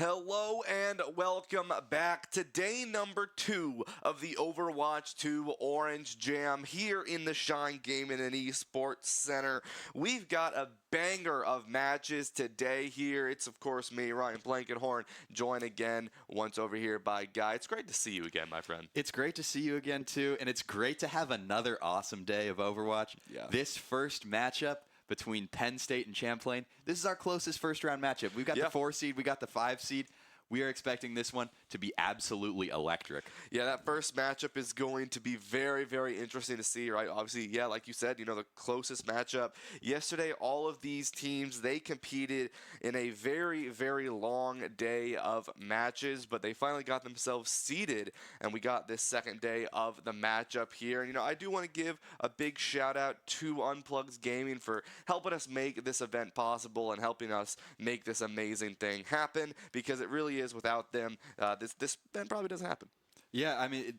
Hello and welcome back to day number 2 of the Overwatch 2 Orange Jam here in the Shine Gaming and Esports Center. We've got a banger of matches today here. It's, of course, me, Ryan Blankenhorn, joined again once over here by Guy. It's great to see you again, my friend. It's great to see you again, too, and it's great to have another awesome day of Overwatch. Yeah. This first matchup between Penn State and Champlain, this is our closest first-round matchup. We've got the 4 seed, we got the 5 seed. We are expecting this one to be absolutely electric. Yeah, that first matchup is going to be very, very interesting to see, right? Obviously, yeah, like you said, the closest matchup. Yesterday, all of these teams, they competed in a very, very long day of matches, but they finally got themselves seeded, and we got this second day of the matchup here. And, I do want to give a big shout-out to Unplugged Gaming for helping us make this event possible and helping us make this amazing thing happen, because it really is without them, this event probably doesn't happen. Yeah, I mean,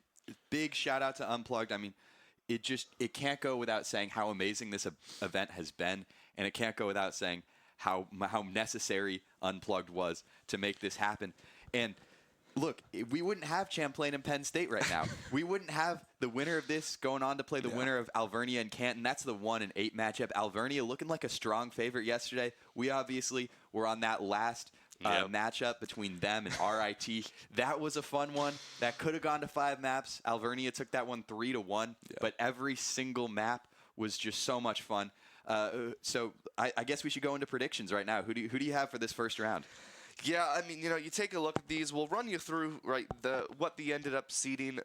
big shout out to Unplugged. I mean, it can't go without saying how amazing this event has been, and it can't go without saying how necessary Unplugged was to make this happen. And look, we wouldn't have Champlain and Penn State right now. We wouldn't have the winner of this going on to play the winner of Alvernia and Canton. That's the 1-8 matchup. Alvernia looking like a strong favorite yesterday. We obviously were on that last matchup between them and RIT. That was a fun one. That could have gone to 5 maps. Alvernia took that one 3-1, but every single map was just so much fun. So I guess we should go into predictions right now. Who do you have for this first round? Yeah, I mean, you take a look at these. We'll run you through what the ended up seeding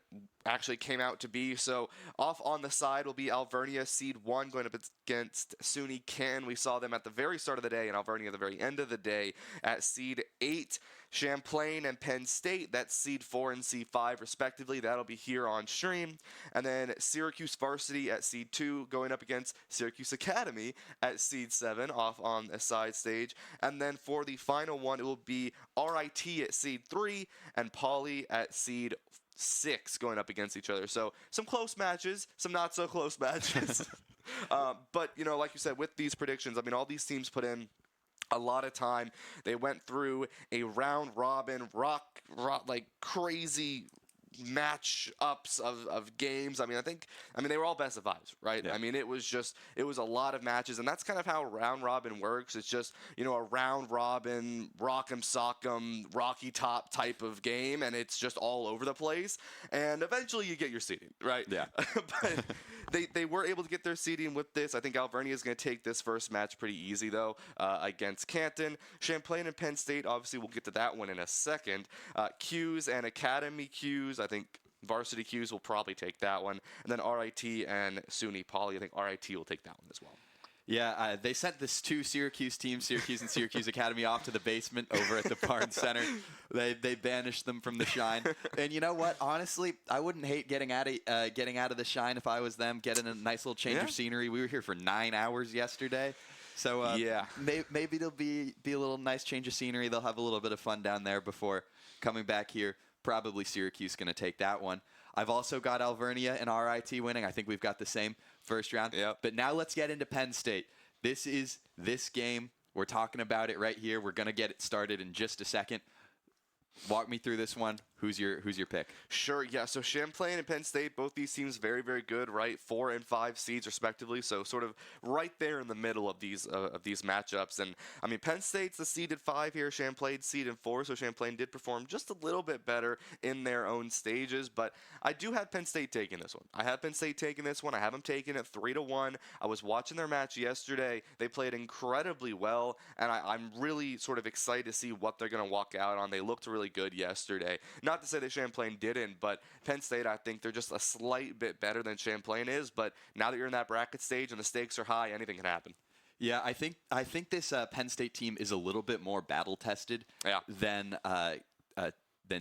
actually came out to be. So off on the side will be Alvernia, seed 1, going up against SUNY Canton. We saw them at the very start of the day, and Alvernia at the very end of the day at seed 8. Champlain and Penn State, that's seed 4 and seed 5 respectively. That'll be here on stream. And then Syracuse Varsity at seed 2 going up against Syracuse Academy at seed 7 off on a side stage. And then for the final one, it will be RIT at seed 3 and Poly at seed 6 going up against each other. So some close matches, some not so close matches. But, like you said, with these predictions, I mean, all these teams put in a lot of time. They went through a round robin, rock like crazy match-ups of games. I mean, they were all best of 5s, right? Yeah. I mean, it was a lot of matches, and that's kind of how round robin works. It's just, a round robin, rock'em sock'em, rocky top type of game, and it's just all over the place. And eventually you get your seeding, right? Yeah. But they were able to get their seeding with this. I think Alvernia is going to take this first match pretty easy, though, against Canton. Champlain and Penn State, obviously, we'll get to that one in a second. Qs and Academy Qs, I think Varsity Qs will probably take that one. And then RIT and SUNY Poly, I think RIT will take that one as well. Yeah, they sent this 2 Syracuse teams, Syracuse and Syracuse Academy, off to the basement over at the Barnes Center. They banished them from the Shine. And you know what? Honestly, I wouldn't hate getting out of the Shine if I was them, getting a nice little change of scenery. We were here for 9 hours yesterday. So maybe it'll be a little nice change of scenery. They'll have a little bit of fun down there before coming back here. Probably Syracuse going to take that one. I've also got Alvernia and RIT winning. I think we've got the same first round. Yep. But now let's get into Penn State. This is this game. We're talking about it right here. We're going to get it started in just a second. Walk me through this one. Who's your pick? Sure, yeah. So Champlain and Penn State, both these teams very, very good, right? 4 and 5 seeds respectively. So sort of right there in the middle of these matchups. And I mean, Penn State's the seeded 5 here. Champlain seeded 4. So Champlain did perform just a little bit better in their own stages. But I do have Penn State taking this one. I have Penn State taking this one. I have them taking it 3-1. I was watching their match yesterday. They played incredibly well, and I'm really sort of excited to see what they're going to walk out on. They looked really good yesterday. Not to say that Champlain didn't, but Penn State, I think they're just a slight bit better than Champlain is. But now that you're in that bracket stage and the stakes are high, anything can happen. Yeah, I think this Penn State team is a little bit more battle-tested than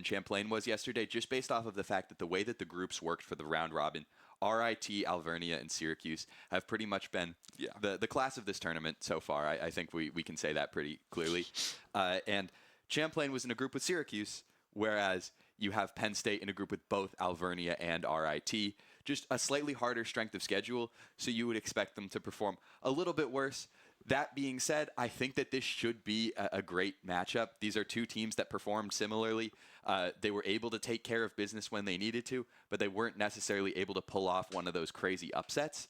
Champlain was yesterday, just based off of the fact that the way that the groups worked for the round robin, RIT, Alvernia, and Syracuse have pretty much been the class of this tournament so far. I think we can say that pretty clearly. And Champlain was in a group with Syracuse, whereas you have Penn State in a group with both Alvernia and RIT. Just a slightly harder strength of schedule, so you would expect them to perform a little bit worse. That being said, I think that this should be a great matchup. These are two teams that performed similarly. They were able to take care of business when they needed to, but they weren't necessarily able to pull off one of those crazy upsets.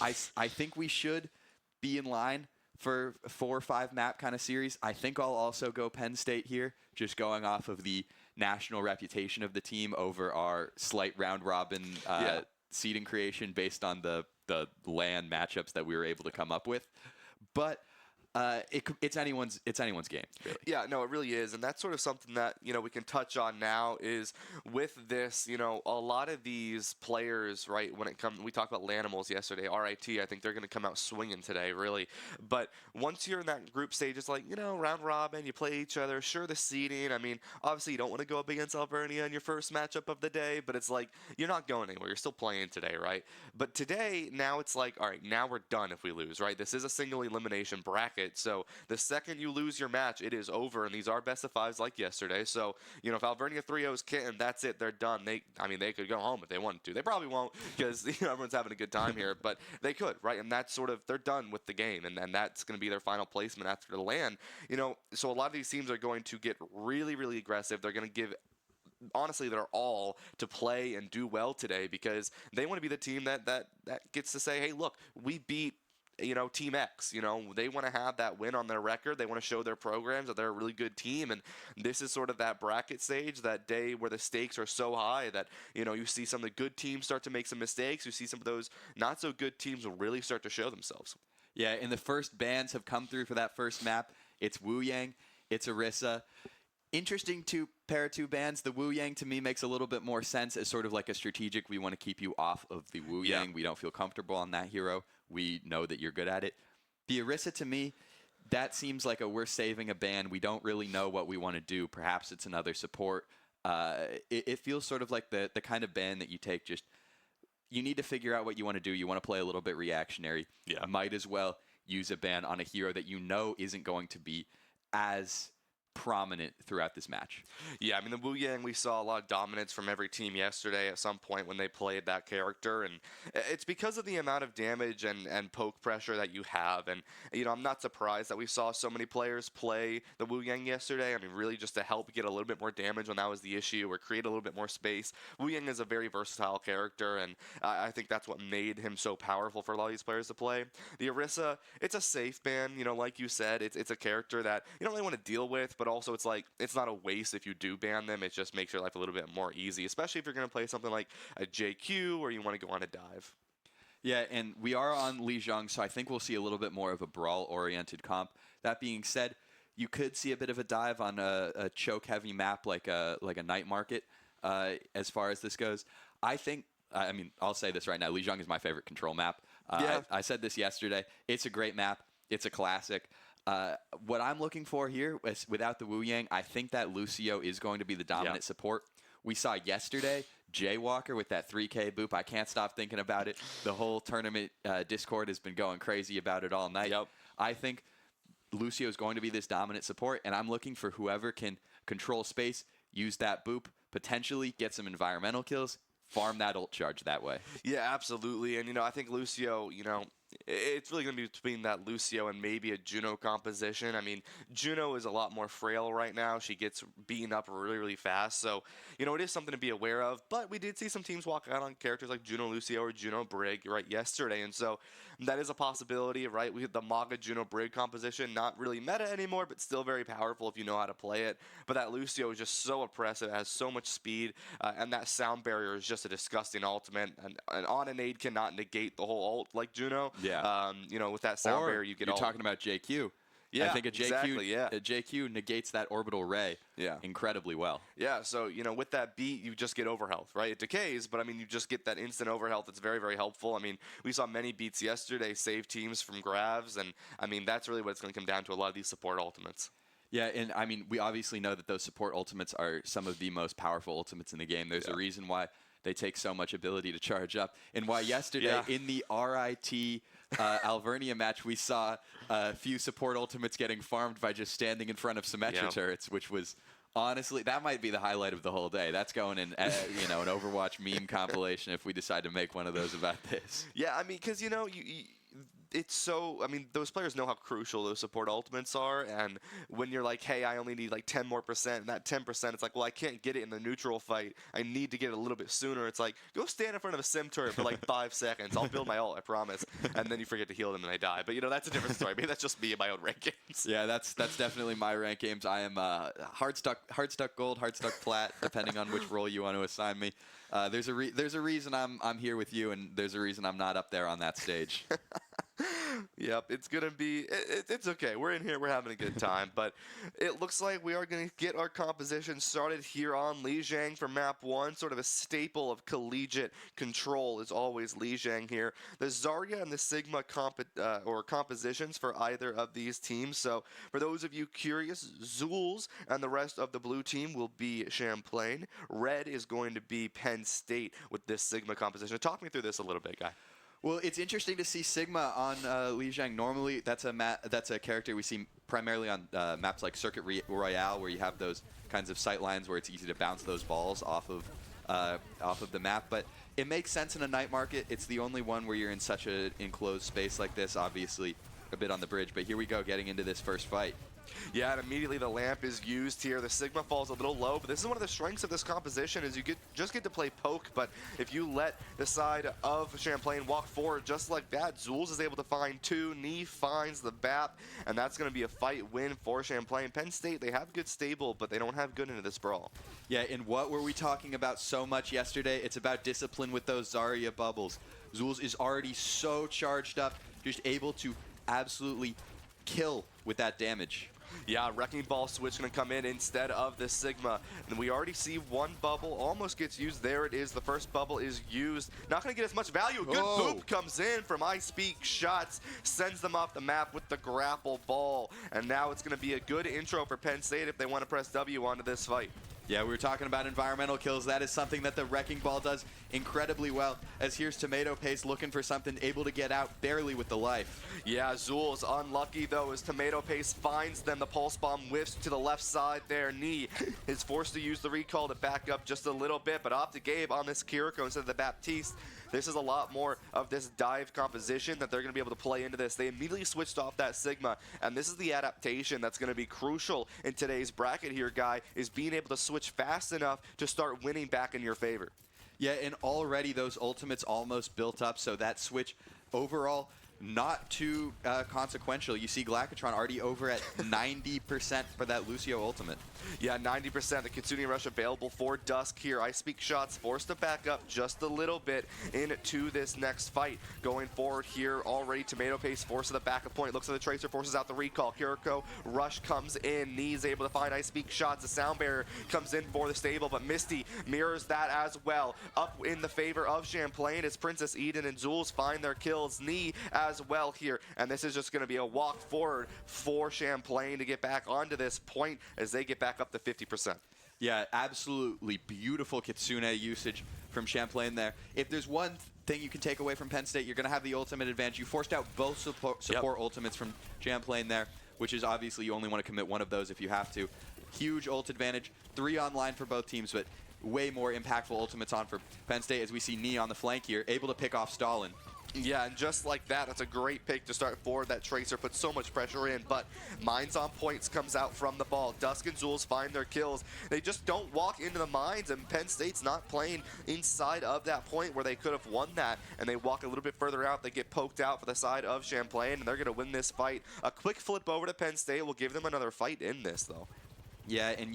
I think we should be in line for a 4 or 5 map kind of series. I think I'll also go Penn State here, just going off of the national reputation of the team over our slight round robin seeding creation based on the LAN matchups that we were able to come up with. But it's anyone's game, really. Yeah, no, it really is, and that's sort of something that we can touch on now. Is with this, a lot of these players, right? When it comes, we talked about Lanimals yesterday. RIT, I think they're going to come out swinging today, really. But once you're in that group stage, it's like round robin, you play each other. Sure, the seeding. I mean, obviously you don't want to go up against Alvernia in your first matchup of the day, but it's like you're not going anywhere. You're still playing today, right? But today, now it's like, all right, now we're done if we lose, right? This is a single elimination bracket. So the second you lose your match, it is over, and these are best of fives like yesterday. So if Alvernia 3-0's kitten, that's it, they're done. They could go home if they wanted to. They probably won't because everyone's having a good time here, but they could, right? And that's sort of, they're done with the game, and that's going to be their final placement after the LAN. So a lot of these teams are going to get really, really aggressive. They're going to give honestly their all to play and do well today because they want to be the team that gets to say, hey, look, we beat Team X. They want to have that win on their record. They want to show their programs that they're a really good team. And this is sort of that bracket stage, that day where the stakes are so high that, you see some of the good teams start to make some mistakes. You see some of those not so good teams will really start to show themselves. Yeah, and the first bans have come through for that first map. It's Wu Yang, it's Orisa. Interesting to pair 2 bans. The Wu Yang to me makes a little bit more sense as sort of like a strategic. We want to keep you off of the Wu Yang. We don't feel comfortable on that hero. We know that you're good at it. The Orisa to me, that seems like we're saving a ban. We don't really know what we want to do. Perhaps it's another support. It feels sort of like the kind of ban that you take just, you need to figure out what you want to do. You want to play a little bit reactionary. Yeah. Might as well use a ban on a hero that isn't going to be as prominent throughout this match. Yeah, I mean, the Wu Yang, we saw a lot of dominance from every team yesterday at some point when they played that character, and it's because of the amount of damage and poke pressure that you have, and I'm not surprised that we saw so many players play the Wu Yang yesterday. I mean, really just to help get a little bit more damage when that was the issue, or create a little bit more space. Wu Yang is a very versatile character, and I think that's what made him so powerful for a lot of these players to play. The Orisa, it's a safe ban, like you said, it's a character that you don't really want to deal with, but also it's like, it's not a waste if you do ban them. It just makes your life a little bit more easy, especially if you're going to play something like a JQ or you want to go on a dive. Yeah, and we are on Lijiang, so I think we'll see a little bit more of a brawl-oriented comp. That being said, you could see a bit of a dive on a choke-heavy map like a night market as far as this goes. I think, I'll say this right now, Lijiang is my favorite control map. I said this yesterday. It's a great map. It's a classic. What I'm looking for here, without the Wu Yang, I think that Lucio is going to be the dominant support. We saw yesterday Jaywalker with that 3K boop. I can't stop thinking about it. The whole tournament Discord has been going crazy about it all night. Yep. I think Lucio is going to be this dominant support, and I'm looking for whoever can control space, use that boop, potentially get some environmental kills, farm that ult charge that way. Yeah, absolutely. And, I think Lucio, it's really going to be between that Lucio and maybe a Juno composition. I mean, Juno is a lot more frail right now. She gets beaten up really, really fast. So, it is something to be aware of. But we did see some teams walk out on characters like Juno Lucio or Juno Brig, right, yesterday. And so that is a possibility, right? We had the Maga Juno Brig composition, not really meta anymore, but still very powerful if you know how to play it. But that Lucio is just so oppressive, has so much speed, and that sound barrier is just a disgusting ultimate. And on a nade cannot negate the whole ult like Juno. Yeah. With that sound barrier, you get you're talking about JQ. Yeah, I think a JQ negates that orbital ray Yeah. incredibly well. Yeah, so, with that beat, you just get overhealth, right? It decays, but, you just get that instant overhealth. It's very, very helpful. We saw many beats yesterday save teams from grabs, and, that's really what it's going to come down to, a lot of these support ultimates. Yeah, and, we obviously know that those support ultimates are some of the most powerful ultimates in the game. There's a reason why they take so much ability to charge up, and why yesterday in the RIT Alvernia match we saw a few support ultimates getting farmed by just standing in front of Symmetra turrets, which was honestly, that might be the highlight of the whole day. That's going in, an Overwatch meme compilation if we decide to make one of those about this. Yeah, because it's so, I mean, those players know how crucial those support ultimates are, and when you're like, hey, I only need like 10 more percent, and that 10%, it's like, well, I can't get it in the neutral fight. I need to get it a little bit sooner. It's like, go stand in front of a sim turret for like 5 seconds. I'll build my ult, I promise. And then you forget to heal them and they die. But, you know, that's a different story. Maybe that's just me in my own rank games. Yeah, that's definitely my rank games. I am hard stuck gold, hard stuck plat, depending on which role you want to assign me. There's a reason I'm here with you, and there's a reason I'm not up there on that stage. Yep, it's gonna be. It's okay. We're in here. We're having a good time. But it looks like we are gonna get our composition started here on Lijiang for map 1. Sort of a staple of collegiate control is always Lijiang here. The Zarya and the Sigma compositions for either of these teams. So for those of you curious, Zulz and the rest of the blue team will be Champlain. Red is going to be Penn State with this Sigma composition. Talk me through this a little bit, guy. Well, it's interesting to see Sigma on Lijiang. Normally, that's a character we see primarily on maps like Circuit Royale, where you have those kinds of sight lines where it's easy to bounce those balls off of the map. But it makes sense in a night market. It's the only one where you're in such an enclosed space like this. Obviously, a bit on the bridge. But here we go, getting into this first fight. Yeah, and immediately the lamp is used here. The Sigma falls a little low, but this is one of the strengths of this composition is you just get to play poke, but if you let the side of Champlain walk forward just like that, Zulz is able to find 2, Knee finds the BAP, and that's going to be a fight win for Champlain. Penn State, they have good stable, but they don't have good into this brawl. Yeah, and what were we talking about so much yesterday? It's about discipline with those Zarya bubbles. Zulz is already so charged up, just able to absolutely kill with that damage. Yeah, Wrecking Ball switch going to come in instead of the Sigma. And we already see one bubble almost gets used. There it is. The first bubble is used. Not going to get as much value. Good boop comes in from I Speak Shots. Sends them off the map with the grapple ball. And now it's going to be a good intro for Penn State if they want to press W onto this fight. Yeah, we were talking about environmental kills. That is something that the Wrecking Ball does incredibly well. As here's Tomato Paste looking for something, able to get out barely with the life. Yeah, Zulz unlucky though as Tomato Paste finds them. The Pulse Bomb whiffs to the left side there. Knee is forced to use the recall to back up just a little bit, but off to Gabe on this Kiriko instead of the Baptiste. This is a lot more of this dive composition that they're going to be able to play into this. They immediately switched off that Sigma, and this is the adaptation that's going to be crucial in today's bracket here, Guy, is being able to switch fast enough to start winning back in your favor. Yeah, and already those ultimates almost built up, so that switch overall not too consequential. You see Glacatron already over at 90% for that Lucio ultimate. Yeah, 90%. The Kitsune Rush available for Dusk here. I Speak Shots forced to back up just a little bit into this next fight. Going forward here, already Tomato Paste forces the backup point. Looks like the Tracer forces out the recall. Kiriko Rush comes in. Knee's able to find I Speak Shots. The Sound Barrier comes in for the stable, but Misty mirrors that as well. Up in the favor of Champlain as Princess Eden and Zulz find their kills. Knee as well here, and this is just going to be a walk forward for Champlain to get back onto this point as they get back up to 50%. Yeah, absolutely beautiful Kitsune usage from Champlain there. If there's one thing you can take away from Penn State, you're going to have the ultimate advantage. You forced out both support ultimates from Champlain there, which is obviously you only want to commit one of those if you have to. Huge ult advantage, 3 online for both teams, but way more impactful ultimates on for Penn State as we see Knee on the flank here, able to pick off Stalin. Yeah, and just like that, that's a great pick to start forward. That Tracer puts so much pressure in, but Mines on Points comes out from the ball. Dusk and Zulz find their kills. They just don't walk into the mines, and Penn State's not playing inside of that point where they could have won that, and they walk a little bit further out. They get poked out for the side of Champlain, and they're going to win this fight. A quick flip over to Penn State will give them another fight in this, though. Yeah, and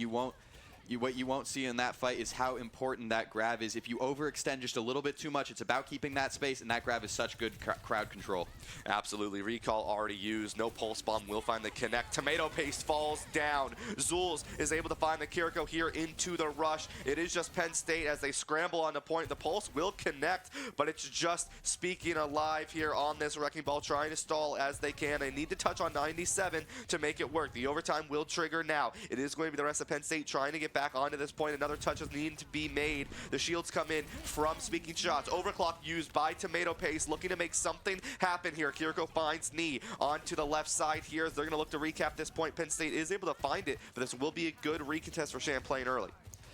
what you won't see in that fight is how important that grab is. If you overextend just a little bit too much, it's about keeping that space, and that grab is such good crowd control. Absolutely. Recall already used. No Pulse Bomb will find the connect. Tomato Paste falls down. Zulz is able to find the Kiriko here into the rush. It is just Penn State as they scramble on the point. The Pulse will connect, but it's just Speaking Alive here on this Wrecking Ball, trying to stall as they can. They need to touch on 97 to make it work. The overtime will trigger now. It is going to be the rest of Penn State trying to get back onto this point. Another touch is needing to be made. The shields come in from Speaking Shots. Overclock used by Tomato Paste, looking to make something happen here. Kiriko finds Knee onto the left side here as they're going to look to recap this point. Penn State is able to find it, but this will be a good recontest for Champlain early.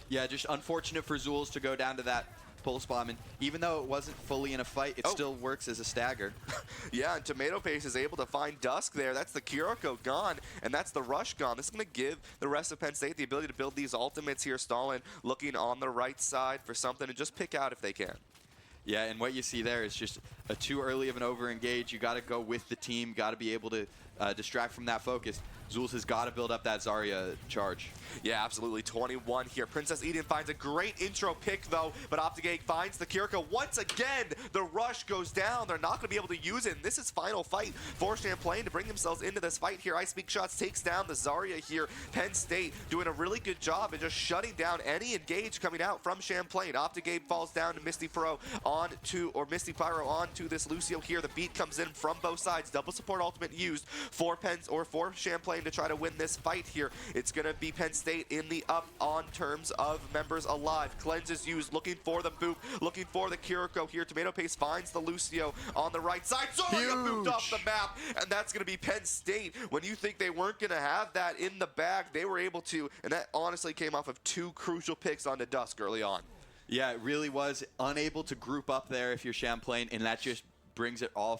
Yeah, just unfortunate for Zulz to go down to that pulse bomb, and even though it wasn't fully in a fight, it still works as a stagger. Yeah, and Tomato Paste is able to find Dusk there. That's the Kuroko gone, and that's the Rush gone. This is going to give the rest of Penn State the ability to build these ultimates here. Stalin looking on the right side for something to just pick out if they can. Yeah, and what you see there is just a too early of an over-engage. You got to go with the team, got to be able to distract from that focus. Zulz has got to build up that Zarya charge. Yeah, absolutely. 21 here. Princess Eden finds a great intro pick, though, but Optigate finds the Kiriko. Once again, the rush goes down. They're not going to be able to use it, and this is final fight for Champlain to bring themselves into this fight here. Ice Speak Shots takes down the Zarya here. Penn State doing a really good job of just shutting down any engage coming out from Champlain. Optigate falls down to Misty Pyro onto this Lucio here. The beat comes in from both sides. Double support ultimate used for for Champlain to try to win this fight here. It's going to be Penn State in the up on terms of members alive. Cleanse is used, looking for the boop, looking for the Kuroko here. Tomato Paste finds the Lucio on the right side. Zarya booped off the map, and that's going to be Penn State. When you think they weren't going to have that in the bag, they were able to, and that honestly came off of 2 crucial picks onto Dusk early on. Yeah, it really was unable to group up there if you're Champlain, and that just brings it all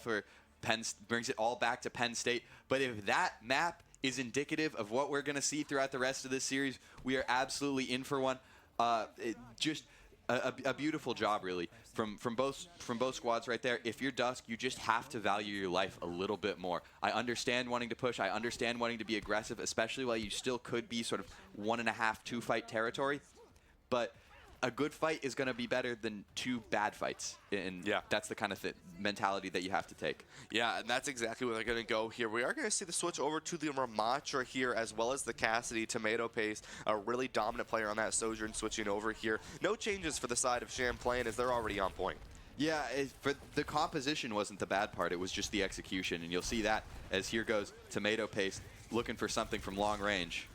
back to Penn State. But if that map is indicative of what we're going to see throughout the rest of this series, we are absolutely in for one. Just a beautiful job, really, from both squads right there. If you're Dusk, you just have to value your life a little bit more. I understand wanting to push. I understand wanting to be aggressive, especially while you still could be sort of 1.5, 2 fight territory. But a good fight is going to be better than 2 bad fights, and that's the kind of mentality that you have to take. Yeah, and that's exactly where they're going to go here. We are going to see the switch over to the Ramatra here, as well as the Cassidy. Tomato Paste, a really dominant player on that Sojourn, switching over here. No changes for the side of Champlain, as they're already on point. Yeah, for the composition wasn't the bad part. It was just the execution, and you'll see that as here goes Tomato Paste looking for something from long range.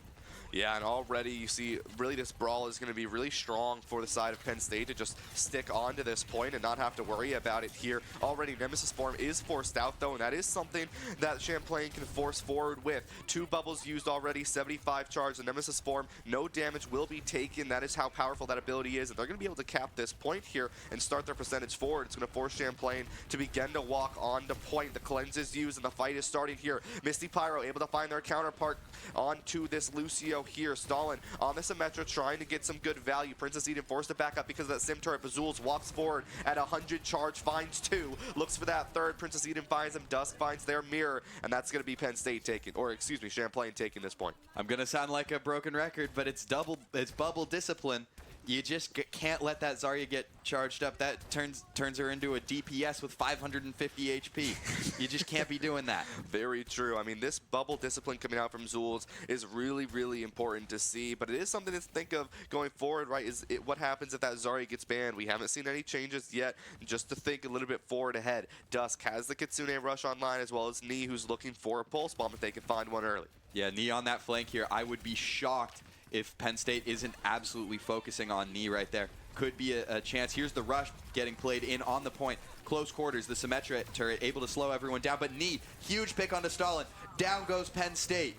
Yeah, and already you see really this brawl is going to be really strong for the side of Penn State to just stick on to this point and not have to worry about it here. Already Nemesis form is forced out, though, and that is something that Champlain can force forward with. 2 bubbles used already, 75 charge. The Nemesis form, no damage will be taken. That is how powerful that ability is, and they're going to be able to cap this point here and start their percentage forward. It's going to force Champlain to begin to walk on to point. The cleanse is used, and the fight is starting here. Misty Pyro able to find their counterpart onto this Lucio here. Stalin on the Symmetra trying to get some good value. Princess Eden forced to back up because of that Sim turret. Bazools walks forward at 100 charge, finds 2, looks for that 3rd. Princess Eden finds him. Dusk finds their mirror, and that's going to be Penn State taking, or excuse me, Champlain taking this point. I'm going to sound like a broken record, but it's bubble discipline. You just can't let that Zarya get charged up. That turns her into a DPS with 550 HP. You just can't be doing that. Very true. I mean, this bubble discipline coming out from Zulz is really, really important to see, but it is something to think of going forward, right? What happens if that Zarya gets banned? We haven't seen any changes yet. Just to think a little bit forward ahead. Dusk has the Kitsune Rush online, as well as Knee, who's looking for a pulse bomb if they can find one early. Yeah, Knee on that flank here. I would be shocked if Penn State isn't absolutely focusing on Knee right there. Could be a chance. Here's the rush getting played in on the point. Close quarters, the Symmetra turret able to slow everyone down, but Knee, huge pick onto Stalin. Down goes Penn State.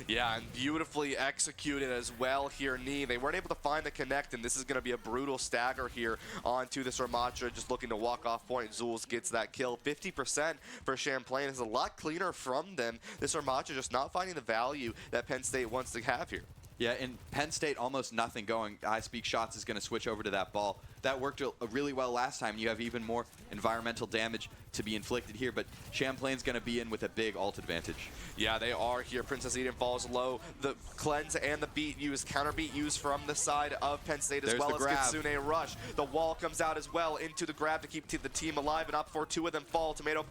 Yeah, and beautifully executed as well here, Knee. They weren't able to find the connect, and this is going to be a brutal stagger here onto this Ramatra, just looking to walk off point. Zulz gets that kill. 50% for Champlain is a lot cleaner from them. This Ramatra just not finding the value that Penn State wants to have here. Yeah, in Penn State, almost nothing going. I Speak Shots is going to switch over to that ball. That worked really well last time. You have even more environmental damage to be inflicted here, but Champlain's going to be in with a big ult advantage. Yeah, they are here. Princess Eden falls low. The cleanse and the beat used, counter beat used from the side of Penn State, as well as Kitsune Rush. The wall comes out as well into the grab to keep the team alive, and up for 2 of them fall. Tomato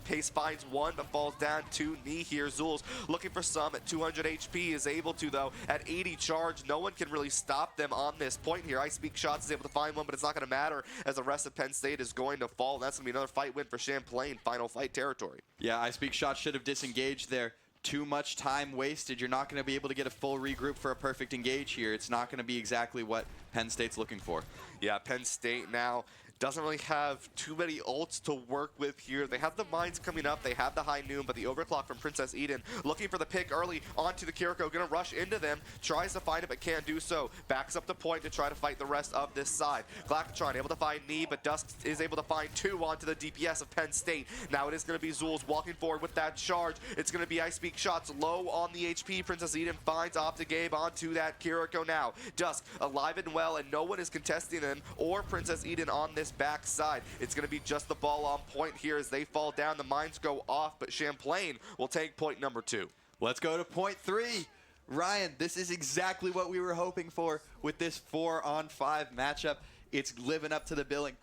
Paste finds 1, but falls down to Knee here. Zulz looking for some at 200 HP, is able to, though, at 80 charge. No one can really stop them on this point here. I Speak Shots is able to find one, but it's not going to matter as the rest of Penn State is going to fall. That's going to be another fight win for Champlain, final fight territory. Yeah, I Speak Shots should have disengaged there. Too much time wasted. You're not going to be able to get a full regroup for a perfect engage here. It's not going to be exactly what Penn State's looking for. Yeah, Penn State now doesn't really have too many ults to work with here. They have the mines coming up, they have the high noon, but the overclock from Princess Eden looking for the pick early onto the Kiriko, gonna rush into them, tries to find it but can't do so, backs up the point to try to fight the rest of this side. Glacatron able to find Knee, but Dusk is able to find 2 onto the DPS of Penn State. Now it is gonna be Zulz walking forward with that charge. It's gonna be Ice Beak shots low on the HP. Princess Eden finds Optigabe onto that Kiriko now. Dusk alive and well, and no one is contesting him or Princess Eden on this back side. It's gonna be just the ball on point here as they fall down. The mines go off, but Champlain will take point number 2. Let's go to point 3. Ryan, this is exactly what we were hoping for with this 4-on-5 matchup. It's living up to the billing.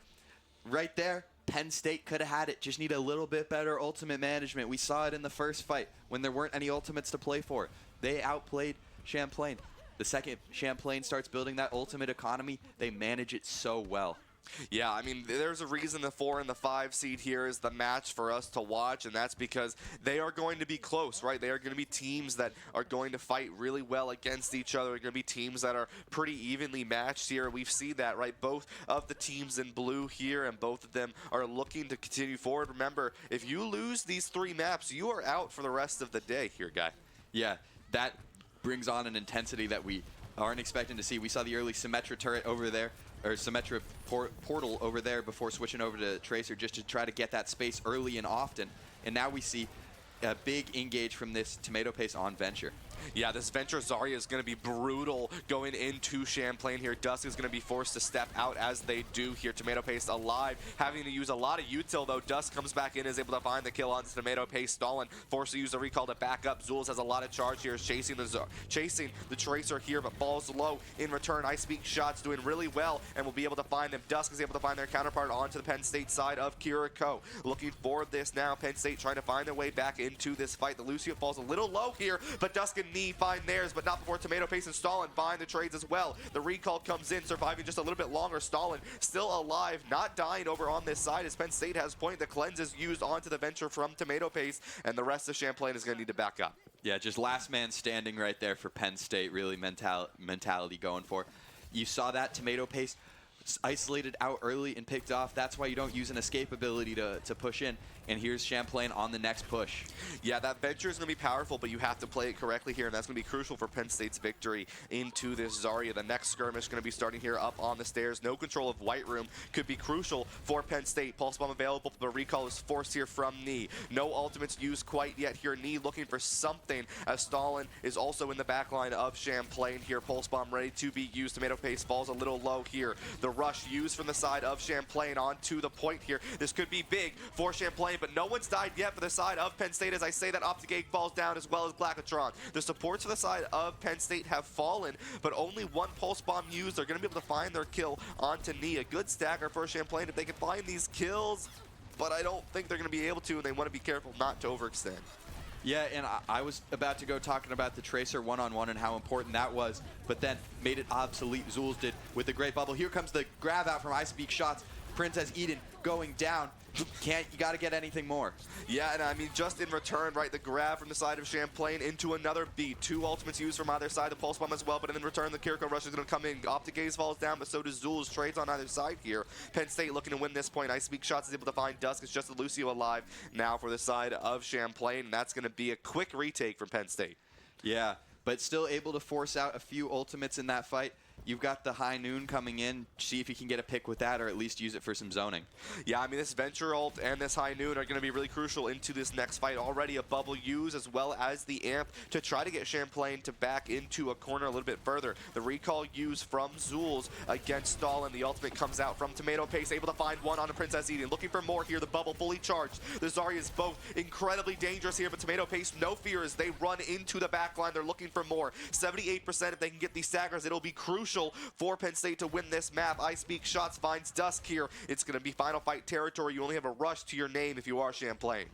Right there, Penn State could have had it. Just need a little bit better ultimate management. We saw it in the first fight when there weren't any ultimates to play for. They outplayed Champlain. The second Champlain starts building that ultimate economy, they manage it so well. Yeah, I mean, there's a reason the 4 and the 5 seed here is the match for us to watch, and that's because they are going to be close, right? They are going to be teams that are going to fight really well against each other. They're going to be teams that are pretty evenly matched here. We've seen that, right? Both of the teams in blue here, and both of them are looking to continue forward. Remember, if you lose these 3 maps, you are out for the rest of the day here, guy. Yeah, that brings on an intensity that we aren't expecting to see. We saw the early Symmetra turret over there, or Symmetra portal over there before switching over to Tracer just to try to get that space early and often. And now we see a big engage from this Tomato Paste on Venture. Yeah, this Venture Zarya is going to be brutal going into Champlain here. Dusk is going to be forced to step out as they do here. Tomato Paste alive, having to use a lot of util though. Dusk comes back in, is able to find the kill on Tomato Paste. Stalin forced to use the recall to back up. Zulz has a lot of charge here, chasing the Tracer here, but falls low in return. Ice Beak shots doing really well and will be able to find them. Dusk is able to find their counterpart onto the Penn State side of Kiriko. Looking for this now. Penn State trying to find their way back into this fight. The Lucio falls a little low here, but Dusk and Knee find theirs, but not before Tomato Paste and Stalin find the trades as well. The recall comes in, surviving just a little bit longer. Stalin still alive, not dying over on this side as Penn State has point. The cleanse is used onto the Venture from Tomato Paste, and the rest of Champlain is going to need to back up. Yeah, just last man standing right there for Penn State, really mentality going for. You saw that Tomato Paste isolated out early and picked off. That's why you don't use an escape ability to push in. And here's Champlain on the next push. Yeah, that Venture is going to be powerful, but you have to play it correctly here, and that's going to be crucial for Penn State's victory into this Zarya. The next skirmish going to be starting here up on the stairs. No control of White Room could be crucial for Penn State. Pulse Bomb available, but recall is forced here from Knee. No ultimates used quite yet here. Knee looking for something as Stalin is also in the back line of Champlain here. Pulse Bomb ready to be used. Tomato Paste falls a little low here. The rush used from the side of Champlain onto the point here. This could be big for Champlain, but no one's died yet for the side of Penn State. As I say that, Optigate falls down as well as Glacatron. The supports for the side of Penn State have fallen, but only 1 Pulse Bomb used. They're going to be able to find their kill onto Knee. A good stagger for Champlain if they can find these kills, but I don't think they're going to be able to, and they want to be careful not to overextend. Yeah, and I was about to go talking about the Tracer one-on-one and how important that was, but then made it obsolete. Zulz did with the great bubble. Here comes the grab out from Ice Beak shots. Princess Eden going down. You got to get anything more. Yeah, and I mean, just in return, right, the grab from the side of Champlain into another beat. 2 ultimates used from either side, the Pulse Bomb as well, but in return, the Kiriko Rush is going to come in. Optigaze falls down, but so does Zulz. Trades on either side here. Penn State looking to win this point. Ice Beak shots is able to find Dusk. It's just the Lucio alive now for the side of Champlain, and that's going to be a quick retake from Penn State. Yeah, but still able to force out a few ultimates in that fight. You've got the High Noon coming in. See if you can get a pick with that, or at least use it for some zoning. Yeah, I mean, this Venture ult and this High Noon are going to be really crucial into this next fight. Already a bubble used as well as the amp to try to get Champlain to back into a corner a little bit further. The recall used from Zulz against Stalin. The ultimate comes out from Tomato Paste, able to find one on a Princess Eden. Looking for more here. The bubble fully charged. The Zarya is both incredibly dangerous here, but Tomato Paste, no fear as they run into the back line. They're looking for more. 78% if they can get these staggers. It'll be crucial for Penn State to win this map. Ice Beak shots finds Dusk here. It's going to be final fight territory. You only have a rush to your name if you are Champlain.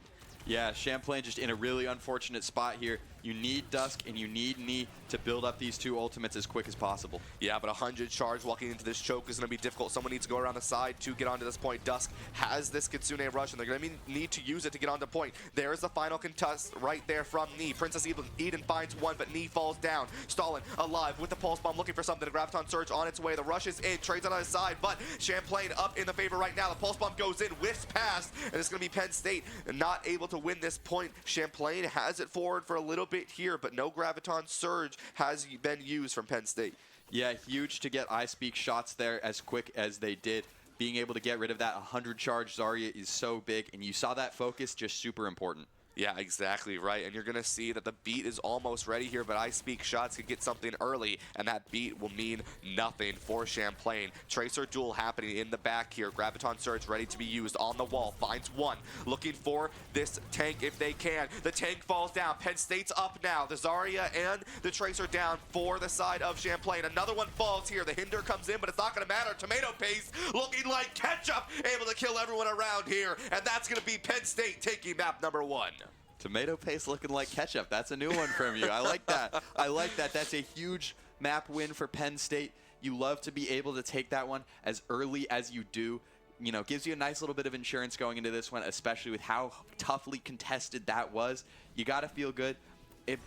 Yeah, Champlain just in a really unfortunate spot here. You need Dusk and you need Knee to build up these two ultimates as quick as possible. Yeah, but 100 charge walking into this choke is going to be difficult. Someone needs to go around the side to get onto this point. Dusk has this Kitsune rush, and they're going to need to use it to get onto point. There's the final contest right there from Knee. Princess Eden finds one, but Knee falls down. Stalin alive with the pulse bomb, looking for something. The Graviton Surge on its way. The rush is in, trades on his side, but Champlain up in the favor right now. The pulse bomb goes in, whiffs past, and it's going to be Penn State not able to win this point. Champlain has it forward for a little bit here, but no Graviton Surge has been used from Penn State. Yeah, huge to get I Speak shots there as quick as they did. Being able to get rid of that 100 charge Zarya is so big, and you saw that focus, just super important. Yeah, exactly right. And you're going to see that the beat is almost ready here, but I Speak shots could get something early, and that beat will mean nothing for Champlain. Tracer duel happening in the back here. Graviton Surge ready to be used on the wall. Finds one. Looking for this tank if they can. The tank falls down. Penn State's up now. The Zarya and the Tracer down for the side of Champlain. Another one falls here. The Hinder comes in, but it's not going to matter. Tomato Paste looking like ketchup, able to kill everyone around here, and that's going to be Penn State taking map number 1. Tomato paste looking like ketchup. That's a new one from you. I like that. I like that. That's a huge map win for Penn State. You love to be able to take that one as early as you do. You know, gives you a nice little bit of insurance going into this one, especially with how toughly contested that was. You got to feel good. If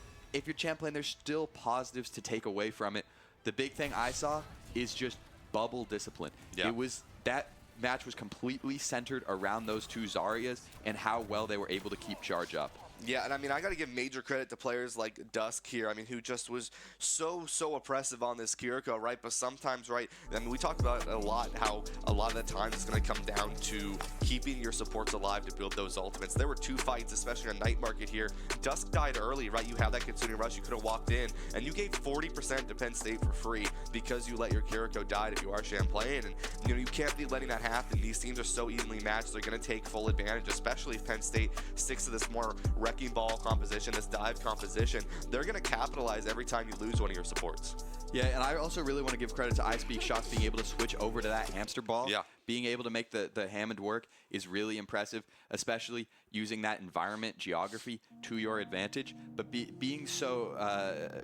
you're Champlain, there's still positives to take away from it. The big thing I saw is just bubble discipline. Yeah. It was that match was completely centered around those two Zaryas and how well they were able to keep charge up. Yeah, and I mean, I got to give major credit to players like Dusk here, I mean, who just was so oppressive on this Kiriko, right? But sometimes, right, I mean, we talked about it a lot, how a lot of the times it's going to come down to keeping your supports alive to build those ultimates. There were 2 fights, especially on Night Market here. Dusk died early, right? You have that Kitsune rush, you could have walked in, and you gave 40% to Penn State for free because you let your Kiriko die if you are Champlain, and, you know, you can't be letting that happen. These teams are so evenly matched, they're going to take full advantage, especially if Penn State sticks to this more wrecking ball composition, this dive composition. They're going to capitalize every time you lose one of your supports. Yeah, and I also really want to give credit to I Speak shots being able to switch over to that hamster ball. Yeah. Being able to make the Hammond work is really impressive, especially using that environment geography to your advantage. But being so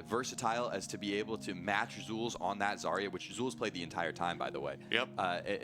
versatile as to be able to match Zul's on that Zarya, which Zul's played the entire time, by the way. Yep.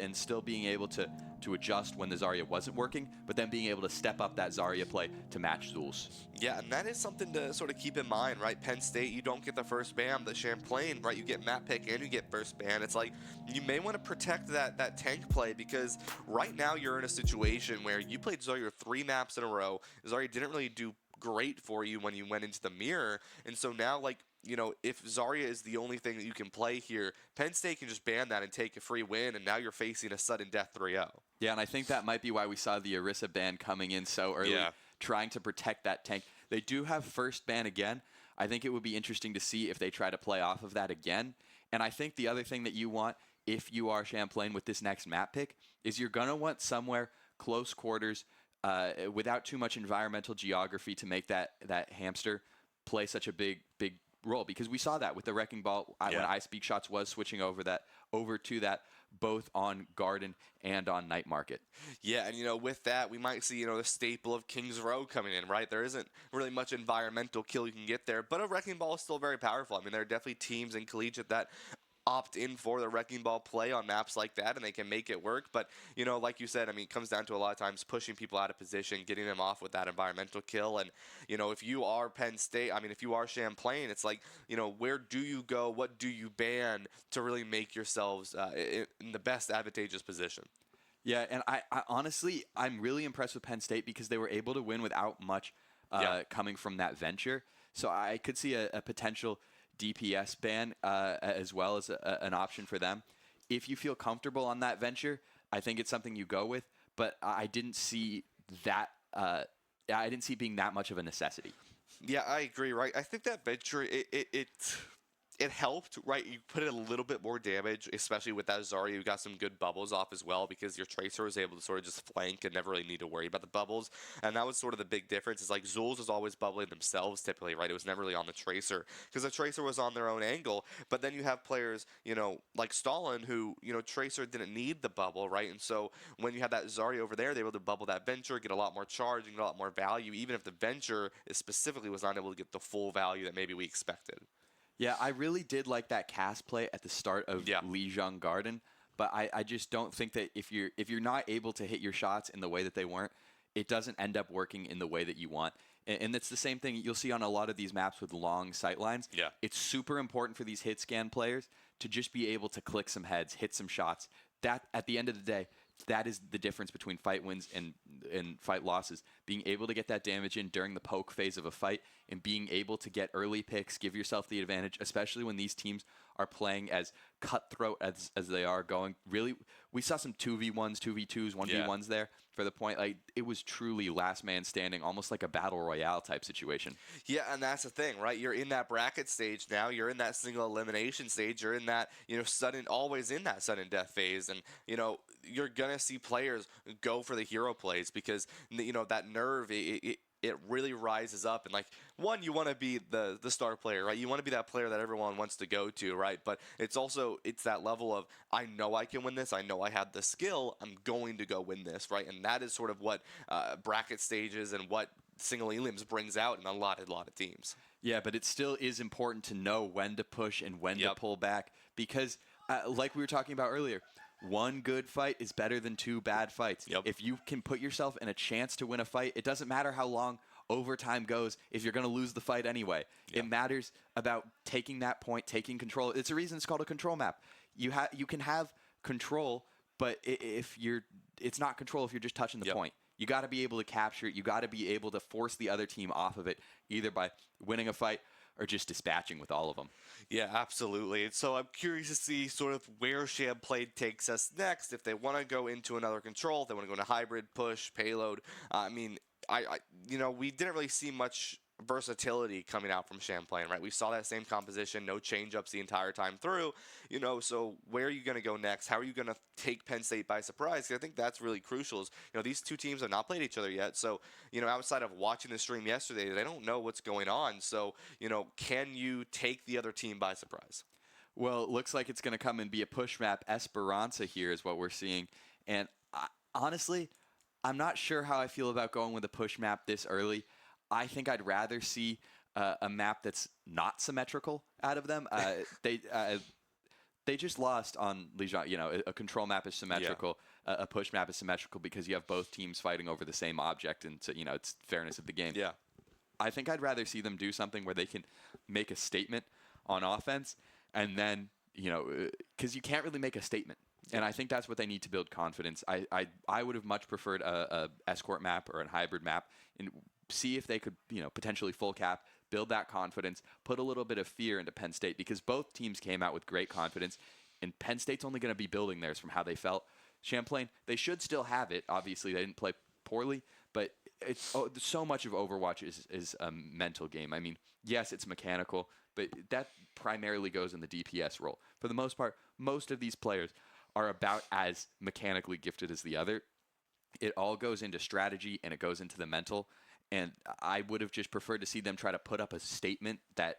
And still being able to adjust when the Zarya wasn't working, but then being able to step up that Zarya play to match Zul's. Yeah, and that is something to sort of keep in mind, right? Penn State, you don't get the first ban, but Champlain, right, you get map pick and you get first ban. It's like you may want to protect that tank play because right now you're in a situation where you played Zarya 3 maps in a row. Zarya didn't really do great for you when you went into the mirror, and so now, like, you know, if Zarya is the only thing that you can play here, Penn State can just ban that and take a free win, and now you're facing a sudden death 3-0. Yeah, and I think that might be why we saw the Orisa ban coming in so early, trying to protect that tank. They do have first ban again. I think it would be interesting to see if they try to play off of that again. And I think the other thing that you want, if you are Champlain with this next map pick, is you're going to want somewhere close quarters without too much environmental geography to make that hamster play such a big role, because we saw that with the Wrecking Ball when I Speak shots was switching over to that both on Garden and on Night Market. Yeah, and, you know, with that, we might see, you know, the staple of Kings Row coming in, right? There isn't really much environmental kill you can get there, but a Wrecking Ball is still very powerful. I mean, there are definitely teams in collegiate that opt in for the Wrecking Ball play on maps like that, and they can make it work. But, you know, like you said, I mean, it comes down to a lot of times pushing people out of position, getting them off with that environmental kill. And, you know, if you are Penn State, I mean, if you are Champlain, it's like, you know, where do you go? What do you ban to really make yourselves in the best advantageous position? Yeah, and I honestly, I'm really impressed with Penn State because they were able to win without much coming from that venture. So I could see a potential DPS ban as well as an option for them. If you feel comfortable on that venture, I think it's something you go with, but I didn't see that I didn't see it being that much of a necessity. Yeah, I agree, right? I think that venture, it helped, right? You put in a little bit more damage, especially with that Zarya. You got some good bubbles off as well because your Tracer was able to sort of just flank and never really need to worry about the bubbles. And that was sort of the big difference. Is like Zulz was always bubbling themselves typically, right? It was never really on the Tracer because the Tracer was on their own angle. But then you have players, like Stalin, who, Tracer didn't need the bubble, right? And so when you have that Zarya over there, they were able to bubble that Venture, get a lot more charge, and get a lot more value, even if the Venture specifically was not able to get the full value that maybe we expected. Yeah, I really did like that cast play at the start of Yeah. Lijiang Garden, but I just don't think that if you're not able to hit your shots in the way that they weren't, it doesn't end up working in the way that you want. And it's the same thing you'll see on a lot of these maps with long sight lines. Yeah. It's super important for these hit scan players to just be able to click some heads, hit some shots. That at the end of the day, that is the difference between fight wins and fight losses. Being able to get that damage in during the poke phase of a fight and being able to get early picks, give yourself the advantage, especially when these teams are playing as cutthroat as they are going. Really, we saw some 2v1s, 2v2s, 1v1s there for the point. Like, it was truly last man standing, almost like a battle royale type situation. Yeah, and that's the thing, right? You're in that bracket stage now. You're in that single elimination stage. You're in that, always in that sudden death phase. And, you're going to see players go for the hero plays because, that nerve, it really rises up. And, like, one, you want to be the star player, right? You want to be that player that everyone wants to go to, right? But it's that level of, I know I can win this. I know I have the skill. I'm going to go win this, right? And that is sort of what bracket stages and what single elims brings out in a lot of teams. Yeah, but it still is important to know when to push and when to pull back because, like we were talking about earlier, one good fight is better than two bad fights. Yep. If you can put yourself in a chance to win a fight, it doesn't matter how long overtime goes if you're going to lose the fight anyway. It matters about taking that point, taking control. It's a reason it's called a control map. You can have control, but it's not control if you're just touching the point. You got to be able to capture it. You got to be able to force the other team off of it, either by winning a fight or just dispatching with all of them. Yeah, absolutely. And so I'm curious to see sort of where Champlain takes us next. If they want to go into another control, if they want to go into hybrid, push, payload. We didn't really see much versatility coming out from Champlain, right? We saw that same composition, no change-ups the entire time through, so where are you going to go next? How are you going to take Penn State by surprise? 'Cause I think that's really crucial is, these two teams have not played each other yet, so, outside of watching the stream yesterday, they don't know what's going on, so, can you take the other team by surprise? Well, it looks like it's going to come and be a push map. Esperanza here is what we're seeing, and honestly, I'm not sure how I feel about going with a push map this early. I think I'd rather see a map that's not symmetrical out of them. They just lost on Lijiang. A control map is symmetrical. Yeah. A push map is symmetrical because you have both teams fighting over the same object, and so, it's fairness of the game. Yeah. I think I'd rather see them do something where they can make a statement on offense, and then because you can't really make a statement. And I think that's what they need to build confidence. I would have much preferred a escort map or a hybrid map and see if they could, potentially full cap, build that confidence, put a little bit of fear into Penn State because both teams came out with great confidence, and Penn State's only going to be building theirs from how they felt. Champlain, they should still have it. Obviously, they didn't play poorly, but so much of Overwatch is a mental game. I mean, yes, it's mechanical, but that primarily goes in the DPS role. For the most part, most of these players are about as mechanically gifted as the other. It all goes into strategy and it goes into the mental. And I would have just preferred to see them try to put up a statement that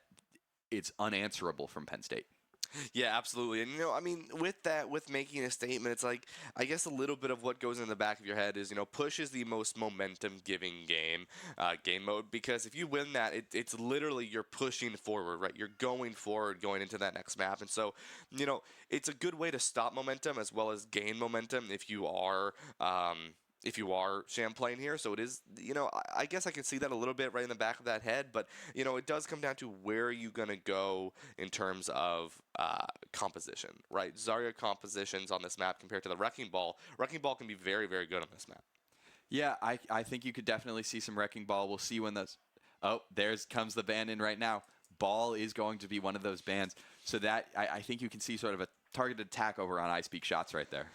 it's unanswerable from Penn State. Yeah, absolutely. And, with making a statement, it's like, I guess a little bit of what goes in the back of your head is, push is the most momentum-giving game mode, because if you win that, it's literally you're pushing forward, right? You're going forward, going into that next map. And so, it's a good way to stop momentum as well as gain momentum if you are Champlain here. So it is, I guess I can see that a little bit right in the back of that head, but, it does come down to where are you going to go in terms of composition, right? Zarya compositions on this map compared to the Wrecking Ball. Wrecking Ball can be very, very good on this map. Yeah, I think you could definitely see some Wrecking Ball. We'll see when those... Oh, comes the ban in right now. Ball is going to be one of those bans. So that, I think you can see sort of a targeted attack over on I Speak Shots right there.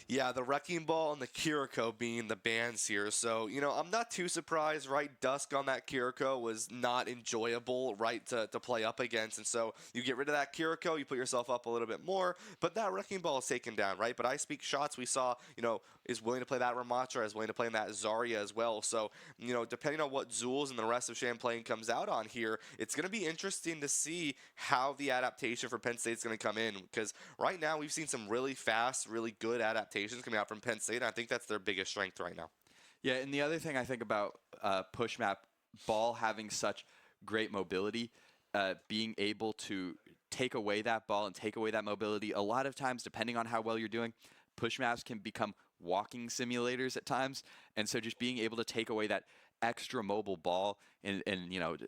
Yeah, the Wrecking Ball and the Kiriko being the bans here. So, I'm not too surprised, right? Dusk on that Kiriko was not enjoyable, right, to play up against. And so you get rid of that Kiriko, you put yourself up a little bit more, but that Wrecking Ball is taken down, right? But I Speak Shots, we saw, is willing to play that Ramatra, is willing to play in that Zarya as well. So, depending on what Zulz and the rest of Champlain comes out on here, it's going to be interesting to see how the adaptation for Penn State's going to come in. Because right now we've seen some really fast, really good adaptations coming out from Penn State, and I think that's their biggest strength right now. Yeah, and the other thing I think about push map ball having such great mobility, being able to take away that ball and take away that mobility, a lot of times, depending on how well you're doing, push maps can become walking simulators at times. And so just being able to take away that extra mobile ball and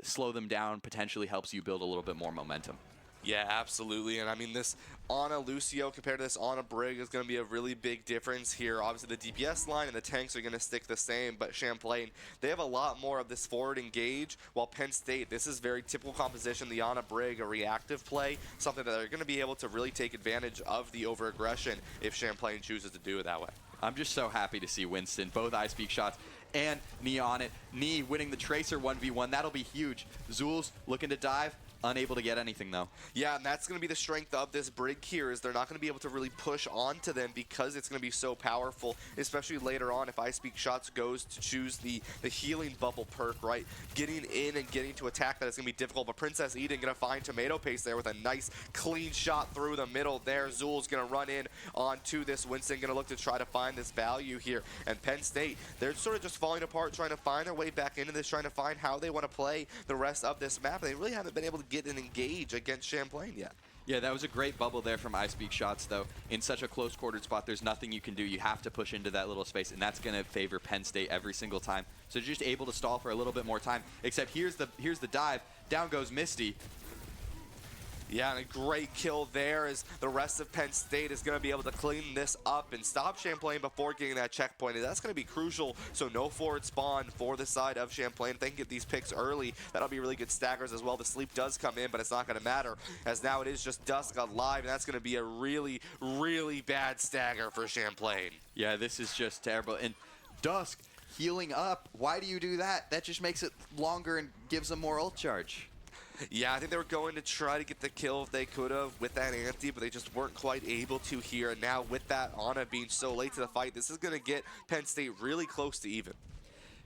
slow them down potentially helps you build a little bit more momentum. Yeah, absolutely. And I mean, this Ana Lucio compared to this Ana Brig is going to be a really big difference here. Obviously, the DPS line and the tanks are going to stick the same, but Champlain, they have a lot more of this forward engage, while Penn State, this is very typical composition. The Ana Brig, a reactive play, something that they're going to be able to really take advantage of the over-aggression if Champlain chooses to do it that way. I'm just so happy to see Winston, both I Speak Shots and Knee on it. Knee winning the Tracer 1v1, that'll be huge. Zulz looking to dive. Unable to get anything, though. Yeah, and that's going to be the strength of this Brig here, is they're not going to be able to really push onto them because it's going to be so powerful, especially later on if I Speak Shots goes to choose the healing bubble perk, right? Getting in and getting to attack that is going to be difficult, but Princess Eden going to find Tomato Paste there with a nice clean shot through the middle there. Zul's going to run in onto this Winston, going to look to try to find this value here. And Penn State, they're sort of just falling apart, trying to find their way back into this, trying to find how they want to play the rest of this map. They really haven't been able to get and engage against Champlain yet. Yeah, that was a great bubble there from I Speak Shots, though. In such a close quartered spot, there's nothing you can do. You have to push into that little space, and that's going to favor Penn State every single time. So just able to stall for a little bit more time. Except here's the dive. Down goes Misty. Yeah, and a great kill there as the rest of Penn State is going to be able to clean this up and stop Champlain before getting that checkpoint. And that's going to be crucial, so no forward spawn for the side of Champlain. If they can get these picks early, that'll be really good staggers as well. The sleep does come in, but it's not going to matter, as now it is just Dusk alive, and that's going to be a really, really bad stagger for Champlain. Yeah, this is just terrible. And Dusk healing up, why do you do that? That just makes it longer and gives them more ult charge. Yeah, I think they were going to try to get the kill if they could have with that anti, but they just weren't quite able to here. And now with that Ana being so late to the fight, this is going to get Penn State really close to even.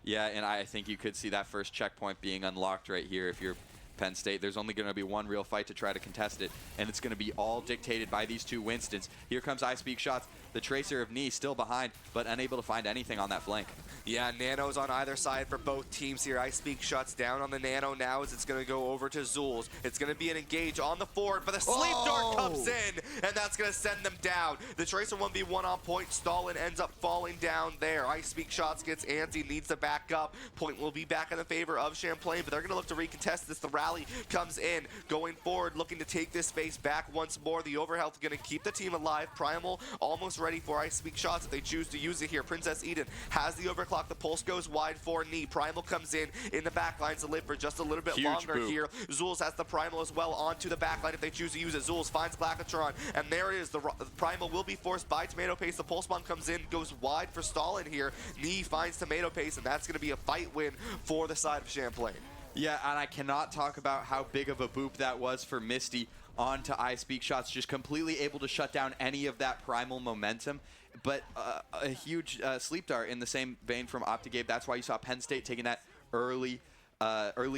Yeah, and I think you could see that first checkpoint being unlocked right here if you're Penn State. There's only going to be one real fight to try to contest it, and it's going to be all dictated by these two Winstons. Here comes I Speak Shots. The Tracer of Knee still behind, but unable to find anything on that flank. Yeah, Nano's on either side for both teams here. I Speak Shots down on the Nano now as it's going to go over to Zulz. It's going to be an engage on the forward, but the Sleep Dart comes in, and that's going to send them down. The Tracer 1v1 on point. Stalin ends up falling down there. I Speak Shots gets anti, needs to back up. Point will be back in the favor of Champlain, but they're going to look to recontest this. The rally comes in, going forward, looking to take this space back once more. The overhealth going to keep the team alive. Primal almost ready for I Speak Shots if they choose to use it here. Princess Eden has the overclock. The pulse goes wide for Knee. Primal comes in the back lines to live for just a little bit longer here. Zulz has the Primal as well onto the back line if they choose to use it. Zulz finds Glacatron, and there it is. The Primal will be forced by Tomato Paste. The pulse bomb comes in, goes wide for Stalin here. Knee finds Tomato Paste, and that's going to be a fight win for the side of Champlain. Yeah, and I cannot talk about how big of a boop that was for Misty onto I Speak Shots, just completely able to shut down any of that primal momentum. But a huge sleep dart in the same vein from Optigabe. That's why you saw Penn State taking that early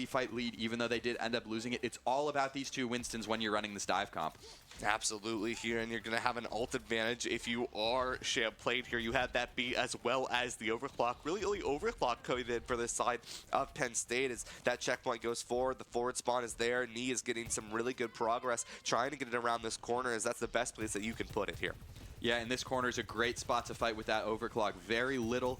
fight lead, even though they did end up losing it. It's all about these two Winstons when you're running this dive comp. Absolutely here, and you're going to have an ult advantage if you are Champlain here. You had that beat as well as the overclock. Really only overclock coming in for this side of Penn State as that checkpoint goes forward. The forward spawn is there. Knee is getting some really good progress, trying to get it around this corner, as that's the best place that you can put it here. Yeah, and this corner is a great spot to fight with that overclock. Very little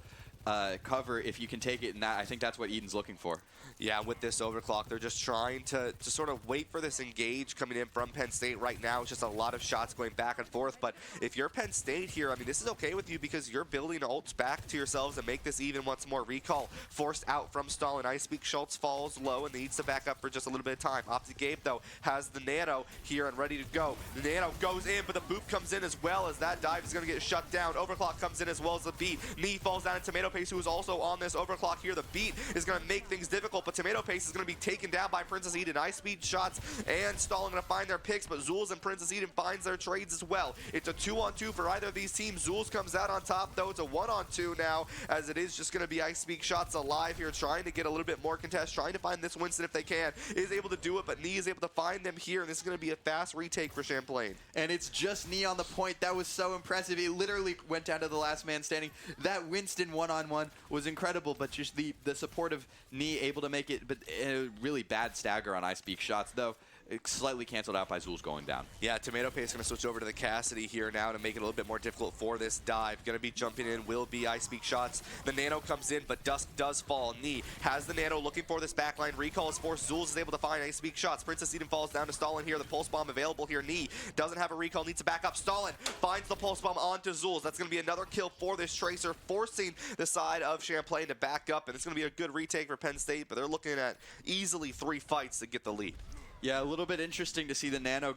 cover if you can take it, and that I think that's what Eden's looking for. Yeah, with this overclock, they're just trying to sort of wait for this engage coming in from Penn State right now. It's just a lot of shots going back and forth. But if you're Penn State here, I mean, this is okay with you because you're building ults back to yourselves and make this even once more. Recall forced out from Stalin. I Speak Schultz falls low and needs to back up for just a little bit of time. Optic Gabe, though, has the nano here and ready to go. The nano goes in, but the boop comes in as well as that dive is going to get shut down. Overclock comes in as well as the beat. Knee falls down, and Tomato Paste, who is also on this overclock here. The beat is going to make things difficult, but Tomato Paste is going to be taken down by Princess Eden. Ice Speed shots and Stalin going to find their picks, but Zulz and Princess Eden finds their trades as well. It's a 2-on-2 for either of these teams. Zulz comes out on top, though. It's a 1-on-2 now, as it is just going to be Ice Speak shots alive here, trying to get a little bit more contest, trying to find this Winston if they can. Is able to do it, but Knee is able to find them here, and this is going to be a fast retake for Champlain. And it's just Knee on the point. That was so impressive. He literally went down to the last man standing. That Winston one-on-one was incredible, but just the support of Knee able to make it, but a really bad stagger on I Speak shots, though. It's slightly canceled out by Zulz going down. Yeah, Tomato Paste going to switch over to the Cassidy here now to make it a little bit more difficult for this dive. Going to be jumping in, will be I Speak shots. The nano comes in, but Dusk does fall. Knee has the nano looking for this backline. Recall is forced. Zulz is able to find I Speak shots. Princess Eden falls down to Stalin here. The pulse bomb available here. Knee doesn't have a recall, needs to back up. Stalin finds the pulse bomb onto Zulz. That's going to be another kill for this Tracer, forcing the side of Champlain to back up. And it's going to be a good retake for Penn State, but they're looking at easily 3 fights to get the lead. Yeah, a little bit interesting to see the nano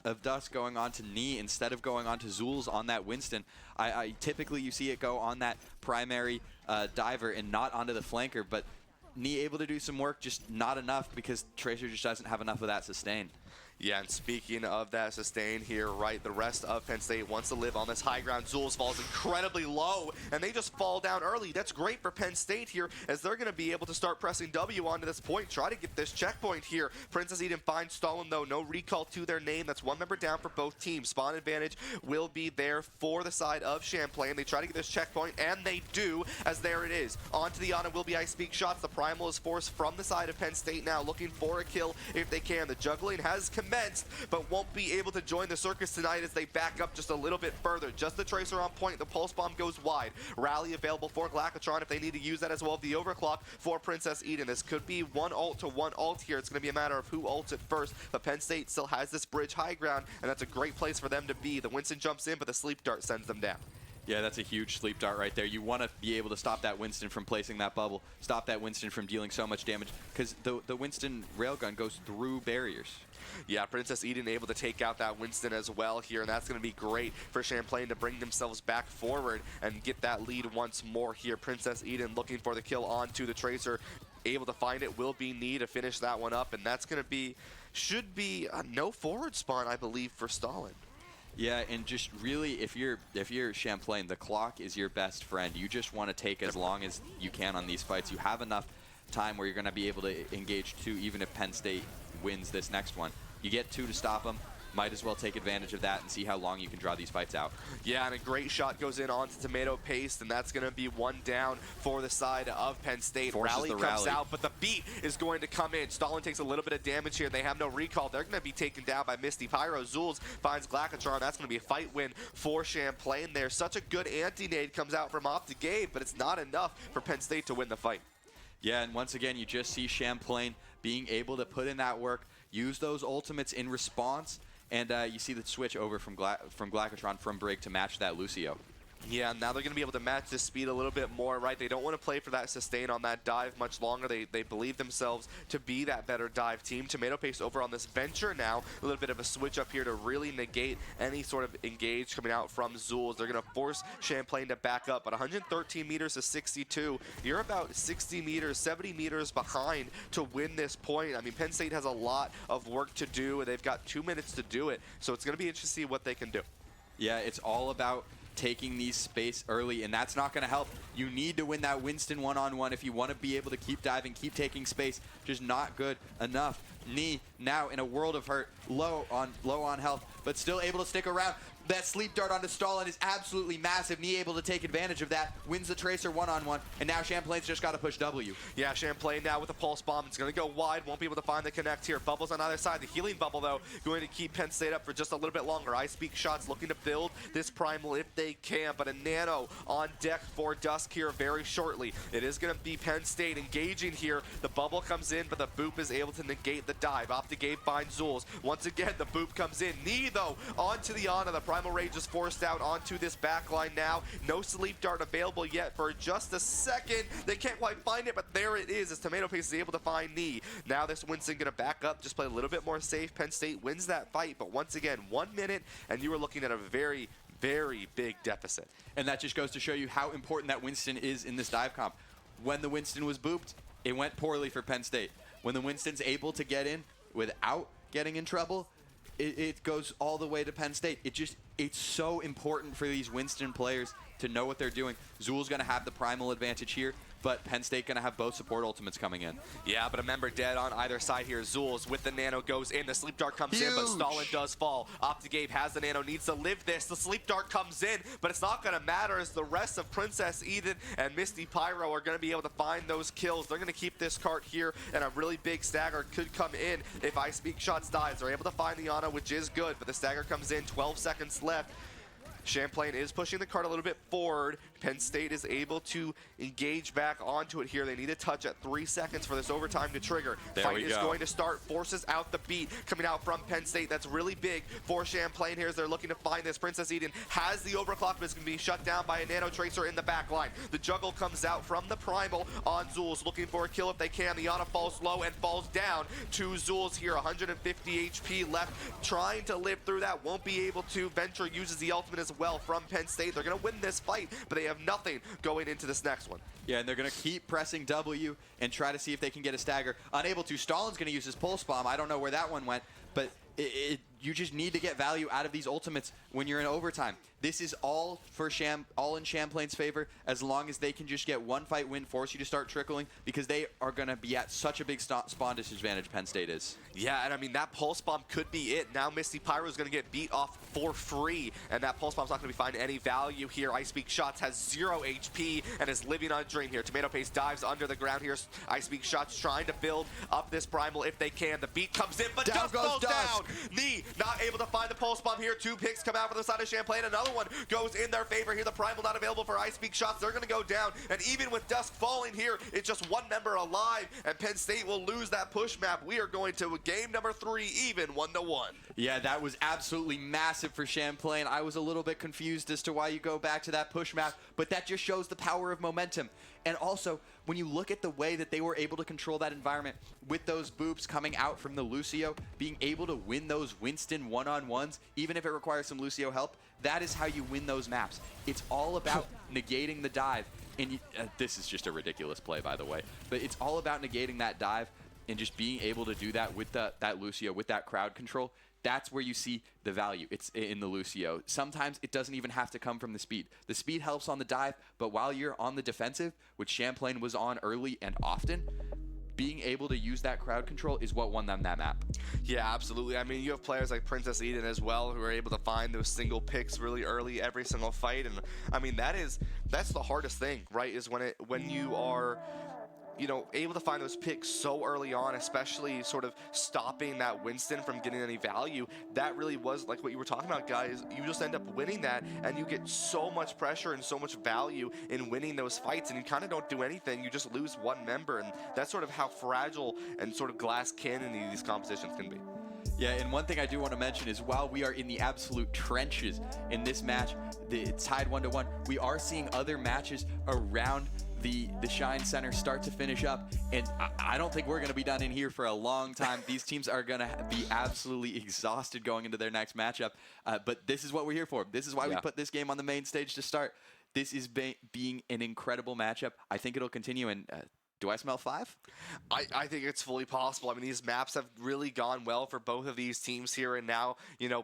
of Dusk going on to Knee instead of going on to Zulz on that Winston. I typically you see it go on that primary diver and not onto the flanker, but Knee able to do some work, just not enough because Tracer just doesn't have enough of that sustain. Yeah, and speaking of that sustain here, right, the rest of Penn State wants to live on this high ground. Zulz falls incredibly low, and they just fall down early. That's great for Penn State here, as they're going to be able to start pressing W onto this point, try to get this checkpoint here. Princess Eden finds Stalin, though. No recall to their name. That's 1 member down for both teams. Spawn advantage will be there for the side of Champlain. They try to get this checkpoint, and they do, as there it is. Onto the Ana will be I Speak shots. The Primal is forced from the side of Penn State now, looking for a kill if they can. The juggling has commenced, but won't be able to join the circus tonight as they back up just a little bit further. Just the Tracer on point. The pulse bomb goes wide. Rally available for Glacatron if they need to use that as well. The overclock for Princess Eden. This could be 1 ult to 1 ult here. It's going to be a matter of who ults it first, but Penn State still has this bridge high ground, and that's a great place for them to be. The Winston jumps in, but the sleep dart sends them down. Yeah, that's a huge sleep dart right there. You want to be able to stop that Winston from placing that bubble, stop that Winston from dealing so much damage, because the Winston railgun goes through barriers. Yeah, Princess Eden able to take out that Winston as well here, and that's going to be great for Champlain to bring themselves back forward and get that lead once more here. Princess Eden looking for the kill onto the Tracer, able to find it, will be Knee to finish that one up, and that's going to be, should be a no forward spawn, I believe, for Stalin. Yeah, and just really, if you're Champlain, the clock is your best friend. You just want to take as long as you can on these fights. You have enough time where you're going to be able to engage 2, even if Penn State wins this next one. You get 2 to stop them. Might as well take advantage of that and see how long you can draw these fights out. Yeah, and a great shot goes in onto Tomato Paste, and that's going to be 1 down for the side of Penn State. Rally comes out, but the beat is going to come in. Stalin takes a little bit of damage here. They have no recall. They're going to be taken down by Misty Pyro. Zulz finds Glacatron. That's going to be a fight win for Champlain there. Such a good anti-nade comes out from Optic Gabe, but it's not enough for Penn State to win the fight. Yeah, and once again, you just see Champlain being able to put in that work, use those ultimates in response, and you see the switch over from Glacatron from Brig to match that Lucio. Yeah, now they're going to be able to match this speed a little bit more, right? They don't want to play for that sustain on that dive much longer. They believe themselves to be that better dive team. Tomato Paste over on this venture now. A little bit of a switch up here to really negate any sort of engage coming out from Zulz. They're going to force Champlain to back up. But 113 meters to 62, you're about 60 meters, 70 meters behind to win this point. I mean, Penn State has a lot of work to do, and they've got 2 minutes to do it. So it's going to be interesting to see what they can do. Yeah, it's all about taking these space early, and that's not going to help. You need to win that Winston one-on-one if you want to be able to keep diving, keep taking space. Just not good enough. Knee now in a world of hurt, low on health, but still able to stick around. That sleep dart onto Stalin is absolutely massive. Knee able to take advantage of that. Wins the Tracer one-on-one. And now Champlain's just got to push W. Yeah, Champlain now with a pulse bomb. It's going to go wide. Won't be able to find the connect here. Bubbles on either side. The healing bubble, though, going to keep Penn State up for just a little bit longer. I Speak Shots looking to build this Primal if they can. But a Nano on deck for Dusk here very shortly. It is going to be Penn State engaging here. The bubble comes in, but the boop is able to negate the dive. Optigate finds Zulz. Once again, the boop comes in. Knee, though, onto the Ana. The Primal Rage is forced out onto this backline now. No sleep dart available yet for just a second. They can't quite find it, but there it is as Tomato Paste is able to find Knee. Now this Winston going to back up, just play a little bit more safe. Penn State wins that fight, but once again, 1 minute, and you are looking at a very, very big deficit. And that just goes to show you how important that Winston is in this dive comp. When the Winston was booped, it went poorly for Penn State. When the Winston's able to get in without getting in trouble, it goes all the way to Penn State. It's so important for these Winston players to know what they're doing. Zul's going to have the primal advantage here, but Penn State going to have both support ultimates coming in. Yeah, but remember, dead on either side here. Zulz with the Nano goes in. The Sleep Dart comes in, but Stalin does fall. Optigate has the Nano, needs to live this. The Sleep Dart comes in, but it's not going to matter as the rest of Princess Eden and Misty Pyro are going to be able to find those kills. They're going to keep this cart here, and a really big stagger could come in if I Speak Shots dies. They're able to find the Ana, which is good, but the stagger comes in, 12 seconds left. Champlain is pushing the cart a little bit forward. Penn State is able to engage back onto it here. They need a touch at 3 seconds for this overtime to trigger. Fight is going to start. Forces out the beat coming out from Penn State. That's really big for Champlain here as they're looking to find this. Princess Eden has the overclock, but it's going to be shut down by a Nano Tracer in the back line. The juggle comes out from the Primal on Zulz, looking for a kill if they can. The Ana falls low and falls down to Zulz here. 150 HP left, trying to live through that. Won't be able to. Venture uses the ultimate as well from Penn State. They're going to win this fight, but they have nothing going into this next one. Yeah, and they're going to keep pressing W and try to see if they can get a stagger. Unable to. Stalin's going to use his pulse bomb. I don't know where that one went, but you just need to get value out of these ultimates when you're in overtime. This is all for all in Champlain's favor as long as they can just get one fight win, force you to start trickling, because they are going to be at such a big spawn disadvantage, Penn State is. Yeah, and I mean, that Pulse Bomb could be it. Now Misty Pyro is going to get beat off for free, and that Pulse Bomb's not going to be finding any value here. I Speak Shots has 0 HP and is living on a dream here. Tomato Paste dives under the ground here. I Speak Shots trying to build up this Primal if they can. The beat comes in, but Dusk falls down. Knee not able to find the Pulse Bomb here. 2 picks come out from the side of Champlain. Another one goes in their favor here. The Primal not available for I Speak Shots. They're going to go down, and even with Dusk falling here, it's just one member alive, and Penn State will lose that push map. We are going to game number 3, even 1-1. Yeah, that was absolutely massive for Champlain. I was a little bit confused as to why you go back to that push map, but that just shows the power of momentum. And also, when you look at the way that they were able to control that environment with those boops coming out from the Lucio, being able to win those Winston one-on-ones, even if it requires some Lucio help, that is how you win those maps. It's all about negating the dive. And this is just a ridiculous play, by the way, but it's all about negating that dive and just being able to do that with that Lucio, with that crowd control. That's where you see the value. It's in the Lucio. Sometimes it doesn't even have to come from the speed. The speed helps on the dive, but while you're on the defensive, which Champlain was on early and often, being able to use that crowd control is what won them that map. Yeah, absolutely. I mean, you have players like Princess Eden as well who are able to find those single picks really early every single fight, and I mean that's the hardest thing, right? Is when you are, you know, able to find those picks so early on, especially sort of stopping that Winston from getting any value. That really was like what you were talking about, guys. You just end up winning that, and you get so much pressure and so much value in winning those fights, and you kind of don't do anything. You just lose one member, and that's sort of how fragile and sort of glass cannon these competitions can be. Yeah, and one thing I do want to mention is while we are in the absolute trenches in this match, it's tied 1-1, we are seeing other matches around the Shine Center start to finish up, and I don't think we're going to be done in here for a long time. These teams are going to be absolutely exhausted going into their next matchup, but this is what we're here for. This is why we put this game on the main stage to start. This is being an incredible matchup. I think it'll continue, and Do I smell 5? I think it's fully possible. I mean, these maps have really gone well for both of these teams here, and now,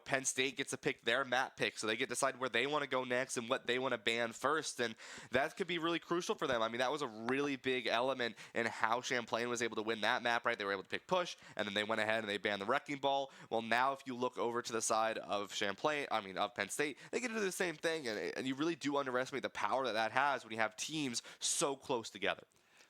Penn State gets to pick their map pick, so they get to decide where they want to go next and what they want to ban first, and that could be really crucial for them. I mean, that was a really big element in how Champlain was able to win that map, right? They were able to pick push, and then they went ahead and they banned the Wrecking Ball. Well, now if you look over to the side of of Penn State, they get to do the same thing, and you really do underestimate the power that has when you have teams so close together.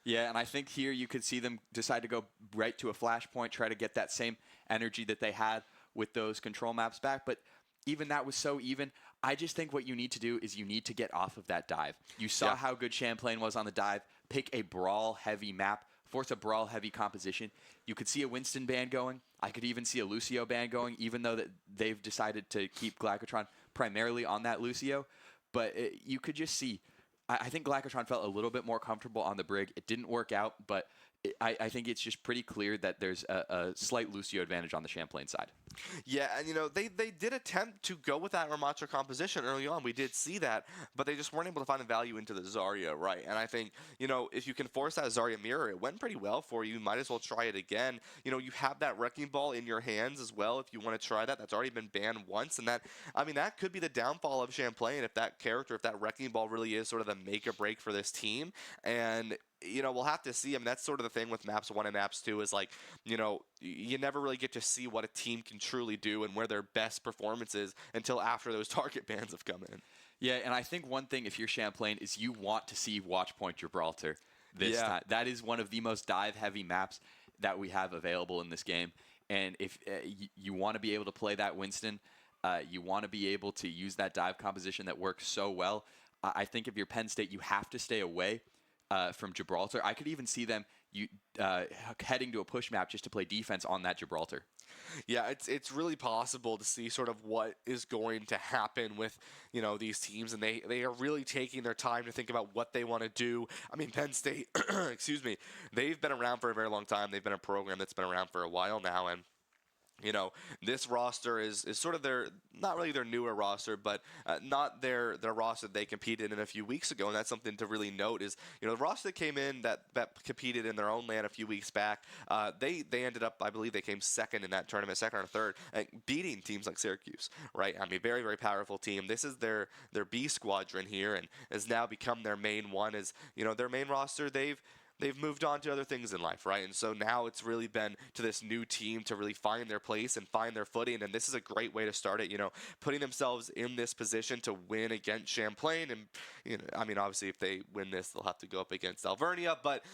Yeah, and I think here you could see them decide to go right to a flashpoint, try to get that same energy that they had with those control maps back. But even that was so even. I just think what you need to do is you need to get off of that dive. You saw how good Champlain was on the dive. Pick a brawl-heavy map. Force a brawl-heavy composition. You could see a Winston ban going. I could even see a Lucio ban going, even though that they've decided to keep Glacatron primarily on that Lucio. But you could just see, I think Glacatron felt a little bit more comfortable on the Brig. It didn't work out, but I think it's just pretty clear that there's a slight Lucio advantage on the Champlain side. Yeah, and they did attempt to go with that Ramattra composition early on. We did see that, but they just weren't able to find the value into the Zarya, right? And I think, if you can force that Zarya mirror, it went pretty well for you. You might as well try it again. You have that Wrecking Ball in your hands as well if you want to try that. That's already been banned once, and that could be the downfall of Champlain if that Wrecking Ball really is sort of the make or break for this team. And we'll have to see. I mean, that's sort of the thing with Maps 1 and Maps 2 is like, you never really get to see what a team can truly do and where their best performance is until after those target bans have come in. Yeah, and I think one thing, if you're Champlain, is you want to see Watchpoint Gibraltar this time. That is one of the most dive-heavy maps that we have available in this game. And if you want to be able to play that Winston, you want to be able to use that dive composition that works so well, I think if you're Penn State, you have to stay away from Gibraltar. I could even see them heading to a push map just to play defense on that Gibraltar. Yeah, it's really possible to see sort of what is going to happen with these teams, and they are really taking their time to think about what they want to do. I mean, Penn State, excuse me, they've been around for a very long time. They've been a program that's been around for a while now, and this roster is sort of not really their newer roster, but not their roster that they competed in a few weeks ago. And that's something to really note is, the roster that came in that competed in their own land a few weeks back, they ended up, I believe they came second in that tournament, second or third, beating teams like Syracuse, right? I mean, very, very powerful team. This is their B squadron here and has now become their main one. Is, their main roster, they've moved on to other things in life, right? And so now it's really been to this new team to really find their place and find their footing. And this is a great way to start it, putting themselves in this position to win against Champlain. And, obviously if they win this, they'll have to go up against Alvernia. But,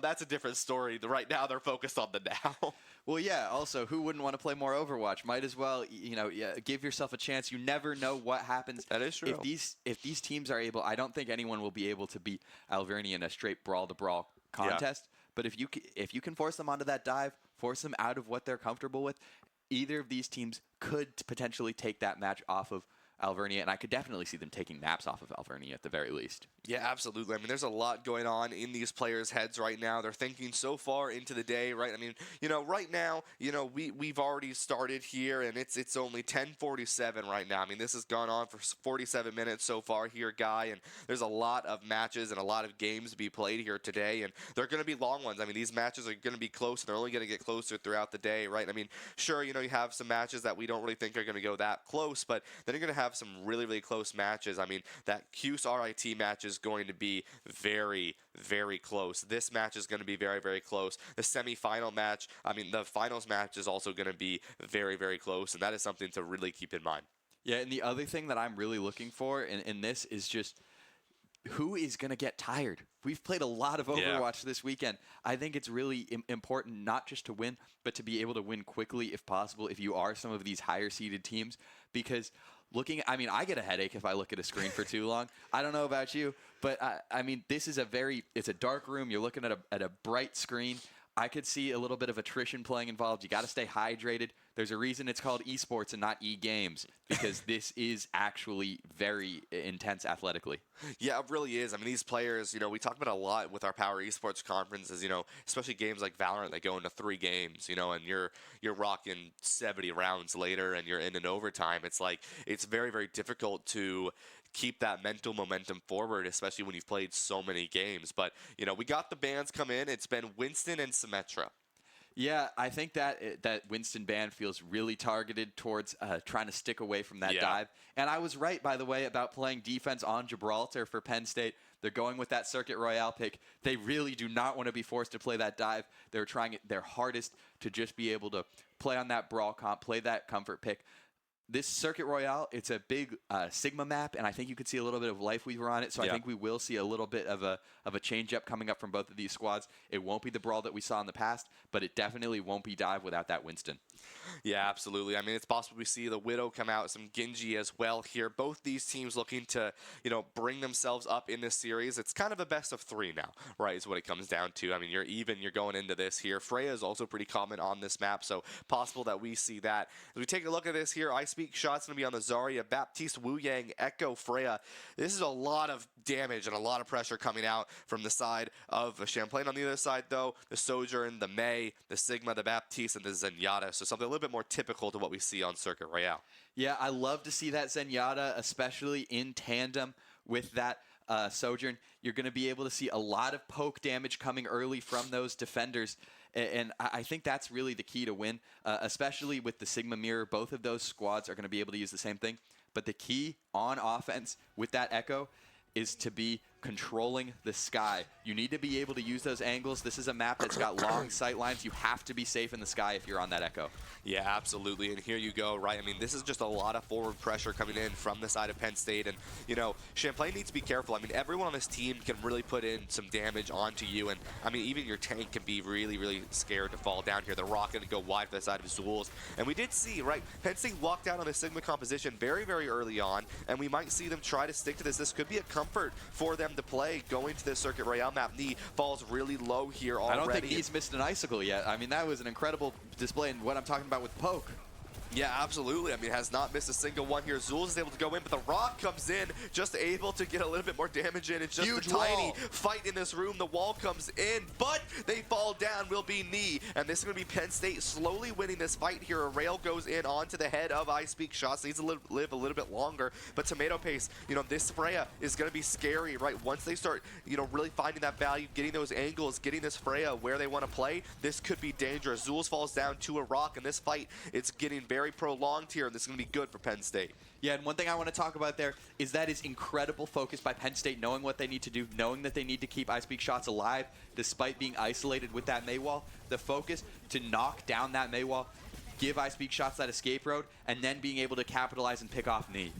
that's a different story. Right now they're focused on the now. Well, yeah, also, who wouldn't want to play more Overwatch? Might as well, give yourself a chance. You never know what happens. That is true. If these teams are able, I don't think anyone will be able to beat Alvernia in a straight brawl-to-brawl contest. Yeah. But if you can force them onto that dive, force them out of what they're comfortable with, either of these teams could potentially take that match off of Alvernia, and I could definitely see them taking maps off of Alvernia at the very least. Yeah, absolutely. I mean, there's a lot going on in these players' heads right now. They're thinking so far into the day, right? I mean, right now, we've already started here, and it's only 10:47 right now. I mean, this has gone on for 47 minutes so far here, Guy, and there's a lot of matches and a lot of games to be played here today, and they're going to be long ones. I mean, these matches are going to be close, and they're only going to get closer throughout the day, right? I mean, sure, you have some matches that we don't really think are going to go that close, but then you're going to have some really, really close matches. I mean, that Cuse RIT match is going to be very, very close. This match is going to be very, very close. The semifinal match, the finals match is also going to be very, very close, and that is something to really keep in mind. Yeah, and the other thing that I'm really looking for in this is just who is going to get tired. We've played a lot of Overwatch this weekend. I think it's really important not just to win, but to be able to win quickly if possible if you are some of these higher-seeded teams, because I get a headache if I look at a screen for too long. I don't know about you, but this is it's a dark room. You're looking at a bright screen. I could see a little bit of attrition playing involved. You got to stay hydrated. There's a reason it's called esports and not e-games, because this is actually very intense athletically. Yeah, it really is. I mean, these players, we talk about a lot with our Power Esports conferences, especially games like Valorant that go into 3 games, and you're rocking 70 rounds later and you're in an overtime. It's like, it's very, very difficult to keep that mental momentum forward, especially when you've played so many games. But, we got the bans come in. It's been Winston and Symmetra. Yeah, I think that Winston ban feels really targeted towards trying to stick away from that dive. And I was right, by the way, about playing defense on Gibraltar for Penn State. They're going with that Circuit Royale pick. They really do not want to be forced to play that dive. They're trying their hardest to just be able to play on that brawl comp, play that comfort pick. This Circuit Royale, it's a big Sigma map, and I think you could see a little bit of Life Weaver on it, so I think we will see a little bit of a change-up coming up from both of these squads. It won't be the brawl that we saw in the past, but it definitely won't be dive without that Winston. Yeah, absolutely. I mean, it's possible we see the Widow come out, some Genji as well here. Both these teams looking to, bring themselves up in this series. It's kind of a best of 3 now, right, is what it comes down to. I mean, you're going into this here. Freya is also pretty common on this map, so possible that we see that. As we take a look at this here, I Speak Shots going to be on the Zarya, Baptiste, Wu Yang, Echo, Freya. This is a lot of damage and a lot of pressure coming out from the side of Champlain. On the other side, though, the Sojourn, the Mei, the Sigma, the Baptiste, and the Zenyatta. So something a little bit more typical to what we see on Circuit Royale. Yeah, I love to see that Zenyatta, especially in tandem with that Sojourn. You're going to be able to see a lot of poke damage coming early from those defenders. And I think that's really the key to win, especially with the Sigma Mirror. Both of those squads are going to be able to use the same thing. But the key on offense with that Echo is to be controlling the sky. You need to be able to use those angles. This is a map that's got long sight lines. You have to be safe in the sky if you're on that Echo. Yeah, absolutely. And here you go, right? I mean, this is just a lot of forward pressure coming in from the side of Penn State. And, Champlain needs to be careful. I mean, everyone on this team can really put in some damage onto you. And, I mean, even your tank can be really, really scared to fall down here. They're rocking to go wide for the side of Zulz. And we did see, right, Penn State walked out on the Sigma composition very, very early on. And we might see them try to stick to this. This could be a comfort for them to play going to this Circuit Royale map. Knee falls really low here already. I don't think he's missed an icicle yet. I mean, that was an incredible display in what I'm talking about with poke. Yeah, absolutely. I mean, has not missed a single one here. Zulz is able to go in, but the Rock comes in, just able to get a little bit more damage in. It's just Huge a tiny wall. fight in this room. The wall comes in, but they fall down, will be Knee. And this is going to be Penn State slowly winning this fight here. A rail goes in onto the head of I Speak Shots. Needs to live a little bit longer. But Tomato Paste, this Freya is going to be scary, right? Once they start, really finding that value, getting those angles, getting this Freya where they want to play, this could be dangerous. Zulz falls down to a rock, and this fight, it's getting very prolonged here, and this is going to be good for Penn State. Yeah, and one thing I want to talk about there is that is incredible focus by Penn State, knowing what they need to do, knowing that they need to keep I Speak Shots alive despite being isolated with that Mei wall. The focus to knock down that Mei wall, give I Speak Shots that escape road, and then being able to capitalize and pick off Knee.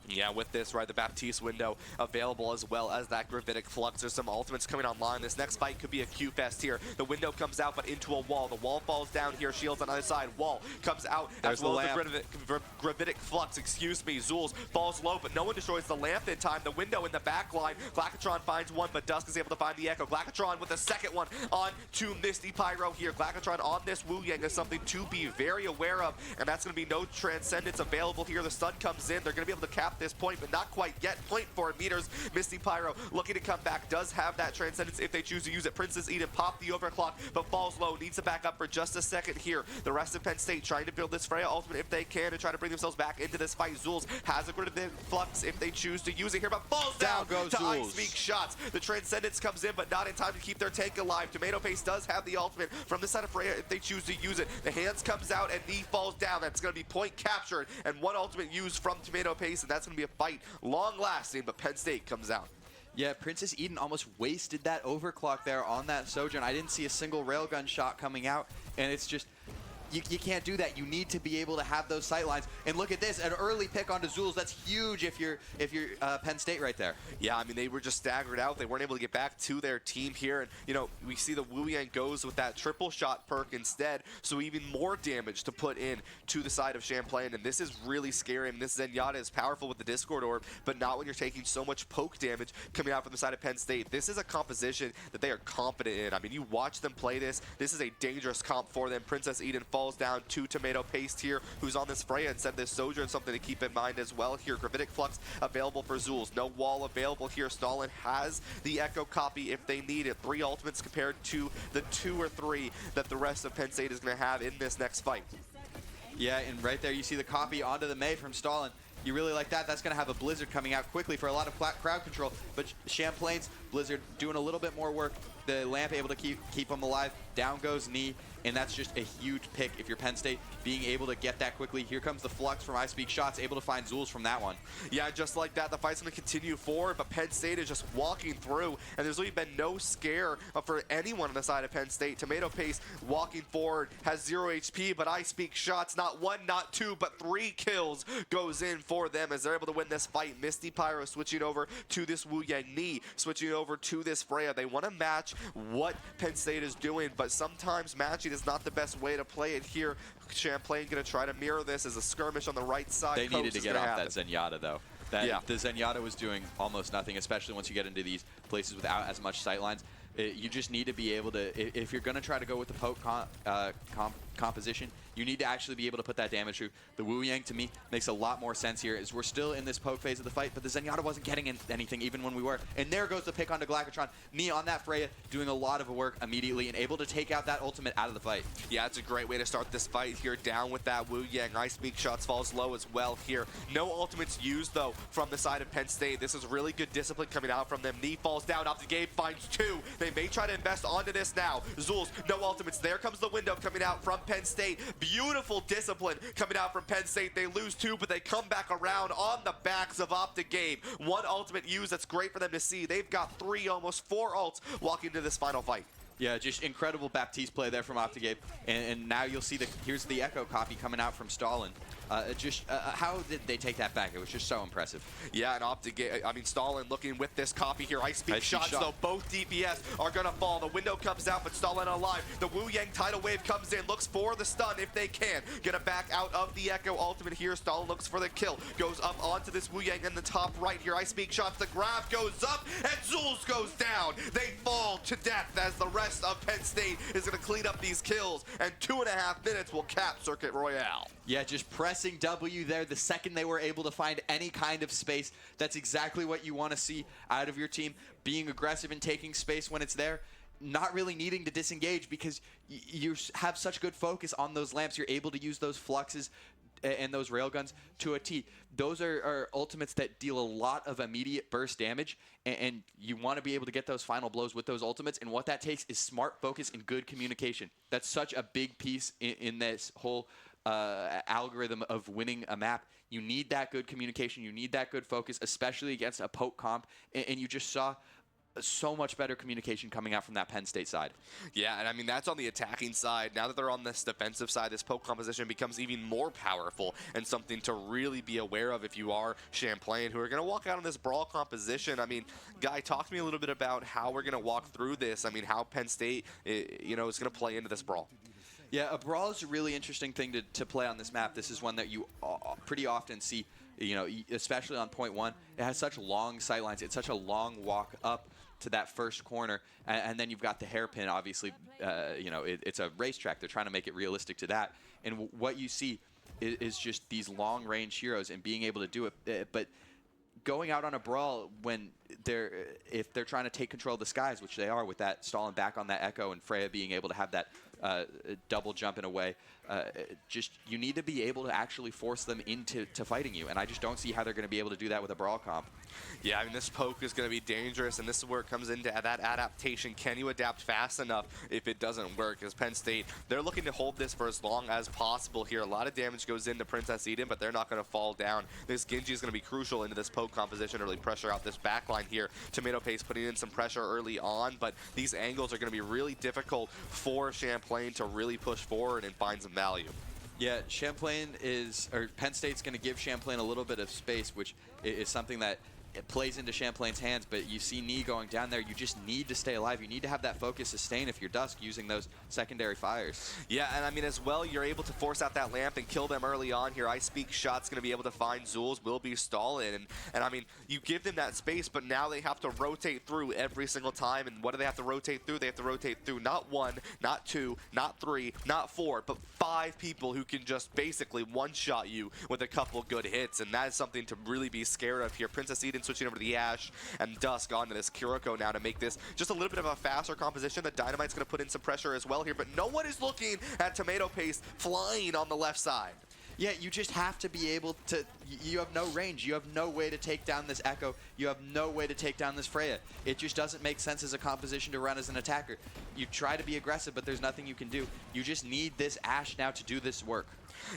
Yeah, with this, right, the Baptiste window available as well as that Gravitic Flux. There's some ultimates coming online. This next fight could be a Q-Fest here. The window comes out, but into a wall. The wall falls down here. Shields on the other side. Wall comes out as well as the Gravitic Flux. Excuse me. Zulz falls low, but no one destroys the lamp in time. The window in the back line. Glacatron finds one, but Dusk is able to find the Echo. Glacatron with a second one on to Misty Pyro here. Glacatron on this Wu Yang is something to be very aware of, and that's going to be no Transcendence available here. The stun comes in. They're going to be able to cap this point, but not quite yet. 0.4 meters. Misty Pyro looking to come back. Does have that Transcendence if they choose to use it. Princess Eden pop the overclock, but falls low. Needs to back up for just a second here. The rest of Penn State trying to build this Freya ultimate if they can to try to bring themselves back into this fight. Zulz has a Gravitic Flux if they choose to use it here, but falls down goes to Zulz. I Speak Shots. The Transcendence comes in, but not in time to keep their tank alive. Tomato Paste does have the ultimate from the side of Freya if they choose to use it. The hands comes out and Knee falls down. That's going to be point captured and one ultimate used from Tomato Paste, and that's going to be a fight long lasting, but Penn State comes out. Yeah, Princess Eden almost wasted that overclock there on that Sojourn. I didn't see a single railgun shot coming out, and it's just you can't do that. You need to be able to have those sight lines. And look at this, an early pick onto Zulz. That's huge if you're Penn State right there. Yeah, I mean, they were just staggered out. They weren't able to get back to their team here. And, you know, we see the Wu Yang goes with that triple shot perk instead, so even more damage to put in to the side of Champlain. And this is really scary. I mean, this Zenyatta is powerful with the Discord Orb, but not when you're taking so much poke damage coming out from the side of Penn State. This is a composition that they are confident in. I mean, you watch them play this. This is a dangerous comp for them. Princess Eden falls down to Tomato Paste here, who's on this Freya, and said this Sojourn, something to keep in mind as well here. Gravitic Flux available for Zulz. No wall available here. Stalin has the Echo copy if they need it. 3 ultimates compared to the 2 or 3 that the rest of Penn State is going to have in this next fight. Yeah, and right there you see the copy onto the Mei from Stalin. You really like that. That's going to have a Blizzard coming out quickly for a lot of crowd control. But Champlain's Blizzard doing a little bit more work. The Lamp able to keep him alive. Down goes Knee, and that's just a huge pick if you're Penn State, being able to get that quickly. Here comes the Flux from I Speak Shots, able to find Zulz from that one. Yeah, just like that, the fight's going to continue forward, but Penn State is just walking through, and there's really been no scare for anyone on the side of Penn State. Tomato Paste walking forward, has 0 HP, but I Speak Shots, not 1, not 2, but 3 kills goes in for them as they're able to win this fight. Misty Pyro switching over to this Wu Yang, Knee switching over to this Freya. They want to match what Penn State is doing, but sometimes matching is not the best way to play it here. Champlain going to try to mirror this as a skirmish on the right side. They needed to get off that Zenyatta, though. Yeah. The Zenyatta was doing almost nothing, especially once you get into these places without as much sightlines. You just need to be able to, if you're going to try to go with the poke composition, you need to actually be able to put that damage through. The Wu Yang, to me, makes a lot more sense here, as we're still in this poke phase of the fight, but the Zenyatta wasn't getting anything even when we were. And there goes the pick onto Galactron. Knee on that Freya, doing a lot of work immediately and able to take out that ultimate out of the fight. Yeah, it's a great way to start this fight here, down with that Wu Yang. I Speak Shots falls low as well here. No ultimates used, though, from the side of Penn State. This is really good discipline coming out from them. Knee falls down off the game, finds 2. They may try to invest onto this now. Zulz, no ultimates. There comes the window coming out from Penn State. Beautiful discipline coming out from Penn State. They lose 2, but they come back around on the backs of OptiGame. 1 ultimate use, that's great for them to see. They've got 3, almost 4 ults walking into this final fight. Yeah, just incredible Baptiste play there from OptiGame. And now you'll see here's the Echo copy coming out from Stalin. How did they take that back? It was just so impressive. Yeah, and OptiGame, I mean, Stalin looking with this copy here. I Speak Shots, though, both DPS are going to fall. The window comes out, but Stalin alive. The Wu Yang tidal wave comes in, looks for the stun if they can. Gonna back out of the Echo ultimate here. Stalin looks for the kill. Goes up onto this Wu Yang in the top right here. I Speak Shots, the grab goes up, and Zulz goes down. They fall to death as the rest of Penn State is going to clean up these kills, and 2.5 minutes will cap Circuit Royale. Yeah, just pressing W there the second they were able to find any kind of space. That's exactly what you want to see out of your team. Being aggressive and taking space when it's there. Not really needing to disengage because you have such good focus on those lamps. You're able to use those fluxes and those railguns to a T. Those are ultimates that deal a lot of immediate burst damage, and you want to be able to get those final blows with those ultimates, and what that takes is smart focus and good communication. That's such a big piece in this whole algorithm of winning a map. You need that good communication, you need that good focus, especially against a poke comp, and you just saw so much better communication coming out from that Penn State side. Yeah, and I mean, that's on the attacking side. Now that they're on this defensive side, this poke composition becomes even more powerful and something to really be aware of if you are Champlain, who are going to walk out on this brawl composition. I mean, Guy, talk to me a little bit about how we're going to walk through this. I mean, how Penn State, is going to play into this brawl. Yeah, a brawl is a really interesting thing to play on this map. This is one that you pretty often see, especially on point 1. It has such long sightlines. It's such a long walk up to that first corner, and then you've got the hairpin. Obviously, it's a racetrack. They're trying to make it realistic to that. And what you see is just these long-range heroes and being able to do it. But going out on a brawl when if they're trying to take control of the skies, which they are with that Stalin back on that Echo and Freya being able to have that double jump in a way, you need to be able to actually force them into fighting you, and I just don't see how they're going to be able to do that with a brawl comp. Yeah, I mean, this poke is going to be dangerous, and this is where it comes into that adaptation. Can you adapt fast enough if it doesn't work? As Penn State, they're looking to hold this for as long as possible here. A lot of damage goes into Princess Eden, but they're not going to fall down. This Genji is going to be crucial into this poke composition to really pressure out this backline here. Tomato Paste putting in some pressure early on, but these angles are going to be really difficult for Champlain. Champlain to really push forward and find some value. Yeah, Penn State's going to give Champlain a little bit of space, which is something that it plays into Champlain's hands, but you see Nee going down there. You just need to stay alive. You need to have that focus sustain if you're Dusk using those secondary fires. Yeah, and I mean, as well, you're able to force out that lamp and kill them early on here. I Speak Shot's going to be able to find Zulz, will be stalling. And I mean, you give them that space, but now they have to rotate through every single time. And what do they have to rotate through? They have to rotate through not 1, not 2, not 3, not 4, but 5 people who can just basically one-shot you with a couple good hits. And that is something to really be scared of here. Princess Eden switching over to the Ashe, and Dusk onto this Kuroko now to make this just a little bit of a faster composition. The Dynamite's going to put in some pressure as well here, but no one is looking at Tomato Paste flying on the left side. Yeah, you just have to be able to, you have no range. You have no way to take down this Echo. You have no way to take down this Freya. It just doesn't make sense as a composition to run as an attacker. You try to be aggressive, but there's nothing you can do. You just need this Ashe now to do this work.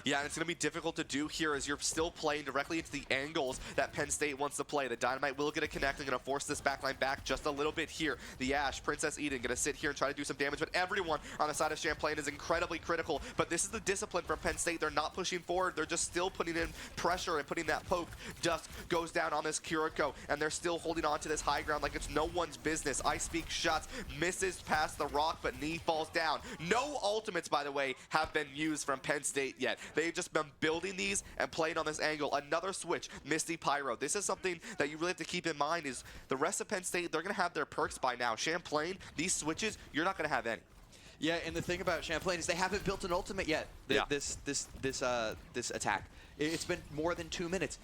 Yeah, and it's going to be difficult to do here as you're still playing directly into the angles that Penn State wants to play. The Dynamite will get a connect and going to force this backline back just a little bit here. The Ashe, Princess Eden, going to sit here and try to do some damage, but everyone on the side of Champlain is incredibly critical. But this is the discipline from Penn State. They're not pushing forward. They're just still putting in pressure and putting that poke. Dusk goes down on this Kuroko, and they're still holding on to this high ground like it's no one's business. I Speak Shots misses past the rock, but Nee falls down. No ultimates, by the way, have been used from Penn State yet. They've just been building these and playing on this angle. Another switch, Misty Pyro. This is something that you really have to keep in mind is the rest of Penn State, they're going to have their perks by now. Champlain, these switches, you're not going to have any. Yeah, and the thing about Champlain is they haven't built an ultimate yet. This attack. It's been more than 2 minutes.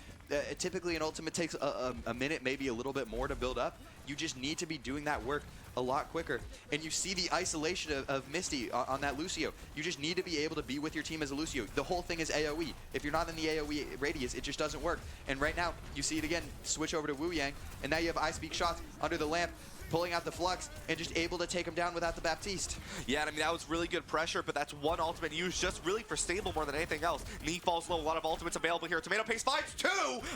Typically, an ultimate takes a minute, maybe a little bit more to build up. You just need to be doing that work a lot quicker. And you see the isolation of Misty on that Lucio. You just need to be able to be with your team as a Lucio. The whole thing is AoE. If you're not in the AoE radius, it just doesn't work. And right now, you see it again, switch over to Wu Yang, and now you have I Speak Shots under the lamp, pulling out the Flux, and just able to take him down without the Baptiste. Yeah, and I mean, that was really good pressure, but that's one ultimate used just really for stable more than anything else. Nee falls low, a lot of ultimates available here. Tomato Paste finds 2!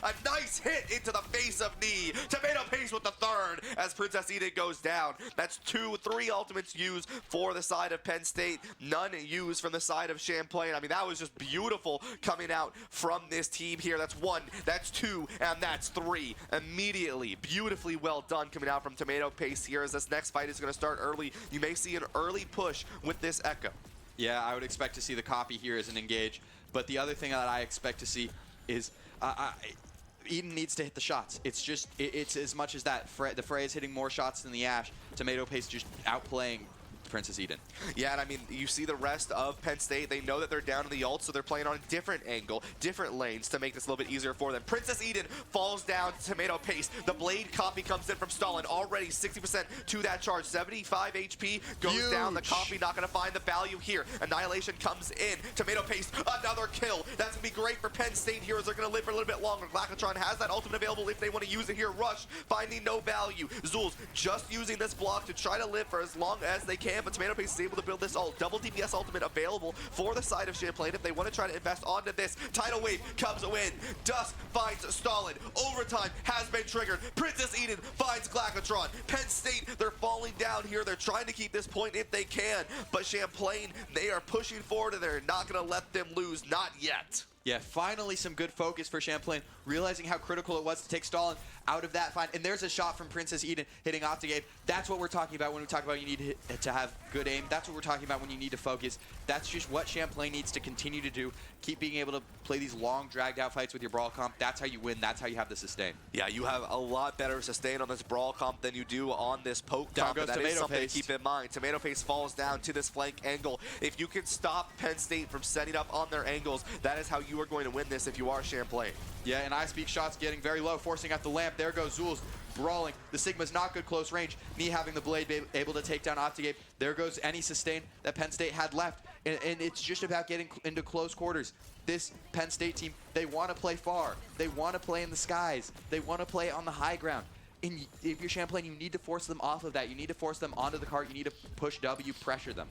A nice hit into the face of Nee. Tomato Paste with the third as Princess Eden goes down. That's 3 ultimates used for the side of Penn State, none used from the side of Champlain. I mean, that was just beautiful coming out from this team here. That's 1, that's 2, and that's 3. Immediately, beautifully well done coming out from Tomato Paste here as this next fight is going to start early. You may see an early push with this Echo. Yeah, I would expect to see the copy here as an engage, but the other thing that I expect to see is Eden needs to hit the shots. It's as much as that. The Frey is hitting more shots than the Ashe. Tomato Paste just outplaying Princess Eden. Yeah, and I mean, you see the rest of Penn State. They know that they're down in the ult, so they're playing on a different angle, different lanes to make this a little bit easier for them. Princess Eden falls down to Tomato Paste. The Blade copy comes in from Stalin. Already 60% to that charge. 75 HP goes Huge. down. The copy not going to find the value here. Annihilation comes in. Tomato Paste, another kill. That's going to be great for Penn State here as they're going to live for a little bit longer. Glacatron has that ultimate available if they want to use it here. Rush, finding no value. Zulz just using this block to try to live for as long as they can, but Tomato Paste is able to build this ult. Double DPS ultimate available for the side of Champlain if they want to try to invest onto this. Tidal Wave comes in. Dusk finds Stalin. Overtime has been triggered. Princess Eden finds Glacatron. Penn State, they're falling down here. They're trying to keep this point if they can, but Champlain, they are pushing forward and they're not going to let them lose. Not yet. Yeah, finally some good focus for Champlain, realizing how critical it was to take Stalin out of that fight. And there's a shot from Princess Eden hitting Octagame. That's what we're talking about when we talk about you need to have good aim. That's what we're talking about when you need to focus. That's just what Champlain needs to continue to do. Keep being able to play these long, dragged-out fights with your Brawl comp. That's how you win. That's how you have the sustain. Yeah, you have a lot better sustain on this Brawl comp than you do on this Poke comp, and that is something to keep in mind. Tomato Paste falls down to this flank angle. If you can stop Penn State from setting up on their angles, that is how you are going to win this if you are Champlain. Yeah, and I Speak Shots getting very low, forcing out the lamp. There goes Zulz, brawling. The Sigma's not good close range. Nee having the Blade able to take down Octagame. There goes any sustain that Penn State had left. And it's just about getting into close quarters. This Penn State team, they want to play far. They want to play in the skies. They want to play on the high ground. And if you're Champlain, you need to force them off of that. You need to force them onto the cart. You need to push W, pressure them.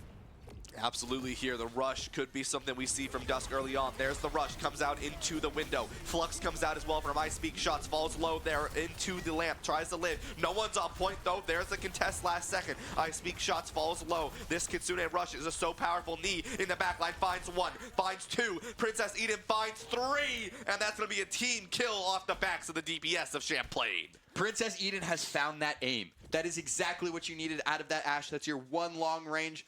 Absolutely here. The rush could be something we see from Dusk early on. There's the rush, comes out into the window. Flux comes out as well from I Speak Shots, falls low there into the lamp, tries to live. No one's on point though. There's the contest last second. I Speak Shots falls low. This Kitsune rush is a so powerful. Knee in the backline finds one, finds two. Princess Eden finds three, and that's going to be a team kill off the backs of the DPS of Champlain. Princess Eden has found that aim. That is exactly what you needed out of that Ashe. That's your one long-range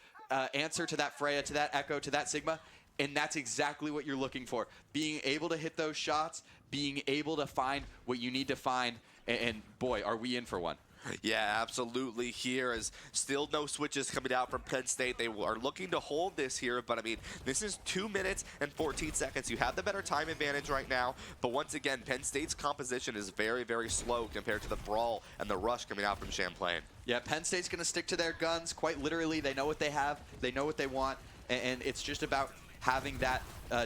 answer to that Freya, to that Echo, to that Sigma, and that's exactly what you're looking for. Being able to hit those shots, being able to find what you need to find, and boy, are we in for one. Yeah, absolutely. Here is still no switches coming out from Penn State. They are looking to hold this here, but I mean, this is 2 minutes and 14 seconds. You have the better time advantage right now, but once again, Penn State's composition is very, very slow compared to the brawl and the rush coming out from Champlain. Yeah, Penn State's going to stick to their guns quite literally. They know what they have, they know what they want, and it's just about having that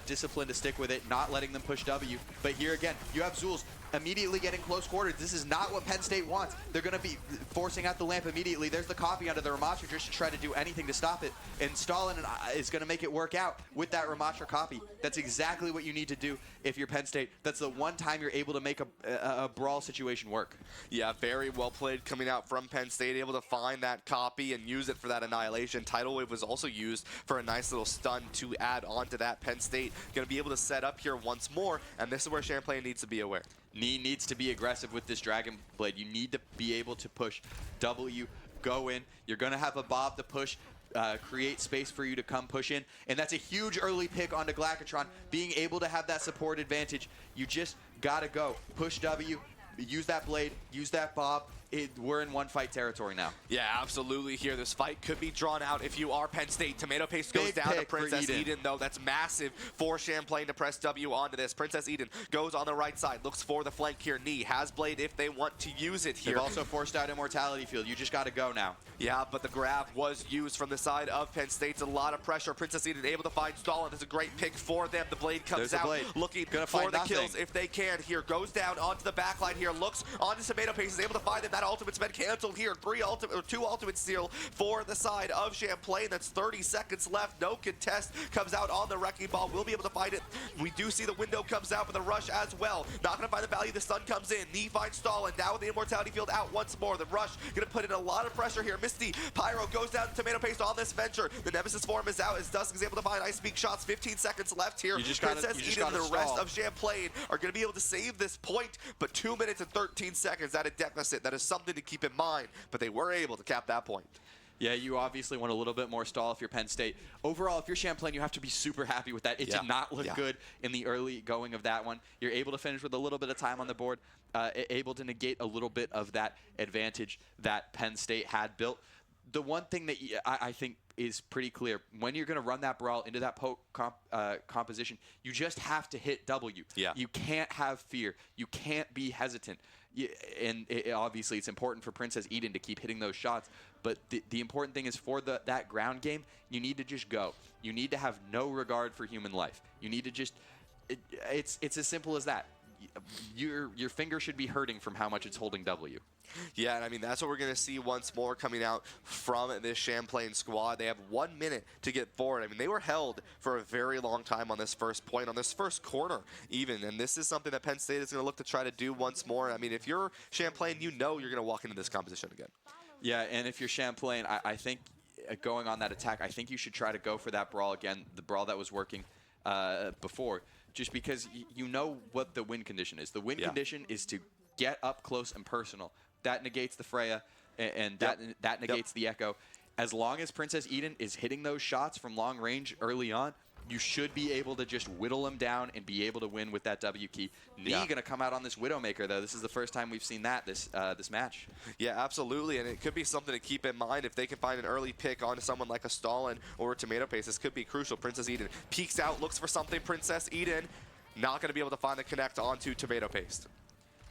discipline to stick with it, not letting them push W. But here again, you have Zulz immediately getting close quarters. This is not what Penn State wants. They're going to be forcing out the lamp immediately. There's the copy onto the Ramatra just to try to do anything to stop it. And Stalin is going to make it work out with that Ramatra copy. That's exactly what you need to do if you're Penn State. That's the one time you're able to make a brawl situation work. Yeah, very well played coming out from Penn State, able to find that copy and use it for that annihilation. Tidal Wave was also used for a nice little stun to add on to that. Penn State going to be able to set up here once more, and this is where Champlain needs to be aware. Needs to be aggressive with this Dragon Blade. You need to be able to push W, go in. You're going to have a Bob to push, create space for you to come push in. And that's a huge early pick onto Glacatron. Being able to have that support advantage, you just got to go. Push W, use that Blade, use that Bob. We're in one fight territory now. Yeah, absolutely here. This fight could be drawn out if you are Penn State. Tomato Paste goes down to Princess Eden, though. That's massive for Champlain to press W onto this. Princess Eden goes on the right side, looks for the flank here. Knee has Blade if they want to use it here. They've also forced out Immortality Field. You just got to go now. Yeah, but the grab was used from the side of Penn State. A lot of pressure. Princess Eden able to find Stalin. That's a great pick for them. The Blade comes out, looking for the kills if they can here. Goes down onto the backline here, looks onto Tomato Paste, is able to find them. That ultimate's been canceled here. Two ultimates still for the side of Champlain. That's 30 seconds left. No contest. Comes out on the Wrecking Ball. We'll be able to find it. We do see the window comes out, but the rush as well. Not going to find the value. The stun comes in. Knee finds Stalin. Now with the Immortality Field out once more. The rush going to put in a lot of pressure here. Misty Pyro goes down to Tomato Paste on this venture. The Nemesis form is out as Dusk is able to find I Speak Shots. 15 seconds left here. Princess Eden and the rest of Champlain are going to be able to save this point, but 2 minutes and 13 seconds at a deficit. That is something to keep in mind, but they were able to cap that point. Yeah, you obviously want a little bit more stall if you're Penn State. Overall, if you're Champlain, you have to be super happy with that. It did not look good in the early going of that one. You're able to finish with a little bit of time on the board, able to negate a little bit of that advantage that Penn State had built. The one thing that I think is pretty clear, when you're going to run that brawl into that composition, you just have to hit W. Yeah. You can't have fear. You can't be hesitant. And obviously, it's important for Princess Eden to keep hitting those shots. But the important thing is for that ground game, you need to just go. You need to have no regard for human life. You need to just it's as simple as that. Your finger should be hurting from how much it's holding W. Yeah, and I mean, that's what we're going to see once more coming out from this Champlain squad. They have 1 minute to get forward. I mean, they were held for a very long time on this first point, on this first corner even, and this is something that Penn State is going to look to try to do once more. I mean, if you're Champlain, you know you're going to walk into this composition again. Yeah, and if you're Champlain, I think going on that attack, I think you should try to go for that brawl again, the brawl that was working before, just because you know what the win condition is. The win condition is to get up close and personal. That negates the Freya, and that negates the Echo. As long as Princess Eden is hitting those shots from long range early on, you should be able to just whittle them down and be able to win with that W key. Knee going to come out on this Widowmaker, though. This is the first time we've seen that this match. Yeah, absolutely, and it could be something to keep in mind if they can find an early pick onto someone like a Stalin or a Tomato Paste. This could be crucial. Princess Eden peeks out, looks for something. Princess Eden not going to be able to find the connect onto Tomato Paste.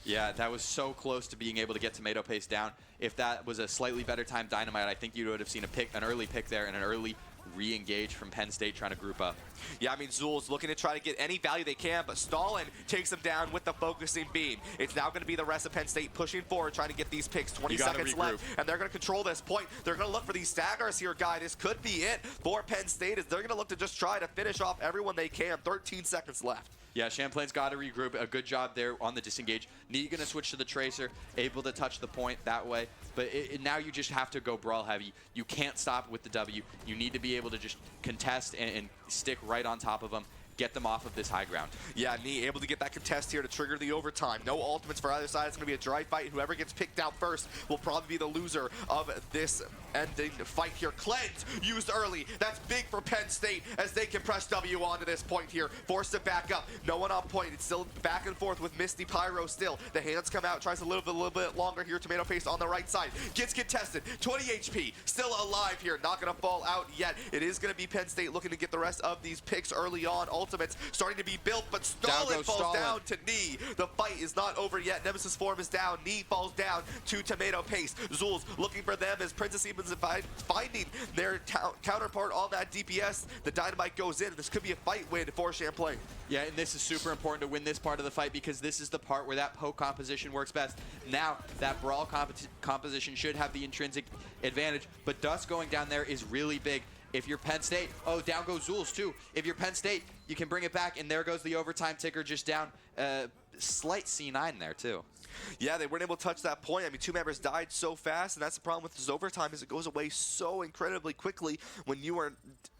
Yeah, that was so close to being able to get Tomato Paste down. If that was a slightly better time Dynamite, I think you would have seen an early pick there and an early re-engage from Penn State trying to group up. Yeah, I mean, Zul's looking to try to get any value they can, but Stalin takes him down with the focusing beam. It's now going to be the rest of Penn State pushing forward, trying to get these picks. 20 seconds left, and they're going to control this point. They're going to look for these staggers here, guy. This could be it for Penn State, as they're going to look to just try to finish off everyone they can. 13 seconds left. Yeah, Champlain's got to regroup. A good job there on the disengage. Nee going to switch to the Tracer, able to touch the point that way. But now you just have to go brawl heavy. You can't stop with the W. You need to be able to just contest and stick right on top of them. Get them off of this high ground. Yeah, Nee able to get that contest here to trigger the overtime. No ultimates for either side. It's going to be a dry fight. Whoever gets picked out first will probably be the loser of this ending fight here. Cleanse used early. That's big for Penn State as they can press W onto this point here. Forced it back up. No one on point. It's still back and forth with Misty Pyro still. The hands come out. Tries to live a little bit longer here. Tomato Paste on the right side. Gets contested. 20 HP. Still alive here. Not going to fall out yet. It is going to be Penn State looking to get the rest of these picks early on. Ultimates starting to be built, but Stalin falls down to Nee. The fight is not over yet. Nemesis form is down. Nee falls down to Tomato Paste. Zul's looking for them as Princess Eben's finding their counterpart on that DPS. The dynamite goes in. This could be a fight win for Champlain. Yeah, and this is super important to win this part of the fight because this is the part where that poke composition works best. Now, that brawl composition should have the intrinsic advantage, but Dust going down there is really big. If you're Penn State, oh, down goes Zul's too. If you're Penn State, you can bring it back, and there goes the overtime ticker just down. Slight C9 there too. Yeah, they weren't able to touch that point. I mean, two members died so fast, and that's the problem with this overtime is it goes away so incredibly quickly when you are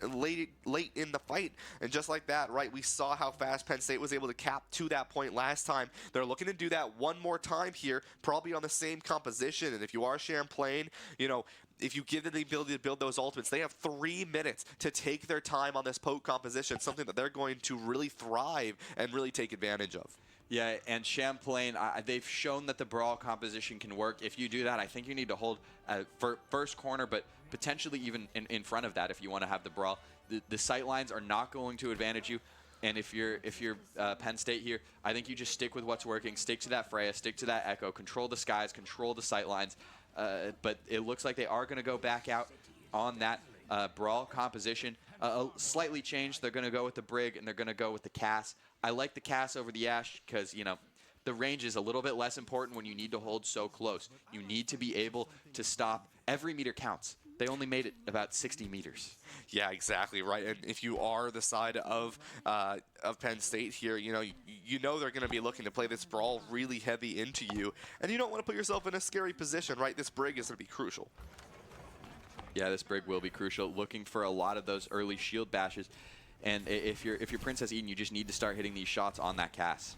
late in the fight. And just like that, right, we saw how fast Penn State was able to cap to that point last time. They're looking to do that one more time here, probably on the same composition. And if you are Champlain, you know, if you give them the ability to build those ultimates, they have 3 minutes to take their time on this poke composition, something that they're going to really thrive and really take advantage of. Yeah, and Champlain, they've shown that the brawl composition can work. If you do that, I think you need to hold first corner, but potentially even in front of that if you want to have the brawl. The sight lines are not going to advantage you. And if you're Penn State here, I think you just stick with what's working. Stick to that Freya, stick to that Echo, control the skies, control the sight lines. But it looks like they are going to go back out on that brawl composition. Slightly changed. They're going to go with the Brig, and they're going to go with the Cass. I like the Cass over the Ashe because, you know, the range is a little bit less important when you need to hold so close. You need to be able to stop. Every meter counts. They only made it about 60 meters. Yeah, exactly right. And if you are the side of Penn State here, you know they're going to be looking to play this brawl really heavy into you, and you don't want to put yourself in a scary position, right? This Brig is going to be crucial. Yeah, this Brig will be crucial. Looking for a lot of those early shield bashes, and if you're Princess Eden, you just need to start hitting these shots on that Cass.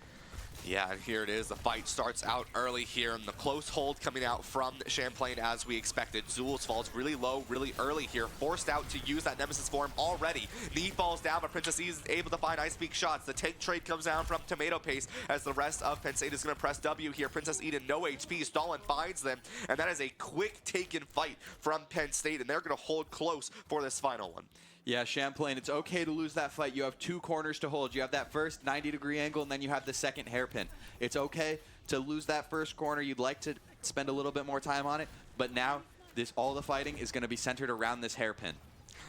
Yeah, and here it is. The fight starts out early here, and the close hold coming out from Champlain as we expected. Zul's falls really low, really early here, forced out to use that Nemesis form already. Nee falls down, but Princess E is able to find Ice Peak shots. The tank trade comes down from Tomato Paste as the rest of Penn State is going to press W here. Princess Eden, no HP. Stalin finds them, and that is a quick taken fight from Penn State, and they're going to hold close for this final one. Yeah, Champlain, it's okay to lose that fight. You have 2 corners to hold. You have that first 90-degree angle, and then you have the second hairpin. It's okay to lose that first corner. You'd like to spend a little bit more time on it, but now all the fighting is going to be centered around this hairpin.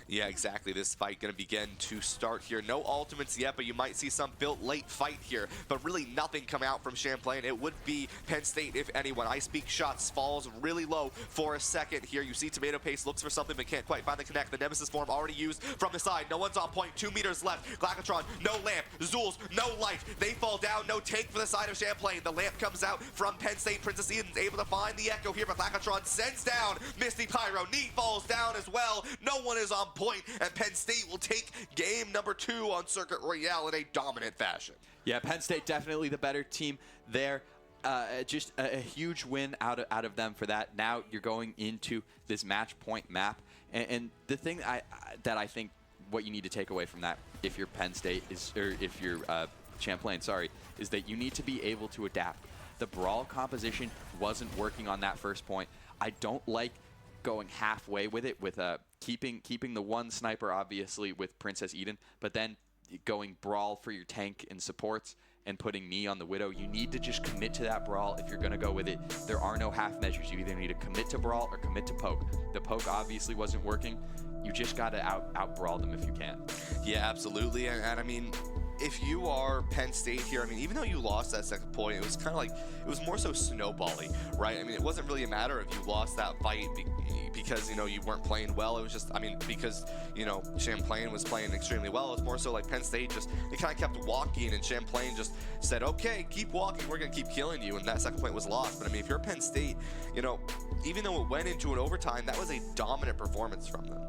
Yeah, exactly. This fight going to begin to start here. No ultimates yet, but you might see some built late fight here. But really nothing come out from Champlain. It would be Penn State, if anyone. Ice Peak shots falls really low for a second here. You see Tomato Paste looks for something but can't quite find the connect. The Nemesis form already used from the side. No one's on point. 2 meters left. Glacatron, no lamp. Zul's, no light. They fall down. No take for the side of Champlain. The lamp comes out from Penn State. Princess Eden's able to find the Echo here, but Glacatron sends down Misty Pyro. Nee falls down as well. No one is on point, and Penn State will take game number 2 on Circuit Royale in a dominant fashion. Yeah, Penn State definitely the better team there. Just a huge win out of them for that. Now you're going into this match point map, and the thing that I think what you need to take away from that, if you're Penn State or if you're Champlain, sorry, is that you need to be able to adapt. The brawl composition wasn't working on that first point. I don't like going halfway with it, with keeping the one sniper obviously with Princess Eden, but then going brawl for your tank and supports and putting Nee on the Widow. You need to just commit to that brawl if you're going to go with it. There are no half measures. You either need to commit to brawl or commit to poke. The poke obviously wasn't working. you just got to out brawl them if you can. Yeah, absolutely. And I mean, if you are Penn State here, I mean, even though you lost that second point, it was kind of like, it was more so snowbally, right? I mean, it wasn't really a matter of you lost that fight because, you know, you weren't playing well. It was just, I mean, because, you know, Champlain was playing extremely well. It was more so like Penn State just, they kind of kept walking, and Champlain just said, okay, keep walking, we're going to keep killing you. And that second point was lost. But I mean, if you're Penn State, you know, even though it went into an overtime, that was a dominant performance from them.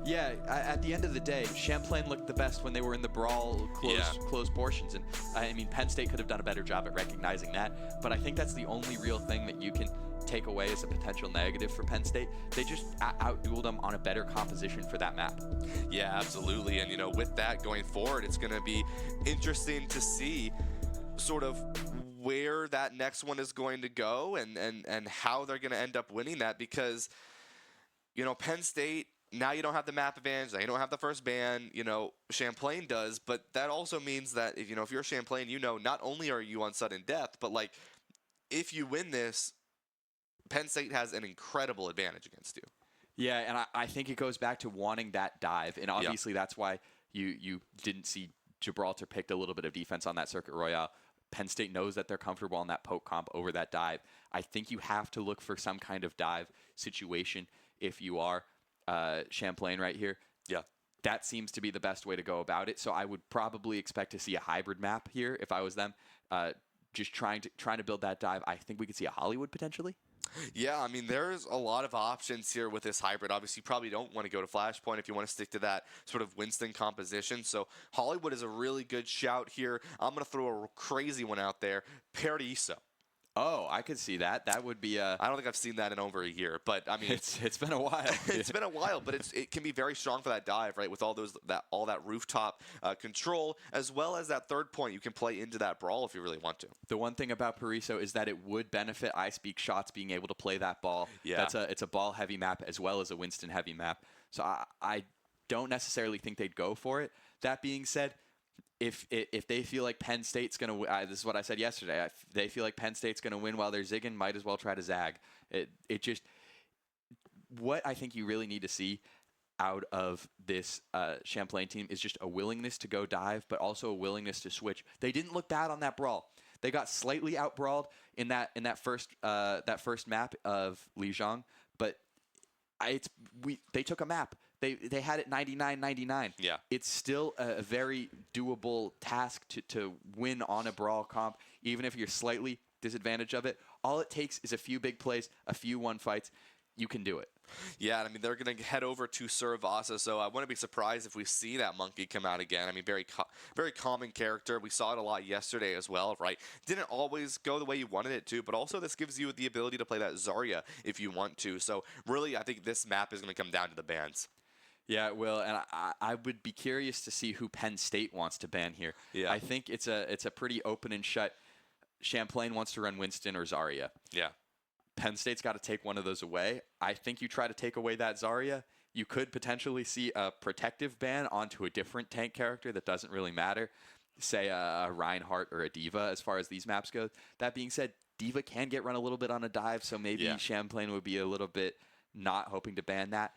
Yeah, at the end of the day, Champlain looked the best when they were in the brawl close portions. And I mean, Penn State could have done a better job at recognizing that. But I think that's the only real thing that you can take away as a potential negative for Penn State. They just outdueled them on a better composition for that map. Yeah, absolutely. And, you know, with that going forward, it's going to be interesting to see sort of where that next one is going to go and how they're going to end up winning that, because, you know, Penn State, now you don't have the map advantage, now you don't have the first ban, you know, Champlain does, but that also means that, if, you know, if you're Champlain, you know, not only are you on sudden death, but, like, if you win this, Penn State has an incredible advantage against you. Yeah, and I think it goes back to wanting that dive, and obviously that's why you didn't see Gibraltar picked a little bit of defense on that Circuit Royale. Penn State knows that they're comfortable on that poke comp over that dive. I think you have to look for some kind of dive situation if you are Champlain right here. Yeah. That seems to be the best way to go about it. So I would probably expect to see a hybrid map here if I was them. Just trying to build that dive. I think we could see a Hollywood potentially. Yeah, I mean, there's a lot of options here with this hybrid. Obviously, you probably don't want to go to Flashpoint if you want to stick to that sort of Winston composition. So Hollywood is a really good shout here. I'm going to throw a crazy one out there. Paradiso. Oh, I could see that. That would be I don't think I've seen that in over a year, but I mean, it's been a while. It's been a while, but it can be very strong for that dive, right? With all that rooftop control, as well as that third point, you can play into that brawl if you really want to. The one thing about Paraiso is that it would benefit I Speak Shots being able to play that ball. Yeah, it's a ball heavy map as well as a Winston heavy map. So I don't necessarily think they'd go for it. That being said, if they feel like Penn State's going to this is what I said yesterday. If they feel like Penn State's going to win while they're zigging, might as well try to zag. It just, what I think you really need to see out of this Champlain team is just a willingness to go dive, but also a willingness to switch. They didn't look bad on that brawl. They got slightly out-brawled in that first map of Lijiang, but they took a map. They had it 99-99. Yeah. It's still a very doable task to win on a brawl comp, even if you're slightly disadvantaged of it. All it takes is a few big plays, a few one fights. You can do it. Yeah, I mean, they're going to head over to Survasa, so I wouldn't be surprised if we see that monkey come out again. I mean, very common character. We saw it a lot yesterday as well, right? Didn't always go the way you wanted it to, but also this gives you the ability to play that Zarya if you want to. So really, I think this map is going to come down to the bans. Yeah, it will, and I would be curious to see who Penn State wants to ban here. Yeah. I think it's a pretty open and shut. Champlain wants to run Winston or Zarya. Yeah. Penn State's got to take one of those away. I think you try to take away that Zarya, you could potentially see a protective ban onto a different tank character that doesn't really matter, say a Reinhardt or a Diva as far as these maps go. That being said, Diva can get run a little bit on a dive, so maybe Champlain would be a little bit not hoping to ban that.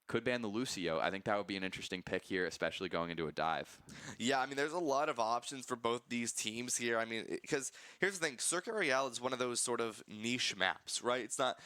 Could ban the Lucio. I think that would be an interesting pick here, especially going into a dive. Yeah, I mean, there's a lot of options for both these teams here. I mean, because here's the thing. Circuit Royale is one of those sort of niche maps, right? It's not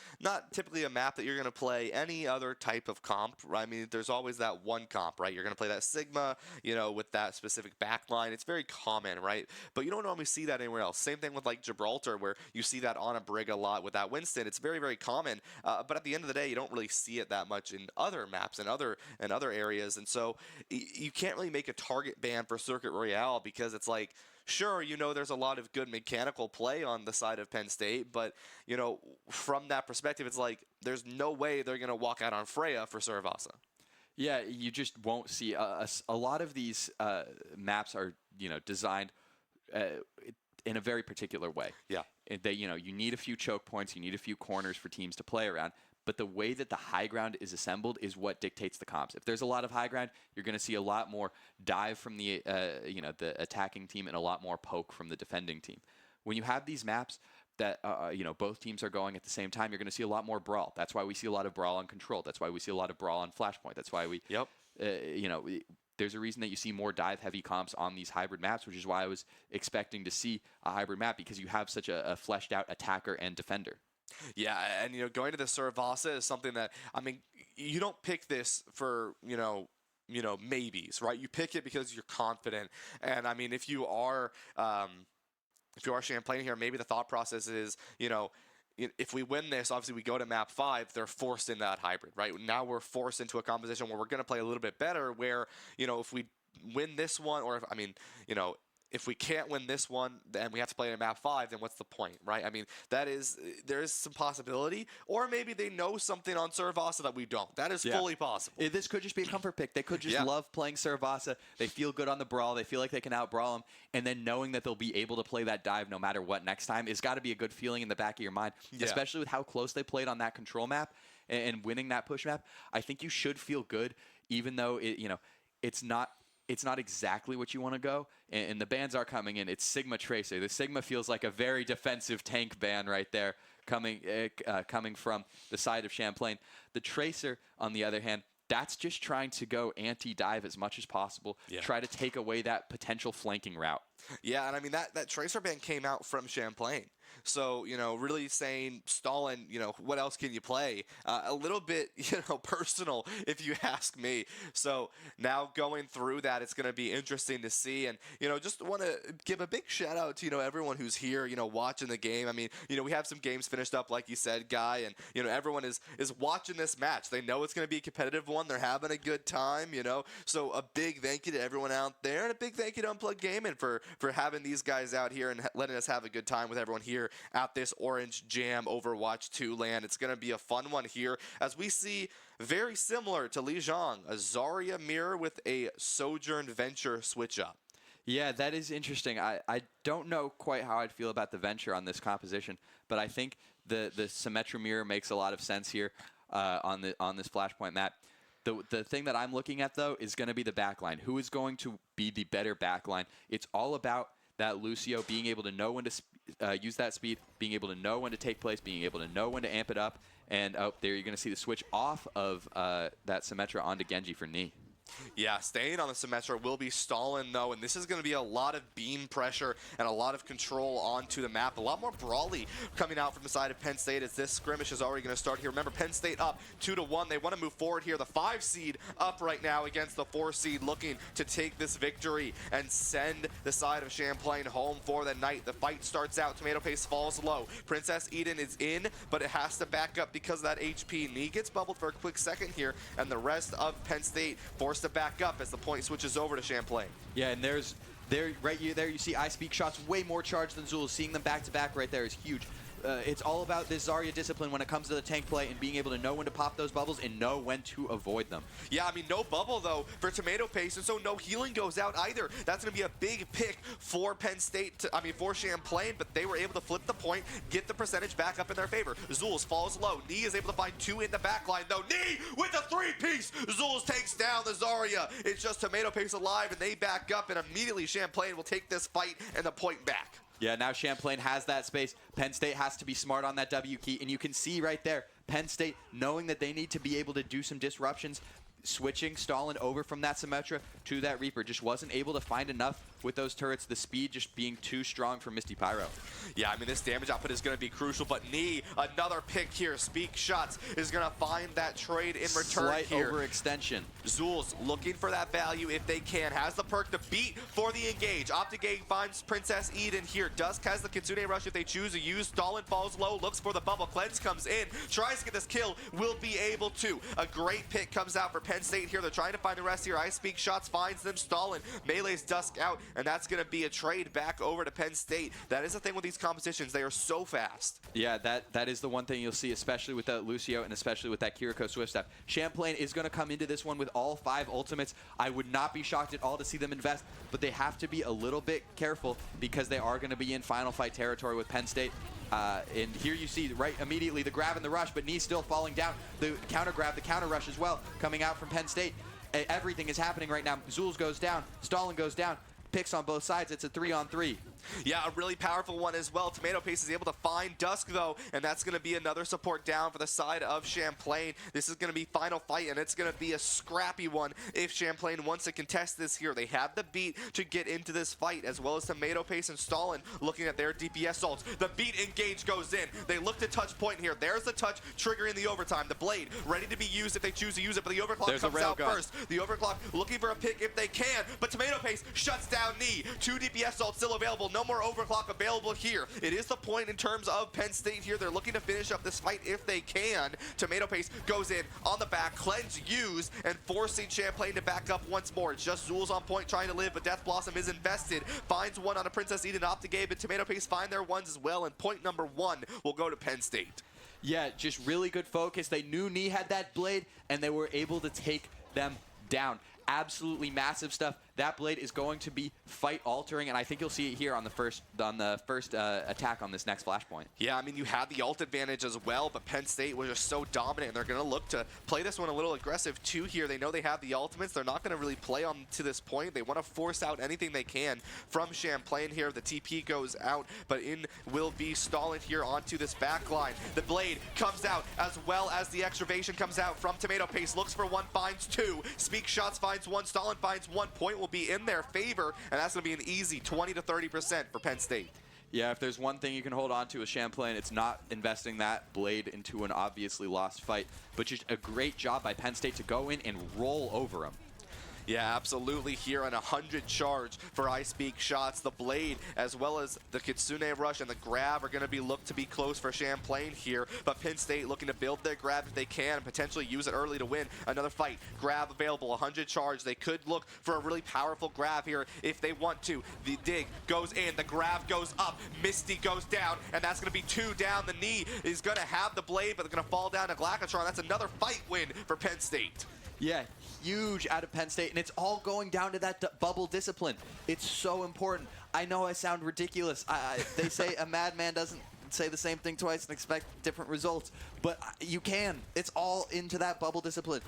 typically a map that you're going to play any other type of comp, right? I mean, there's always that one comp, right? You're going to play that Sigma, you know, with that specific backline. It's very common, right? But you don't normally see that anywhere else. Same thing with, like, Gibraltar, where you see that on a Brig a lot with that Winston. It's very, very common. But at the end of the day, you don't really see it that much in other maps and other areas, and so you can't really make a target ban for Circuit Royale because it's like, sure, you know, there's a lot of good mechanical play on the side of Penn State, but you know, from that perspective, it's like there's no way they're going to walk out on Freya for Survasa. Yeah, you just won't see a lot of these maps are, you know, designed in a very particular way. Yeah, they, you know, you need a few choke points, you need a few corners for teams to play around. But the way that the high ground is assembled is what dictates the comps. If there's a lot of high ground, you're going to see a lot more dive from the the attacking team and a lot more poke from the defending team. When you have these maps, that both teams are going at the same time, you're going to see a lot more brawl. That's why we see a lot of brawl on Control. That's why we see a lot of brawl on Flashpoint. That's why we, there's a reason that you see more dive-heavy comps on these hybrid maps, which is why I was expecting to see a hybrid map, because you have such a fleshed-out attacker and defender. Yeah, and going to the Cervasa is something that, I mean, you don't pick this for maybes, right? You pick it because you're confident. And I mean, if you are Champlain here, maybe the thought process is, if we win this, obviously we go to map 5, they're forced into that hybrid, right? Now we're forced into a composition where we're going to play a little bit better, where, if we win this one, or if we can't win this one, then we have to play in map 5, then what's the point, right? I mean, there is some possibility, or maybe they know something on Cervasa that we don't. That is fully possible. This could just be a comfort pick. They could just love playing Cervasa. They feel good on the brawl. They feel like they can out-brawl them, and then knowing that they'll be able to play that dive no matter what next time has got to be a good feeling in the back of your mind, especially with how close they played on that Control map and winning that push map. I think you should feel good, even though it's not exactly what you want to go, and the bans are coming in. It's Sigma Tracer. The Sigma feels like a very defensive tank ban right there, coming from the side of Champlain. The Tracer, on the other hand, that's just trying to go anti-dive as much as possible, try to take away that potential flanking route. Yeah, and I mean, that Tracer ban came out from Champlain. So, really saying, Stalin, what else can you play? A little bit, personal, if you ask me. So now going through that, it's going to be interesting to see. And, just want to give a big shout out to, everyone who's here, watching the game. I mean, we have some games finished up, like you said, Guy, and, everyone is watching this match. They know it's going to be a competitive one. They're having a good time, So a big thank you to everyone out there, and a big thank you to Unplugged Gaming for having these guys out here and letting us have a good time with everyone here at this Orange Jam Overwatch 2 LAN. It's going to be a fun one here, as we see, very similar to Lijiang, a Zarya mirror with a Sojourn Venture switch up. Yeah, that is interesting. I don't know quite how I'd feel about the Venture on this composition, but I think the Symmetra mirror makes a lot of sense here on this Flashpoint map. The thing that I'm looking at, though, is going to be the backline. Who is going to be the better backline? It's all about that Lucio being able to know when to use that speed, being able to know when to take place, being able to know when to amp it up. And there you're going to see the switch off of that Symmetra onto Genji for Knee. Yeah, staying on the Symmetra will be Stalin, though, and this is going to be a lot of beam pressure and a lot of control onto the map. A lot more brawly coming out from the side of Penn State, as this skirmish is already going to start here. Remember, Penn State up 2-1. They want to move forward here. The 5 seed up right now against the 4 seed, looking to take this victory and send the side of Champlain home for the night. The fight starts out. Tomato Paste falls low. Princess Eden is in, but it has to back up because of that HP. Knee gets bubbled for a quick second here, and the rest of Penn State forced to back up as the point switches over to Champlain. Yeah, and right there you see I Speak shots way more charged than Zul. Seeing them back to back right there is huge. It's all about this Zarya discipline when it comes to the tank play and being able to know when to pop those bubbles and know when to avoid them. Yeah, I mean, no bubble, though, for Tomato Paste, and so no healing goes out either. That's going to be a big pick for Penn State, for Champlain, but they were able to flip the point, get the percentage back up in their favor. Zulz falls low. Knee is able to find 2 in the back line, though. Knee with a 3-piece. Zulz takes down the Zarya. It's just Tomato Paste alive, and they back up, and immediately Champlain will take this fight and the point back. Yeah, now Champlain has that space. Penn State has to be smart on that W key, and you can see right there, Penn State knowing that they need to be able to do some disruptions, switching Stalin over from that Symmetra to that Reaper. Just wasn't able to find enough with those turrets, the speed just being too strong for Misty Pyro. Yeah, I mean, this damage output is going to be crucial, but Knee, another pick here. Speak Shots is going to find that trade in return Slight here. overextension. Zulz looking for that value if they can. Has the perk to beat for the engage. Optigate finds Princess Eden here. Dusk has the Kitsune Rush if they choose to use. Stalin falls low, looks for the bubble. Cleanse comes in, tries to get this kill, will be able to. A great pick comes out for Penn State here. They're trying to find the rest here. I Speak Shots finds them. Stalin melees Dusk out, and that's going to be a trade back over to Penn State. That is the thing with these compositions. They are so fast. Yeah, that is the one thing you'll see, especially with that Lucio and especially with that Kiriko Swift Step. Champlain is going to come into this one with all 5 ultimates. I would not be shocked at all to see them invest, but they have to be a little bit careful because they are going to be in final fight territory with Penn State. And here you see right immediately the grab and the rush, but Knee still falling down. The counter grab, the counter rush as well, coming out from Penn State. Everything is happening right now. Zulz goes down, Stalin goes down. Picks on both sides. It's a 3-on-3. Yeah, a really powerful one as well. Tomato Paste is able to find Dusk, though, and that's going to be another support down for the side of Champlain. This is going to be final fight, and it's going to be a scrappy one if Champlain wants to contest this here. They have the beat to get into this fight, as well as Tomato Paste and Stalin looking at their DPS ults. The beat engage goes in. They look to touch point here. There's the touch triggering the overtime. The blade ready to be used if they choose to use it, but the overclock comes out first. The overclock looking for a pick if they can, but Tomato Paste shuts down Knee. 2 DPS ults still available. No more overclock available here. It is the point in terms of Penn State here. They're looking to finish up this fight if they can. Tomato Paste goes in on the back, cleanse used, and forcing Champlain to back up once more. It's just Zul's on point trying to live, but Death Blossom is invested. Finds one on a Princess Eden Optigate, but Tomato Paste find their ones as well, and point number 1 will go to Penn State. Yeah, just really good focus. They knew Knee had that blade, and they were able to take them down. Absolutely massive stuff. That blade is going to be fight altering, and I think you'll see it here on the first attack on this next flashpoint. Yeah, I mean, you had the ult advantage as well, but Penn State was just so dominant, and they're going to look to play this one a little aggressive too here. They know they have the ultimates. They're not going to really play on to this point. They want to force out anything they can from Champlain here. The TP goes out, but in will be Stalin here onto this back line. The blade comes out, as well as the extravation comes out from Tomato Paste. Looks for 1, finds 2. Speak Shots finds 1. Stalin finds 1. Point will be in their favor, and that's going to be an easy 20 to 30% for Penn State. Yeah, if there's one thing you can hold on to with Champlain, it's not investing that blade into an obviously lost fight, but just a great job by Penn State to go in and roll over them. Yeah, absolutely here on 100 charge for I Speak Shots. The blade, as well as the Kitsune Rush and the grab are going to be looked to be close for Champlain here, but Penn State looking to build their grab if they can and potentially use it early to win another fight. Grab available, 100 charge. They could look for a really powerful grab here if they want to. The dig goes in, the grab goes up, Misty goes down, and that's going to be 2 down. The Knee is going to have the blade, but they're going to fall down to Glacatron. That's another fight win for Penn State. Yeah, huge out of Penn State, and it's all going down to that bubble discipline. It's so important. I know I sound ridiculous. They say a madman doesn't say the same thing twice and expect different results, but you can. It's all into that bubble discipline.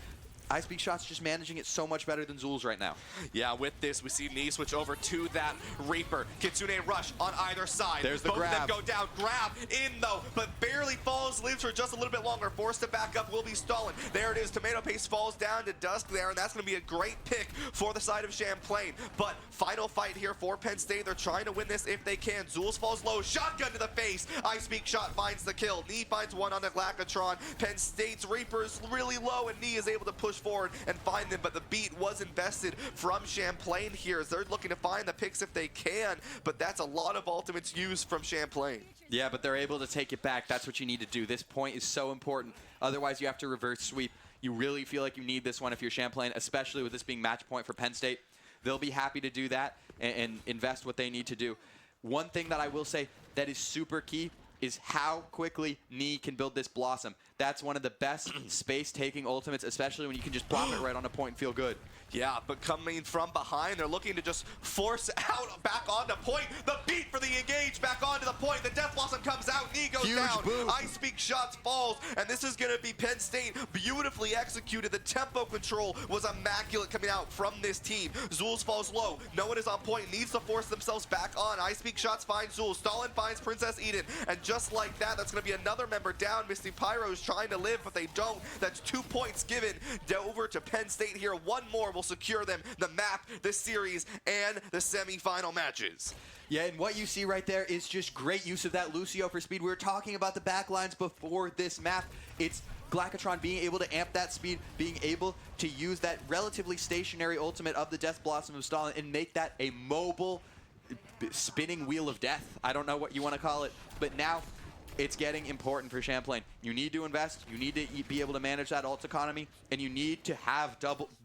I Speak Shots just managing it so much better than Zul's right now. Yeah, with this, we see Knee switch over to that Reaper. Kitsune Rush on either side. There's the Both grab. of them go down. Grab in, though, but barely falls. Lives for just a little bit longer. Forced to back up will be Stalin. There it is. Tomato Paste falls down to Dusk there, and that's going to be a great pick for the side of Champlain. But final fight here for Penn State. They're trying to win this if they can. Zul's falls low. Shotgun to the face. I Speak Shot finds the kill. Knee finds one on the Glacatron. Penn State's Reaper is really low, and Knee is able to push forward and find them, but the beat was invested from Champlain here as they're looking to find the picks if they can, but that's a lot of ultimates used from Champlain. Yeah, but they're able to take it back. That's what you need to do. This point is so important. Otherwise, you have to reverse sweep. You really feel like you need this one if you're Champlain, especially with this being match point for Penn State. They'll be happy to do that and invest what they need to do. One thing that I will say that is super key is how quickly Knee can build this Blossom. That's one of the best space-taking ultimates, especially when you can just plop it right on a point and feel good. Yeah, but coming from behind, they're looking to just force out back onto point. The beat for the engage back onto the point. The Death Blossom comes out. Knee goes Huge down. boom. I Speak Shots falls, and this is going to be Penn State beautifully executed. The tempo control was immaculate coming out from this team. Zul's falls low. No one is on point. Needs to force themselves back on. I Speak Shots finds Zul. Stalin finds Princess Eden, and just like that, that's going to be another member down. Misty Pyro's trying to live, but they don't. That's 2 points given over to Penn State here. One more will secure them the map, the series, and the semifinal matches. Yeah, and what you see right there is just great use of that Lucio for speed. We were talking about the backlines before this map. It's Glacatron being able to amp that speed, being able to use that relatively stationary ultimate of the Death Blossom of Stalin and make that a mobile spinning wheel of death. I don't know what you want to call it, but now it's getting important for Champlain. You need to invest, you need to be able to manage that ult economy, and you need to have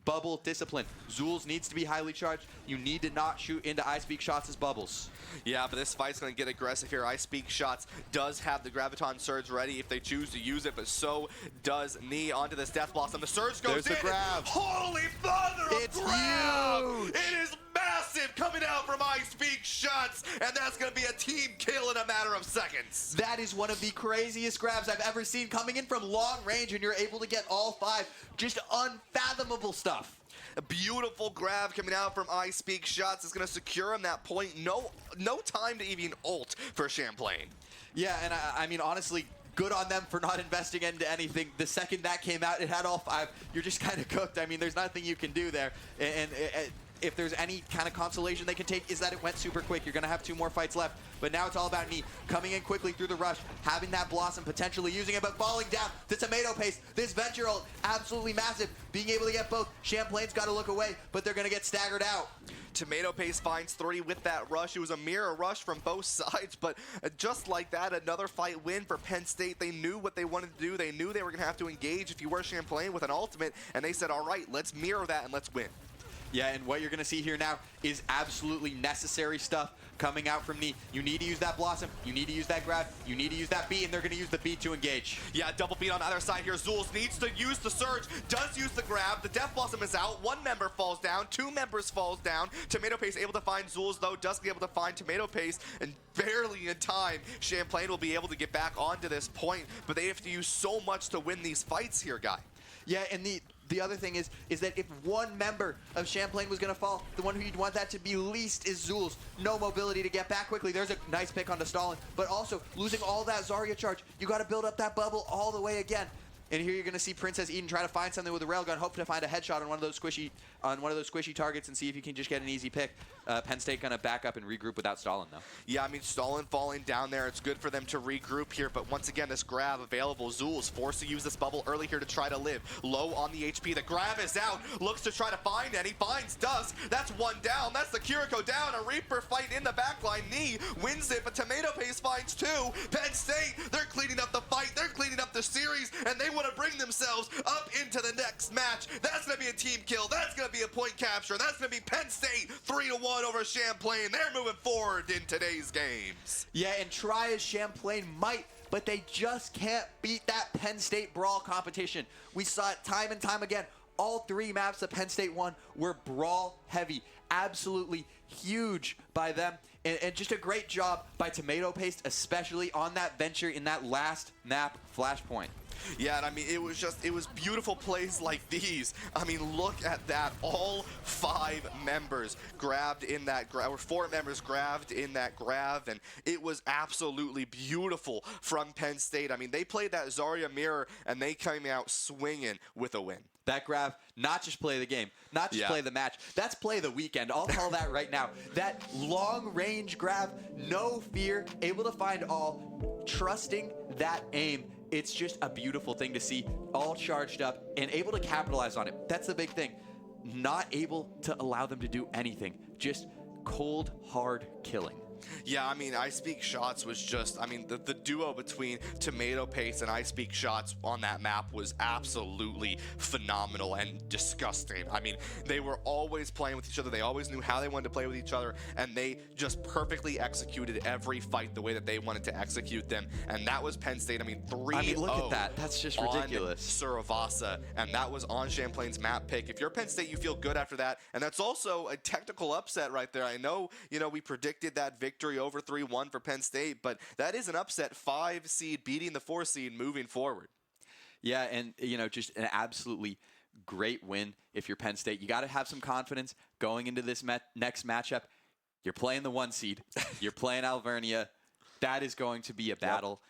bubble discipline. Zul's needs to be highly charged. You need to not shoot into I Speak Shots as bubbles. Yeah, but this fight's going to get aggressive here. I Speak Shots does have the Graviton Surge ready if they choose to use it, but so does Knee onto this Death Blossom. The Surge goes There's in. the grab. Holy mother It's of grab! huge! It is massive coming out from I Speak Shots, and that's going to be a team kill in a matter of seconds. That is one of the craziest grabs I've ever seen, coming in from long range, and you're able to get all 5. Just unfathomable stuff. A beautiful grab coming out from I Speak Shots is going to secure him that point. No time to even ult for Champlain. Yeah, and I mean, honestly, good on them for not investing into anything. The second that came out, it had all 5. You're just kind of cooked. I mean, there's nothing you can do there. And if there's any kind of consolation they can take, is that it went super quick. You're going to have 2 more fights left. But now it's all about me coming in quickly through the rush, having that Blossom, potentially using it, but falling down to Tomato Paste. This Venture ult, absolutely massive. Being able to get both. Champlain's got to look away, but they're going to get staggered out. Tomato Paste finds 3 with that rush. It was a mirror rush from both sides, but just like that, another fight win for Penn State. They knew what they wanted to do. They knew they were going to have to engage if you were Champlain with an ultimate, and they said, all right, let's mirror that and let's win. Yeah, and what you're going to see here now is absolutely necessary stuff coming out from me. You need to use that Blossom. You need to use that grab. You need to use that B, and they're going to use the B to engage. Yeah, double beat on either side here. Zulz needs to use the surge, does use the grab. The Death Blossom is out. 1 member falls down. 2 members falls down. Tomato Paste able to find Zulz, though. Does be able to find Tomato Paste, and barely in time, Champlain will be able to get back onto this point, but they have to use so much to win these fights here, Guy. Yeah, and the other thing is that if 1 member of Champlain was going to fall, the one who you'd want that to be least is Zulz. No mobility to get back quickly. There's a nice pick onto Stalin, but also losing all that Zarya charge. You got to build up that bubble all the way again. And here you're going to see Princess Eden try to find something with a railgun, hope to find a headshot on one of those squishy targets and see if you can just get an easy pick. Penn State going to back up and regroup without Stalin, though. Yeah, I mean, Stalin falling down there. It's good for them to regroup here, but once again, this grab available. Zulz forced to use this bubble early here to try to live. Low on the HP. The grab is out. Looks to try to find Any. Finds Dusk. That's 1 down. That's the Kiriko down. A Reaper fight in the backline. Knee wins it, but Tomato Paste finds 2. Penn State, they're cleaning up the fight. They're cleaning up the series, and they want to bring themselves up into the next match. That's going to be a team kill. That's going to be a point capture. That's going to be Penn State 3-1 over Champlain. They're moving forward in today's games. Yeah, and try as Champlain might, but they just can't beat that Penn State brawl competition. We saw it time and time again. All 3 maps that Penn State won were brawl heavy. Absolutely huge by them. And just a great job by Tomato Paste, especially on that Venture in that last map Flashpoint. Yeah, and I mean, it was beautiful plays like these. I mean, look at that. All 5 members grabbed in that grab, or 4 members grabbed in that grab, and it was absolutely beautiful from Penn State. I mean, they played that Zarya mirror, and they came out swinging with a win. That grab, not just play the game, not just play the match. That's play the weekend. I'll call that right now. That long-range grab, no fear, able to find all, trusting that aim. It's just a beautiful thing to see, all charged up and able to capitalize on it. That's the big thing. Not able to allow them to do anything. Just cold, hard killing. Yeah, I mean, I Speak Shots was just, I mean, the duo between Tomato Paste and I Speak Shots on that map was absolutely phenomenal and disgusting. I mean, they were always playing with each other. They always knew how they wanted to play with each other, and they just perfectly executed every fight the way that they wanted to execute them, and that was Penn State. I mean, 3-0. I mean, look at that. That's just ridiculous. Suravasa, and that was on Champlain's map pick. If you're Penn State, you feel good after that, and that's also a technical upset right there. I know, we predicted that victory over 3-1 for Penn State, but that is an upset. 5 seed beating the 4 seed moving forward. Yeah, and just an absolutely great win if you're Penn State. You got to have some confidence going into this next matchup. You're playing the 1 seed. You're playing Alvernia. That is going to be a battle.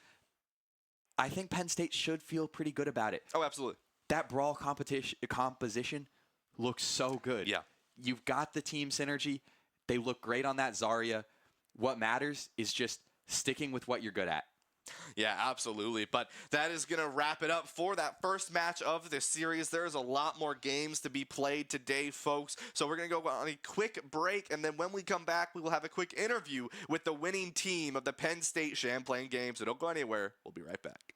Yep. I think Penn State should feel pretty good about it. Oh, absolutely. That brawl composition looks so good. Yeah. You've got the team synergy. They look great on that Zarya. What matters is just sticking with what you're good at. Yeah, absolutely. But that is going to wrap it up for that first match of this series. There's a lot more games to be played today, folks. So we're going to go on a quick break, and then when we come back, we will have a quick interview with the winning team of the Penn State Champlain games. So don't go anywhere. We'll be right back.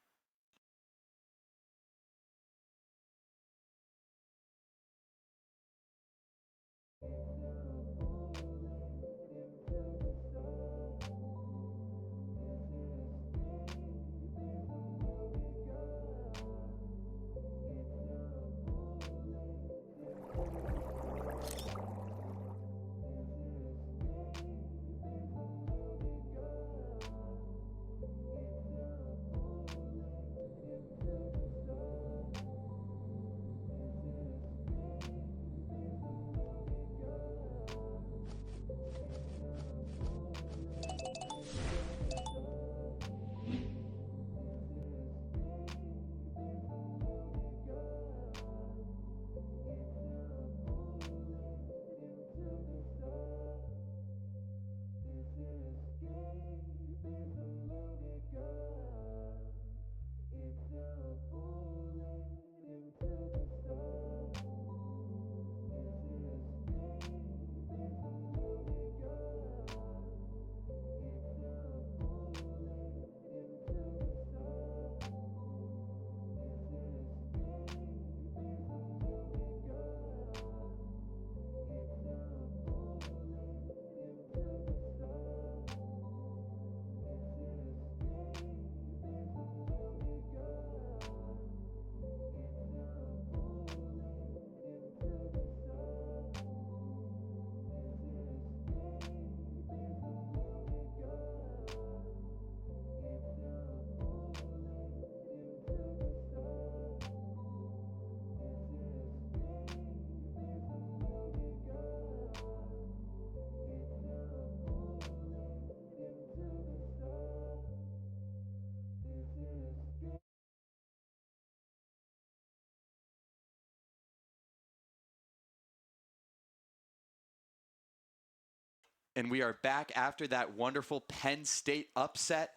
and we are back after that wonderful Penn State upset.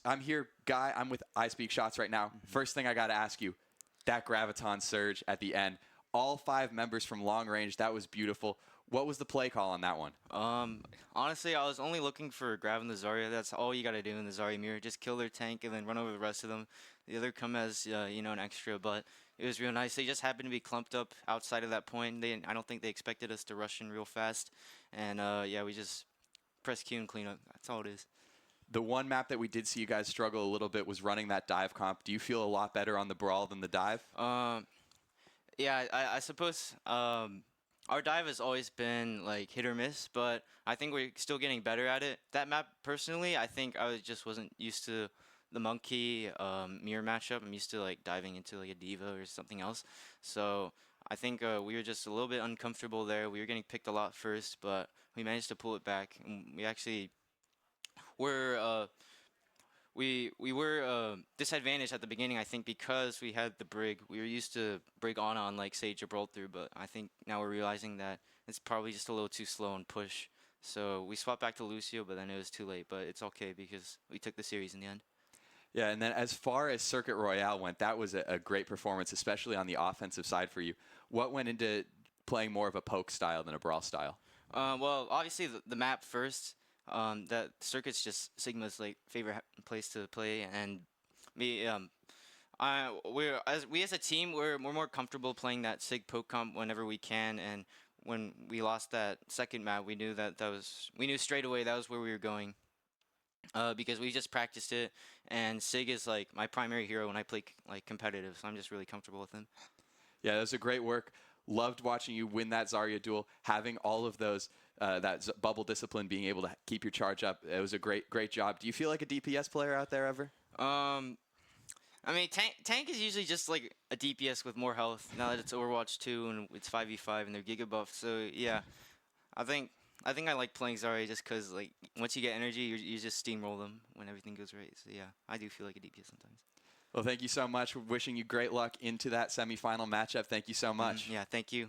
I'm here, Guy. I'm with I Speak Shots right now. First thing I got to ask you, that Graviton surge at the end. All 5 members from long range. That was beautiful. What was the play call on that one? Honestly, I was only looking for grabbing the Zarya. That's all you got to do in the Zarya mirror. Just kill their tank and then run over the rest of them. The other come as, an extra, but it was real nice. They just happened to be clumped up outside of that point. I don't think they expected us to rush in real fast. And, we just press Q and clean up. That's all it is. The one map that we did see you guys struggle a little bit was running that dive comp. Do you feel a lot better on the brawl than the dive? Yeah, I suppose our dive has always been like hit or miss, but I think we're still getting better at it. That map, personally, I think just wasn't used to the monkey mirror matchup. I'm used to like diving into like a diva or something else. So I think we were just a little bit uncomfortable there. We were getting picked a lot first, but we managed to pull it back. And we actually were we were disadvantaged at the beginning, I think, because we had the brig. We were used to brig on like, say, Gibraltar, but I think now we're realizing that it's probably just a little too slow and push. So we swapped back to Lucio, but then it was too late. But it's okay because we took the series in the end. Yeah, and then as far as Circuit Royale went, that was a great performance, especially on the offensive side for you. What went into playing more of a poke style than a brawl style? Well, obviously the map first. That Circuit's just Sigma's like favorite place to play, and we as a team we're more comfortable playing that Sig poke comp whenever we can. And when we lost that second map, we knew we knew straight away that was where we were going, because we just practiced it. And Sig is like my primary hero when I play like competitive, so I'm just really comfortable with him. Yeah, that was a great work. Loved watching you win that Zarya duel, having all of those bubble discipline, being able to keep your charge up. It was a great job. Do you feel like a DPS player out there ever? I mean, tank is usually just like a DPS with more health. Now that it's Overwatch 2 and it's 5v5 and they're Giga buff, so yeah, I think I like playing Zarya just because like once you get energy, you just steamroll them when everything goes right. So yeah, I do feel like a DPS sometimes. Well, thank you so much. We're wishing you great luck into that semifinal matchup. Thank you so much. Yeah, thank you.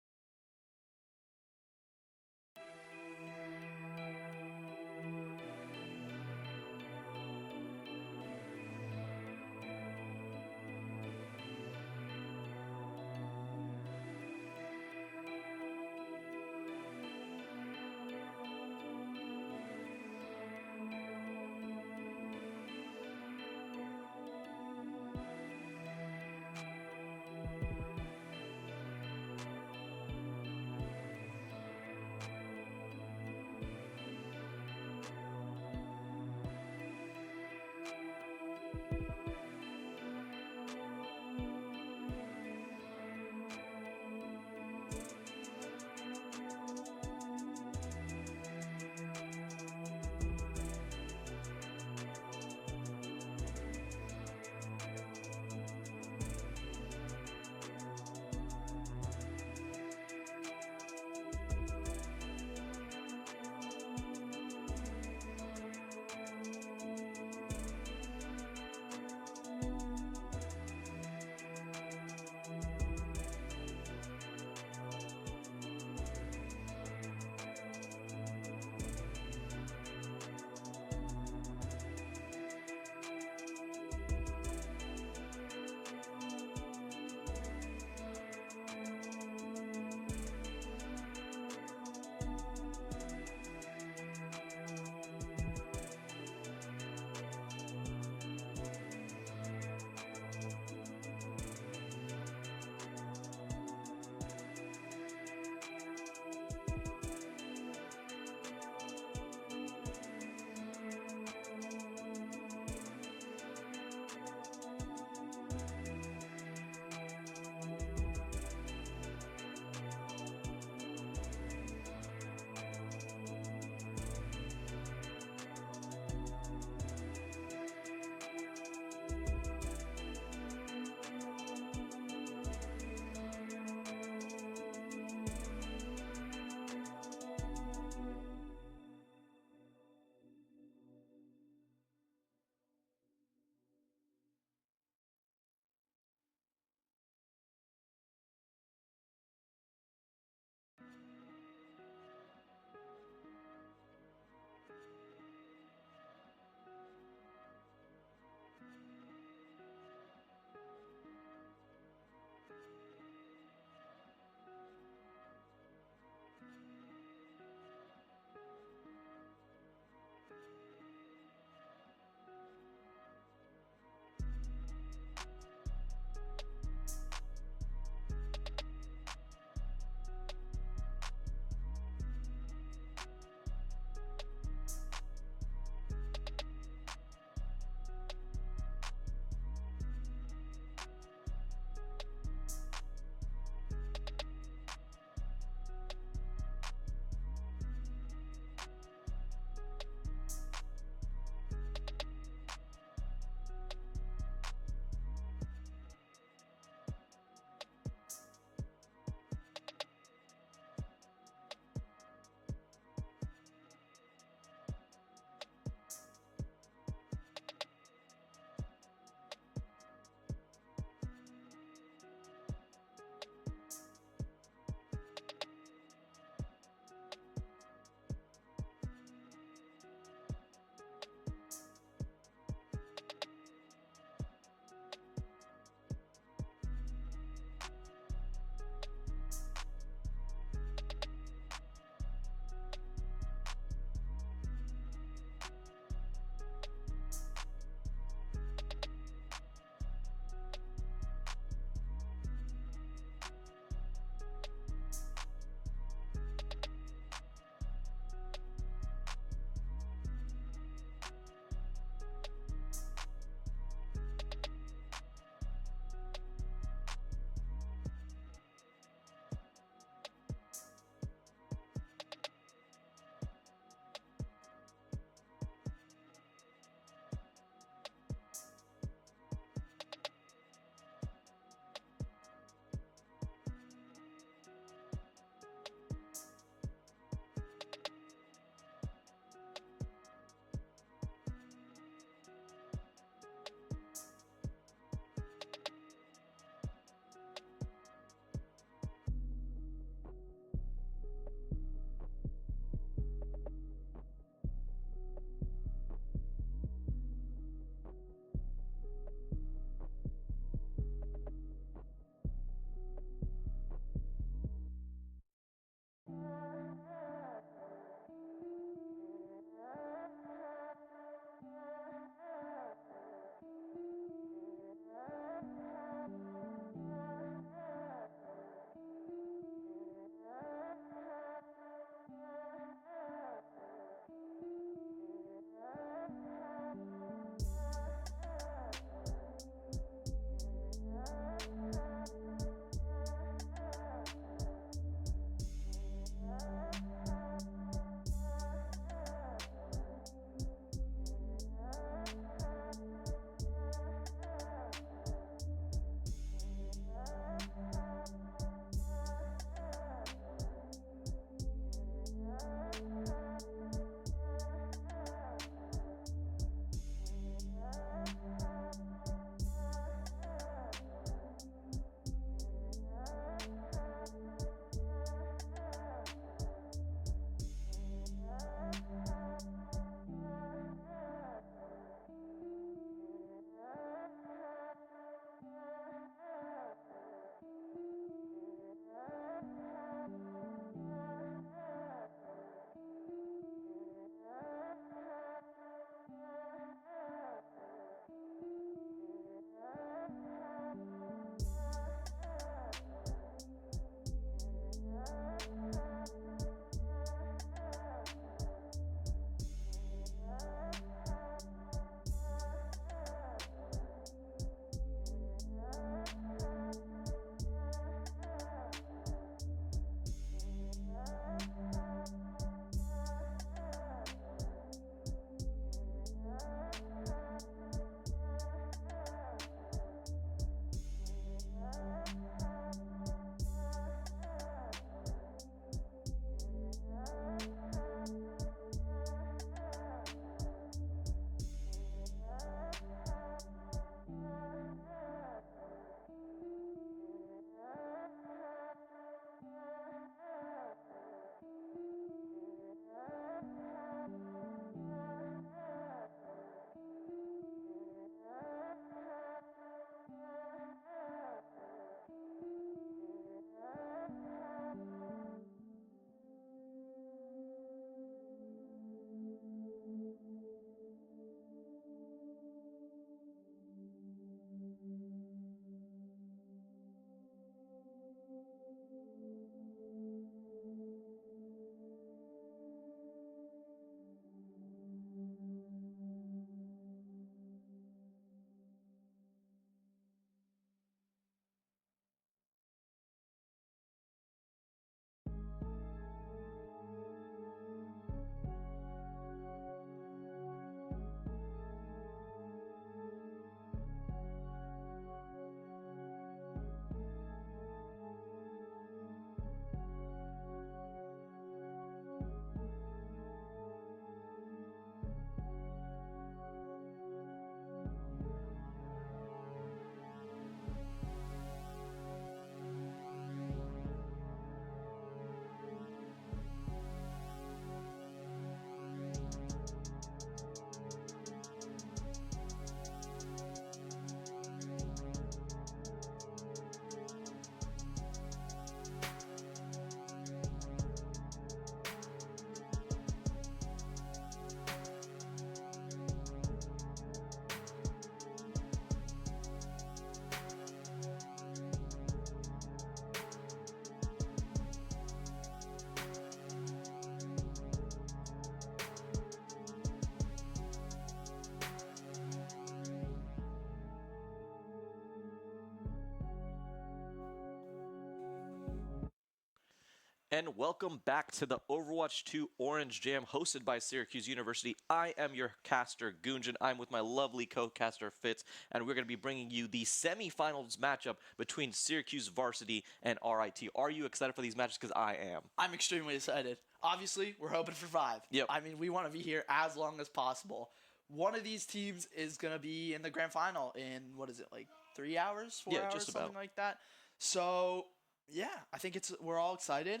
And welcome back to the Overwatch 2 Orange Jam hosted by Syracuse University. I am your caster, Gunjan. I'm with my lovely co-caster, Fitz, and we're going to be bringing you the semifinals matchup between Syracuse Varsity and RIT. Are you excited for these matches? Because I am. I'm extremely excited. Obviously, we're hoping for 5. Yep. I mean, we want to be here as long as possible. One of these teams is going to be in the grand final in, what is it, like 3 hours, 4 hours, just something about. like that. So, yeah, I think we're all excited.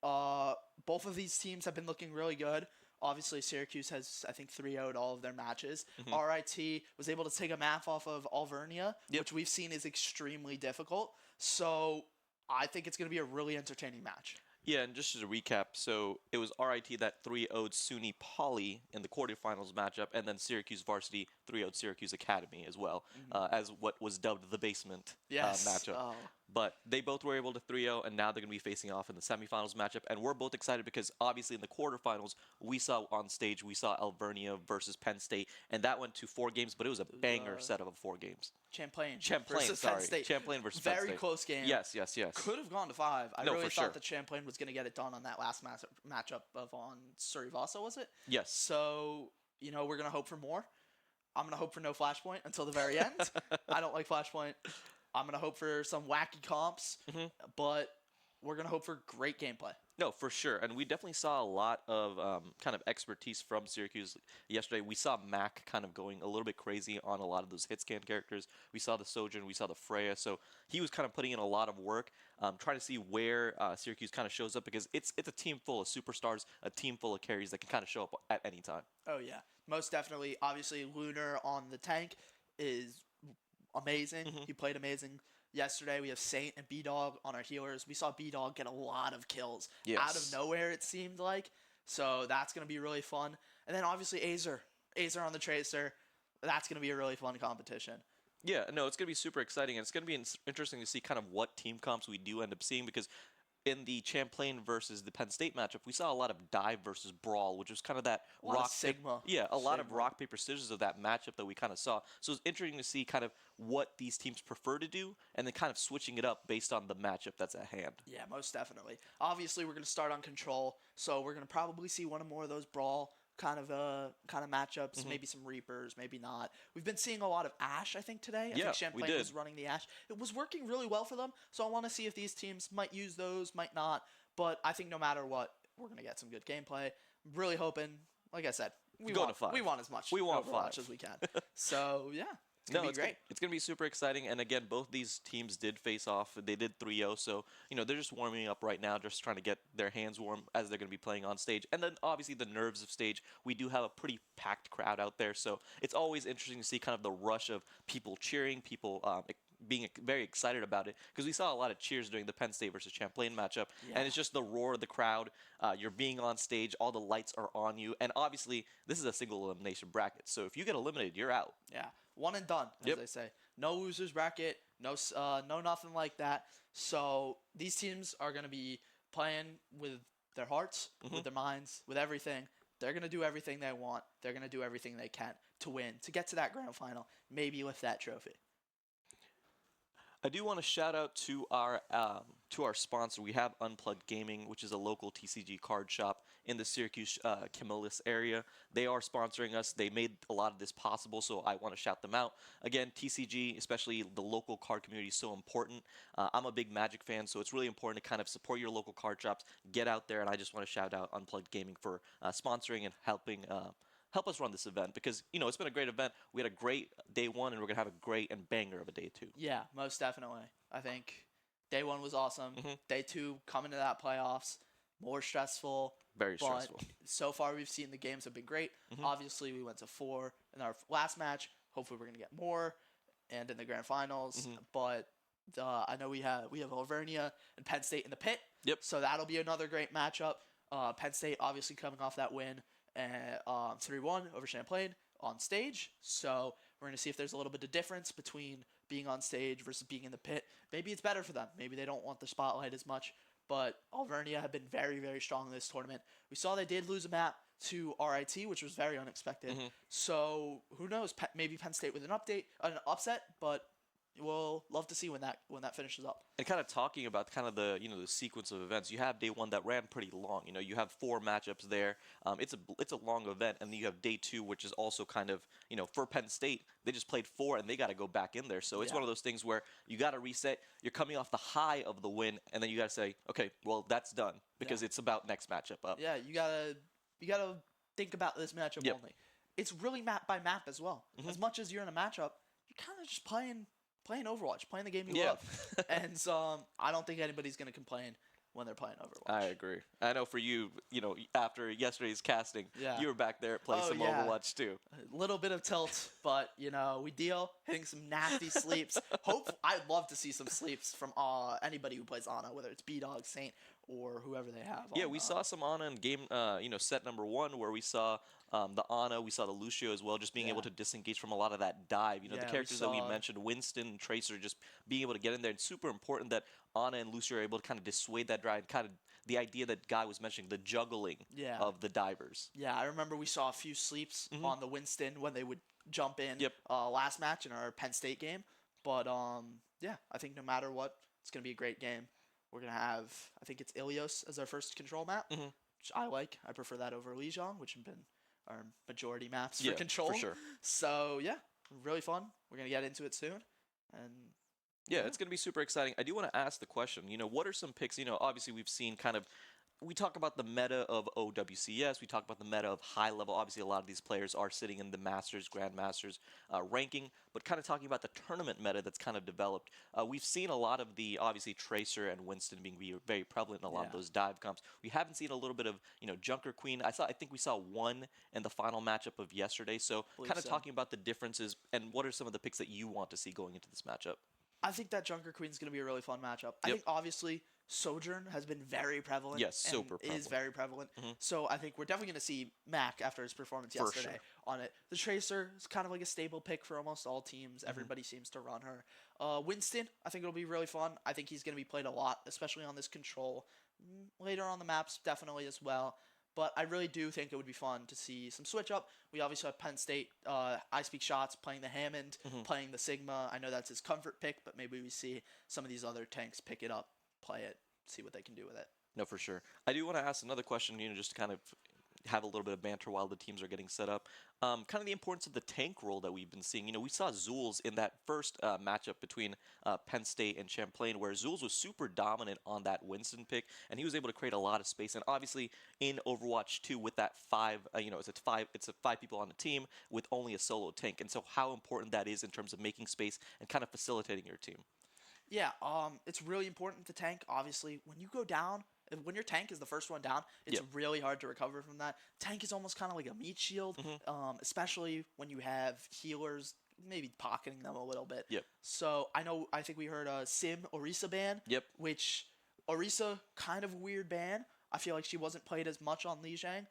Both of these teams have been looking really good. Obviously, Syracuse has, I think, 3-0'd all of their matches. RIT was able to take a map off of Alvernia, which we've seen is extremely difficult. So I think it's going to be a really entertaining match. Yeah, and just as a recap, so it was RIT that 3-0'd SUNY Poly in the quarterfinals matchup, and then Syracuse Varsity 3-0'd Syracuse Academy as well, as what was dubbed the basement matchup. Oh. But they both were able to 3-0, and now they're going to be facing off in the semifinals matchup. And we're both excited because obviously in the quarterfinals, we saw Alvernia versus Penn State, and that went to 4 games, but it was a banger set of 4 games. Champlain versus Penn State. Champlain versus Penn State. Very close game. Yes. Could have gone to 5. I No, really for thought sure. that Champlain was going to get it done on that last matchup on Surrey Vasa, was it? Yes. So, we're going to hope for more. I'm going to hope for no Flashpoint until the very end. I don't like Flashpoint. I'm going to hope for some wacky comps, but we're going to hope for great gameplay. No, for sure. And we definitely saw a lot of kind of expertise from Syracuse yesterday. We saw Mac kind of going a little bit crazy on a lot of those hit scan characters. We saw the Sojourn, we saw the Freya. So he was kind of putting in a lot of work, trying to see where Syracuse kind of shows up, because it's a team full of superstars, a team full of carries that can kind of show up at any time. Oh, yeah. Most definitely. Obviously, Lunar on the tank is amazing. He played amazing. Yesterday, we have Saint and B-Dog on our healers. We saw B-Dog get a lot of kills out of nowhere, it seemed like. So that's going to be really fun. And then, obviously, Azer on the Tracer. That's going to be a really fun competition. Yeah, no, it's going to be super exciting, and it's going to be interesting to see kind of what team comps we do end up seeing, because in the Champlain versus the Penn State matchup, we saw a lot of dive versus brawl, which was kind of that rock Sigma. a lot of rock paper scissors of that matchup that we kind of saw. So it's interesting to see kind of what these teams prefer to do, and then kind of switching it up based on the matchup that's at hand. Yeah, most definitely. Obviously, we're going to start on control, so we're going to probably see one or more of those brawl kind of matchups, maybe some Reapers, maybe not. We've been seeing a lot of Ashe, I think, today. I think Champlain was running the Ashe. It was working really well for them, so I want to see if these teams might use those, might not. But I think no matter what, we're going to get some good gameplay. Really hoping, like I said, we want as much Overwatch as we can. So, yeah. It's going to be great. It's going to be super exciting. And again, both these teams did face off. They did 3-0. So, they're just warming up right now, just trying to get their hands warm as they're going to be playing on stage. And then, obviously, the nerves of stage. We do have a pretty packed crowd out there. So, it's always interesting to see kind of the rush of people cheering, people being very excited about it. Because we saw a lot of cheers during the Penn State versus Champlain matchup. Yeah. And it's just the roar of the crowd. You're being on stage. All the lights are on you. And, obviously, this is a single elimination bracket. So, if you get eliminated, you're out. Yeah. One and done, as they say. No losers bracket, no nothing like that. So these teams are going to be playing with their hearts, with their minds, with everything. They're going to do everything they want. They're going to do everything they can to win, to get to that grand final, maybe lift that trophy. I do want to shout out to our sponsor. We have Unplugged Gaming, which is a local TCG card shop in the Syracuse Camillus area. They are sponsoring us. They made a lot of this possible, so I want to shout them out. Again, TCG, especially the local card community, is so important. I'm a big Magic fan, so it's really important to kind of support your local card shops. Get out there, and I just want to shout out Unplugged Gaming for sponsoring and helping help us run this event, because it's been a great event. We had a great day 1, and we're gonna have a great and banger of a day 2. Yeah, most definitely. I think day 1 was awesome. Day 2, coming to that playoffs, more stressful. Very stressful. So far, we've seen the games have been great. Obviously, we went to 4 in our last match. Hopefully, we're gonna get more, and in the grand finals. But I know we have Alvernia and Penn State in the pit. Yep. So that'll be another great matchup. Penn State obviously coming off that win. 3-1 over Champlain on stage. So we're going to see if there's a little bit of difference between being on stage versus being in the pit. Maybe it's better for them. Maybe they don't want the spotlight as much. But Alvernia have been very, very strong in this tournament. We saw they did lose a map to RIT, which was very unexpected. So who knows? Maybe Penn State with an upset. But we'll love to see when that finishes up. And kind of talking about kind of the the sequence of events, you have day one that ran pretty long. You have 4 matchups there. It's a long event, and then you have day 2, which is also kind of for Penn State, they just played 4 and they got to go back in there. So it's one of those things where you got to reset. You're coming off the high of the win, and then you got to say, okay, well that's done because it's about next matchup up. Yeah, you gotta think about this matchup only. It's really map by map as well. As much as you're in a matchup, you're kind of just playing Overwatch, playing the game you love. And so I don't think anybody's going to complain when they're playing Overwatch. I agree. I know for you, after yesterday's casting, you were back there playing some Overwatch too. A little bit of tilt, but we deal hitting some nasty sleeps. I'd love to see some sleeps from anybody who plays Ana, whether it's B-Dog, Saint, or whoever they have. Yeah, we saw some Ana in game, set number 1 where we saw the Ana, we saw the Lucio as well, just being able to disengage from a lot of that dive. The characters that we mentioned, Winston, Tracer, just being able to get in there. It's super important that Ana and Lucio are able to kind of dissuade that drive, kind of the idea that Guy was mentioning, the juggling of the divers. Yeah, I remember we saw a few sleeps on the Winston when they would jump in last match in our Penn State game. But I think no matter what, it's going to be a great game. We're going to have, I think it's Ilios as our first control map, which I like. I prefer that over Lijiang, which have been our majority maps for control. For sure. So, really fun. We're going to get into it soon. And yeah, it's going to be super exciting. I do want to ask the question, what are some picks? Obviously we've seen we talk about the meta of OWCS. We talk about the meta of high level. Obviously, a lot of these players are sitting in the Masters, Grandmasters ranking, but kind of talking about the tournament meta that's kind of developed. We've seen a lot of the, obviously, Tracer and Winston being very prevalent in a lot of those dive comps. We haven't seen a little bit of, Junker Queen. I think we saw 1 in the final matchup of yesterday. So kind of talking about the differences and what are some of the picks that you want to see going into this matchup. I think that Junker Queen's going to be a really fun matchup. I think, obviously, Sojourn has been very prevalent. Yes, super prevalent. Is very prevalent. So I think we're definitely going to see Mac after his performance yesterday on it. The Tracer is kind of like a stable pick for almost all teams. Everybody seems to run her. Winston, I think it'll be really fun. I think he's going to be played a lot, especially on this control. Later on the maps, definitely as well. But I really do think it would be fun to see some switch up. We obviously have Penn State, I Speak Shots playing the Hammond, playing the Sigma. I know that's his comfort pick, but maybe we see some of these other tanks pick it up, play it, see what they can do with it. No, for sure. I do want to ask another question, just to kind of have a little bit of banter while the teams are getting set up. Kind of the importance of the tank role that we've been seeing. We saw Zulz in that first matchup between Penn State and Champlain, where Zulz was super dominant on that Winston pick, and he was able to create a lot of space. And obviously in Overwatch 2 with that 5, it's 5 people on the team with only a solo tank. And so how important that is in terms of making space and kind of facilitating your team. Yeah, it's really important to tank. Obviously, when you go down, when your tank is the first one down, it's really hard to recover from that. Tank is almost kind of like a meat shield, especially when you have healers maybe pocketing them a little bit. So I think we heard a Sim Orisa ban. Which Orisa, kind of a weird ban. I feel like she wasn't played as much on Lijiang.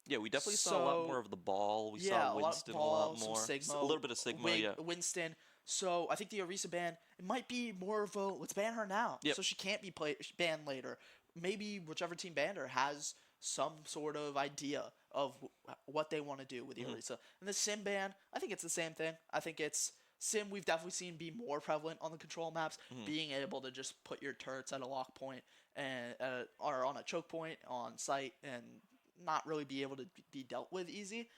Yeah, we definitely saw a lot more of the ball. We saw Winston a lot more. Sigma, a little bit of Sigma, Winston. So I think the Orisa ban, it might be more of a, let's ban her now. So she can't be banned later. Maybe whichever team banned her has some sort of idea of what they want to do with the Orisa. And the Sim ban, I think it's the same thing. I think it's Sim we've definitely seen be more prevalent on the control maps, being able to just put your turrets at a lock point and or on a choke point on site and not really be able to be dealt with easy.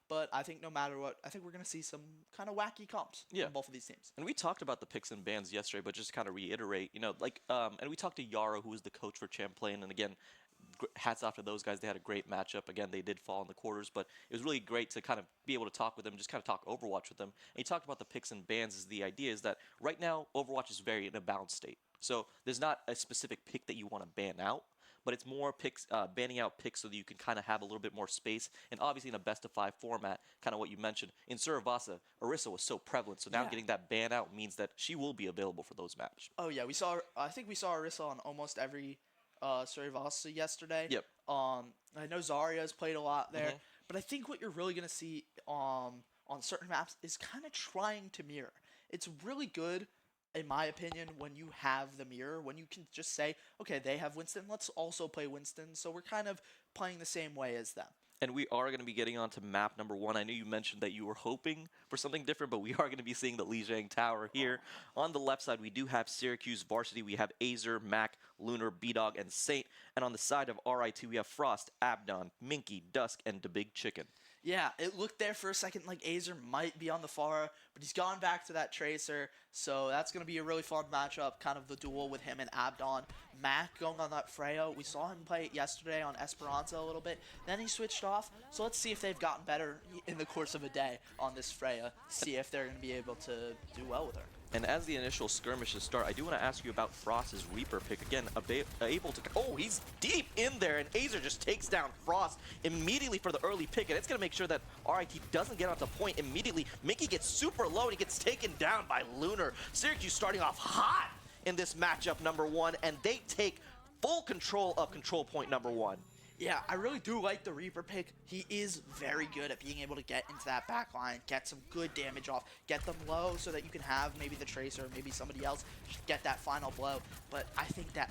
But I think no matter what, I think we're going to see some kind of wacky comps from both of these teams. And we talked about the picks and bans yesterday, but just to kind of reiterate, and we talked to Yaro, who was the coach for Champlain, and again, hats off to those guys. They had a great matchup. Again, they did fall in the quarters, but it was really great to kind of be able to talk with them, just kind of talk Overwatch with them. And he talked about the picks and bans. The idea is that right now, Overwatch is very in a balanced state. So there's not a specific pick that you want to ban out, but it's more picks, banning out picks so that you can kind of have a little bit more space. And obviously in a best-of-5 format, kind of what you mentioned, in Suravasa, Orisa was so prevalent. So now getting that ban out means that she will be available for those matches. Oh, yeah. I think we saw Orisa on almost every Suravasa yesterday. I know Zarya's played a lot there. But I think what you're really going to see on certain maps is kind of trying to mirror. It's really good, in my opinion, when you have the mirror, when you can just say, okay, they have Winston, let's also play Winston, so we're kind of playing the same way as them. And we are going to be getting on to map number 1. I know you mentioned that you were hoping for something different, but we are going to be seeing the Lijiang Tower here. On the left side, we do have Syracuse Varsity. We have Azer, Mac, Lunar, B-Dog, and Saint. And on the side of RIT, we have Frost, Abdon, Minky, Dusk, and the Big Chicken. Yeah, it looked there for a second like Azer might be on the Pharah, but he's gone back to that Tracer, so that's going to be a really fun matchup, kind of the duel with him and Abdon. Mac going on that Freya, we saw him play it yesterday on Esperanza a little bit, then he switched off, so let's see if they've gotten better in the course of a day on this Freya, see if they're going to be able to do well with her. And as the initial skirmishes start, I do want to ask you about Frost's Reaper pick. Again, able to... Oh, he's deep in there, and Azer just takes down Frost immediately for the early pick, and it's going to make sure that RIT doesn't get onto point immediately. Mickey gets super low, and he gets taken down by Lunar. Syracuse starting off hot in this matchup number 1, and they take full control of control point number 1. Yeah, I really do like the Reaper pick. He is very good at being able to get into that back line, get some good damage off, get them low so that you can have maybe the Tracer, maybe somebody else get that final blow. But I think that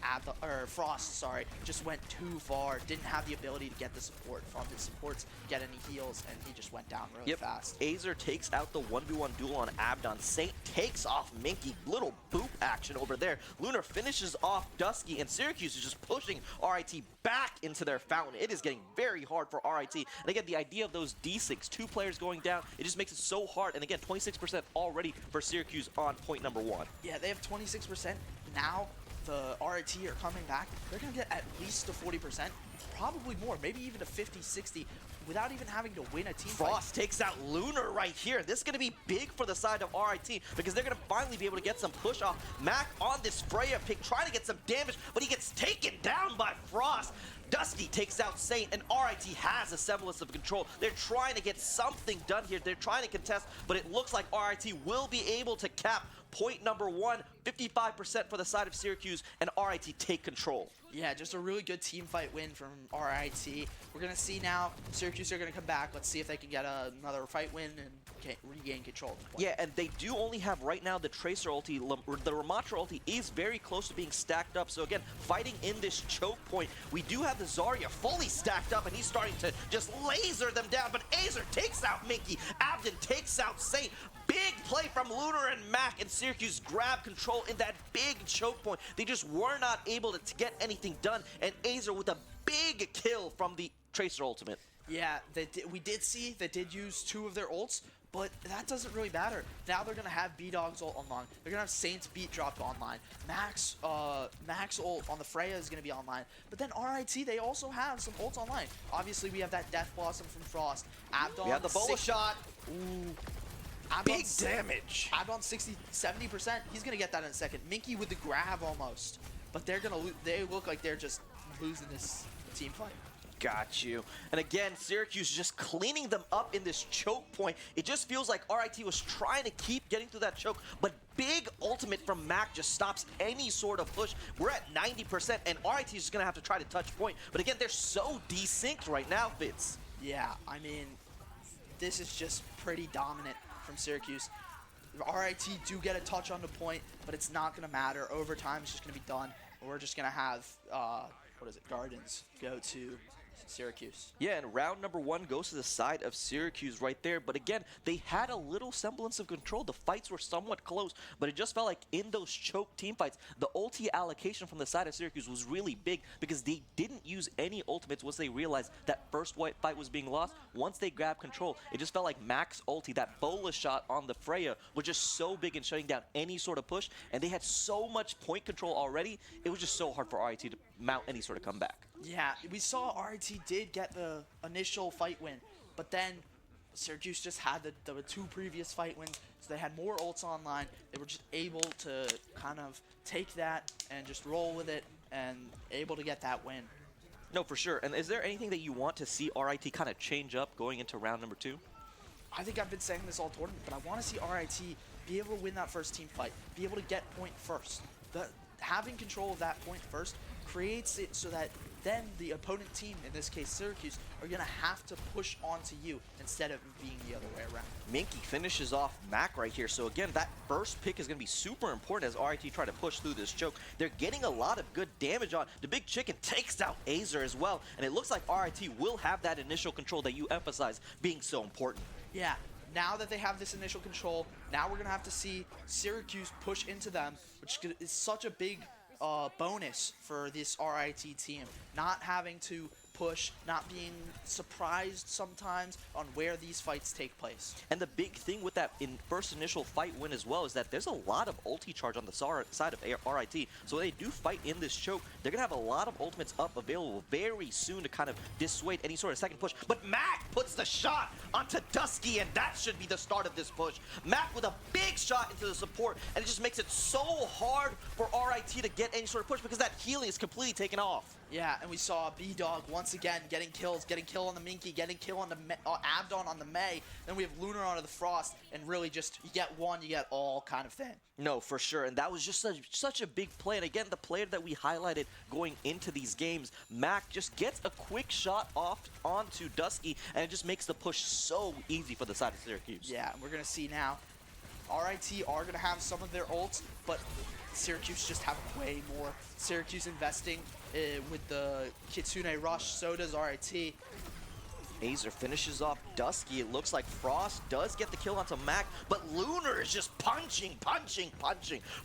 Frost, just went too far. Didn't have the ability to get the support from his supports, get any heals, and he just went down really fast. Azer takes out the 1v1 duel on Abdon. Saint takes off Minky. Little boop action over there. Lunar finishes off Dusky, and Syracuse is just pushing RIT back into their fountain. It is getting very hard for RIT. And again, the idea of those D6, 2 players going down, it just makes it so hard. And again, 26% already for Syracuse on point number 1. Yeah, they have 26%. Now the RIT are coming back. They're going to get at least to 40%, probably more, maybe even to 50, 60, without even having to win a team Frost fight. takes out Lunar right here. This is going to be big for the side of RIT because they're going to finally be able to get some push off. Mac on this Freya pick, trying to get some damage, but he gets taken down by Frost. Dusky takes out Saint, and RIT has a semblance of control. They're trying to get something done here. They're trying to contest, but it looks like RIT will be able to cap point number 1, 55% for the side of Syracuse, and RIT take control. Yeah, just a really good team fight win from RIT. We're going to see now, Syracuse are going to come back. Let's see if they can get another fight win and regain control of the point. Yeah, and they do only have right now the Tracer ulti. The Ramatra ulti is very close to being stacked up. So again, fighting in this choke point, we do have the Zarya fully stacked up, and he's starting to just laser them down. But Azer takes out Minky. Abdon takes out Saint. Big play from Lunar and Mac, and Syracuse grab control in that big choke point. They just were not able to get anything done, and Azer with a big kill from the Tracer ultimate. Yeah, we did see they did use 2 of their ults, but that doesn't really matter. Now they're going to have B-Dog's ult online. They're going to have Saint's beat dropped online. Max ult on the Freya is going to be online. But then RIT, they also have some ults online. Obviously, we have that Death Blossom from Frost. Abdon, We have the bola shot. Ooh. Big damage. Abdon 60, 70%. He's going to get that in a second. Minky with the grab almost. But they're going to they look like they're just losing this team fight. Got you. And again, Syracuse just cleaning them up in this choke point. It just feels like RIT was trying to keep getting through that choke, but big ultimate from Mac just stops any sort of push. We're at 90%, and RIT is just going to have to try to touch point. But again, they're so desynced right now, Fitz. Yeah, I mean, this is just pretty dominant from Syracuse. RIT do get a touch on the point, but it's not going to matter. Overtime is just going to be done. We're just going to have, Gardens go to Syracuse. Yeah, and round number 1 goes to the side of Syracuse right there. But again, they had a little semblance of control. The fights were somewhat close, but it just felt like in those choke team fights, the ulti allocation from the side of Syracuse was really big because they didn't use any ultimates once they realized that first white fight was being lost. Once they grabbed control, it just felt like Mac's ulti, that bola shot on the Freya, was just so big in shutting down any sort of push, and they had so much point control already, it was just so hard for RIT to mount any sort of comeback. Yeah, we saw RIT did get the initial fight win, but then Syracuse just had the 2 previous fight wins, so they had more ults online. They were just able to kind of take that and just roll with it and able to get that win. No, for sure. And is there anything that you want to see RIT kind of change up going into round number 2? I think I've been saying this all tournament, but I want to see RIT be able to win that first team fight, be able to get point first. Having control of that point first creates it so that then the opponent team, in this case Syracuse, are going to have to push onto you instead of being the other way around. Minky finishes off Mac right here. So again, that first pick is going to be super important as RIT try to push through this choke. They're getting a lot of good damage on. The Big Chicken takes out Azer as well. And it looks like RIT will have that initial control that you emphasize being so important. Yeah, now that they have this initial control, now we're going to have to see Syracuse push into them, which is such a big bonus for this RIT team. Not having to push, not being surprised sometimes on where these fights take place. And the big thing with that first initial fight win as well is that there's a lot of ulti charge on the side of RIT. So when they do fight in this choke, they're going to have a lot of ultimates up available very soon to kind of dissuade any sort of second push. But Mac puts the shot onto Dusky, and that should be the start of this push. Mac with a big shot into the support, and it just makes it so hard for RIT to get any sort of push because that healing is completely taken off. Yeah, and we saw B-Dog once again getting kills, getting kill on the Minky, getting kill on the Abdon on the May. Then we have Lunar onto the Frost, and really just you get one, you get all kind of thing. No, for sure, and that was just such a big play. And again, the player that we highlighted going into these games, Mac, just gets a quick shot off onto Dusky, and it just makes the push so easy for the side of Syracuse. Yeah, and we're going to see now, RIT are going to have some of their ults, but Syracuse just have way more. Syracuse investing with the Kitsune Rush, so does RIT. Azer finishes off Dusky. It looks like Frost does get the kill onto Mac, but Lunar is just punching.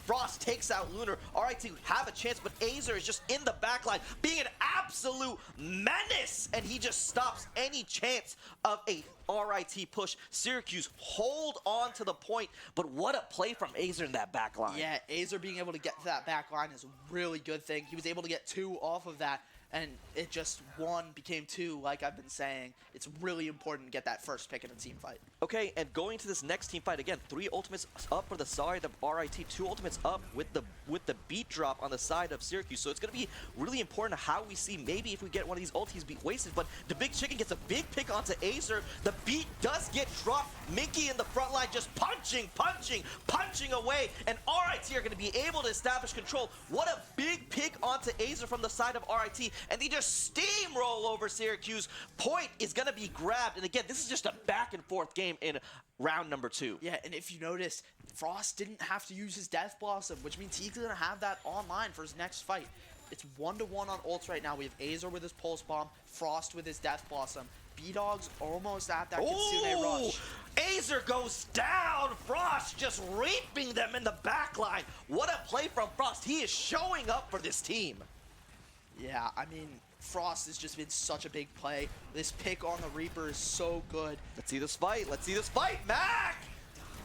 Frost takes out Lunar. RIT have a chance, but Azer is just in the backline, being an absolute menace, and he just stops any chance of a RIT push. Syracuse hold on to the point, but what a play from Azer in that backline. Yeah, Azer being able to get to that backline is a really good thing. He was able to get 2 off of that, and it just 1 became 2, like I've been saying. It's really important to get that first pick in a team fight. Okay, and going to this next team fight, again, 3 ultimates up for the side of RIT, 2 ultimates up with the beat drop on the side of Syracuse. So it's going to be really important how we see maybe if we get one of these ultis be wasted. But the Big Chicken gets a big pick onto Azer. The beat does get dropped. Minky in the front line just punching away. And RIT are going to be able to establish control. What a big pick onto Azer from the side of RIT. And they just steamroll over Syracuse. Point is going to be grabbed. And again, this is just a back and forth game in round number 2. Yeah, and if you notice, Frost didn't have to use his Death Blossom, which means he's going to have that online for his next fight. It's 1-1 on ults right now. We have Azer with his Pulse Bomb, Frost with his Death Blossom. B-Dog's almost at that Kitsune Rush. Azer goes down. Frost just reaping them in the backline. What a play from Frost. He is showing up for this team. Yeah, I mean, Frost has just been such a big play. This pick on the Reaper is so good. Let's see this fight. Mac!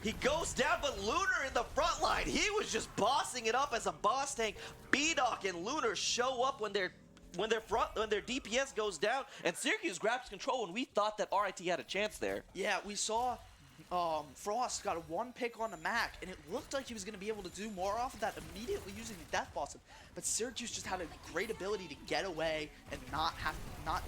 He goes down, but Lunar in the front line. He was just bossing it up as a boss tank. B-Dog and Lunar show up when their DPS goes down, and Syracuse grabs control when we thought that RIT had a chance there. Yeah, we saw Frost got a 1 pick on the Mac, and it looked like he was going to be able to do more off of that immediately using the Death Blossom. But Syracuse just had a great ability to get away and not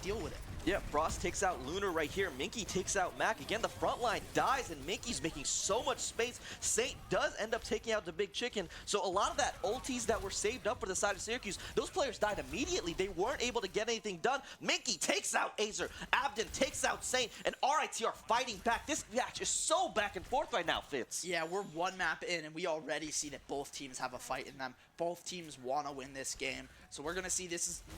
deal with it. Yeah, Frost takes out Lunar right here. Minky takes out Mac. Again, the front line dies, and Minky's making so much space. Saint does end up taking out the Big Chicken. So a lot of that ultis that were saved up for the side of Syracuse, those players died immediately. They weren't able to get anything done. Minky takes out Azer. Abden takes out Saint, and RIT are fighting back. This match is so back and forth right now, Fitz. Yeah, we're 1 map in, and we already see that both teams have a fight in them. Both teams want to win this game. So we're going to see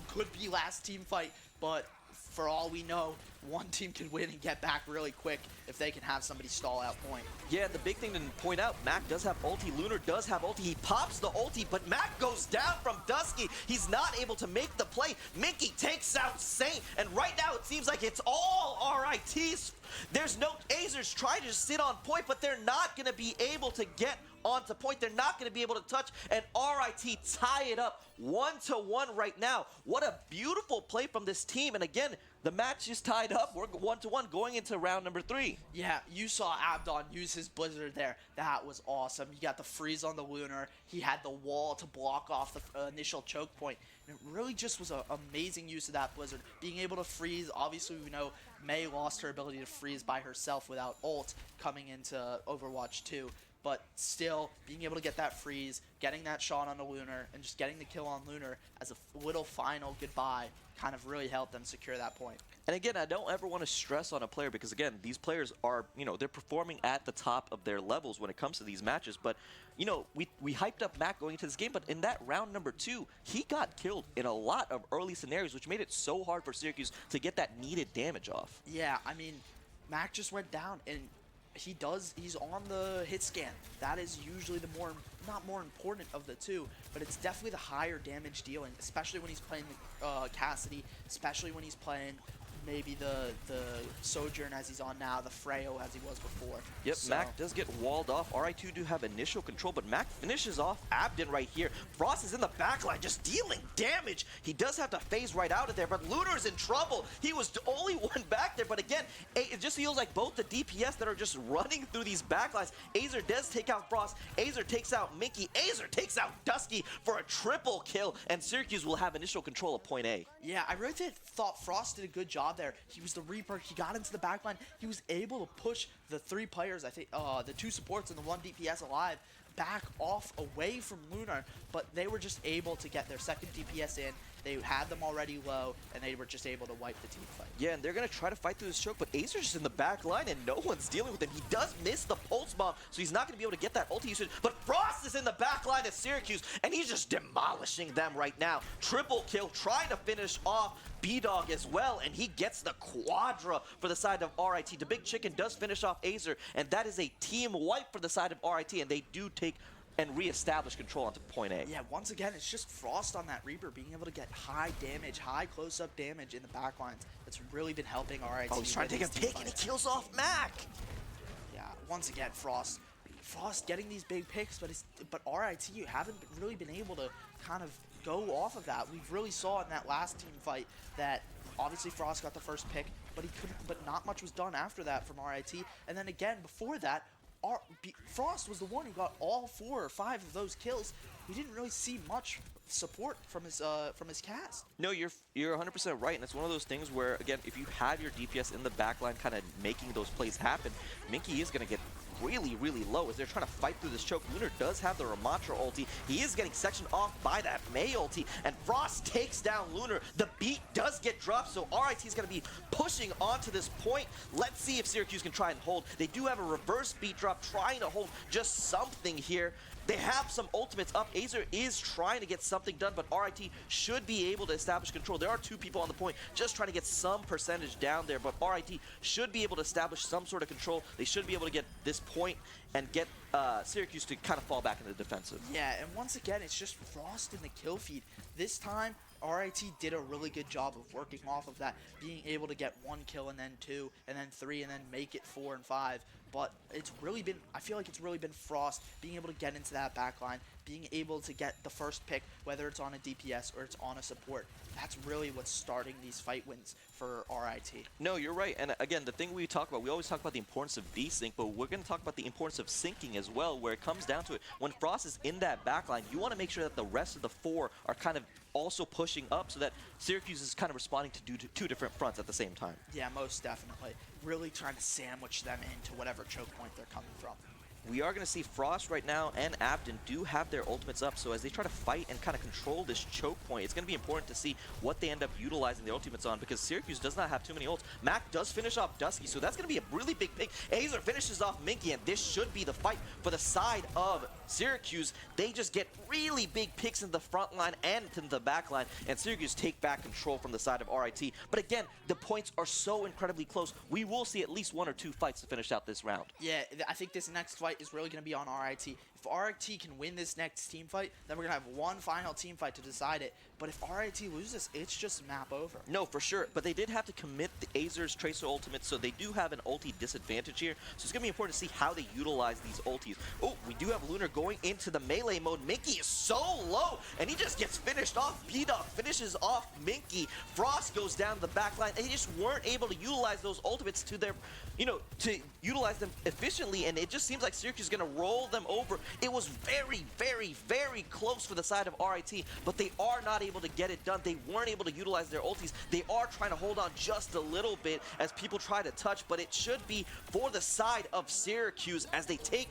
could be last team fight, but for all we know, one team can win and get back really quick if they can have somebody stall out point. Yeah, the big thing to point out, Mac does have ulti, Lunar does have ulti. He pops the ulti, but Mac goes down from Dusky. He's not able to make the play. Minky takes out Saint, and right now it seems like it's all RIT's. There's no Azers trying to just sit on point, but they're not going to be able to get onto point. They're not going to be able to touch, and RIT tie it up 1-1 right now. What a beautiful play from this team, and again, the match is tied up. We're 1-1 going into round number 3. Yeah, you saw Abdon use his Blizzard there. That was awesome. He got the freeze on the Lunar. He had the wall to block off the initial choke point. And it really just was an amazing use of that Blizzard. Being able to freeze, obviously we know May lost her ability to freeze by herself without ult coming into Overwatch 2. but still being able to get that freeze, getting that shot on the Lunar, and just getting the kill on Lunar as a little final goodbye kind of really helped them secure that point. And again, I don't ever want to stress on a player because, again, these players are, they're performing at the top of their levels when it comes to these matches. But, we hyped up Mac going into this game, but in that round number 2, he got killed in a lot of early scenarios, which made it so hard for Syracuse to get that needed damage off. Yeah, I mean, Mac just went down, and he's on the hit scan. That is usually the not more important of the two, but it's definitely the higher damage dealing, especially when he's playing Cassidy, especially when he's playing maybe the Sojourn as he's on now, the Freo as he was before. Yep, so. Mac does get walled off. RI2 do have initial control, but Mac finishes off Abden right here. Frost is in the backline just dealing damage. He does have to phase right out of there, but Lunar's in trouble. He was the only one back there, but again, it just feels like both the DPS that are just running through these backlines. Azer does take out Frost. Azer takes out Minky. Azer takes out Dusky for a triple kill, and Syracuse will have initial control of point A. Yeah, I really thought Frost did a good job there. He was the Reaper. He got into the backline. He was able to push the 3 players, I think, the 2 supports and the 1 DPS alive, back off away from Lunar, but they were just able to get their second DPS in. They had them already low, and they were just able to wipe the team fight. Yeah, and they're going to try to fight through this choke, but Azer's just in the back line, and no one's dealing with him. He does miss the pulse bomb, so he's not going to be able to get that ulti usage, but Frost is in the back line at Syracuse, and he's just demolishing them right now. Triple kill, trying to finish off B-Dog as well, and he gets the quadra for the side of RIT. The Big Chicken does finish off Azer, and that is a team wipe for the side of RIT, and they do take and reestablish control onto point A. Yeah, once again, it's just Frost on that Reaper being able to get high damage, high close-up damage in the backlines. That's really been helping RIT. Oh, he's trying to take a pick, and he kills off Mac. Yeah, once again, Frost getting these big picks, but RIT, you haven't really been able to kind of go off of that. We really saw in that last team fight that obviously Frost got the first pick, but he couldn't. But not much was done after that from RIT. And then again, before that, Frost was the one who got all 4 or 5 of those kills. We didn't really see much support from his cast. No, you're 100% right, and it's one of those things where, again, if you have your DPS in the backline kind of making those plays happen, Minky is going to get really, really low as they're trying to fight through this choke. Lunar does have the Ramatra ulti. He is getting sectioned off by that Mei ulti, and Frost takes down Lunar. The beat does get dropped, so RIT is going to be pushing onto this point. Let's see if Syracuse can try and hold. They do have a reverse beat drop, trying to hold just something here. They have some ultimates up. Azer is trying to get something done, but RIT should be able to establish control. There are 2 people on the point just trying to get some percentage down there, but RIT should be able to establish some sort of control. They should be able to get this point and get Syracuse to kind of fall back into the defensive. Yeah, and once again, it's just Frost in the kill feed. This time, RIT did a really good job of working off of that, being able to get 1 kill and then 2, and then 3, and then make it 4 and 5. But it's really been, I feel like it's really been Frost being able to get into that backline, being able to get the first pick, whether it's on a DPS or it's on a support. That's really what's starting these fight wins for RIT. No, you're right. And again, the thing we talk about, we always talk about the importance of desync, but we're going to talk about the importance of syncing as well, where it comes down to it. When Frost is in that backline, you want to make sure that the rest of the 4 are kind of also pushing up so that Syracuse is kind of responding to 2 different fronts at the same time. Yeah, most definitely. Really trying to sandwich them into whatever choke point they're coming from. We are going to see Frost right now and Abden do have their ultimates up, so as they try to fight and kind of control this choke point, it's going to be important to see what they end up utilizing their ultimates on, because Syracuse does not have too many ults. Mac does finish off Dusky, so that's going to be a really big pick. Azer finishes off Minky, and this should be the fight for the side of Syracuse. They just get really big picks in the front line and in the back line, and Syracuse take back control from the side of RIT. But again, the points are so incredibly close. We will see at least 1 or 2 fights to finish out this round. Yeah, I think this next fight is really going to be on RIT. If RIT can win this next team fight, then we're going to have 1 final team fight to decide it. But if RIT loses, it's just map over. No, for sure. But they did have to commit the Azer's Tracer ultimate, so they do have an ulti disadvantage here. So it's going to be important to see how they utilize these ultis. Oh, we do have Lunar going into the melee mode. Minky is so low, and he just gets finished off. B-Dog finishes off Minky. Frost goes down the back line, and they just weren't able to utilize those ultimates to their, to utilize them efficiently, and it just seems like Syracuse is going to roll them over. It was very, very, very close for the side of RIT, but they are not able to get it done. They weren't able to utilize their ultis. They are trying to hold on just a little bit as people try to touch, but it should be for the side of Syracuse as they take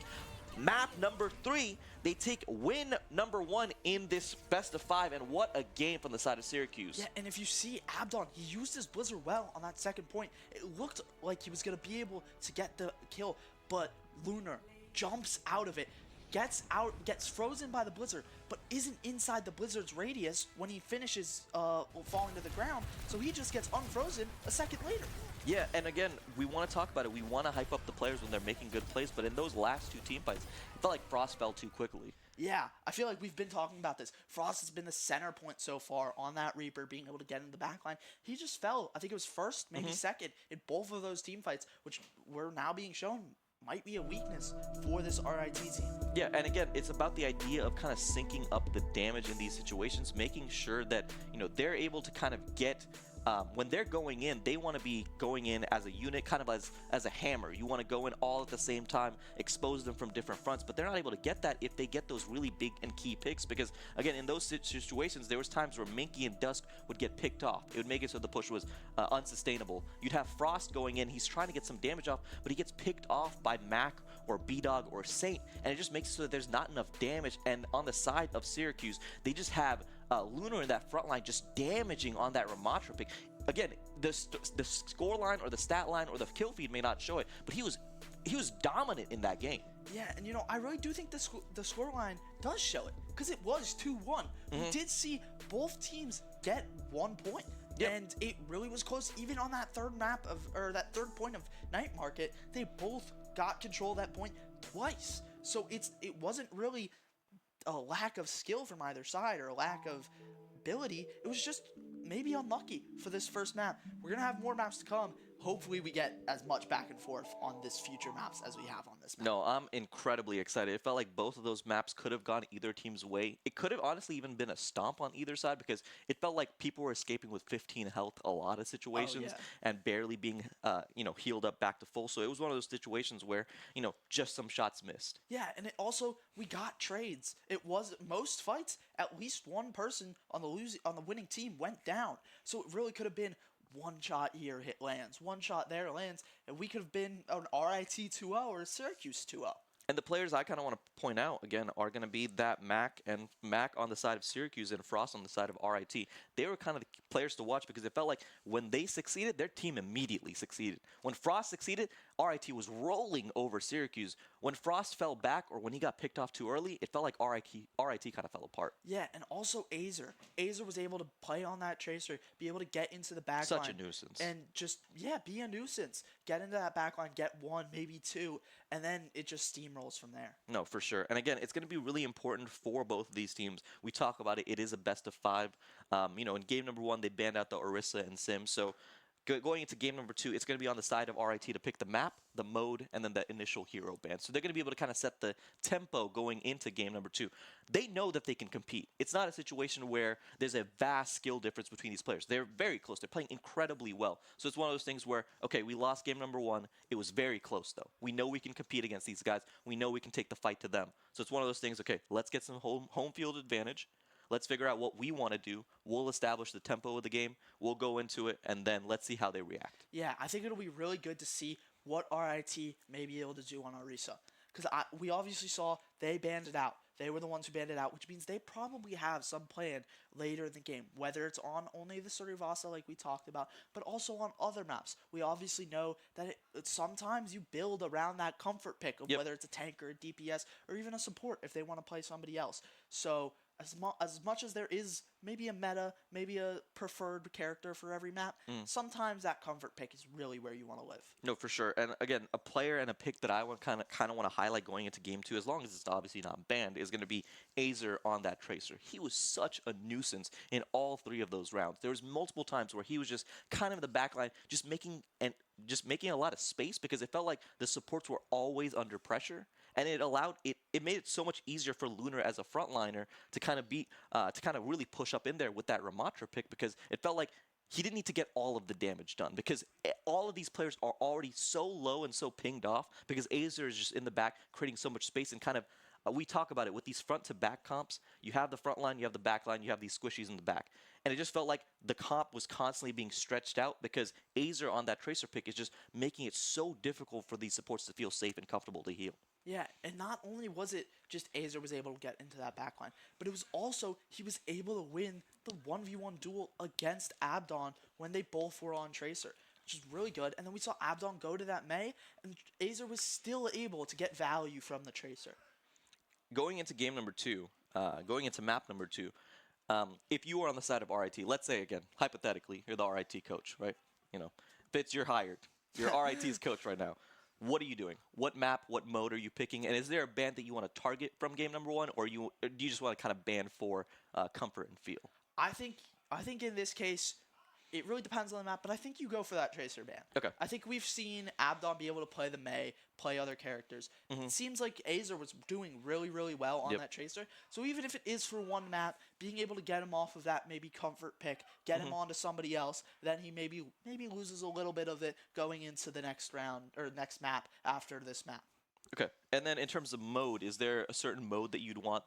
Map number 3, they take win number 1 in this best of 5, and what a game from the side of Syracuse. Yeah, and if you see Abdon, he used his Blizzard well on that second point. It looked like he was going to be able to get the kill, but Lunar jumps out of it, gets frozen by the Blizzard, but isn't inside the Blizzard's radius when he finishes falling to the ground, so he just gets unfrozen a second later. Yeah, and again, we want to talk about it. We want to hype up the players when they're making good plays, but in those last 2 team fights, it felt like Frost fell too quickly. Yeah, I feel like we've been talking about this. Frost has been the center point so far on that Reaper, being able to get in the backline. He just fell. I think it was first, maybe second, in both of those team fights, which we're now being shown might be a weakness for this RIT team. Yeah, and again, it's about the idea of kind of syncing up the damage in these situations, making sure that, you know, they're able to kind of get when they're going in, they want to be going in as a unit, kind of as a hammer. You want to go in all at the same time, expose them from different fronts, but they're not able to get that if they get those really big and key picks, because again, in those situations, there was times where Minky and Dusk would get picked off. It would make it so the push was unsustainable. You'd have Frost going in, he's trying to get some damage off, but he gets picked off by Mac or B-Dog or Saint, and it just makes it so that there's not enough damage. And on the side of Syracuse, they just have Lunar in that front line just damaging on that Ramatra pick. Again, the score line or the stat line or the kill feed may not show it, but he was dominant in that game. Yeah, and you know, I really do think the score line does show it, because it was 2-1. We did see both teams get 1 point. Yep. And it really was close. Even on that third third point of Night Market, they both got control of that point twice. So it wasn't really a lack of skill from either side or a lack of ability. It was just maybe unlucky for this first map. We're gonna have more maps to come. Hopefully we get as much back and forth on this future maps as we have on this map. No, I'm incredibly excited. It felt like both of those maps could have gone either team's way. It could have honestly even been a stomp on either side, because it felt like people were escaping with 15 health a lot of situations and barely being healed up back to full. So it was one of those situations where, you know, just some shots missed. Yeah, and we got trades. It was most fights, at least one person on the winning team went down. So it really could have been one shot here hit lands, one shot there lands, and we could have been an RIT 2-0 or a Syracuse 2-0. And the players I kind of want to point out, again, are going to be that Mac on the side of Syracuse and Frost on the side of RIT. They were kind of the players to watch, because it felt like when they succeeded, their team immediately succeeded. When Frost succeeded, RIT was rolling over Syracuse. When Frost fell back, or when he got picked off too early, it felt like RIT kind of fell apart. Yeah, and also Azer. Azer was able to play on that tracer, be able to get into the backline. Such a nuisance. And just, be a nuisance. Get into that backline, get 1, maybe 2, and then it just steamrolls from there. No, for sure. And again, it's going to be really important for both of these teams. We talk about it. It is a best of 5. In game number 1, they banned out the Orisa and Sim. So going into game number 2, it's going to be on the side of RIT to pick the map, the mode, and then the initial hero ban. So they're going to be able to kind of set the tempo going into game number 2. They know that they can compete. It's not a situation where there's a vast skill difference between these players. They're very close. They're playing incredibly well. So it's one of those things where, okay, we lost game number 1. It was very close, though. We know we can compete against these guys. We know we can take the fight to them. So it's one of those things, okay, let's get some home field advantage. Let's figure out what we want to do. We'll establish the tempo of the game. We'll go into it, and then let's see how they react. Yeah, I think it'll be really good to see what RIT may be able to do on Orisa. Because we obviously saw they banned it out. They were the ones who banned it out, which means they probably have some plan later in the game, whether it's on only the Surivasa like we talked about, but also on other maps. We obviously know that sometimes you build around that comfort pick of whether it's a tank or a DPS or even a support if they want to play somebody else. So as much as there is maybe a meta, maybe a preferred character for every map, sometimes that comfort pick is really where you want to live. No, for sure. And again, a player and a pick that I kind of want to highlight going into game 2, as long as it's obviously not banned, is going to be Azer on that tracer. He was such a nuisance in all 3 of those rounds. There was multiple times where he was just kind of in the back line, just making a lot of space, because it felt like the supports were always under pressure. And it made it so much easier for Lunar as a frontliner to kind of really push up in there with that Ramatra pick, because it felt like he didn't need to get all of the damage done, because all of these players are already so low and so pinged off, because Azer is just in the back creating so much space. And kind of we talk about it with these front to back comps. You have the front line, you have the back line, you have these squishies in the back. And it just felt like the comp was constantly being stretched out, because Azer on that tracer pick is just making it so difficult for these supports to feel safe and comfortable to heal. Yeah, and not only was it just Azer was able to get into that backline, but it was also he was able to win the 1v1 duel against Abdon when they both were on Tracer, which is really good. And then we saw Abdon go to that Mei, and Azer was still able to get value from the Tracer. Going into game number 2, going into map number 2, if you were on the side of RIT, let's say again, hypothetically, you're the RIT coach, right? You know, Fitz, you're hired. You're RIT's coach right now. What are you doing? What map, what mode are you picking? And is there a ban that you want to target from game number 1, or do you just want to kind of ban for comfort and feel? I think in this case, it really depends on the map, but I think you go for that Tracer ban. Okay. I think we've seen Abdon be able to play the Mei, play other characters. It seems like Azer was doing really, really well on that Tracer. So even if it is for one map, being able to get him off of that maybe comfort pick, get him onto somebody else, then he maybe loses a little bit of it going into the next round or next map after this map. Okay. And then in terms of mode, is there a certain mode that you'd want,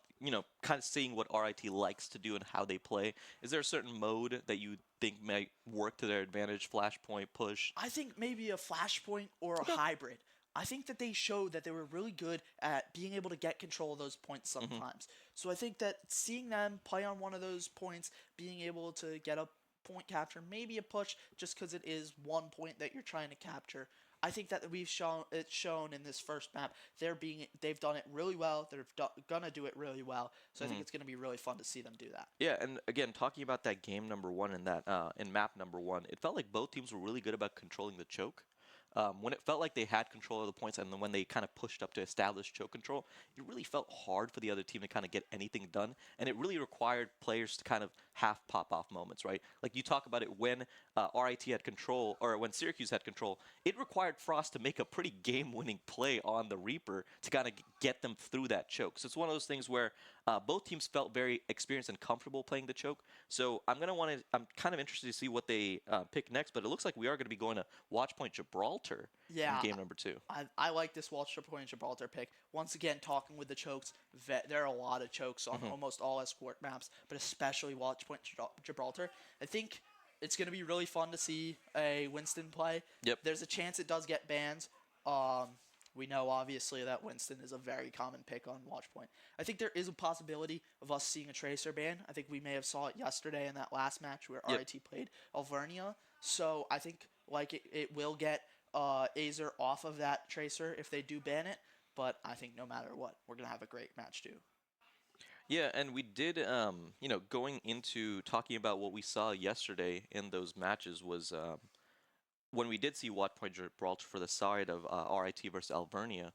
kind of seeing what RIT likes to do and how they play? Is there a certain mode that you think might work to their advantage? Flashpoint, push? I think maybe a flashpoint or a hybrid. I think that they showed that they were really good at being able to get control of those points sometimes. So I think that seeing them play on one of those points, being able to get a point capture, maybe a push, just because it is one point that you're trying to capture. I think that we've shown in this first map. They've done it really well. They're gonna do it really well. So I think it's gonna be really fun to see them do that. Yeah, and again, talking about that game number 1 and that in map number 1, it felt like both teams were really good about controlling the choke. When it felt like they had control of the points, and then when they kind of pushed up to establish choke control, it really felt hard for the other team to kind of get anything done, and it really required players to kind of have pop-off moments, right? Like you talk about it when RIT had control, or when Syracuse had control, it required Frost to make a pretty game-winning play on the Reaper to kind of get them through that choke. So it's one of those things where both teams felt very experienced and comfortable playing the choke. So I'm kind of interested to see what they pick next, but it looks like we are going to be going to Watchpoint Gibraltar in game number 2. I like this Watchpoint Gibraltar pick. Once again, talking with the chokes, there are a lot of chokes on almost all escort maps, but especially Watchpoint Gibraltar. I think it's going to be really fun to see a Winston play. Yep. There's a chance it does get banned. We know, obviously, that Winston is a very common pick on Watchpoint. I think there is a possibility of us seeing a Tracer ban. I think we may have saw it yesterday in that last match where RIT played Alvernia. So I think it will get Azer off of that Tracer if they do ban it. But I think no matter what, we're going to have a great match too. Yeah, and we did, going into talking about what we saw yesterday in those matches was when we did see Watchpoint Gibraltar for the side of RIT versus Alvernia,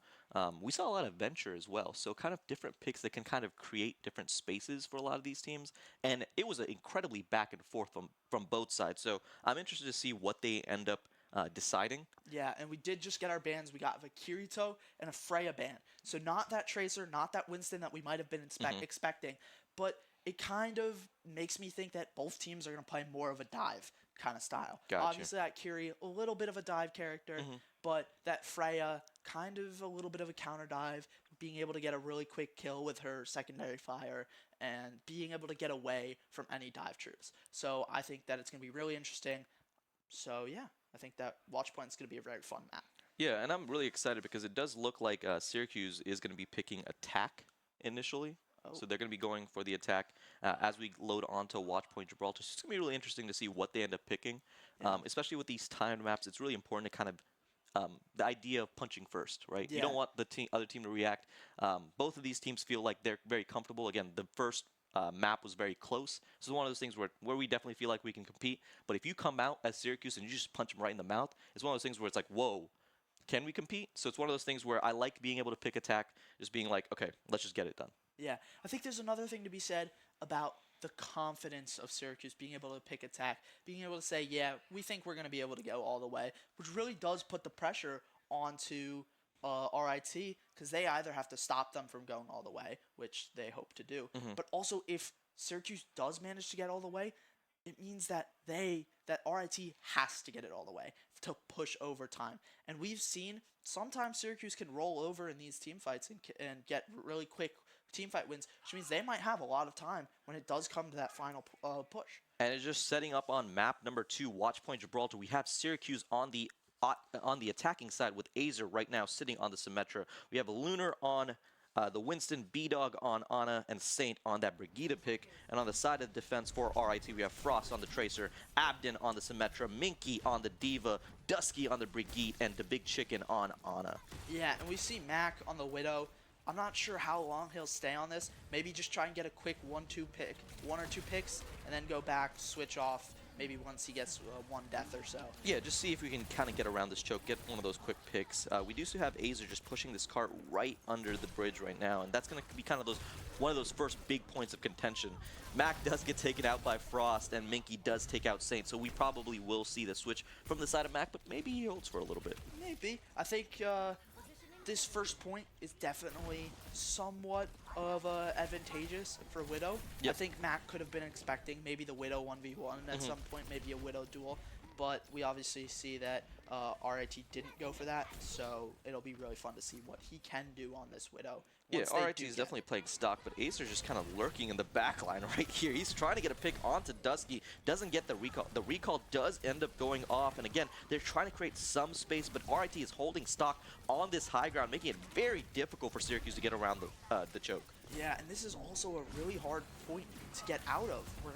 we saw a lot of venture as well. So kind of different picks that can kind of create different spaces for a lot of these teams. And it was an incredibly back and forth from both sides. So I'm interested to see what they end up deciding. Yeah, and we did just get our bans. We got a Kirito and a Freya ban. So not that Tracer, not that Winston that we might have been expecting, but it kind of makes me think that both teams are going to play more of a dive kind of style. Gotcha. Obviously, that Kiri, a little bit of a dive character, but that Freya, kind of a little bit of a counter dive, being able to get a really quick kill with her secondary fire, and being able to get away from any dive troops. So I think that it's going to be really interesting. So yeah, I think that Watchpoint is going to be a very fun map. Yeah, and I'm really excited because it does look like Syracuse is going to be picking attack initially. So they're going to be going for the attack as we load onto Watchpoint Gibraltar. So it's going to be really interesting to see what they end up picking, especially with these timed maps. It's really important to kind of the idea of punching first, right? Yeah. You don't want the other team to react. Both of these teams feel like they're very comfortable. Again, the first map was very close. So it's one of those things where we definitely feel like we can compete. But if you come out as Syracuse and you just punch them right in the mouth, it's one of those things where it's like, whoa, can we compete? So it's one of those things where I like being able to pick attack, just being like, okay, let's just get it done. Yeah, I think there's another thing to be said about the confidence of Syracuse being able to pick attack, being able to say, yeah, we think we're going to be able to go all the way, which really does put the pressure onto RIT, because they either have to stop them from going all the way, which they hope to do, but also if Syracuse does manage to get all the way, it means that RIT has to get it all the way to push overtime. And we've seen sometimes Syracuse can roll over in these team fights and get really quick team fight wins, which means they might have a lot of time when it does come to that final push. And it's just setting up on map number 2, Watchpoint Gibraltar. We have Syracuse on the on the attacking side with Azer right now sitting on the Symmetra. We have Lunar on the Winston, B-Dog on Ana, and Saint on that Brigida pick. And on the side of the defense for RIT, we have Frost on the Tracer, Abden on the Symmetra, Minky on the Diva, Dusky on the Brigitte, and the Big Chicken on Ana. Yeah, and we see Mac on the Widow. I'm not sure how long he'll stay on this. Maybe just try and get a quick 1 or 2 picks, and then go back, switch off, maybe once he gets 1 death or so. Yeah, just see if we can kind of get around this choke, get one of those quick picks. We do still have Azer just pushing this cart right under the bridge right now, and that's going to be kind of one of those first big points of contention. Mac does get taken out by Frost, and Minky does take out Saint, so we probably will see the switch from the side of Mac, but maybe he holds for a little bit. Maybe. I think this first point is definitely somewhat of advantageous for Widow. Yep. I think Mac could have been expecting maybe the Widow 1v1 at some point, maybe a Widow duel, but we obviously see that RIT didn't go for that, so it'll be really fun to see what he can do on this Widow. Yeah, once they RIT do is get- definitely playing stock, but Acer's just kind of lurking in the back line right here. He's trying to get a pick onto Dusky, doesn't get the recall. The recall does end up going off, and again, they're trying to create some space, but RIT is holding stock on this high ground, making it very difficult for Syracuse to get around the choke. Yeah, and this is also a really hard point to get out of. We're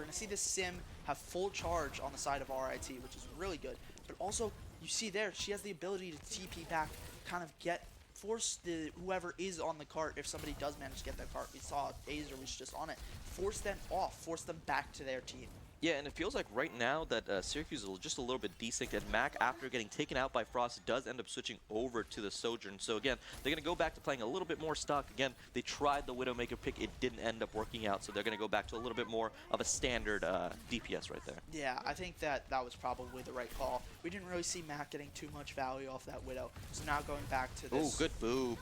gonna see this Sim have full charge on the side of RIT, which is really good. But also, you see there, she has the ability to TP back, kind of force whoever is on the cart, if somebody does manage to get that cart, we saw Azer was just on it, force them off, force them back to their team. Yeah, and it feels like right now that Syracuse is just a little bit desync, and Mac, after getting taken out by Frost, does end up switching over to the Sojourn. So again, they're going to go back to playing a little bit more stock. Again, they tried the Widowmaker pick. It didn't end up working out, so they're going to go back to a little bit more of a standard DPS right there. Yeah, I think that was probably the right call. We didn't really see Mac getting too much value off that Widow. So now going back to this... Oh, good boop.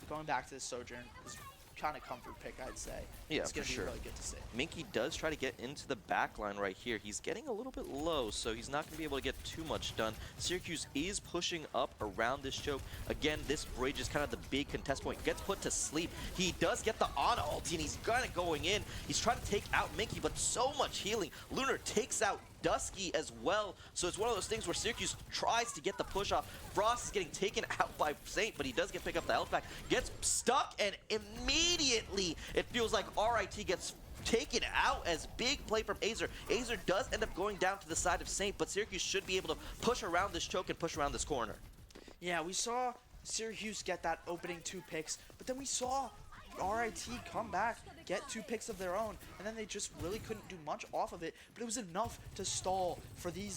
Going back to this Sojourn is kind of comfort pick, I'd say. Yeah, it's going for to be sure. really good to see. Minky does try to get into the back line right here. He's getting a little bit low, so he's not going to be able to get too much done. Syracuse is pushing up around this choke. Again, this bridge is kind of the big contest point. Gets put to sleep. He does get the Ana ulti, and he's kind of going in. He's trying to take out Minky, but so much healing. Lunar takes out Dusky as well, so it's one of those things where Syracuse tries to get the push off. Frost is getting taken out by Saint, but he does get pick up the health back. Gets stuck, and immediately it feels like RIT gets taken out as big play from Azer. Azer does end up going down to the side of Saint, but Syracuse should be able to push around this choke and push around this corner. Yeah, we saw Syracuse get that opening 2 picks, but then we saw RIT come back, get 2 picks of their own, and then they just really couldn't do much off of it, but it was enough to stall for the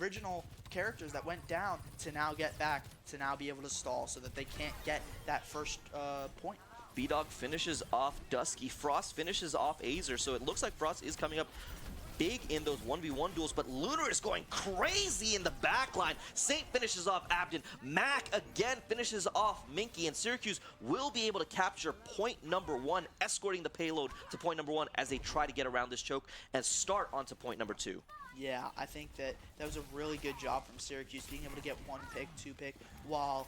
original characters that went down to now get back, to now be able to stall so that they can't get that first point. B-Dog finishes off Dusky. Frost finishes off Azer, so it looks like Frost is coming up big in those 1v1 duels, but Lunar is going crazy in the backline. Saint finishes off Abden. Mac again finishes off Minky, and Syracuse will be able to capture point number 1, escorting the payload to point number 1 as they try to get around this choke and start onto point number 2. Yeah, I think that was a really good job from Syracuse, being able to get 1 pick, 2 pick, while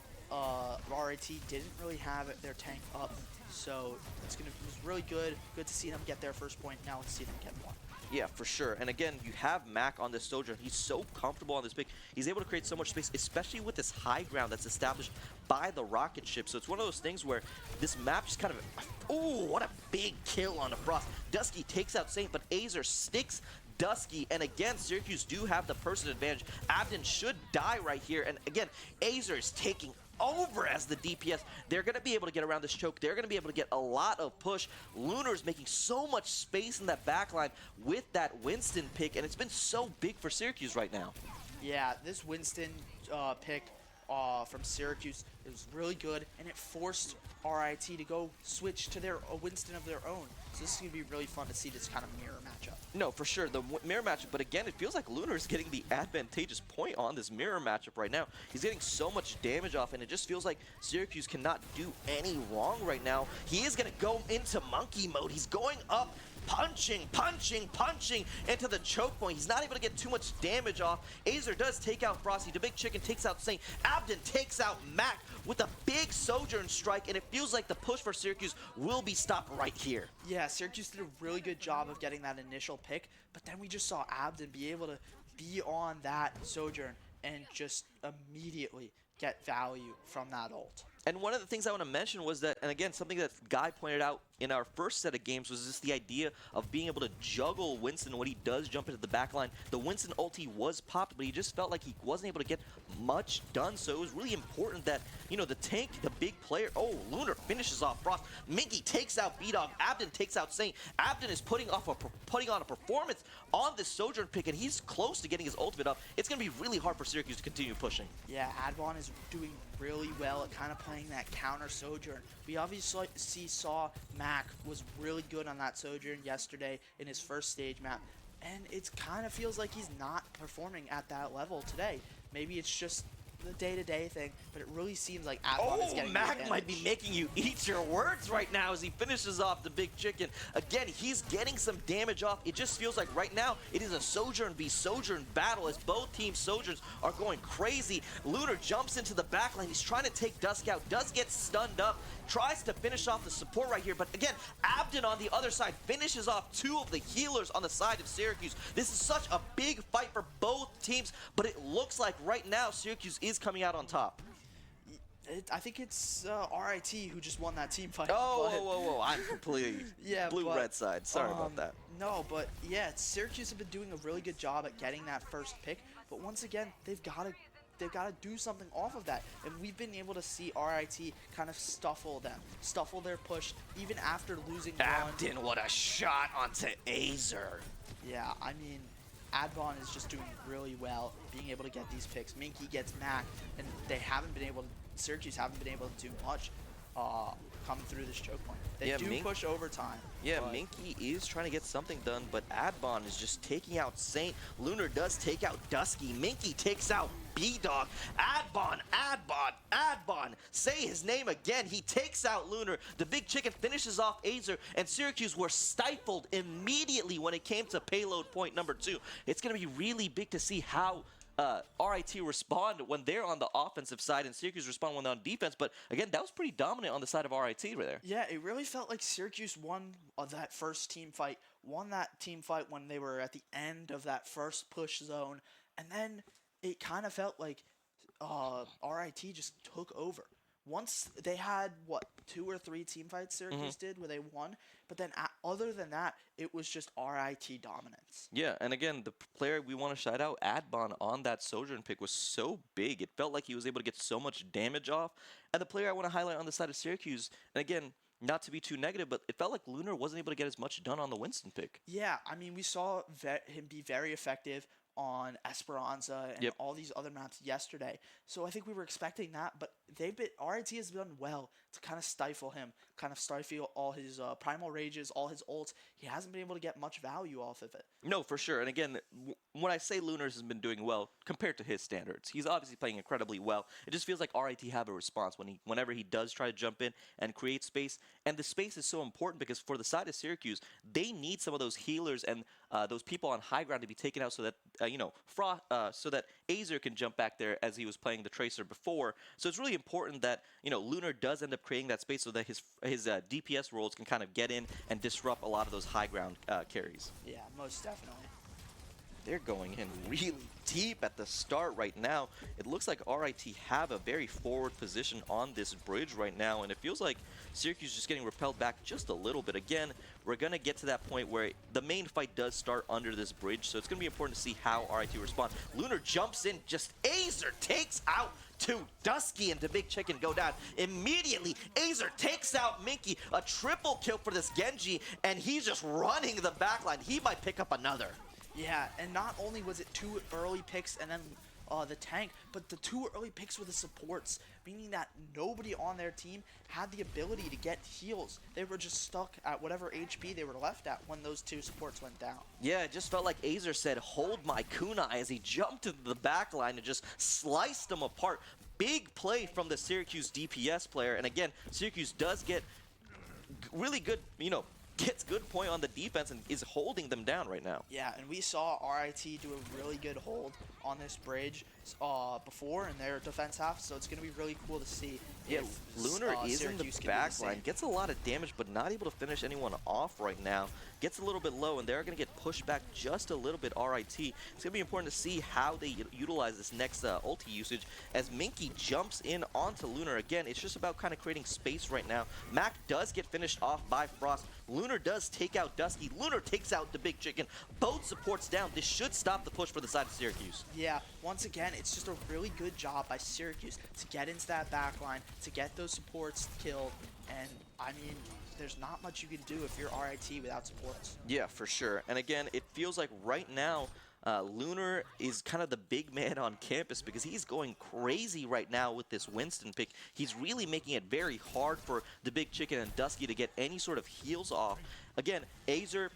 RIT didn't really have their tank up. So it was really good to see them get their first point. Now let's see them get 1. Yeah, for sure. And again, you have Mac on this Sojourn. He's so comfortable on this pick. He's able to create so much space, especially with this high ground that's established by the rocket ship. So it's one of those things where this map just kind of... Ooh, what a big kill on the Frost. Dusky takes out Saint, but Azer sticks Dusky, and again, Syracuse do have the person advantage. Abden should die right here, and again, Azer is taking over as the DPS. They're going to be able to get around this choke. They're going to be able to get a lot of push. Lunar is making so much space in that backline with that Winston pick, and it's been so big for Syracuse right now. Yeah, this Winston pick from Syracuse is really good, and it forced RIT to go switch to their Winston of their own. So this is going to be really fun to see this kind of mirror matchup. No, for sure, the mirror matchup, but again, it feels like Lunar is getting the advantageous point on this mirror matchup right now. He's getting so much damage off, and it just feels like Syracuse cannot do any wrong right now. He is going to go into monkey mode. He's going up, punching into the choke point. He's not able to get too much damage off. Azer does take out Frosty. The Big Chicken takes out Saint. Abden takes out Mac with a big Sojourn strike, and it feels like the push for Syracuse will be stopped right here. Yeah, Syracuse did a really good job of getting that initial pick, but then we just saw Abden be able to be on that Sojourn and just immediately get value from that ult. And one of the things I want to mention was that, and again, something that Guy pointed out in our first set of games was just the idea of being able to juggle Winston when he does jump into the back line. The Winston ulti was popped, but he just felt like he wasn't able to get much done. So it was really important that, you know, the tank, the big player, oh, Lunar finishes off Frost. Minky takes out B-Dog. Abden takes out Saint. Abden is putting on a performance on this Sojourn pick, and he's close to getting his ultimate up. It's going to be really hard for Syracuse to continue pushing. Yeah, Advon is doing really well at kind of playing that counter Sojourn. We obviously saw Mac was really good on that Sojourn yesterday in his first stage map, and it kind of feels like he's not performing at that level today. Maybe it's just the day-to-day thing, but it really seems like Advon is getting Mac might be making you eat your words right now as he finishes off the big chicken. Again, he's getting some damage off. It just feels like right now it is a Sojourn v Sojourn battle as both team Sojourns are going crazy. Lunar jumps into the backline. He's trying to take Dusk out. Does get stunned up. Tries to finish off the support right here, but again, Abden on the other side finishes off two of the healers on the side of Syracuse. This is such a big fight for both teams, but it looks like right now Syracuse is coming out on top. I think it's RIT who just won that team fight. Whoa. I'm completely blue-red side. Sorry about that. No, but yeah, Syracuse have been doing a really good job at getting that first pick, but once again, they've got to do something off of that. And we've been able to see RIT kind of stuffle their push, even after losing one. Abden, what a shot onto Azer. Yeah, I mean, Advon is just doing really well, being able to get these picks. Minky gets Mac, and Syracuse haven't been able to do much coming through this choke point. They do push overtime. Yeah, Minky is trying to get something done, but Advon is just taking out Saint. Lunar does take out Dusky. Minky takes out B-Dog. Advon. Say his name again. He takes out Lunar. The big chicken finishes off Azer, and Syracuse were stifled immediately when it came to payload point number 2. It's going to be really big to see how RIT respond when they're on the offensive side and Syracuse respond when they're on defense. But again, that was pretty dominant on the side of RIT right there. Yeah, it really felt like Syracuse won that first team fight, won that team fight when they were at the end of that first push zone. And then it kind of felt like RIT just took over. Once they had, 2 or 3 team fights Syracuse did where they won, but then other than that, it was just RIT dominance. Yeah, and again, the player we want to shout out, Advon, on that Sojourn pick was so big. It felt like he was able to get so much damage off. And the player I want to highlight on the side of Syracuse, and again, not to be too negative, but it felt like Lunar wasn't able to get as much done on the Winston pick. Yeah, I mean, we saw him be very effective on Esperanza and all these other maps yesterday. So I think we were expecting that, but RIT has done well to kind of stifle him, kind of stifle all his primal rages, all his ults. He hasn't been able to get much value off of it. No, for sure. And again, when I say Lunars has been doing well compared to his standards, he's obviously playing incredibly well. It just feels like RIT have a response whenever he does try to jump in and create space. And the space is so important because for the side of Syracuse, they need some of those healers and those people on high ground to be taken out so that so that Azer can jump back there as he was playing the Tracer before. So it's really important that Lunar does end up creating that space so that his DPS roles can kind of get in and disrupt a lot of those high ground carries. Yeah, most definitely. They're going in really deep at the start right now. It looks like RIT have a very forward position on this bridge right now, and it feels like Syracuse is just getting repelled back just a little bit. Again, we're going to get to that point where the main fight does start under this bridge, so it's going to be important to see how RIT respond. Lunar jumps in, just Azer takes out two. Dusky and the big chicken go down. Immediately, Azer takes out Minky. A triple kill for this Genji, and he's just running the backline. He might pick up another. Yeah, and not only was it 2 early picks and then the tank, but the 2 early picks were the supports, meaning that nobody on their team had the ability to get heals. They were just stuck at whatever HP they were left at when those 2 supports went down. Yeah, it just felt like Azer said, hold my kunai, as he jumped into the back line and just sliced them apart. Big play from the Syracuse DPS player, and again, Syracuse does get really good, gets good point on the defense and is holding them down right now. Yeah, and we saw RIT do a really good hold on this bridge before in their defense half, so it's going to be really cool to see Yeah, if, Lunar is in the Syracuse can do back same. line, gets a lot of damage, but not able to finish anyone off right now. Gets a little bit low, and they're going to get pushed back just a little bit, RIT. It's going to be important to see how they utilize this next ulti usage as Minky jumps in onto Lunar. Again, it's just about kind of creating space right now. Mac does get finished off by Frost. Lunar does take out Dusky. Lunar takes out the Big Chicken. Both supports down. This should stop the push for the side of Syracuse. Yeah, once again, it's just a really good job by Syracuse to get into that back line, to get those supports killed, and I mean, there's not much you can do if you're RIT without supports. Yeah, for sure. And again, it feels like right now, Lunar is kind of the big man on campus because he's going crazy right now with this Winston pick. He's really making it very hard for the Big Chicken and Dusky to get any sort of heals off. Again, Azer,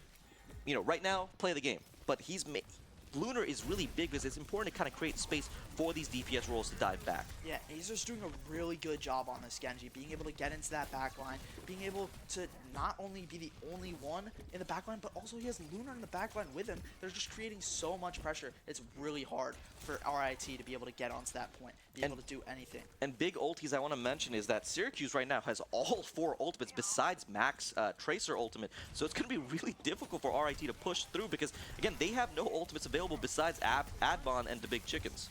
right now, play the game. But Lunar is really big because it's important to kind of create space for these DPS roles to dive back. Yeah, Azer's doing a really good job on this Genji, being able to get into that back line, being able to not only be the only one in the back line, but also he has Lunar in the back line with him. They're just creating so much pressure. It's really hard for RIT to be able to get onto that point, be able to do anything. And big ultis I want to mention is that Syracuse right now has all 4 ultimates besides Mac's Tracer ultimate. So it's going to be really difficult for RIT to push through because, again, they have no ultimates available besides Adbon and the Big Chickens.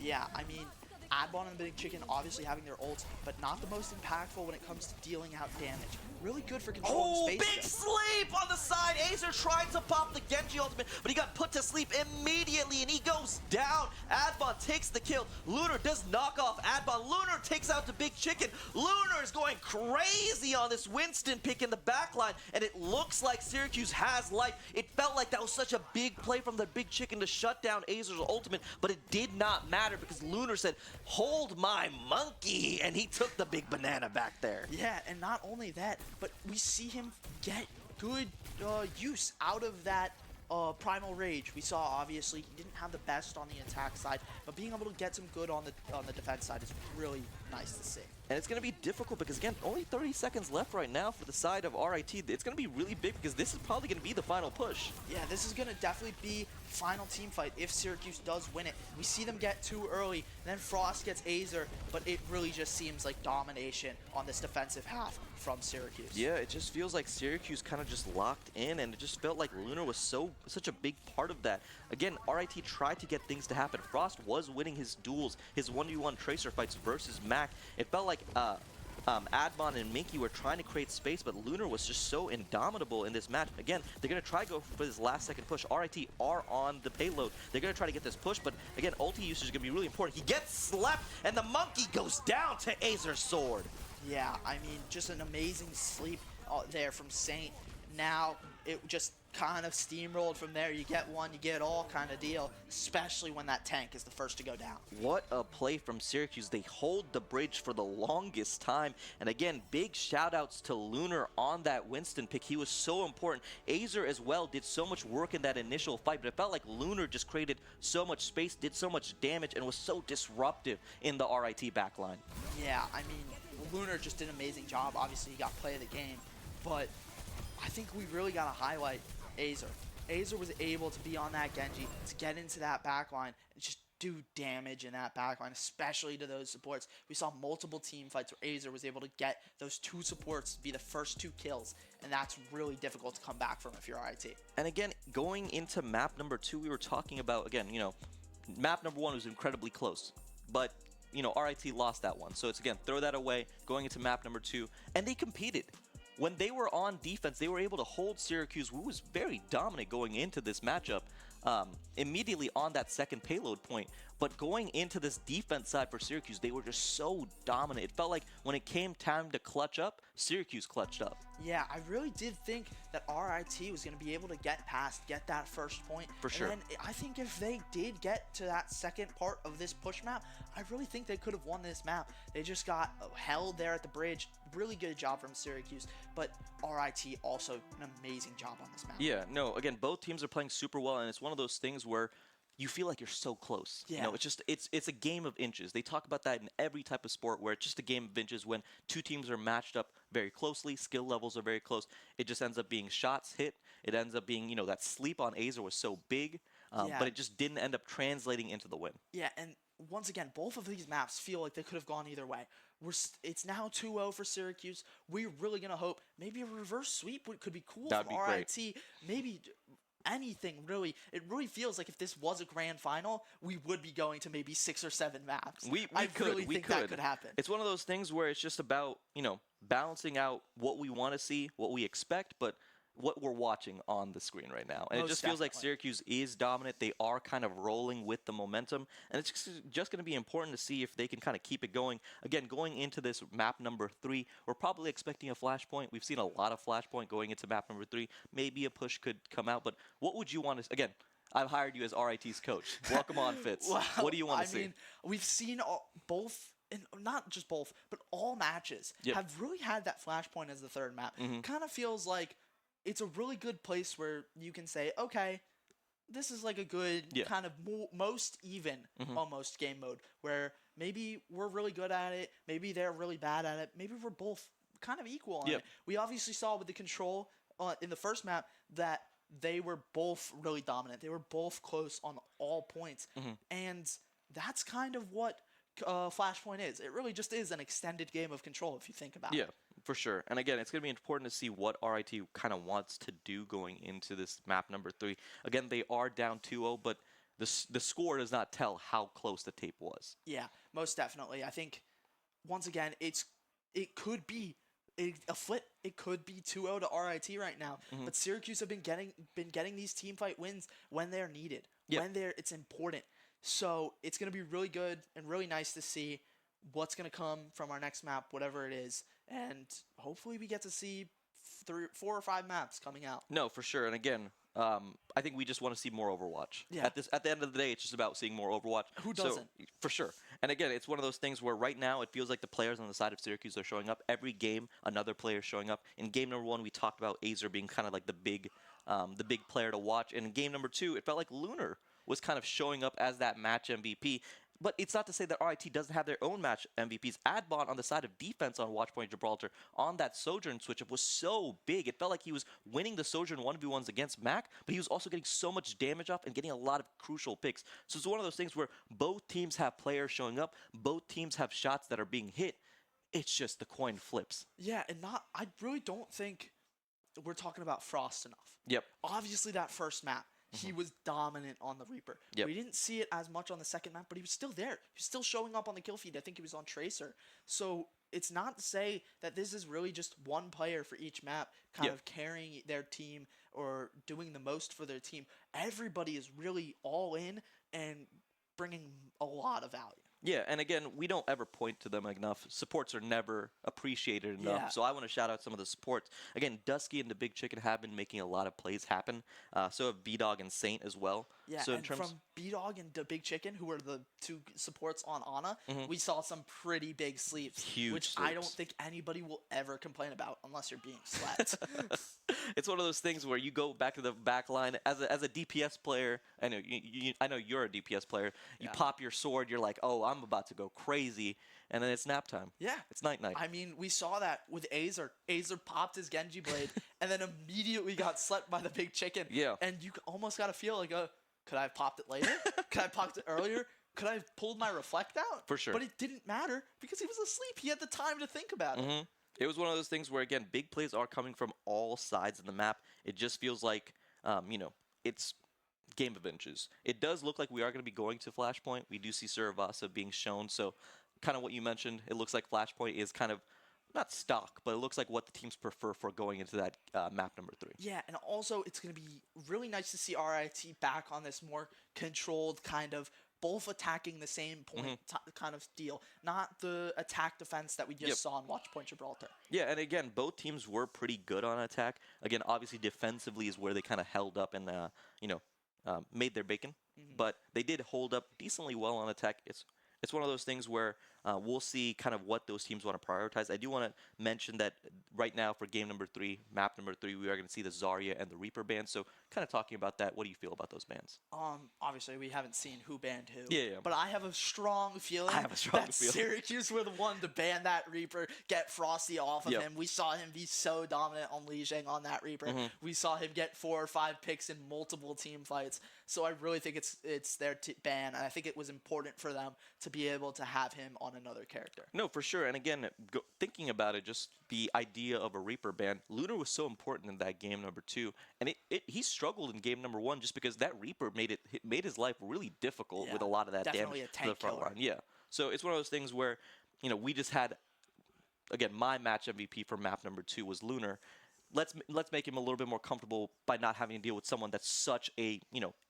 Yeah, I mean, Adbon and the Big Chicken obviously having their ults, but not the most impactful when it comes to dealing out damage. Really good for controlling space. Big sleep on the side. Azer tried to pop the Genji ultimate, but he got put to sleep immediately, and he goes down. Adbon takes the kill. Lunar does knock off Adbon. Lunar takes out the Big Chicken. Lunar is going crazy on this Winston pick in the backline, and it looks like Syracuse has life. It felt like that was such a big play from the Big Chicken to shut down Azer's ultimate, but it did not matter because Lunar said, "Hold my monkey," and he took the big banana back there. Yeah, and not only that, but we see him get good use out of that Primal Rage. We saw, obviously, he didn't have the best on the attack side, but being able to get some good on the defense side is really nice to see. And it's going to be difficult because, again, only 30 seconds left right now for the side of RIT. It's going to be really big because this is probably going to be the final push. Yeah, this is going to definitely be final team fight if Syracuse does win it. We see them get too early, and then Frost gets Azer, but it really just seems like domination on this defensive half from Syracuse. Yeah, it just feels like Syracuse kind of just locked in, and it just felt like Lunar was such a big part of that. Again, RIT tried to get things to happen. Frost was winning his duels, his 1v1 Tracer fights versus Mac. It felt like Adbon and Minky were trying to create space, but Lunar was just so indomitable in this match. Again, they're going to try to go for this last second push. RIT are on the payload. They're going to try to get this push, but again, ulti usage is going to be really important. He gets slapped, and the monkey goes down to Azer's sword. Yeah, I mean, just an amazing sleep there from Saint. Now, it just kind of steamrolled from there. You get one, you get it all kind of deal, especially when that tank is the first to go down. What a play from Syracuse. They hold the bridge for the longest time. And again, big shout outs to Lunar on that Winston pick. He was so important. Azer as well did so much work in that initial fight, but it felt like Lunar just created so much space, did so much damage, and was so disruptive in the RIT backline. Yeah, I mean, Lunar just did an amazing job. Obviously, he got play of the game, but I think we really got to highlight Azer. Azer was able to be on that Genji, to get into that backline, and just do damage in that backline, especially to those supports. We saw multiple team fights where Azer was able to get those 2 supports to be the first 2 kills, and that's really difficult to come back from if you're IT. And again, going into map number 2, we were talking about, again, map number 1 was incredibly close, but RIT lost that one. So it's, again, throw that away, going into map number 2, and they competed. When they were on defense, they were able to hold Syracuse, who was very dominant going into this matchup, immediately on that second payload point. But going into this defense side for Syracuse, they were just so dominant. It felt like when it came time to clutch up, Syracuse clutched up. Yeah, I really did think that RIT was going to be able to get that first point. For sure. And then I think if they did get to that second part of this push map, I really think they could have won this map. They just got held there at the bridge. Really good job from Syracuse, but RIT also an amazing job on this map. Yeah, no, again, both teams are playing super well, and it's one of those things where you feel like you're so close. Yeah. It's a game of inches. They talk about that in every type of sport where it's just a game of inches when 2 teams are matched up very closely, skill levels are very close. It just ends up being shots hit. It ends up being, that sleep on Azer was so big, but it just didn't end up translating into the win. Yeah, and once again, both of these maps feel like they could have gone either way. It's now 2-0 for Syracuse. We're really gonna hope maybe a reverse sweep could be cool That'd from be great. RIT. Maybe anything really. It really feels like if this was a grand final, we would be going to maybe 6 or 7 maps. I really think that could happen. It's one of those things where it's just about, balancing out what we want to see, what we expect, but what we're watching on the screen right now. And it Most just feels like definitely. Syracuse is dominant. They are kind of rolling with the momentum. And it's just going to be important to see if they can kind of keep it going. Again, going into this map number 3, we're probably expecting a flashpoint. We've seen a lot of flashpoint going into map number 3. Maybe a push could come out. But what would you want to... Again, I've hired you as RIT's coach. Welcome on, Fitz. Well, What do you want to see? I mean, we've seen both, and not just both, but all matches have really had that flashpoint as the third map. Kind of feels like it's a really good place where you can say, okay, this is like a good kind of most even almost game mode where maybe we're really good at it, maybe they're really bad at it, maybe we're both kind of equal on it. We obviously saw with the control in the first map that they were both really dominant. They were both close on all points. And that's kind of what Flashpoint is. It really just is an extended game of control if you think about it. Yeah, for sure. And again, it's going to be important to see what RIT kind of wants to do going into this map number 3. Again, they are down 2-0, but the score does not tell how close the tape was. Yeah, most definitely. I think, once again, it could be a flip. It could be 2-0 to RIT right now. But Syracuse have been getting these team fight wins when they're needed, when it's important. So it's going to be really good and really nice to see what's going to come from our next map, whatever it is. And hopefully we get to see 4 or 5 maps coming out. No, for sure. And again, I think we just want to see more Overwatch. Yeah. At the end of the day, it's just about seeing more Overwatch. Who doesn't? For sure. And again, it's one of those things where right now it feels like the players on the side of Syracuse are showing up. Every game, another player is showing up. In game number 1, we talked about Azer being kind of like the big player to watch. And in game number 2, it felt like Lunar was kind of showing up as that match MVP. But it's not to say that RIT doesn't have their own match MVPs. Adbon on the side of defense on Watchpoint Gibraltar on that Sojourn switch-up was so big. It felt like he was winning the Sojourn 1v1s against Mac, but he was also getting so much damage off and getting a lot of crucial picks. So it's one of those things where both teams have players showing up. Both teams have shots that are being hit. It's just the coin flips. Yeah, and I really don't think we're talking about Frost enough. Yep. Obviously, that first map, he was dominant on the Reaper. Yep. We didn't see it as much on the second map, but he was still there. He was still showing up on the kill feed. I think he was on Tracer. So it's not to say that this is really just one player for each map kind of carrying their team or doing the most for their team. Everybody is really all in and bringing a lot of value. Yeah, and again, we don't ever point to them enough. Supports are never appreciated enough. Yeah. So I want to shout out some of the supports. Again, Dusky and the Big Chicken have been making a lot of plays happen. So have B-Dog and Saint as well. Yeah, so in and terms from B-Dog and the Big Chicken, who are the 2 supports on Ana, we saw some pretty big sleeps. Huge which I don't sleeps. think anybody will ever complain about unless you're being slept. it's one of those things where you go back to the back line as a DPS player. I know I know you're a DPS player. You pop your sword. You're like, oh, I'm about to go crazy, and then it's nap time. Yeah. It's night. I mean, we saw that with Azer. Azer popped his Genji blade and then immediately got slept by the Big Chicken. Yeah. And you almost got to feel like, could I have popped it later? Could I have popped it earlier? Could I have pulled my reflect out? For sure. But it didn't matter because he was asleep. He had the time to think about it. It was one of those things where, again, big plays are coming from all sides of the map. It just feels like, it's game of inches. It does look like we are going to be going to Flashpoint. We do see Suravasa being shown. So kind of what you mentioned, it looks like Flashpoint is kind of not stock, but it looks like what the teams prefer for going into that map number 3. Yeah, and also it's going to be really nice to see RIT back on this more controlled kind of both attacking the same point kind of deal, not the attack defense that we just saw in Watchpoint Gibraltar. Yeah, and again, both teams were pretty good on attack. Again, obviously defensively is where they kind of held up and made their bacon, but they did hold up decently well on attack. It's one of those things where we'll see kind of what those teams want to prioritize. I do want to mention that right now for game number 3, map number 3, we are going to see the Zarya and the Reaper bans. So kind of talking about that, what do you feel about those bans? Obviously we haven't seen who banned who. Yeah. But I have a strong feeling that Syracuse were the one to ban that Reaper, get Frosty off of him. We saw him be so dominant on Lijiang on that Reaper. We saw him get 4 or 5 picks in multiple team fights. So I really think it's their ban, and I think it was important for them to be able to have him on another character. No, for sure. And again, thinking about it, just the idea of a Reaper ban, Lunar was so important in that game number 2, and he struggled in game number 1 just because that Reaper made his life really difficult with a lot of that definitely damage a to the tank front killer. line. Yeah. So it's one of those things where, we just had, again, my match MVP for map number 2 was Lunar. Let's make him a little bit more comfortable by not having to deal with someone that's such a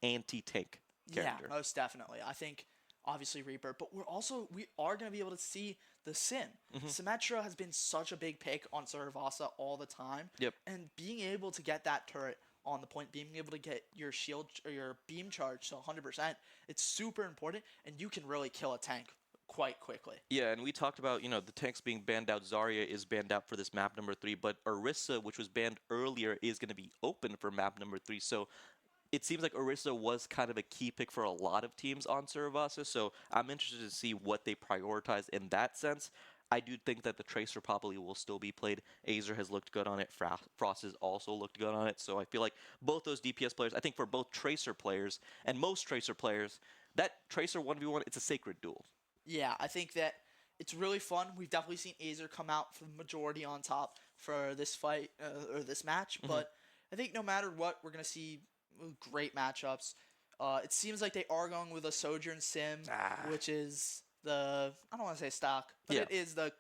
anti-tank character. Yeah, most definitely. I think obviously Reaper, but we are going to be able to see the Sim. Symmetra has been such a big pick on Survasa all the time. Yep. And being able to get that turret on the point, being able to get your shield or your beam charge to 100%, it's super important, and you can really kill a tank quite quickly. Yeah, and we talked about, the tanks being banned out. Zarya is banned out for this map number 3, but Orisa, which was banned earlier, is going to be open for map number 3. So it seems like Orisa was kind of a key pick for a lot of teams on Survasa, so I'm interested to see what they prioritize in that sense. I do think that the Tracer probably will still be played. Azer has looked good on it. Frost has also looked good on it. So I feel like both those DPS players, I think for both Tracer players and most Tracer players, that Tracer 1v1, it's a sacred duel. Yeah, I think that it's really fun. We've definitely seen Azer come out for the majority on top for this fight or this match, but I think no matter what, we're going to see great matchups. It seems like they are going with a Sojourn Sim, which is I don't want to say stock, but it is the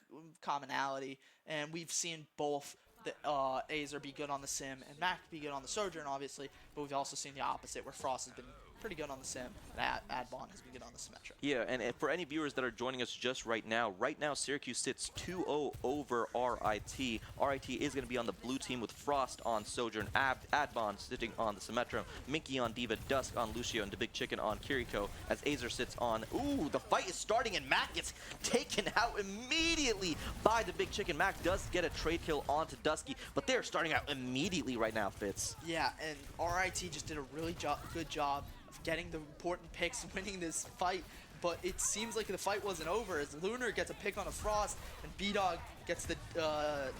commonality. And we've seen both Azer be good on the Sim and Mac be good on the Sojourn, obviously, but we've also seen the opposite, where Frost has been pretty good on the Sim, and Adbon has been good on the Symmetra. Yeah, and for any viewers that are joining us just right now Syracuse sits 2-0 over RIT. RIT is going to be on the blue team with Frost on Sojourn, Adbon sitting on the Symmetra, Minky on Diva, Dusk on Lucio, and the Big Chicken on Kiriko, as Azer sits on... Ooh, the fight is starting, and Mac gets taken out immediately by the Big Chicken. Mac does get a trade kill onto Dusky, but they're starting out immediately right now, Fitz. Yeah, and RIT just did a really good job of getting the important picks, winning this fight, but it seems like the fight wasn't over as Lunar gets a pick on a Frost and B-Dog gets the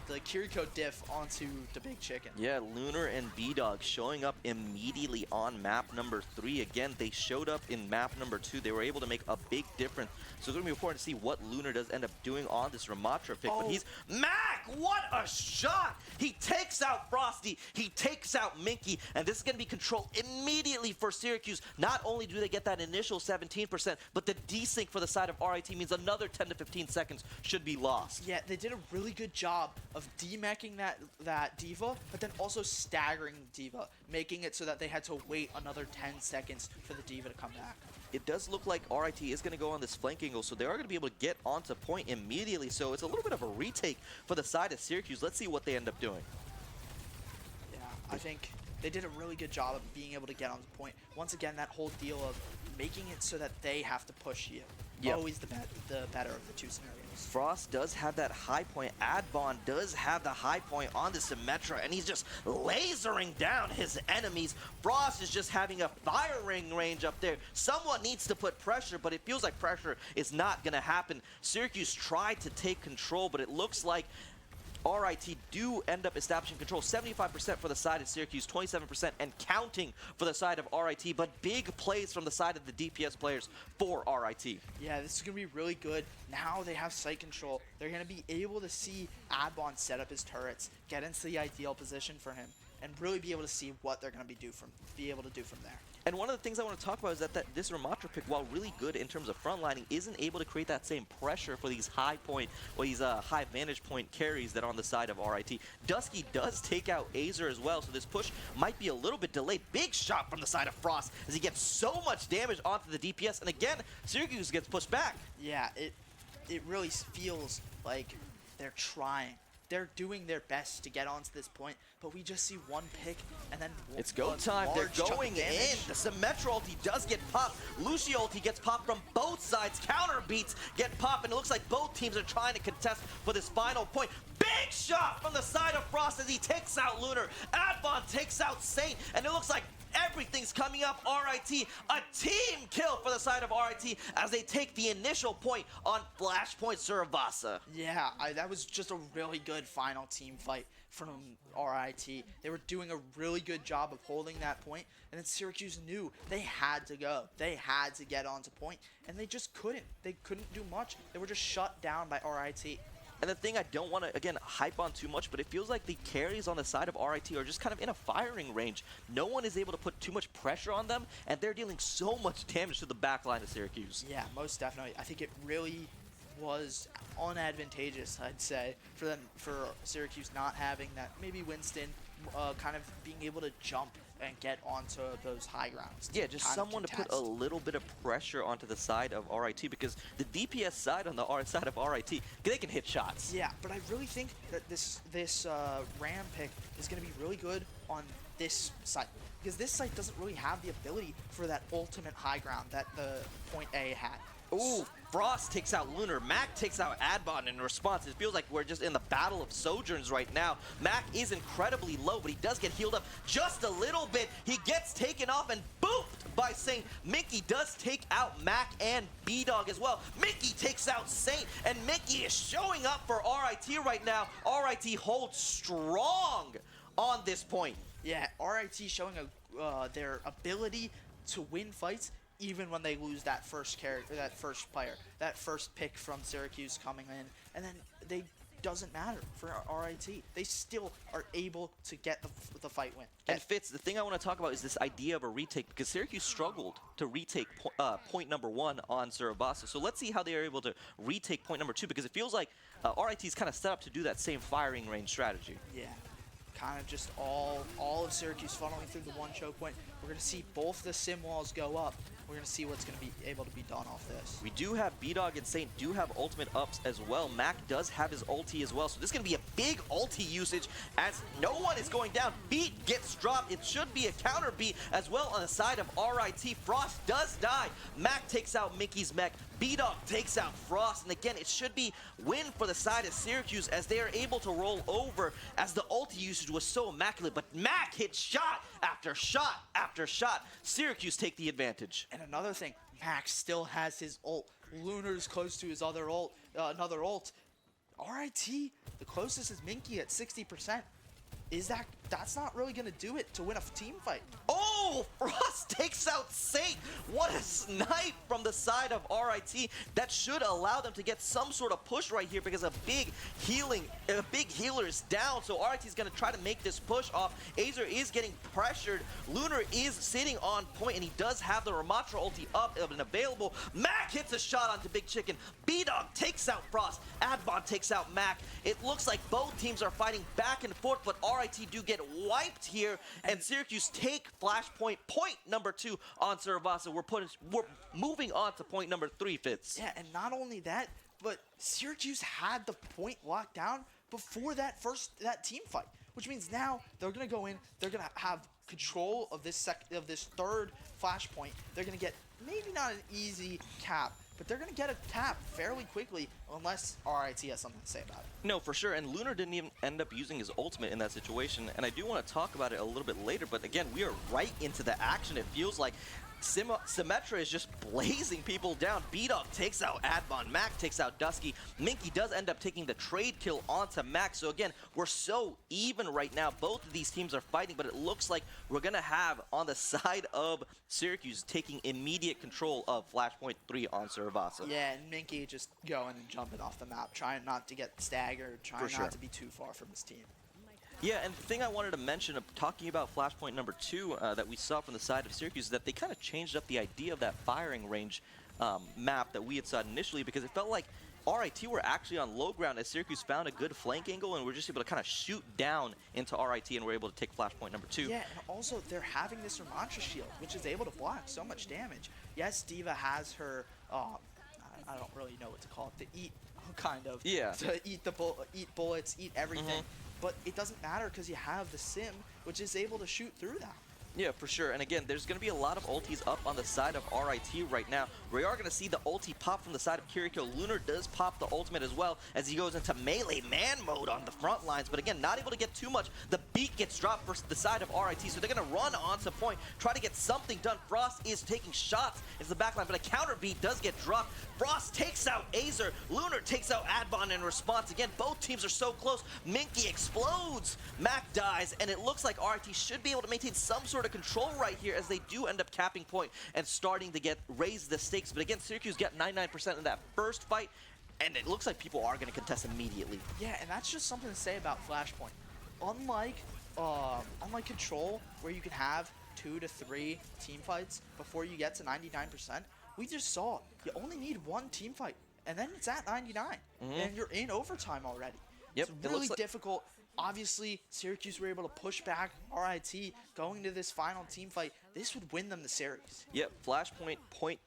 Kiriko diff onto the Big Chicken. Yeah, Lunar and B-Dog showing up immediately on map number 3. Again, they showed up in map number 2. They were able to make a big difference. So it's going to be important to see what Lunar does end up doing on this Ramatra pick. But he's... Mac! What a shot! He takes out Frosty. He takes out Minky. And this is going to be controlled immediately for Syracuse. Not only do they get that initial 17%, but the desync for the side of RIT means another 10 to 15 seconds should be lost. Yeah, they did a really good job of demeching that Diva, but then also staggering Diva, making it so that they had to wait another 10 seconds for the Diva to come back. It does look like RIT is going to go on this flank angle, so they are going to be able to get onto point immediately. So it's a little bit of a retake for the side of Syracuse. Let's see what they end up doing. Yeah, I think they did a really good job of being able to get onto point. Once again, that whole deal of making it so that they have to push you. Yep. Always the better of the two scenarios. Frost does have that high point. Adbon does have the high point on the Symmetra, and he's just lasering down his enemies. Frost is just having a firing range up there. Someone needs to put pressure, but it feels like pressure is not going to happen. Syracuse tried to take control, but it looks like RIT do end up establishing control. 75% for the side of Syracuse, 27% and counting for the side of RIT, but big plays from the side of the DPS players for RIT. Yeah, this is going to be really good. Now they have site control. They're going to be able to see Adbon set up his turrets, get into the ideal position for him, and really be able to see what they're going to be able to do from there. And one of the things I want to talk about is that this Ramatra pick, while really good in terms of frontlining, isn't able to create that same pressure for these high point or these high vantage point carries that are on the side of RIT. Dusky does take out Azer as well, so this push might be a little bit delayed. Big shot from the side of Frost as he gets so much damage onto the DPS, and again, Syracuse gets pushed back. Yeah, it really feels like they're trying. They're doing their best to get onto this point, but we just see one pick and then it's go time. They're going in. The Symmetra ulti does get popped. Lucio ulti gets popped from both sides. Counter beats get popped, and it looks like both teams are trying to contest for this final point. Big shot from the side of Frost as he takes out Lunar. Adbon takes out Saint, and it looks like everything's coming up RIT. A team kill for the side of RIT as they take the initial point on Flashpoint Survasa. Yeah, that was just a really good final team fight. from RIT. They were doing a really good job of holding that point, and then Syracuse knew they had to go. They had to get onto point, and they just couldn't. They couldn't do much. They were just shut down by RIT. And the thing I don't want to, again, hype on too much, but it feels like the carries on the side of RIT are just kind of in a firing range. No one is able to put too much pressure on them, and they're dealing so much damage to the back line of Syracuse. Yeah, most definitely. I think it really was unadvantageous, I'd say, for Syracuse not having that. Maybe Winston kind of being able to jump and get onto those high grounds. Yeah, just someone to put a little bit of pressure onto the side of RIT, because the DPS side on the side of RIT, they can hit shots. Yeah, but I really think that this Ram pick is going to be really good on this site, because this site doesn't really have the ability for that ultimate high ground that the Point A had. Ooh, Frost takes out Lunar. Mac takes out Adbon in response. It feels like we're just in the battle of Sojourns right now. Mac is incredibly low, but he does get healed up just a little bit. He gets taken off and booped by Saint. Minky does take out Mac and B-Dog as well. Minky takes out Saint, and Minky is showing up for RIT right now. RIT holds strong on this point. Yeah, RIT showing their ability to win fights even when they lose that first character, that first player, that first pick from Syracuse coming in, and then they doesn't matter for RIT. They still are able to get the fight win. And Fitz, the thing I want to talk about is this idea of a retake, because Syracuse struggled to retake point number 1 on Syracuse. So let's see how they are able to retake point number 2, because it feels like RIT is kind of set up to do that same firing range strategy. Yeah, kind of just all of Syracuse funneling through the one choke point. We're going to see both the sim walls go up. We're going to see what's going to be able to be done off this. We do have B-Dog and Saint do have ultimate ups as well. Mac does have his ulti as well. So this is going to be a big ulti usage as no one is going down. Beat gets dropped. It should be a counter beat as well on the side of RIT. Frost does die. Mac takes out Mickey's mech. B-Dog takes out Frost. And again, it should be win for the side of Syracuse as they are able to roll over as the ulti usage was so immaculate. But Mac hits shot after shot after shot. Syracuse take the advantage. And another thing, Max still has his ult. Lunar's close to his other ult, another ult. RIT, the closest is Minky at 60%. That's not really going to do it to win a team fight. Oh, Frost takes out Saint. What a snipe from the side of RIT. That should allow them to get some sort of push right here, because a big healer is down. So RIT is going to try to make this push off. Azer is getting pressured. Lunar is sitting on point, and he does have the Ramatra ulti up and available. Mac hits a shot onto Big Chicken. B-Dog takes out Frost. Adbon takes out Mac. It looks like both teams are fighting back and forth, but RIT do get wiped here, and Syracuse take flashpoint point number 2 on Syracuse. We're moving on to point number 3, Fitz. Yeah, and not only that, but Syracuse had the point locked down before that team fight, which means now they're gonna go in, they're gonna have control of this third flashpoint. They're gonna get maybe not an easy cap, but they're going to get a cap fairly quickly unless RIT has something to say about it. No, for sure, and Lunar didn't even end up using his ultimate in that situation, and I do want to talk about it a little bit later, but again, we are right into the action. It feels like Symmetra is just blazing people down. B-Dog takes out Adbon. Mac takes out Dusky. Minky does end up taking the trade kill onto Mac. So again, we're so even right now. Both of these teams are fighting, but it looks like we're going to have on the side of Syracuse taking immediate control of Flashpoint 3 on Syracuse. Yeah, and Minky just going and jumping off the map, trying not to get staggered, trying not to be too far from his team. Yeah, and the thing I wanted to mention, talking about Flashpoint number 2 that we saw from the side of Syracuse, is that they kind of changed up the idea of that firing range map that we had saw initially, because it felt like RIT were actually on low ground as Syracuse found a good flank angle, and we're just able to kind of shoot down into RIT, and we're able to take Flashpoint number 2. Yeah, and also they're having this Ramantra shield, which is able to block so much damage. Yes, Diva has her, I don't really know what to call it, the eat kind of. Yeah. To eat bullets, eat everything. But it doesn't matter because you have the sim, which is able to shoot through that. Yeah, for sure. And again, there's going to be a lot of ultis up on the side of RIT right now. We are going to see the ulti pop from the side of Kiriko. Lunar does pop the ultimate as well as he goes into melee man mode on the front lines. But again, not able to get too much. The beat gets dropped for the side of RIT, so they're going to run onto point, try to get something done. Frost is taking shots into the backline, but a counter beat does get dropped. Frost takes out Azer. Lunar takes out Adbon in response. Again, both teams are so close. Minky explodes. Mac dies, and it looks like RIT should be able to maintain some sort of control right here as they do end up capping point and starting to raise the stakes. But again, Syracuse got 99% in that first fight, and it looks like people are going to contest immediately. Yeah, and that's just something to say about Flashpoint. Unlike Control, where you can have 2 to 3 team fights before you get to 99%, we just saw you only need 1 team fight, and then it's at 99, and you're in overtime already. Yep, It's really difficult. Obviously, Syracuse were able to push back RIT going to this final team fight. This would win them the series. Yep, Flashpoint point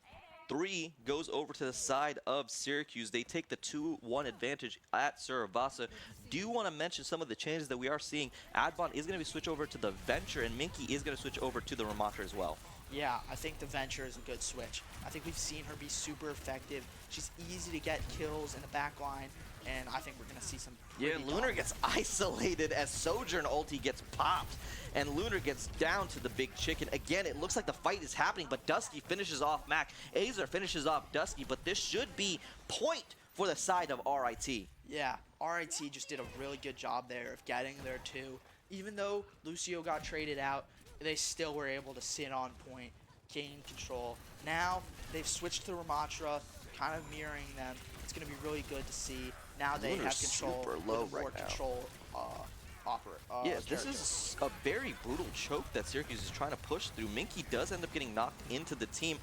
3 goes over to the side of Syracuse. They take the 2-1 advantage at Surabasa. Do want to mention some of the changes that we are seeing. Adbon is going to be switch over to the Venture, and Minky is going to switch over to the Ramatra as well. Yeah, I think the Venture is a good switch. I think we've seen her be super effective. She's easy to get kills in the back line, and I think we're going to see some Lunar gets isolated as Sojourn ulti gets popped, and Lunar gets down to the big chicken. Again, it looks like the fight is happening, but Dusky finishes off Mac. Azer finishes off Dusky, but this should be point for the side of RIT. Yeah, RIT just did a really good job there of getting there too. Even though Lucio got traded out, they still were able to sit on point, gain control. Now they've switched to Ramatra, kind of mirroring them. It's going to be really good to see. Now they Lunar's have control, super low with a more right now. control Yeah, this character. is a very brutal choke that Syracuse is trying to push through. Minky does end up getting knocked into the team.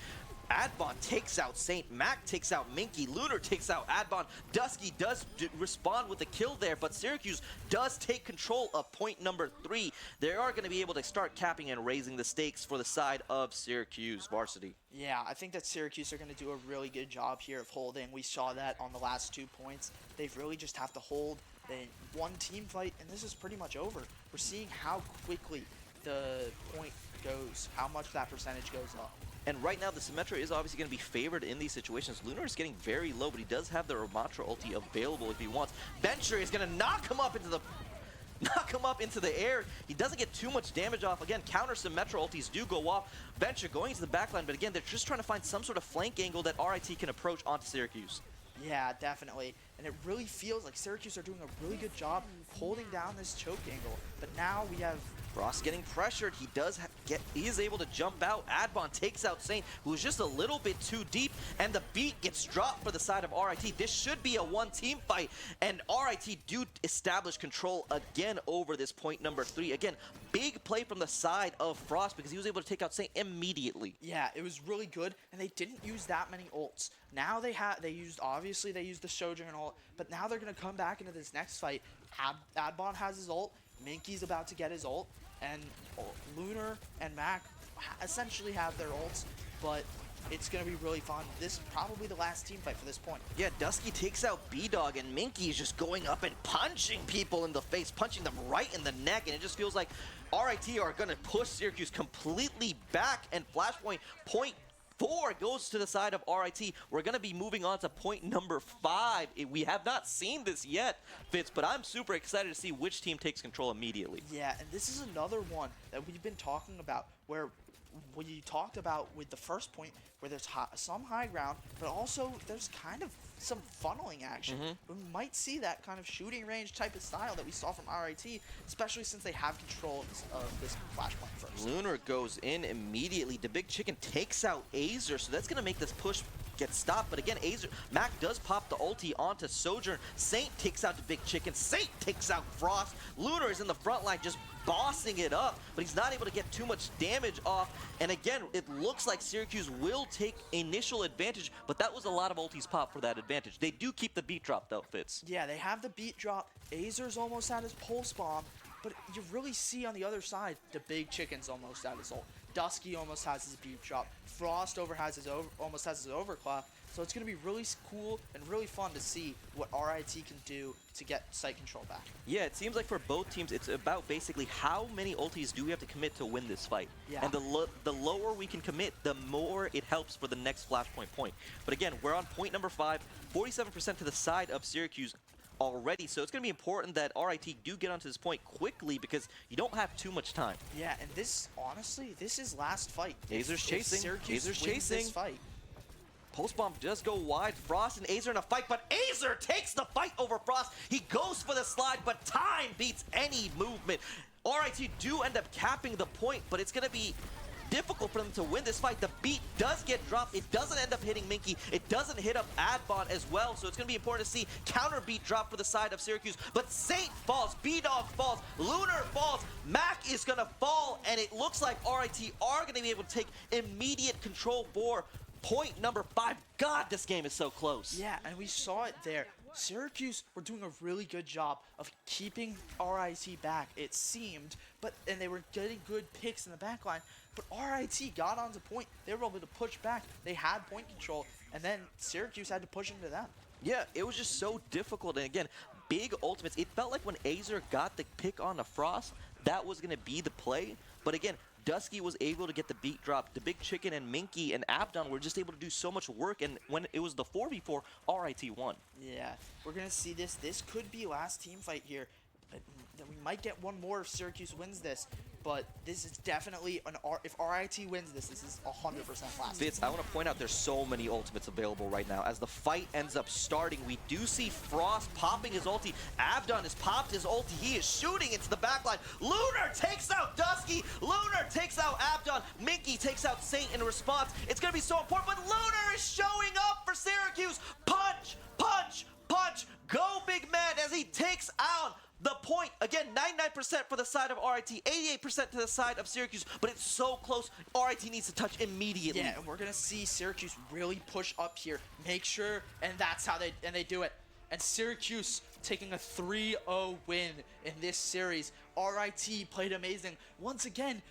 Adbon takes out Saint. Mac takes out Minky. Lunar takes out Adbon. Dusky does respond with a kill there, but Syracuse does take control of point number 3. They are going to be able to start capping and raising the stakes for the side of Syracuse varsity. Yeah, I think that Syracuse are going to do a really good job here of holding. We saw that on the last 2 points. They really just have to hold the 1 team fight, and this is pretty much over. We're seeing how quickly the point goes, how much that percentage goes up. And right now, the Symmetra is obviously going to be favored in these situations. Lunar is getting very low, but he does have the Ramatra ulti available if he wants. Venture is going to knock him up into the air. He doesn't get too much damage off. Again, counter Symmetra ultis do go off. Venture going to the backline, but again, they're just trying to find some sort of flank angle that RIT can approach onto Syracuse. Yeah, definitely. And it really feels like Syracuse are doing a really good job holding down this choke angle. But now we have Frost getting pressured. He is able to jump out. Adbon takes out Saint, who is just a little bit too deep, and the beat gets dropped for the side of RIT. This should be a 1-team fight, and RIT do establish control again over this point number 3. Again, big play from the side of Frost because he was able to take out Saint immediately. Yeah, it was really good, and they didn't use that many ults. Now they used the Sojourn ult, but now they're gonna come back into this next fight. Adbon has his ult, Minky's about to get his ult, and Lunar and Mac essentially have their ults, but it's gonna be really fun. This is probably the last team fight for this point. Yeah, Dusky takes out B-Dog, and Minky is just going up and punching people in the face, punching them right in the neck, and it just feels like RIT are gonna push Syracuse completely back, and Flashpoint point 4 goes to the side of RIT. We're going to be moving on to point number 5. We have not seen this yet, Fitz, but I'm super excited to see which team takes control immediately. Yeah, and this is another one that we've been talking about where we talked about with the first point where there's some high ground, but also there's kind of some funneling action. We might see that kind of shooting range type of style that we saw from RIT, especially since they have control of this Flashpoint first. Lunar goes in immediately. The Big Chicken takes out Azer, so that's going to make this push get stopped. But again, Mac does pop the ulti onto Sojourn. Saint takes out the Big Chicken. Saint takes out Frost. Lunar is in the front line just bossing it up, but he's not able to get too much damage off. And again, it looks like Syracuse will take initial advantage, but that was a lot of ultis pop for that advantage. They do keep the beat drop though, Fitz. Yeah, they have the beat drop. Azer's almost at his pulse bomb, but you really see on the other side, the Big Chicken's almost at his ult. Dusky almost has his beat drop. Frost almost has his overclock. So it's going to be really cool and really fun to see what RIT can do to get site control back. Yeah, it seems like for both teams, it's about basically how many ultis do we have to commit to win this fight. Yeah. And the lower we can commit, the more it helps for the next flashpoint point. But again, we're on point number 5, 47% to the side of Syracuse already, so it's going to be important that RIT do get onto this point quickly because you don't have too much time. Yeah, and this, honestly, this is last fight. Azer's chasing. Syracuse Azer's wins this chasing. fight. Pulse Bomb does go wide. Frost and Azer in a fight, but Azer takes the fight over Frost. He goes for the slide, but time beats any movement. RIT do end up capping the point, but it's going to be difficult for them to win this fight. The beat does get dropped. It doesn't end up hitting Minky. It doesn't hit up Adbon as well, so it's going to be important to see counter beat drop for the side of Syracuse. But Saint falls, B-Dog falls, Lunar falls, Mac is going to fall, and it looks like RIT are going to be able to take immediate control for point number 5. God, this game is so close. Yeah, and we saw it there. Syracuse were doing a really good job of keeping RIT back, it seemed, and they were getting good picks in the back line, but RIT got onto point. They were able to push back. They had point control, and then Syracuse had to push into them. Yeah, it was just so difficult. And again, big ultimates. It felt like when Azer got the pick on the Frost, that was going to be the play. But again, Dusky was able to get the beat drop. The Big Chicken and Minky and Abdon were just able to do so much work. And when it was the 4v4, RIT won. Yeah, we're going to see this. This could be last team fight here. We might get one more if Syracuse wins this. But this is definitely if RIT wins this is 100% last. Fitz, I want to point out there's so many ultimates available right now. As the fight ends up starting, we do see Frost popping his ulti. Abdon has popped his ulti. He is shooting into the backline. Lunar takes out Dusky. Lunar takes out Abdon. Minky takes out Saint in response. It's going to be so important, but Lunar is showing up for Syracuse. Punch, punch, punch. Go, big man, as he takes out the point. Again, 99% for the side of RIT, 88% to the side of Syracuse, but it's so close. RIT needs to touch immediately. Yeah, and we're going to see Syracuse really push up here. Make sure, and that's how they do it. And Syracuse taking a 3-0 win in this series. RIT played amazing. Once again,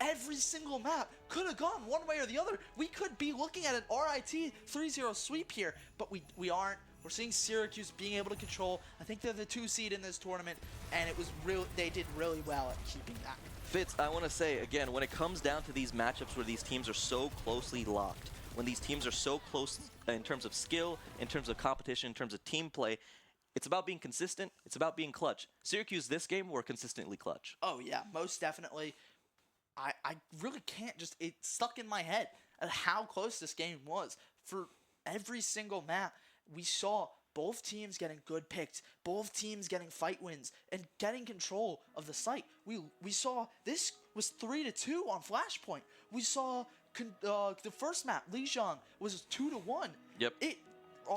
every single map could have gone one way or the other. We could be looking at an RIT 3-0 sweep here, but we aren't. We're seeing Syracuse being able to control. I think they're the 2 seed in this tournament, and they did really well at keeping that. Fitz, I want to say, again, when it comes down to these matchups where these teams are so closely locked, when these teams are so close in terms of skill, in terms of competition, in terms of team play, it's about being consistent. It's about being clutch. Syracuse, this game, were consistently clutch. Oh, yeah, most definitely. I really can't it's stuck in my head at how close this game was. For every single map, we saw both teams getting good picks, both teams getting fight wins, and getting control of the site. We saw this was 3-2 on Flashpoint. We saw the first map, Lijiang, was 2-1. Yep. RIT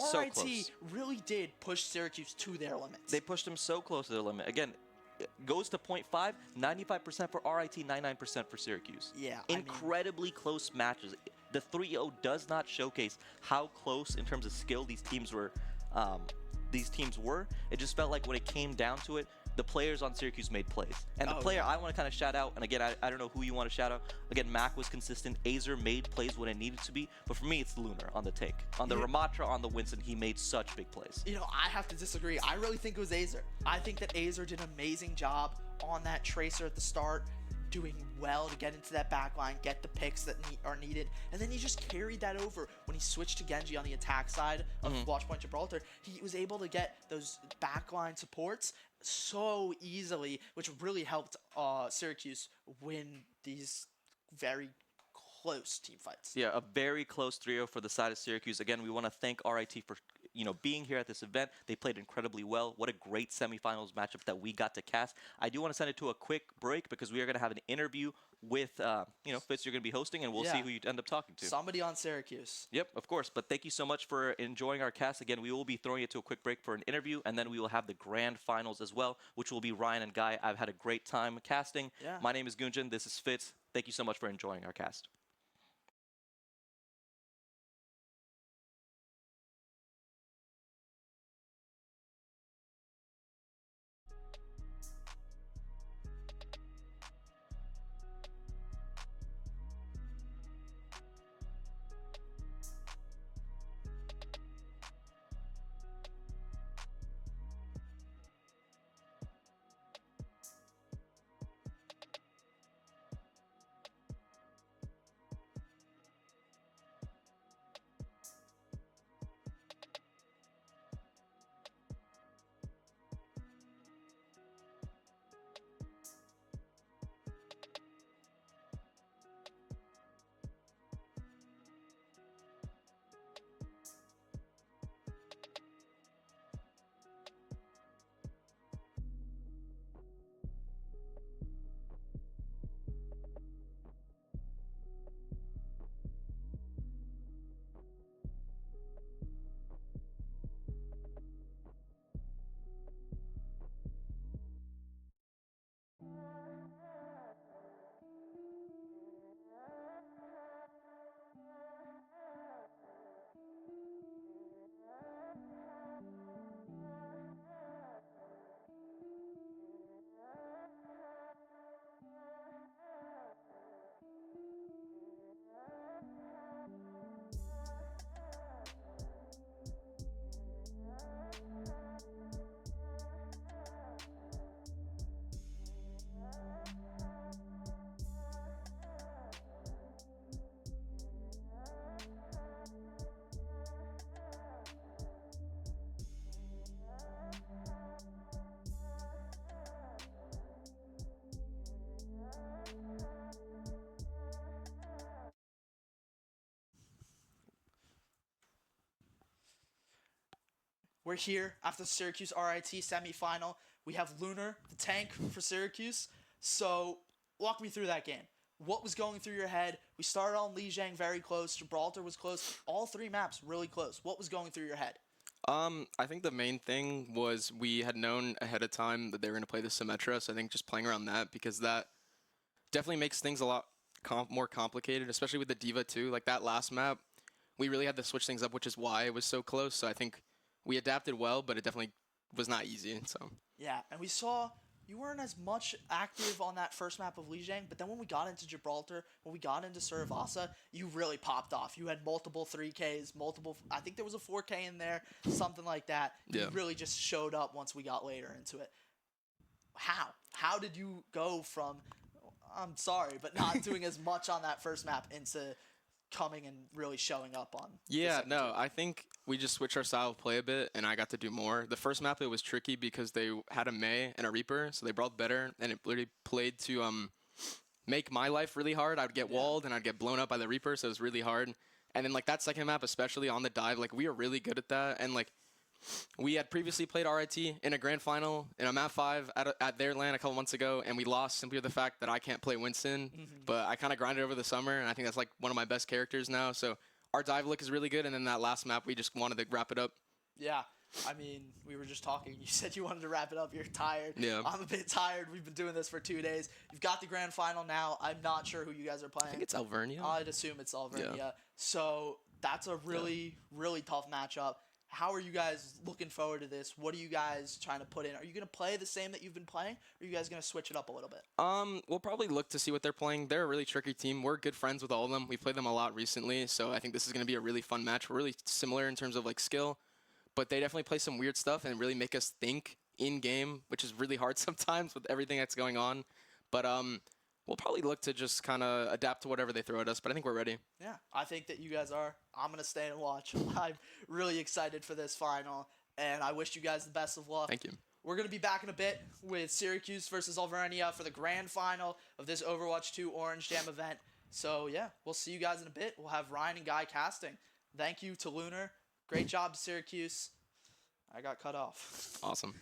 So close. really did push Syracuse to their limits. They pushed them so close to their limit. Again, it goes to 0.5, 95% for RIT, 99% for Syracuse. Yeah, Incredibly close matches. The 3-0 does not showcase how close in terms of skill these teams were. It just felt like when it came down to it, the players on Syracuse made plays. And the player I want to kind of shout out, and again, I don't know who you want to shout out. Again, Mac was consistent. Azer made plays when it needed to be. But for me, it's Lunar on the take. On the Ramatra, on the Winston, he made such big plays. You know, I have to disagree. I really think it was Azer. I think that Azer did an amazing job on that Tracer at the start, doing well to get into that back line, get the picks that are needed, and then he just carried that over when he switched to Genji on the attack side of Watchpoint Gibraltar. He was able to get those backline supports so easily, which really helped Syracuse win these very close team fights. Yeah, a very close 3-0 for the side of Syracuse. Again, we want to thank RIT for being here at this event. They played incredibly well. What a great semifinals matchup that we got to cast. I do want to send it to a quick break because we are going to have an interview with, Fitz, you're going to be hosting, and we'll see who you end up talking to. Somebody on Syracuse. Yep, of course. But thank you so much for enjoying our cast. Again, we will be throwing it to a quick break for an interview, and then we will have the grand finals as well, which will be Ryan and Guy. I've had a great time casting. Yeah. My name is Gunjan. This is Fitz. Thank you so much for enjoying our cast. we're here after the Syracuse RIT semifinal. We have Lunar, the tank for Syracuse. So walk me through that game. What was going through your head? We started on Lijiang very close. Gibraltar was close. All 3 maps really close. What was going through your head? I think the main thing was we had known ahead of time that they were going to play the Symmetra, so I think just playing around that, because that definitely makes things a lot more complicated, especially with the Diva too. Like that last map, we really had to switch things up, which is why it was so close. So I think we adapted well, but it definitely was not easy. So Yeah, and we saw you weren't as much active on that first map of Lijiang, but then when we got into Gibraltar, when we got into Suravasa, you really popped off. You had multiple 3Ks, I think there was a 4K in there, something like that. Yeah. You really just showed up once we got later into it. How did you go from, I'm sorry, but not doing as much on that first map into coming and really showing up on the yeah, second no, two? I think we just switched our style of play a bit, and I got to do more. The first map, it was tricky because they had a Mei and a Reaper, so they brought better, and it literally played to make my life really hard. I would get walled, and I'd get blown up by the Reaper, so it was really hard. And then, like, that second map, especially on the dive, like, we were really good at that, and, like, we had previously played RIT in a grand final in a map 5 at their LAN a couple months ago, and we lost simply with the fact that I can't play Winston. But I kind of grinded over the summer, and I think that's like one of my best characters now. So our dive look is really good, and then that last map we just wanted to wrap it up. Yeah, I mean, we were just talking. You said you wanted to wrap it up. You're tired. Yeah. I'm a bit tired. We've been doing this for 2 days. You've got the grand final now. I'm not sure who you guys are I playing. think it's Alvernia. I'd assume it's Alvernia. So that's a really, really tough matchup. How are you guys looking forward to this? What are you guys trying to put in? Are you going to play the same that you've been playing? Or are you guys going to switch it up a little bit? We'll probably look to see what they're playing. They're a really tricky team. We're good friends with all of them. We've played them a lot recently, so I think this is going to be a really fun match. We're really similar in terms of like skill, but they definitely play some weird stuff and really make us think in game, which is really hard sometimes with everything that's going on. But we'll probably look to just kind of adapt to whatever they throw at us, but I think we're ready. Yeah, I think that you guys are. I'm going to stay and watch. I'm really excited for this final, and I wish you guys the best of luck. Thank you. We're going to be back in a bit with Syracuse versus Alvernia for the grand final of this Overwatch 2 Orange Jam event. So, yeah, we'll see you guys in a bit. We'll have Ryan and Guy casting. Thank you to Lunar. Great job to Syracuse. I got cut off. Awesome.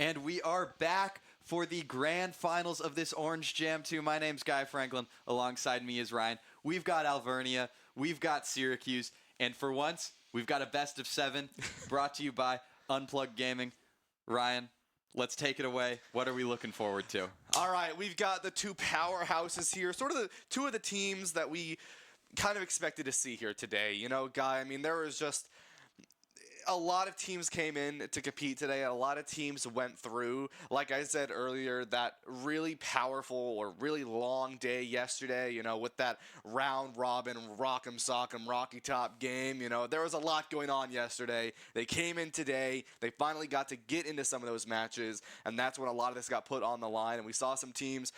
And we are back for the grand finals of this Orange Jam 2. My name's Guy Franklin. Alongside me is Ryan. We've got Alvernia. We've got Syracuse. And for once, we've got a best of 7 brought to you by Unplugged Gaming. Ryan, let's take it away. What are we looking forward to? All right, we've got the two powerhouses here, sort of the two of the teams that we kind of expected to see here today. You know, Guy, I mean, there was just a lot of teams came in to compete today. A lot of teams went through, like I said earlier, that really powerful or really long day yesterday, you know, with that round robin, rock'em sock'em, Rocky Top game. You know, there was a lot going on yesterday. They came in today. They finally got to get into some of those matches, and that's when a lot of this got put on the line. And we saw some teams,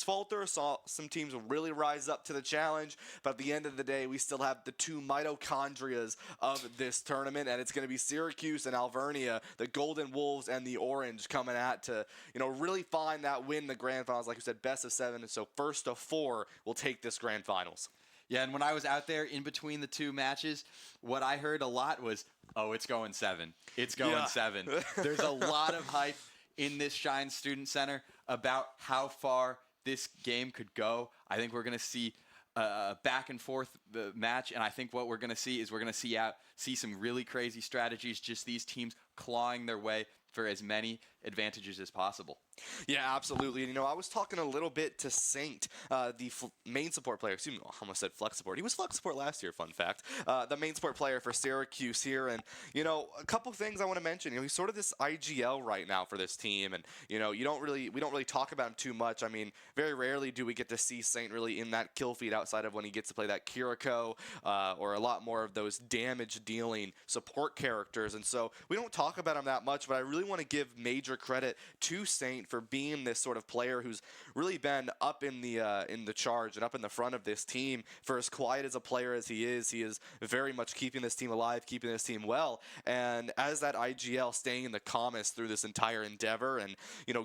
falter, saw some teams really rise up to the challenge. But at the end of the day, we still have the two mitochondrias of this tournament, and it's going to be Syracuse and Alvernia, the Golden Wolves and the Orange, coming at to, really find that win in the grand finals. Like you said, best of 7, and so first of 4 will take this grand finals. Yeah, and when I was out there in between the two matches, what I heard a lot was, oh, it's going 7. It's going 7. There's a lot of hype in this Shine Student Center about how far this game could go. I think we're going to see back and forth the match, and I think what we're going to see is we're going to see some really crazy strategies, just these teams clawing their way for as many advantages as possible. Yeah, absolutely. And, I was talking a little bit to Saint, the main support player. Excuse me, I almost said flex support. He was flex support last year, fun fact. The main support player for Syracuse here. And, a couple things I want to mention. He's sort of this IGL right now for this team. And, we don't really talk about him too much. I mean, very rarely do we get to see Saint really in that kill feed outside of when he gets to play that Kiriko or a lot more of those damage-dealing support characters. And so we don't talk about him that much, but I really want to give major credit to Saint for being this sort of player who's really been up in the charge and up in the front of this team. For as quiet as a player as he is very much keeping this team alive, keeping this team well. And as that IGL, staying in the comments through this entire endeavor and,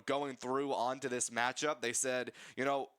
going through onto this matchup, they said,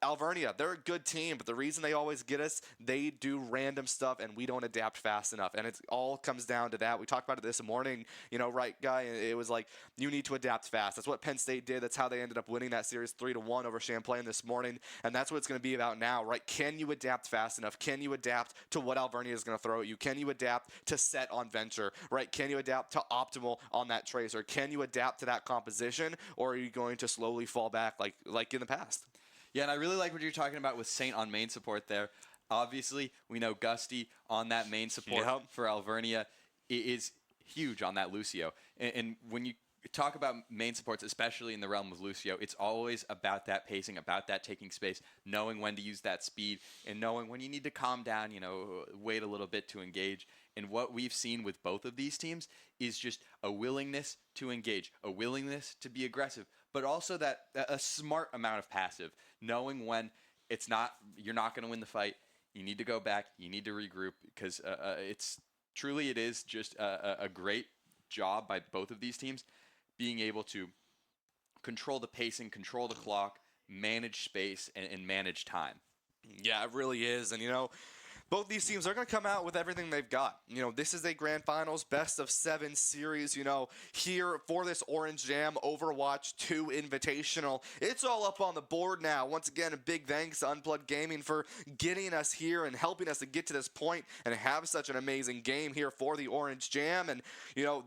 Alvernia, they're a good team, but the reason they always get us, they do random stuff and we don't adapt fast enough. And it all comes down to that. We talked about it this morning, right, Guy? It was like, you need to adapt fast. That's what Penn State did. That's how they ended up winning that series 3-1 over Champlain this morning. And that's what it's going to be about now, right? Can you adapt fast enough? Can you adapt to what Alvernia is going to throw at you? Can you adapt to set on Venture, right? Can you adapt to optimal on that Tracer? Can you adapt to that composition, or are you going to slowly fall back like in the past? Yeah, and I really like what you're talking about with Saint on main support there. Obviously, we know Gusty on that main support for Alvernia is huge on that Lucio. And when you talk about main supports, especially in the realm of Lucio, it's always about that pacing, about that taking space, knowing when to use that speed, and knowing when you need to calm down, wait a little bit to engage. And what we've seen with both of these teams is just a willingness to engage, a willingness to be aggressive, but also that a smart amount of passive, knowing when you're not going to win the fight, you need to go back, you need to regroup, because it is just a great job by both of these teams being able to control the pacing, control the clock, manage space, and manage time. Yeah, it really is. And, both these teams are going to come out with everything they've got. This is a grand finals, best of 7 series, here for this Orange Jam Overwatch 2 Invitational. It's all up on the board now. Once again, a big thanks to Unplugged Gaming for getting us here and helping us to get to this point and have such an amazing game here for the Orange Jam. And,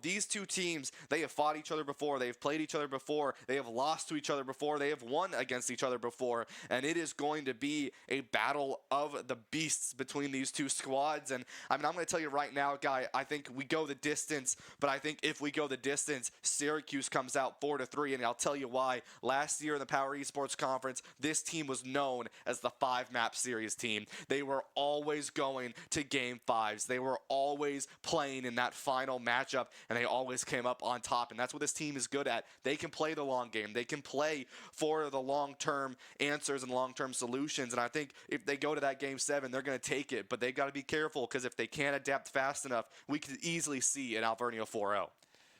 these two teams, they have fought each other before. They have played each other before. They have lost to each other before. They have won against each other before. And it is going to be a battle of the beasts between these two squads. And I mean, I'm going to tell you right now, Guy, I think we go the distance, but I think if we go the distance, Syracuse comes out 4-3, and I'll tell you why. Last year in the Power Esports Conference, this team was known as the 5-map series team. They were always going to game 5s. They were always playing in that final matchup, and they always came up on top, and that's what this team is good at. They can play the long game. They can play for the long-term answers and long-term solutions, and I think if they go to that game 7, they're going to take it. But they've got to be careful, because if they can't adapt fast enough, we could easily see an Alvernia 4-0.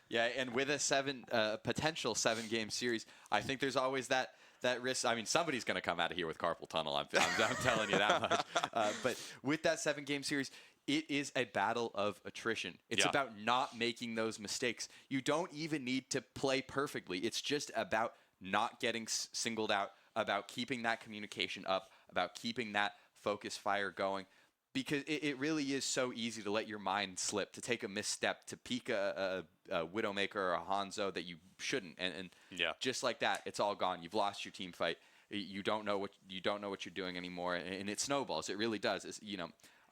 Yeah, and with a potential 7-game series, I think there's always that risk. I mean, somebody's going to come out of here with carpal tunnel. I'm telling you that much. But with that 7-game series, it is a battle of attrition. It's Yeah. about not making those mistakes. You don't even need to play perfectly. It's just about not getting singled out, about keeping that communication up, about keeping that focus fire going. Because it really is so easy to let your mind slip, to take a misstep, to peek a Widowmaker or a Hanzo that you shouldn't, and Yeah. just like that, it's all gone. You've lost your team fight. You don't know what you're doing anymore, and it snowballs. It really does. It's,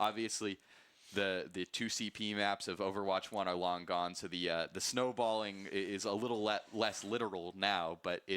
obviously, the 2 CP maps of Overwatch 1 are long gone, so the snowballing is a little less literal now, but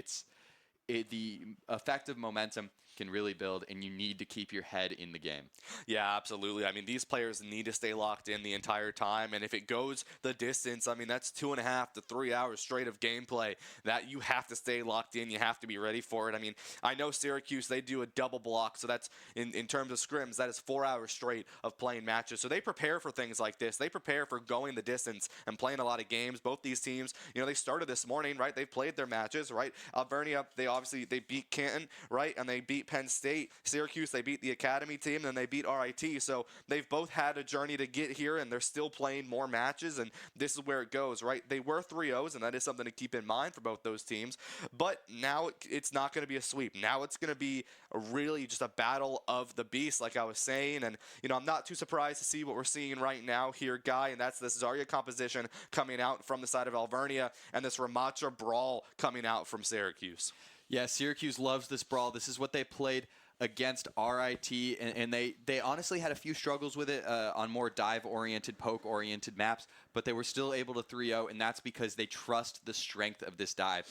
the effective momentum can really build, and you need to keep your head in the game. Yeah, absolutely. I mean, these players need to stay locked in the entire time, and if it goes the distance, I mean, that's 2.5 to 3 hours straight of gameplay that you have to stay locked in. You have to be ready for it. I mean, I know Syracuse, they do a double block, so that's, in terms of scrims, that is 4 hours straight of playing matches. So they prepare for things like this. They prepare for going the distance and playing a lot of games. Both these teams, they started this morning, right? They played their matches, right? Alvernia, they beat Canton, right? And they beat Penn State. Syracuse, they beat the Academy team, and they beat RIT. So they've both had a journey to get here, and they're still playing more matches, and this is where it goes, right? They were 3-0s, and that is something to keep in mind for both those teams. But now it's not going to be a sweep. Now it's going to be really just a battle of the beasts, like I was saying. And, I'm not too surprised to see what we're seeing right now here, Guy, and that's this Zarya composition coming out from the side of Alvernia, and this Ramacha brawl coming out from Syracuse. Yeah, Syracuse loves this brawl. This is what they played against RIT, and they honestly had a few struggles with it on more dive-oriented, poke-oriented maps, but they were still able to 3-0, and that's because they trust the strength of this dive.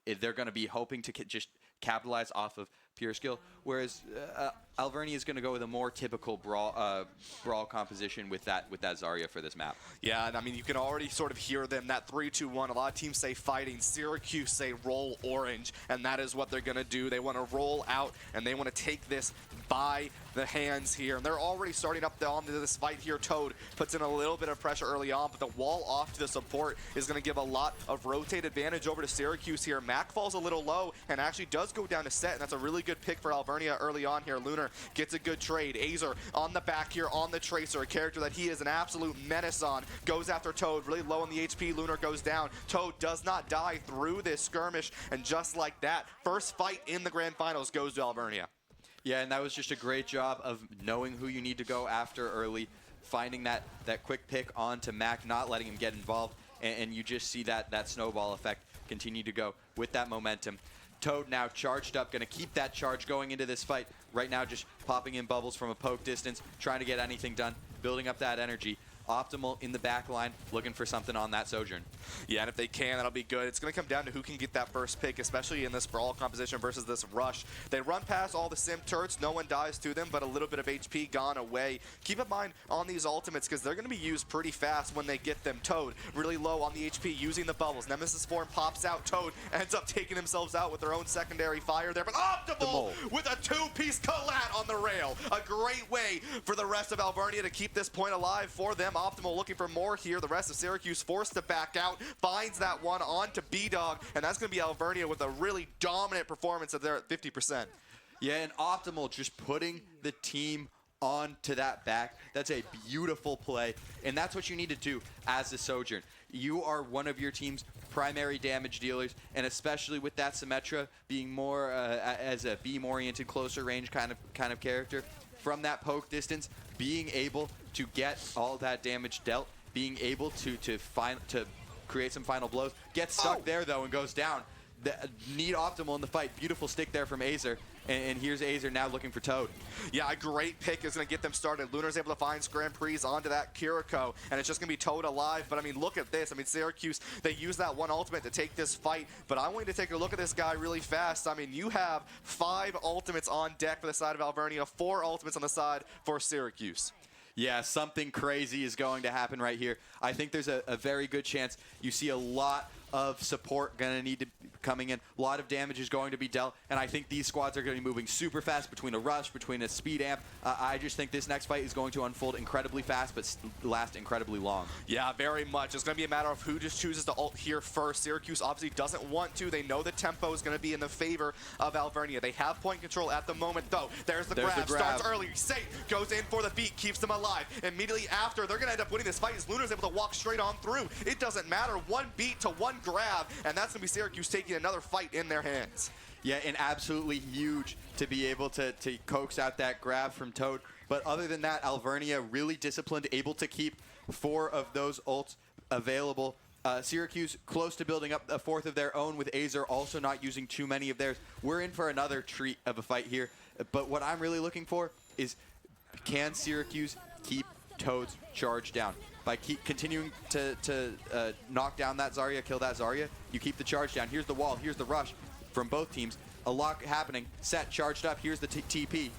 They're going to be hoping to just capitalize off of pure skill, whereas Alvernia is going to go with a more typical brawl composition with that Zarya for this map. Yeah, and I mean, you can already sort of hear them, that 3-2-1. A lot of teams say fighting. Syracuse say roll orange, and that is what they're going to do. They want to roll out, and they want to take this by the hands here. And they're already starting up onto this fight here. Toad puts in a little bit of pressure early on, but the wall off to the support is going to give a lot of rotate advantage over to Syracuse here. Mac falls a little low and actually does go down to set, and that's a really good pick for Alvernia early on here. Lunar gets a good trade. Azer on the back here on the Tracer, a character that he is an absolute menace on. Goes after Toad, really low on the HP. Lunar goes down. Toad does not die through this skirmish, and just like that, first fight in the grand finals goes to Alvernia. Yeah, and that was just a great job of knowing who you need to go after early, finding that quick pick onto Mac, not letting him get involved, and you just see that snowball effect continue to go with that momentum. Toad now charged up, going to keep that charge going into this fight. Right now just popping in bubbles from a poke distance, trying to get anything done, building up that energy. Optimal in the back line, looking for something on that Sojourn. Yeah, and if they can, that'll be good. It's going to come down to who can get that first pick, especially in this brawl composition versus this rush. They run past all the sim turrets. No one dies to them, but a little bit of HP gone away. Keep in mind on these ultimates, because they're going to be used pretty fast when they get them. Toad, really low on the HP, using the bubbles. Nemesis form pops out. Toad ends up taking themselves out with their own secondary fire there, but Optimal with a two-piece collat on the rail. A great way for the rest of Alvernia to keep this point alive for them. Optimal looking for more here. The rest of Syracuse forced to back out, finds that one onto B-Dog, and that's going to be Alvernia with a really dominant performance at there at 50%. Yeah, and Optimal just putting the team onto that back. That's a beautiful play, and that's what you need to do as a Sojourn. You are one of your team's primary damage dealers, and especially with that Symmetra being more as a beam-oriented, closer range kind of character, from that poke distance, being able to get all that damage dealt, being able to create some final blows, gets stuck there though and goes down. Need Optimal in the fight. Beautiful stick there from Azer. And here's Azer now looking for Toad. Yeah, a great pick is going to get them started. Lunar's able to find Grand Prix onto that Kiriko, and it's just going to be Toad alive. But, I mean, look at this. I mean, Syracuse, they use that one ultimate to take this fight. But I want you to take a look at this guy really fast. I mean, you have 5 ultimates on deck for the side of Alvernia, 4 ultimates on the side for Syracuse. Yeah, something crazy is going to happen right here. I think there's a very good chance you see a lot of support going to need to coming in. A lot of damage is going to be dealt, and I think these squads are going to be moving super fast between a rush, between a speed amp. I just think this next fight is going to unfold incredibly fast, but last incredibly long. Yeah, very much. It's going to be a matter of who just chooses to ult here first. Syracuse obviously doesn't want to. They know the tempo is going to be in the favor of Alvernia. They have point control at the moment, though. There's the grab. Starts early. Safe goes in for the beat, keeps them alive. Immediately after, they're going to end up winning this fight as Lunar's able to walk straight on through. It doesn't matter. One beat to one grab, and that's going to be Syracuse taking another fight in their hands. Yeah, and absolutely huge to be able to coax out that grab from Toad. But other than that, Alvernia really disciplined, able to keep 4 of those ults available. Syracuse close to building up a 4th of their own, with Azer also not using too many of theirs. We're in for another treat of a fight here. But what I'm really looking for is, can Syracuse keep Toad's charge down? By continuing to knock down that Zarya, kill that Zarya, you keep the charge down. Here's the wall, here's the rush from both teams. A lot happening. Set, charged up, here's the TP.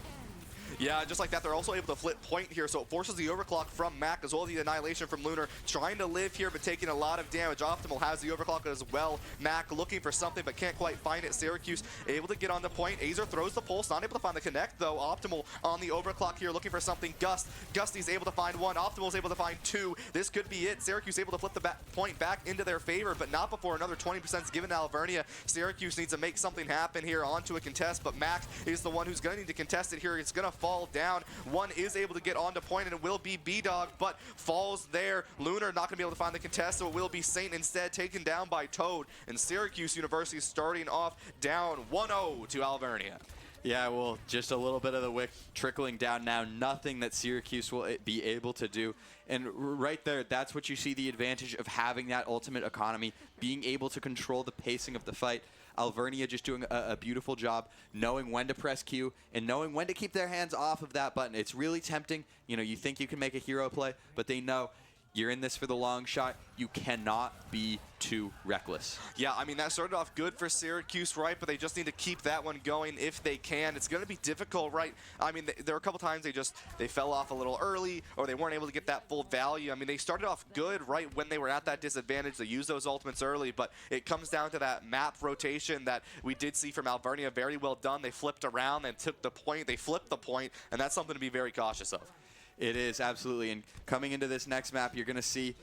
Yeah, just like that, they're also able to flip point here, so it forces the overclock from Mac as well as the annihilation from Lunar. Trying to live here, but taking a lot of damage. Optimal has the overclock as well. Mac looking for something, but can't quite find it. Syracuse able to get on the point. Azer throws the pulse, not able to find the connect, though. Optimal on the overclock here, looking for something. Gusty's able to find 1. Optimal's able to find 2. This could be it. Syracuse able to flip the point back into their favor, but not before another 20% is given to Alvernia. Syracuse needs to make something happen here onto a contest, but Mac is the one who's going to need to contest it here. It's going to fall down. One is able to get onto point, and it will be B-Dog, but falls there. Lunar not going to be able to find the contest, so it will be Saint instead, taken down by Toad. And Syracuse University starting off down 1-0 to Alvernia. Yeah, well, just a little bit of the wick trickling down now. Nothing that Syracuse will be able to do. And right there, that's what you see the advantage of having that ultimate economy, being able to control the pacing of the fight. Alvernia just doing a beautiful job, knowing when to press Q and knowing when to keep their hands off of that button. It's really tempting. You know, you think you can make a hero play, but they know you're in this for the long shot. You cannot be too reckless. Yeah, I mean, that started off good for Syracuse, right? But they just need to keep that one going if they can. It's going to be difficult, right? I mean, there were a couple times they fell off a little early, or they weren't able to get that full value. I mean, they started off good, right, when they were at that disadvantage. They used those ultimates early, but it comes down to that map rotation that we did see from Alvernia. Very well done. They flipped around and took the point. They flipped the point, and that's something to be very cautious of. It is, absolutely. And coming into this next map, you're going to see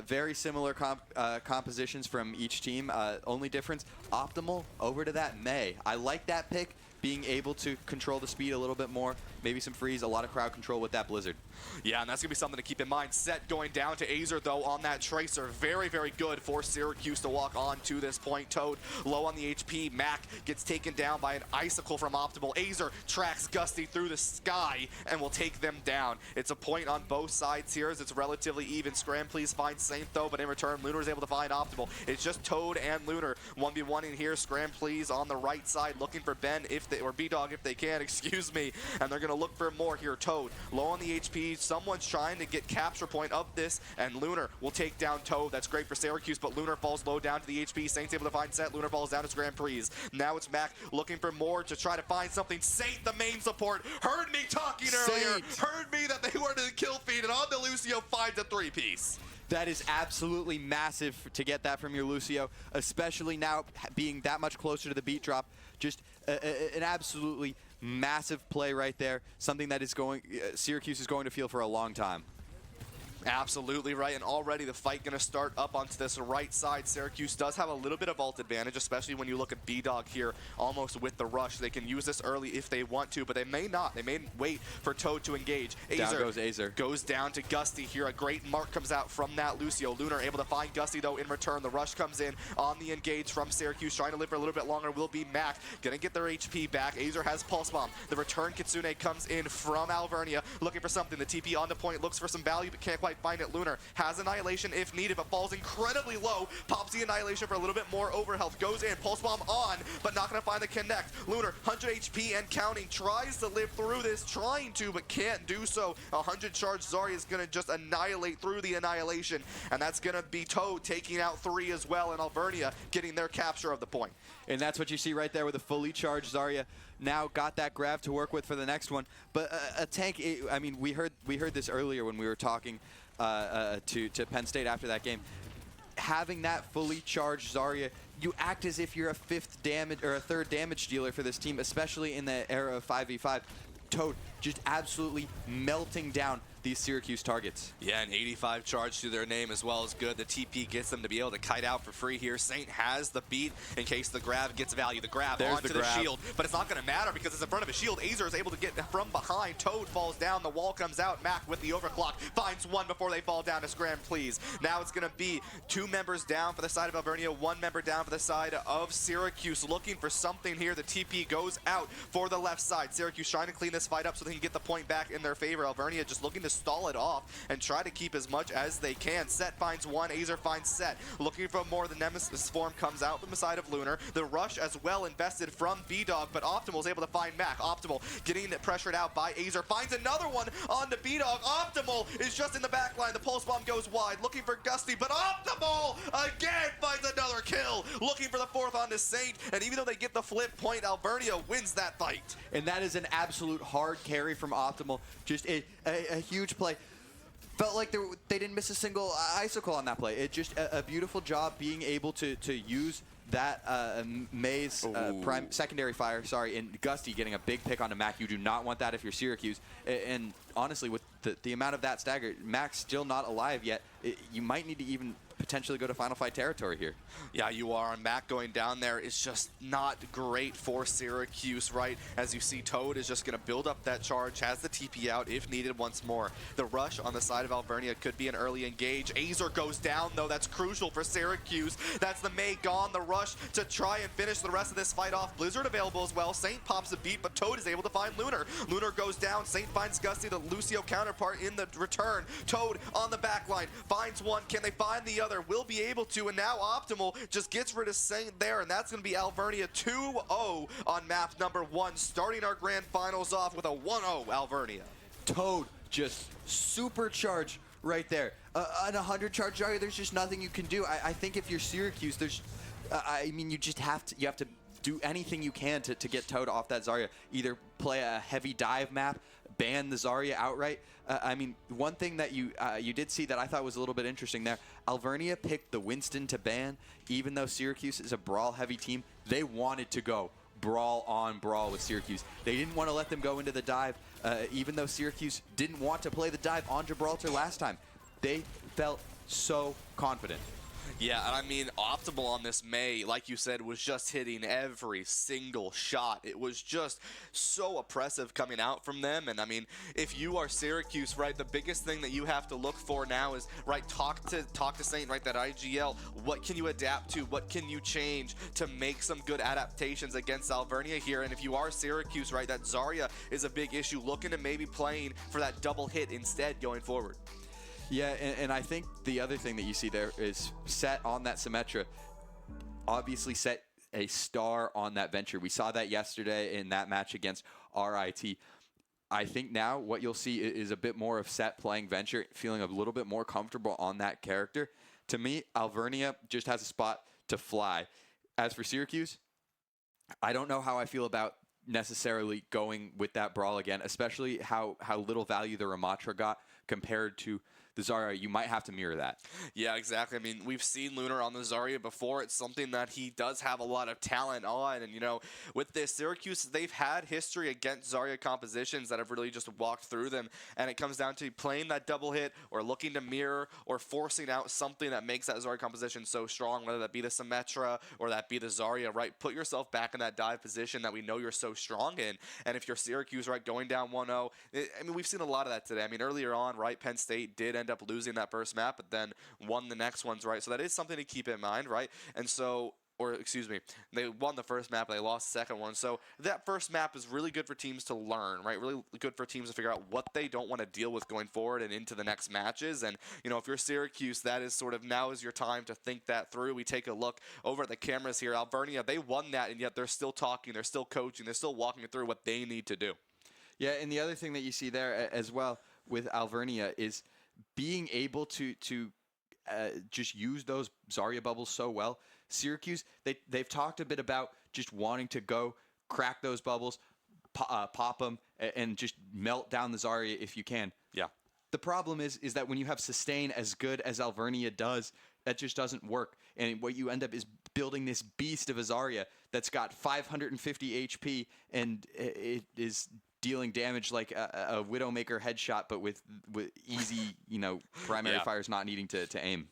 very similar compositions from each team. Only difference, Optimal over to that May. I like that pick, being able to control the speed a little bit more. Maybe some freeze, a lot of crowd control with that Blizzard. Yeah, and that's going to be something to keep in mind. Set going down to Azer, though, on that Tracer. Very, very good for Syracuse to walk on to this point. Toad low on the HP. Mac gets taken down by an Icicle from Optimal. Azer tracks Gusty through the sky and will take them down. It's a point on both sides here as it's relatively even. Scram, please find Saint, though, but in return, Lunar is able to find Optimal. It's just Toad and Lunar 1v1 in here. Scram, please, on the right side, looking for Ben or B-Dog if they can, excuse me. And they're going to look for more here. Toad low on the HP. Someone's trying to get capture point of this, and Lunar will take down Toad. That's great for Syracuse, but Lunar falls low down to the HP. Saint's able to find Set. Lunar falls down to Grand Prix. Now it's Mac looking for more to try to find something. Saint, the main support, heard me talking earlier. Heard me that they were to kill feed, and on the Lucio finds a 3-piece. That is absolutely massive to get that from your Lucio, especially now being that much closer to the beat drop. Just an absolutely massive play right there. Something that is Syracuse is going to feel for a long time. Absolutely right, and already the fight going to start up onto this right side. Syracuse does have a little bit of ult advantage, especially when you look at B-Dog here almost with the rush. They can use this early if they want to, but they may not. They may wait for Toad to engage. Down goes Azer. Goes down to Gusty here. A great mark comes out from that Lucio. Lunar able to find Gusty, though, in return. The rush comes in on the engage from Syracuse. Trying to live for a little bit longer will be Mac. Going to get their HP back. Azer has Pulse Bomb. The return Kitsune comes in from Alvernia, looking for something. The TP onto point, looks for some value, but can't quite find it. Lunar has Annihilation if needed, but falls incredibly low. Pops the Annihilation for a little bit more overhealth. Goes in, Pulse Bomb on, but not going to find the connect. Lunar, 100 HP and counting, tries to live through this, trying to, but can't do so. 100 charge Zarya is going to just annihilate through the Annihilation, and that's going to be Toad taking out 3 as well, and Alvernia getting their capture of the point. And that's what you see right there with a fully charged Zarya. Now got that grab to work with for the next one. But a tank, I mean, we heard this earlier when we were talking to Penn State after that game. having that fully charged Zarya, you act as if you're a third damage dealer for this team, especially in the era of 5v5. Toad just absolutely melting down these Syracuse targets. Yeah, an 85 charge to their name as well is good. The TP gets them to be able to kite out for free here. Saint has the beat in case the grab gets value. The grab onto the shield, but it's not going to matter because it's in front of a shield. Azer is able to get from behind. Toad falls down. The wall comes out. Mac with the overclock finds one before they fall down to Scram, please. Now it's going to be 2 members down for the side of Alvernia, 1 member down for the side of Syracuse. Looking for something here. The TP goes out for the left side. Syracuse trying to clean this fight up so they can get the point back in their favor. Alvernia just looking to stall it off and try to keep as much as they can. Set finds one, Azer finds Set. Looking for more, the Nemesis form comes out from the side of Lunar. The rush as well invested from B-Dog, but Optimal is able to find Mac. Optimal getting pressured out by Azer, finds another one on the B-Dog. Optimal is just in the back line. The pulse bomb goes wide, looking for Gusty, but Optimal again finds another kill. Looking for the 4th on the Saint, and even though they get the flip point, Alvernia wins that fight. And that is an absolute hard carry from Optimal. Just a huge play. Felt like they didn't miss a single icicle on that play. It just a beautiful job being able to use that Maze secondary fire, and Gusty getting a big pick onto Mac. You do not want that if you're Syracuse. And honestly, with the amount of that stagger, Mac's still not alive yet. You might need to even potentially go to Final Fight territory here. Yeah, you are. And Mac going down there is just not great for Syracuse, right? As you see, Toad is just going to build up that charge, has the TP out if needed once more. The rush on the side of Alvernia could be an early engage. Azer goes down, though. That's crucial for Syracuse. That's the May gone. The rush to try and finish the rest of this fight off. Blizzard available as well. Saint pops a beat, but Toad is able to find Lunar. Lunar goes down. Saint finds Gusty, the Lucio counterpart, in the return. Toad on the back line finds one. Can they find the other? Will be able to, and now Optimal just gets rid of Saint there, and that's going to be Alvernia 2-0 on map number 1, starting our grand finals off with a 1-0 Alvernia. Toad just supercharged right there. An 100 charge Zarya, there's just nothing you can do. I think if you're Syracuse, there's, I mean, you have to do anything you can to get Toad off that Zarya. Either play a heavy dive map, ban the Zarya outright. I mean, one thing that you did see that I thought was a little bit interesting there, Alvernia picked the Winston to ban, even though Syracuse is a brawl-heavy team. They wanted to go brawl on brawl with Syracuse. They didn't want to let them go into the dive, even though Syracuse didn't want to play the dive on Gibraltar last time. They felt so confident. Yeah, and I mean, Optimal on this May, like you said, was just hitting every single shot. It was just so oppressive coming out from them. And I mean, if you are Syracuse, right, the biggest thing that you have to look for now is, right, talk to Saint, right, that IGL. What can you adapt to? What can you change to make some good adaptations against Alvernia here? And if you are Syracuse, right, that Zarya is a big issue. Looking at maybe playing for that double hit instead going forward. Yeah, and I think the other thing that you see there is Set on that Symmetra. Obviously Set a star on that Venture. We saw that yesterday in that match against RIT. I think now what you'll see is a bit more of Set playing Venture, feeling a little bit more comfortable on that character. To me, Alvernia just has a spot to fly. As for Syracuse, I don't know how I feel about necessarily going with that brawl again, especially how little value the Ramatra got compared to the Zarya. You might have to mirror that. Yeah, exactly. I mean, we've seen Lunar on the Zarya before. It's something that he does have a lot of talent on. And, you know, with this, Syracuse, they've had history against Zarya compositions that have really just walked through them. And it comes down to playing that double hit or looking to mirror or forcing out something that makes that Zarya composition so strong, whether that be the Symmetra or that be the Zarya, right? Put yourself back in that dive position that we know you're so strong in. And if you're Syracuse, right, going down 1-0, I mean, we've seen a lot of that today. I mean, earlier on, right, Penn State did end up losing that first map, but then won the next ones, right? So that is something to keep in mind, right? And so, or excuse me, they won the first map, they lost the second one. So that first map is really good for teams to learn, right? Really good for teams to figure out what they don't want to deal with going forward and into the next matches. And, you know, if you're Syracuse, that is sort of now is your time to think that through. We take a look over at the cameras here. Alvernia, they won that, and yet they're still talking, they're still coaching, they're still walking through what they need to do. Yeah, and the other thing that you see there as well with Alvernia is being able to just use those Zarya bubbles so well. Syracuse, they've talked a bit about just wanting to go crack those bubbles, pop them, and just melt down the Zarya if you can. Yeah. The problem is that when you have sustain as good as Alvernia does, That just doesn't work. And what you end up is building this beast of a Zarya that's got 550 HP and it is dealing damage like a Widowmaker headshot, but with easy, primary Yeah. fires not needing to aim.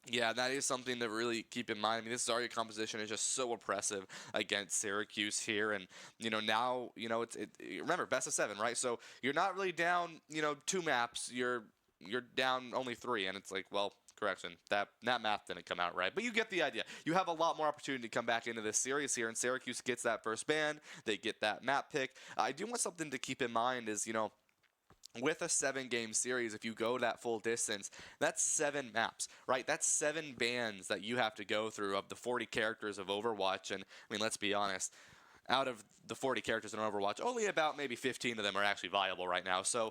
Yeah, that is something to really keep in mind. I mean, this Zarya composition is just so oppressive against Syracuse here, and now remember best of 7, right? So you're not really down 2 maps. You're down only 3, and it's like, well, correction, that math didn't come out right, but you get the idea. You have a lot more opportunity to come back into this series here, and Syracuse gets that first ban. They get that map pick. I do want something to keep in mind is with a 7-game series, if you go that full distance, that's 7 maps, right? That's 7 bans that you have to go through of the 40 characters of Overwatch. And I mean, let's be honest, out of the 40 characters in Overwatch, only about maybe 15 of them are actually viable right now. So,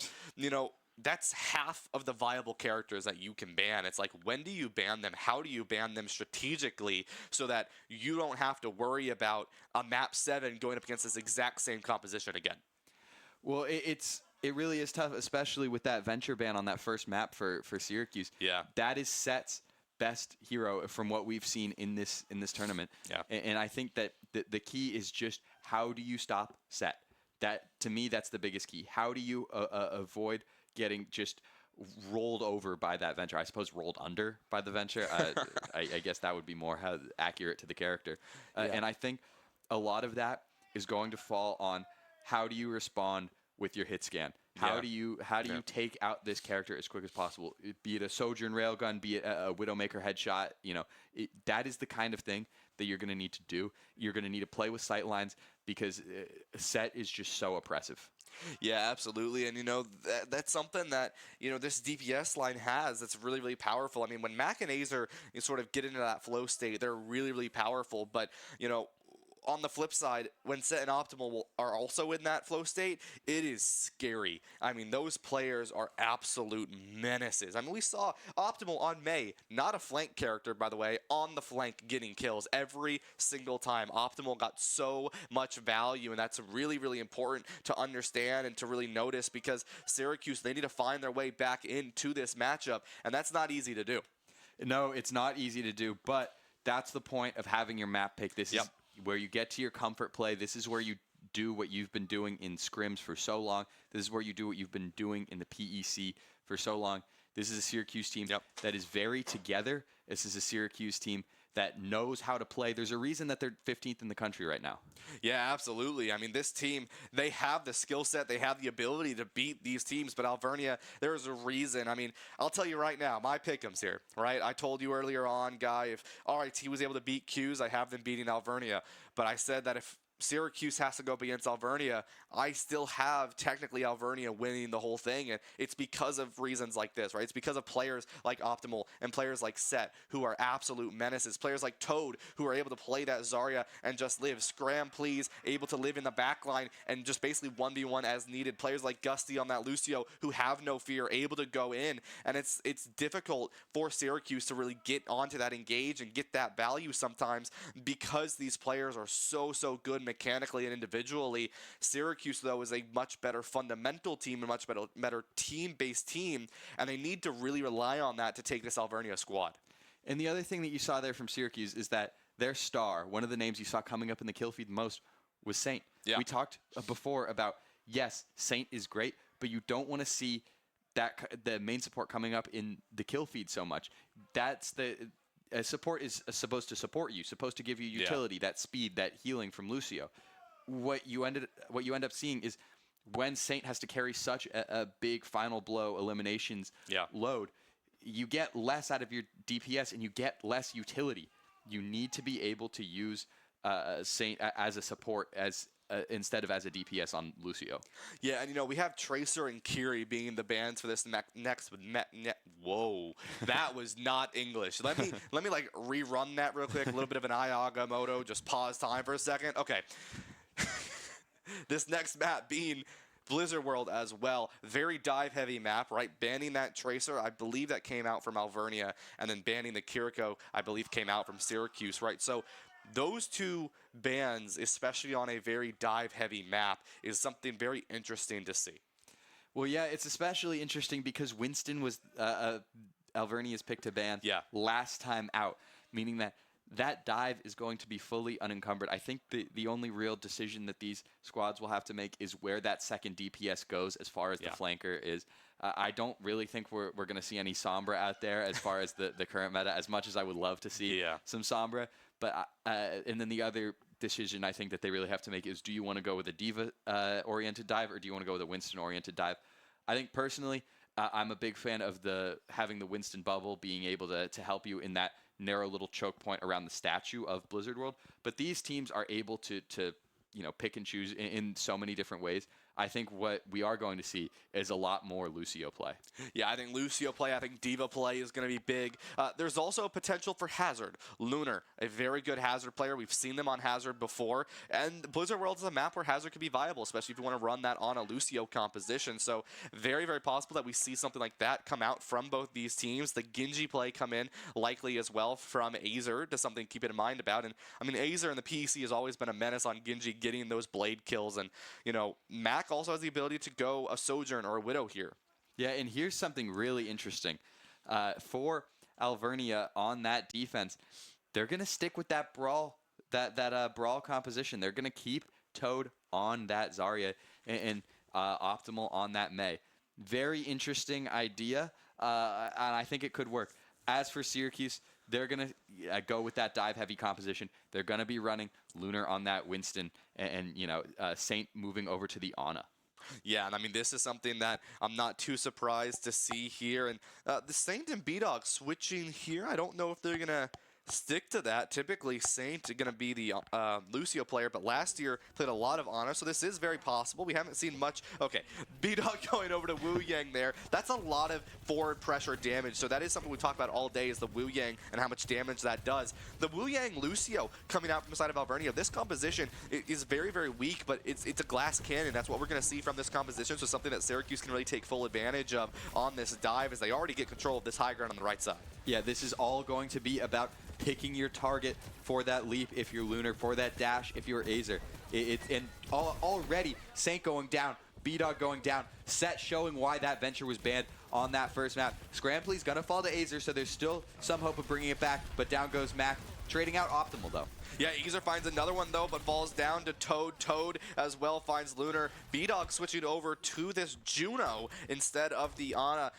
that's half of the viable characters that you can ban. It's like, when do you ban them? How do you ban them strategically so that you don't have to worry about a map 7 going up against this exact same composition again? Well, it really is tough, especially with that venture ban on that first map for Syracuse. Yeah. That is Set's best hero from what we've seen in this tournament. Yeah. And I think that the key is just, how do you stop Set? That, to me, that's the biggest key. How do you avoid getting just rolled over by that venture? I suppose rolled under by the venture. I guess that would be more accurate to the character. And I think a lot of that is going to fall on, how do you respond with your hit scan? How do you take out this character as quick as possible? Be it a Sojourn Railgun, be it a Widowmaker headshot. That is the kind of thing that you're going to need to do. You're going to need to play with sight lines, because Set is just so oppressive. Yeah, absolutely. And, that's something that, this DPS line has that's really, really powerful. I mean, when Mac and Azer sort of get into that flow state, they're really, really powerful. But, on the flip side, when Set and Optimal are also in that flow state, it is scary. I mean, those players are absolute menaces. I mean, we saw Optimal on May, not a flank character, by the way, on the flank getting kills every single time. Optimal got so much value, and that's really, really important to understand and to really notice, because Syracuse, they need to find their way back into this matchup, and that's not easy to do. No, it's not easy to do, but that's the point of having your map pick. This is where you get to your comfort play. This is where you do what you've been doing in scrims for so long. This is where you do what you've been doing in the PEC for so long. This is a Syracuse team that is very together. This is a Syracuse team that knows how to play. There's a reason that they're 15th in the country right now. Yeah, absolutely. I mean, this team, they have the skill set, they have the ability to beat these teams, but Alvernia, there's a reason. I mean, I'll tell you right now, my pick'ems here, right? I told you earlier on, Guy, if RIT was able to beat Q's, I have them beating Alvernia. But I said that if Syracuse has to go up against Alvernia, I still have technically Alvernia winning the whole thing, and it's because of reasons like this, right? It's because of players like Optimal and players like Set, who are absolute menaces. Players like Toad, who are able to play that Zarya and just live. Scram, please, able to live in the back line and just basically 1v1 as needed. Players like Gusty on that Lucio, who have no fear, able to go in, and it's difficult for Syracuse to really get onto that engage and get that value sometimes, because these players are so good mechanically and individually. Syracuse, though, is a much better fundamental team, a much better team-based team, and they need to really rely on that to take this Alvernia squad. And the other thing that you saw there from Syracuse is that their star, one of the names you saw coming up in the kill feed most, was Saint. Yeah. We talked before about, yes, Saint is great, but you don't want to see the main support coming up in the kill feed so much. That's support is supposed to support you, supposed to give you utility, that speed, that healing from Lucio. What you end up seeing is, when Saint has to carry such a big final blow eliminations load, you get less out of your DPS and you get less utility. You need to be able to use Saint as a support instead of as a DPS on Lucio. Yeah, and we have Tracer and Kiri being the bans for this next. Whoa, that was not English. Let me like rerun that real quick. A little bit of an Iaga Moto. Just pause time for a second. Okay. This next map being Blizzard World as well. Very dive-heavy map, right? Banning that Tracer, I believe that came out from Alvernia, and then banning the Kiriko, I believe came out from Syracuse, right? So those two bans, especially on a very dive-heavy map, is something very interesting to see. Well, yeah, it's especially interesting because Winston was Alvernia's pick to ban Yeah. last time out, meaning that that dive is going to be fully unencumbered. I think the only real decision that these squads will have to make is where that second DPS goes as far as the flanker is. I don't really think we're going to see any Sombra out there as far as the current meta, as much as I would love to see some Sombra. But and then the other decision I think that they really have to make is, do you want to go with a D.Va-oriented dive, or do you want to go with a Winston-oriented dive? I think personally, I'm a big fan of having the Winston bubble being able to help you in that narrow little choke point around the statue of Blizzard World. But these teams are able to pick and choose in so many different ways. I think what we are going to see is a lot more Lucio play. Yeah, I think Lucio play, I think D.Va play is going to be big. There's also potential for Hazard. Lunar, a very good Hazard player. We've seen them on Hazard before. And Blizzard World is a map where Hazard could be viable, especially if you want to run that on a Lucio composition. So very, very possible that we see something like that come out from both these teams. The Genji play come in likely as well from Azer, to something to keep in mind about. And I mean, Azer in the PC has always been a menace on Genji getting those blade kills. And, Mac also has the ability to go a Sojourn or a Widow here. Yeah, and here's something really interesting. For Alvernia on that defense, they're going to stick with that brawl, that brawl composition. They're going to keep Toad on that Zarya and Optimal on that Mei. Very interesting idea, and I think it could work. As for Syracuse, they're going to go with that dive-heavy composition. They're going to be running Lunar on that Winston and Saint moving over to the Ana. Yeah, and I mean, this is something that I'm not too surprised to see here. And the Saint and B-Dog switching here, I don't know if they're going to stick to that. Typically, Saint going to be the Lucio player, but last year played a lot of Ana, so this is very possible. We haven't seen much. Okay, B-Dog going over to Wu Yang there. That's a lot of forward pressure damage, so that is something we talk about all day, is the Wu Yang and how much damage that does. The Wu Yang Lucio coming out from the side of Alvernia, this composition is very, very weak, but it's a glass cannon. That's what we're going to see from this composition, so something that Syracuse can really take full advantage of on this dive, as they already get control of this high ground on the right side. Yeah, this is all going to be about picking your target for that leap if you're Lunar, for that dash if you're Azer. Already, Saint going down, B-Dog going down, Set showing why that venture was banned on that first map. Scramply's going to fall to Azer, so there's still some hope of bringing it back, but down goes Mac, trading out Optimal though. Yeah, Azer finds another one though, but falls down to Toad. Toad as well finds Lunar. B-Dog switching over to this Juno instead of the Ana.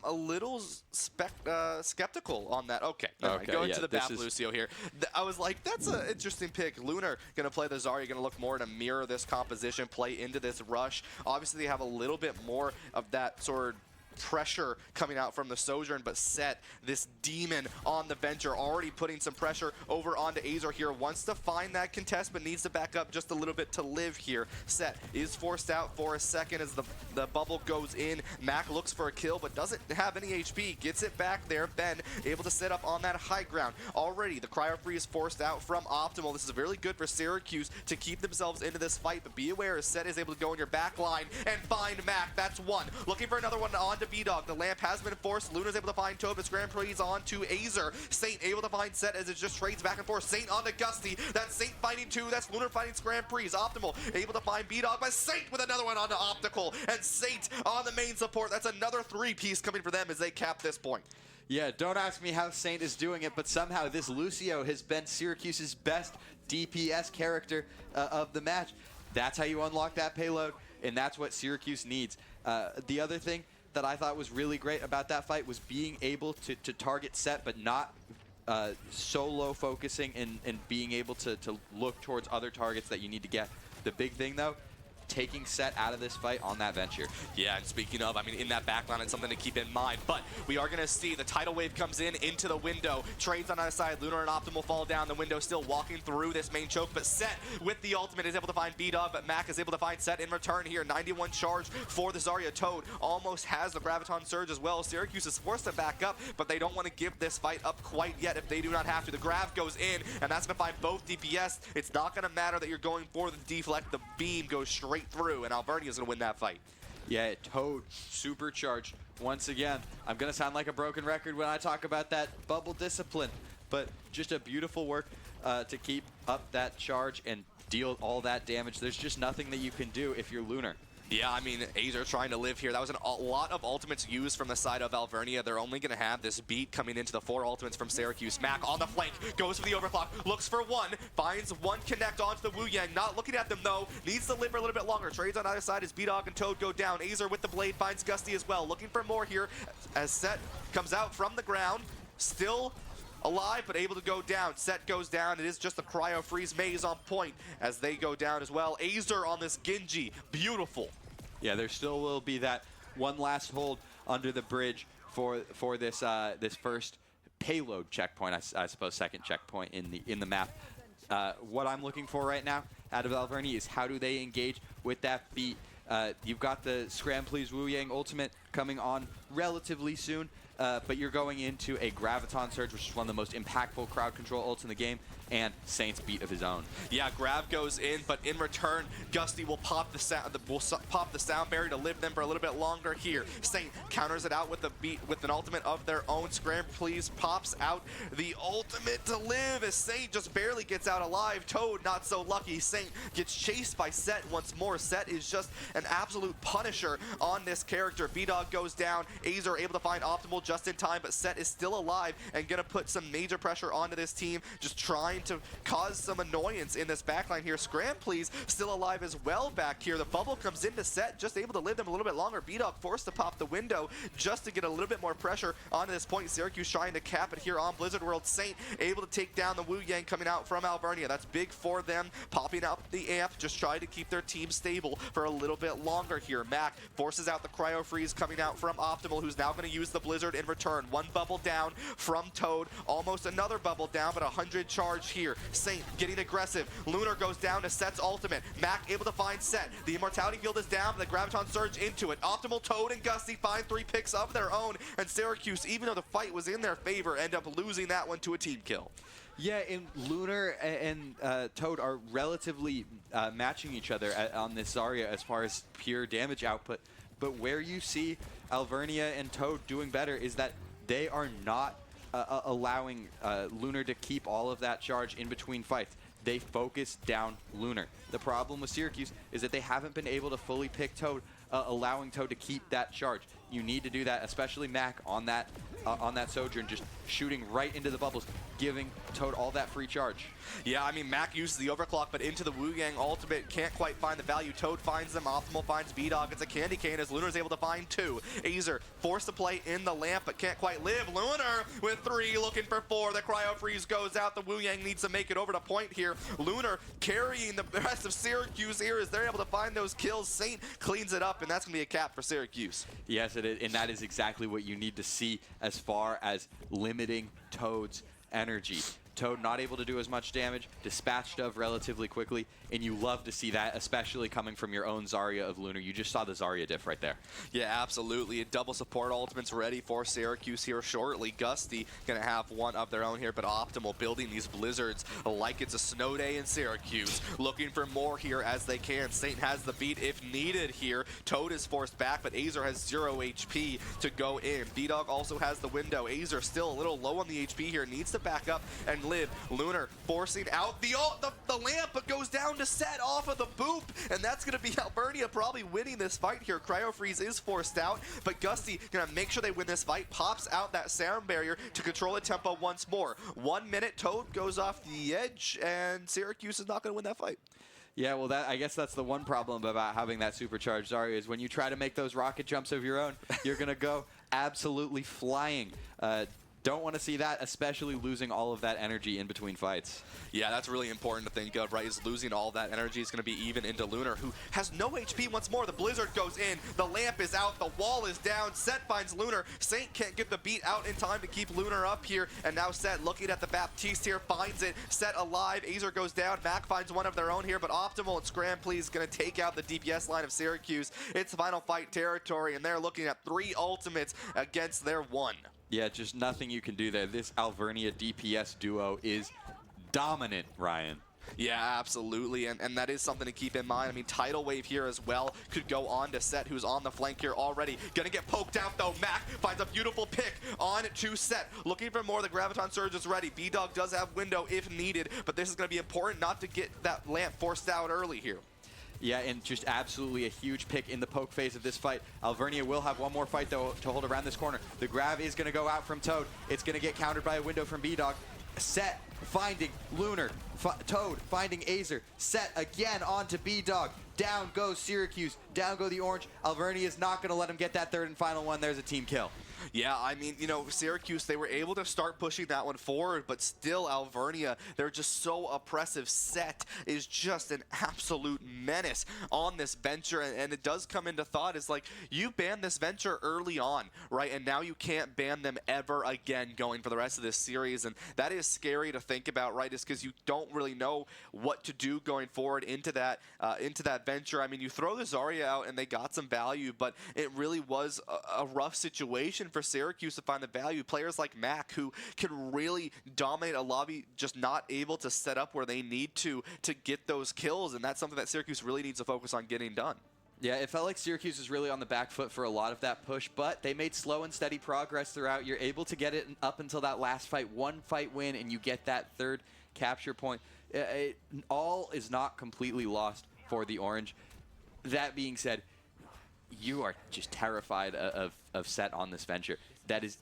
A little skeptical on that. Okay, going to the BAP Lucio here. I was like, that's an interesting pick. Lunar going to play the Zarya, going to look more to mirror this composition, play into this rush. Obviously, they have a little bit more of that sort of pressure coming out from the Sojourn, but Set, this demon on the Venture, already putting some pressure over onto Azer here. Wants to find that contest, but needs to back up just a little bit to live here. Set is forced out for a second as the bubble goes in. Mac looks for a kill, but doesn't have any HP. Gets it back there. Ben able to set up on that high ground. Already, the Cryo Free is forced out from Optimal. This is really good for Syracuse to keep themselves into this fight, but be aware, Set is able to go in your back line and find Mac. That's one. Looking for another one on to B-Dog. The lamp has been forced. Luna's able to find Toad, but Grand Prix on to Azer. Saint able to find Set as it just trades back and forth. Saint on to Gusty. That's Saint fighting two. That's Lunar fighting Grand Prix. Optimal able to find B-Dog, but Saint with another one onto Optical. And Saint on the main support. That's another three-piece coming for them as they cap this point. Yeah, don't ask me how Saint is doing it, but somehow this Lucio has been Syracuse's best DPS character of the match. That's how you unlock that payload, and that's what Syracuse needs. The other thing that I thought was really great about that fight was being able to target Set, but not solo focusing and being able to look towards other targets that you need to get. The big thing, though, taking Set out of this fight on that Venture. Yeah, and speaking of, I mean, in that backline, it's something to keep in mind. But we are going to see the tidal wave comes into the window. Trades on either side. Lunar and Optimal fall down. The window still walking through this main choke. But Set with the ultimate is able to find B-Dog. But Mac is able to find Set in return here. 91 charge for the Zarya. Toad almost has the Graviton Surge as well. Syracuse is forced to back up, but they don't want to give this fight up quite yet if they do not have to. The Grav goes in, and that's going to find both DPS. It's not going to matter that you're going for the deflect. The beam goes straight through, and Alvernia is going to win that fight. Yeah, Toad supercharged once again. I'm going to sound like a broken record when I talk about that bubble discipline, but just a beautiful work to keep up that charge and deal all that damage. There's just nothing that you can do if you're Lunar. Yeah, I mean, Azer trying to live here. That was a lot of ultimates used from the side of Alvernia. They're only going to have this beat coming into the 4 ultimates from Syracuse. Mac on the flank, goes for the overclock, looks for one, finds one connect onto the Wu Yang. Not looking at them, though. Needs to live for a little bit longer. Trades on either side as B-Dog and Toad go down. Azer with the blade finds Gusty as well. Looking for more here as Set comes out from the ground. Still alive, but able to go down. Set goes down. It is just the Cryo Freeze Maze on point as they go down as well. Azer on this Genji. Beautiful. Yeah, there still will be that one last hold under the bridge for this this first payload checkpoint, I suppose second checkpoint in the map. What I'm looking for right now out of Alvernia is how do they engage with that beat. You've got the Scram Please Wu Yang ultimate coming on relatively soon. But you're going into a Graviton Surge, which is one of the most impactful crowd control ults in the game, and Saint's beat of his own. Yeah, Grab goes in, but in return, Gusty will pop the sound barrier to live them for a little bit longer here. Saint counters it out with a beat with an ultimate of their own. Scram Please pops out the ultimate to live as Saint just barely gets out alive. Toad not so lucky. Saint gets chased by Set once more. Set is just an absolute punisher on this character. B-Dog goes down. Azer able to find Optimal just in time, but Set is still alive and gonna put some major pressure onto this team, just trying to cause some annoyance in this backline here. Scram Please still alive as well back here. The bubble comes into Set, just able to live them a little bit longer. B-Dog forced to pop the window just to get a little bit more pressure onto this point. Syracuse trying to cap it here on Blizzard World. Saint able to take down the Wu Yang coming out from Alvernia. That's big for them, popping out the amp, just trying to keep their team stable for a little bit longer here. Mac forces out the Cryo Freeze coming out from Optimal, who's now going to use the Blizzard in return. One bubble down from Toad, almost another bubble down, but 100 charge here. Saint getting aggressive. Lunar goes down to Set's ultimate. Mac able to find Set. The Immortality Field is down, but the Graviton Surge into it. Optimal, Toad, and Gusty find 3 picks of their own, and Syracuse, even though the fight was in their favor, end up losing that one to a team kill. Yeah, and Lunar and Toad are relatively matching each other on this Zarya as far as pure damage output. But where you see Alvernia and Toad doing better is that they are not allowing Lunar to keep all of that charge in between fights. They focus down Lunar. The problem with Syracuse is that they haven't been able to fully pick Toad, allowing Toad to keep that charge. You need to do that, especially Mac on that Sojourn, just shooting right into the bubbles, giving Toad all that free charge. Yeah, I mean, Mac uses the overclock, but into the Wu Yang ultimate, can't quite find the value. Toad finds them, Optimal finds B-Dog. It's a candy cane as Lunar's able to find 2. Azer forced to play in the lamp, but can't quite live. Lunar with 3, looking for 4. The Cryo Freeze goes out. The Wu Yang needs to make it over to point here. Lunar carrying the rest of Syracuse here as they're able to find those kills. Saint cleans it up, and that's going to be a cap for Syracuse. Yes, it is, and that is exactly what you need to see as far as limiting Toad's energy. Toad not able to do as much damage, dispatched of relatively quickly, and you love to see that, especially coming from your own Zarya of Lunar. You just saw the Zarya diff right there. Yeah, absolutely. Double support ultimates ready for Syracuse here shortly. Gusty gonna have one of their own here, but Optimal building these blizzards like it's a snow day in Syracuse. Looking for more here as they can. Saint has the beat if needed here. Toad is forced back, but Azer has 0 HP to go in. B-Dog also has the window. Azer still a little low on the HP here, needs to back up and live. Lunar forcing out the lamp, but goes down to Set off of the boop, and that's going to be Alvernia probably winning this fight here. Cryo Freeze is forced out, but Gusty going to make sure they win this fight, pops out that sound barrier to control the tempo once more. 1 minute, Toad goes off the edge, and Syracuse is not going to win that fight. Yeah, well, I guess that's the one problem about having that supercharged Zarya is when you try to make those rocket jumps of your own, you're going to go absolutely flying. Don't want to see that, especially losing all of that energy in between fights. Yeah, that's really important to think of, right? Is losing all that energy is going to be even into Lunar, who has no HP once more. The Blizzard goes in, the lamp is out, the wall is down. Set finds Lunar. Saint can't get the beat out in time to keep Lunar up here, and now Set looking at the Baptiste here, finds it. Set alive, Azer goes down, Mac finds one of their own here, but Optimal and Scram Please going to take out the DPS line of Syracuse. It's final fight territory, and they're looking at 3 ultimates against their 1. Yeah, just nothing you can do there. This Alvernia DPS duo is dominant, Ryan. Yeah, absolutely, and that is something to keep in mind. I mean, Tidal Wave here as well could go on to Set, who's on the flank here already. Gonna get poked out, though. Mac finds a beautiful pick on to Set. Looking for more. The Graviton Surge is ready. B-Dog does have window if needed, but this is gonna be important not to get that lamp forced out early here. Yeah, and just absolutely a huge pick in the poke phase of this fight. Alvernia will have one more fight, though, to hold around this corner. The grab is going to go out from Toad. It's going to get countered by a window from B-Dog. Set finding Lunar. Toad finding Azer. Set again onto B-Dog. Down goes Syracuse. Down go the Orange. Alvernia is not going to let him get that third and final one. There's a team kill. Yeah, I mean, you know, Syracuse, they were able to start pushing that one forward, but still Alvernia, they're just so oppressive. Set is just an absolute menace on this venture, and it does come into thought. It's like, you banned this venture early on, right? And now you can't ban them ever again going for the rest of this series, and that is scary to think about, right? Is because you don't really know what to do going forward into that venture. I mean, you throw the Zarya out, and they got some value, but it really was a rough situation for Syracuse to find the value. Players like Mac, who can really dominate a lobby, just not able to set up where they need to get those kills, and that's something that Syracuse really needs to focus on getting done. Yeah, it felt like Syracuse was really on the back foot for a lot of that push, but they made slow and steady progress throughout. You're able to get it up until that last fight, one fight win, and you get that third capture point. All is not completely lost for the Orange. That being said, you are just terrified of Set on this venture. That is,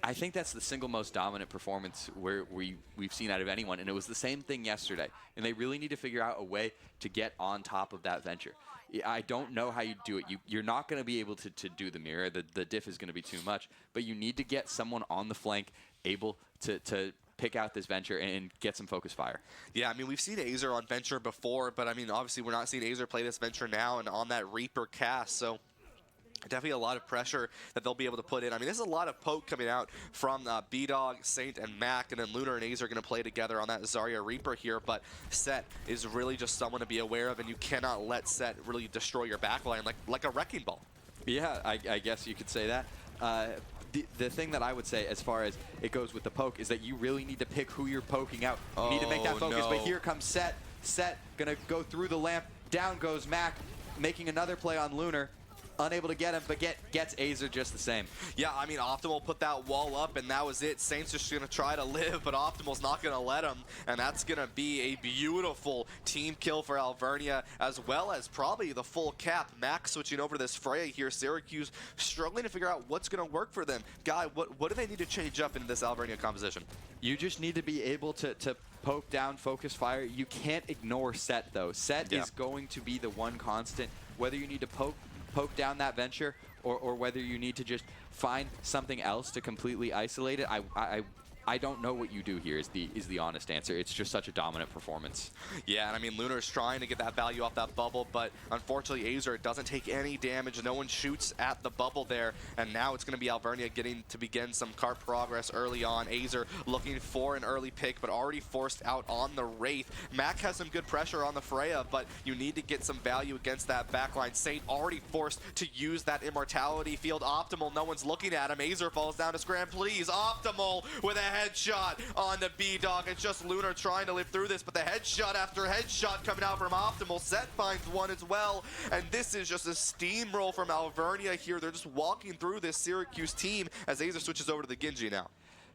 I think that's the single most dominant performance where we've seen out of anyone, and it was the same thing yesterday. And they really need to figure out a way to get on top of that venture. I don't know how you do it. You're not going to be able to do the mirror. The diff is going to be too much. But you need to get someone on the flank able to pick out this venture and get some focus fire. Yeah, I mean, we've seen Azer on venture before, but I mean, obviously we're not seeing Azer play this venture now and on that Reaper cast, so definitely a lot of pressure that they'll be able to put in. I mean, there's a lot of poke coming out from B-Dog, Saint, and Mac, and then Lunar and Azer are going to play together on that Zarya Reaper here, but Set is really just someone to be aware of, and you cannot let Set really destroy your backline like a wrecking ball. Yeah, I guess you could say that. The thing that I would say as far as it goes with the poke is that you really need to pick who you're poking out. You need to make that focus, but here comes Set. Set gonna go through the lamp. Down goes Mac, making another play on Lunar. Unable to get him, but gets Azer just the same. Yeah, I mean, Optimal put that wall up, and that was it. Saint's just going to try to live, but Optimal's not going to let him, and that's going to be a beautiful team kill for Alvernia, as well as probably the full cap. Max switching over to this Freya here. Syracuse struggling to figure out what's going to work for them. Guy, what do they need to change up in this Alvernia composition? You just need to be able to poke down, focus fire. You can't ignore Set, though. Set is going to be the one constant, whether you need to poke down that venture or whether you need to just find something else to completely isolate it. I don't know what you do here is the honest answer. It's just such a dominant performance. Yeah, and I mean, Lunar's trying to get that value off that bubble, but unfortunately Azer doesn't take any damage. No one shoots at the bubble there, and now it's going to be Alvernia getting to begin some cart progress early on. Azer looking for an early pick, but already forced out on the Wraith. Mac has some good pressure on the Freya, but you need to get some value against that backline. Saint already forced to use that immortality field. Optimal, no one's looking at him. Azer falls down to scram. Please, Optimal with a headshot on the B-Dog. It's just Lunar trying to live through this, but the headshot after headshot coming out from Optimal. Set finds one as well, and this is just a steamroll from Alvernia here. They're just walking through this Syracuse team as Azer switches over to the Genji now.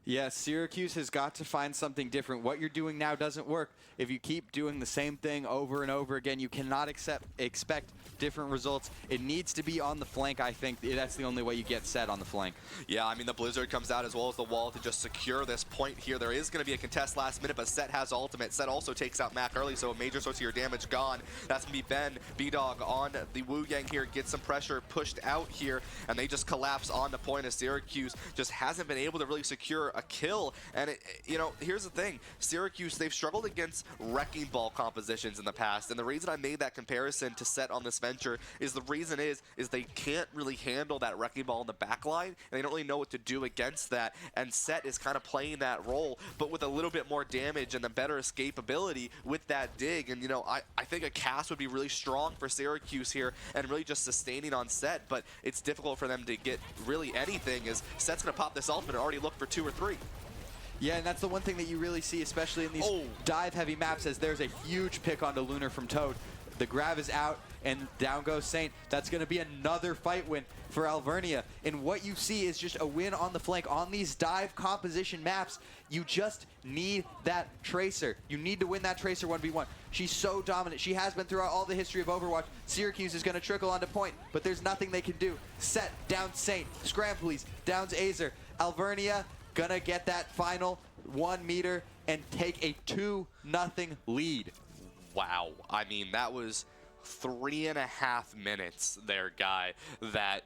Yeah, Syracuse has got to find something different. What you're doing now doesn't work. If you keep doing the same thing over and over again, you cannot expect different results. It needs to be on the flank, I think. That's the only way you get Set on the flank. Yeah, I mean, the Blizzard comes out as well as the wall to just secure this point here. There is going to be a contest last minute, but Set has ultimate. Set also takes out Mac early, so a major source of your damage gone. That's going to be Ben. B-Dog on the Wu Yang here, gets some pressure pushed out here, and they just collapse on the point of Syracuse. Just hasn't been able to really secure a kill. And, you know, here's the thing. Syracuse, they've struggled against wrecking ball compositions in the past, and the reason I made that comparison to Set on this venture is the reason is they can't really handle that wrecking ball in the back line, and they don't really know what to do against that, and Set is kind of playing that role, but with a little bit more damage and the better escapability with that dig. And, you know, I think a cast would be really strong for Syracuse here and really just sustaining on Set, but it's difficult for them to get really anything as Set's going to pop this ultimate and already look for 2 or 3. Yeah, and that's the one thing that you really see, especially in these dive-heavy maps, as there's a huge pick onto Lunar from Toad. The grab is out. and down goes Saint. That's going to be another fight win for Alvernia. And what you see is just a win on the flank. On these dive composition maps, you just need that Tracer. You need to win that Tracer 1v1. She's so dominant. She has been throughout all the history of Overwatch. Syracuse is going to trickle onto point, but there's nothing they can do. Set down Saint. Scram, please. Downs Azer. Alvernia going to get that final 1 meter and take a 2-0 lead. Wow. I mean, that was 3.5 minutes there, Guy, that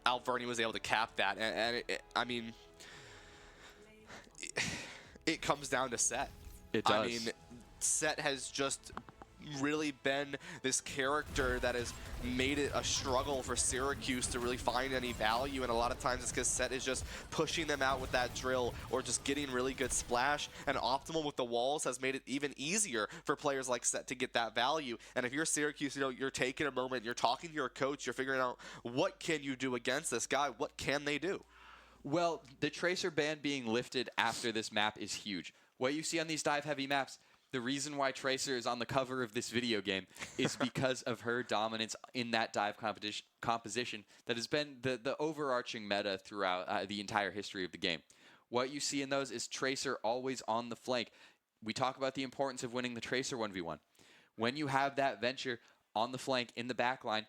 Alvernia was able to cap that. And I mean, it comes down to Set. It does. I mean, Set has just really been this character that has made it a struggle for Syracuse to really find any value, and a lot of times it's because Set is just pushing them out with that drill or just getting really good splash, and Optimal with the walls has made it even easier for players like Set to get that value. And if you're Syracuse, you know, you're taking a moment, you're talking to your coach, you're figuring out what can you do against this guy, what can they do? Well, the Tracer ban being lifted after this map is huge. What you see on these dive-heavy maps, the reason why Tracer is on the cover of this video game is because of her dominance in that dive composition that has been the overarching meta throughout the entire history of the game. What you see in those is Tracer always on the flank. We talk about the importance of winning the Tracer 1v1. When you have that Venture on the flank in the backline,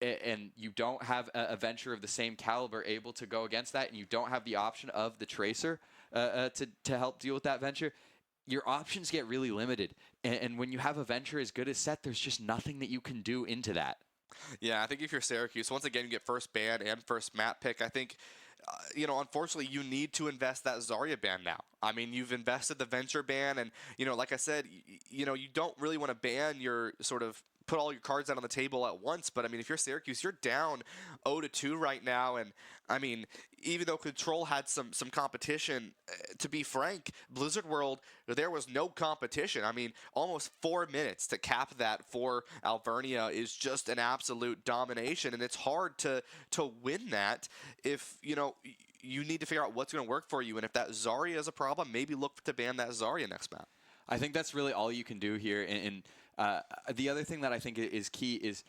and you don't have a Venture of the same caliber able to go against that, and you don't have the option of the Tracer to help deal with that Venture, your options get really limited. And when you have a Venture as good as Set, there's just nothing that you can do into that. Yeah, I think if you're Syracuse, once again, you get first ban and first map pick. I think, you know, unfortunately, you need to invest that Zarya ban now. I mean, you've invested the Venture ban, and, you know, like I said, you know, you don't really want to ban your sort of put all your cards out on the table at once. But I mean, if you're Syracuse, you're down 0-2 right now. And I mean, even though Control had some competition, to be frank, Blizzard World, there was no competition. I mean, almost 4 minutes to cap that for Alvernia is just an absolute domination. And it's hard to win that if, you know, you need to figure out what's going to work for you. And if that Zarya is a problem, maybe look to ban that Zarya next map. I think that's really all you can do here. And the other thing that I think is key is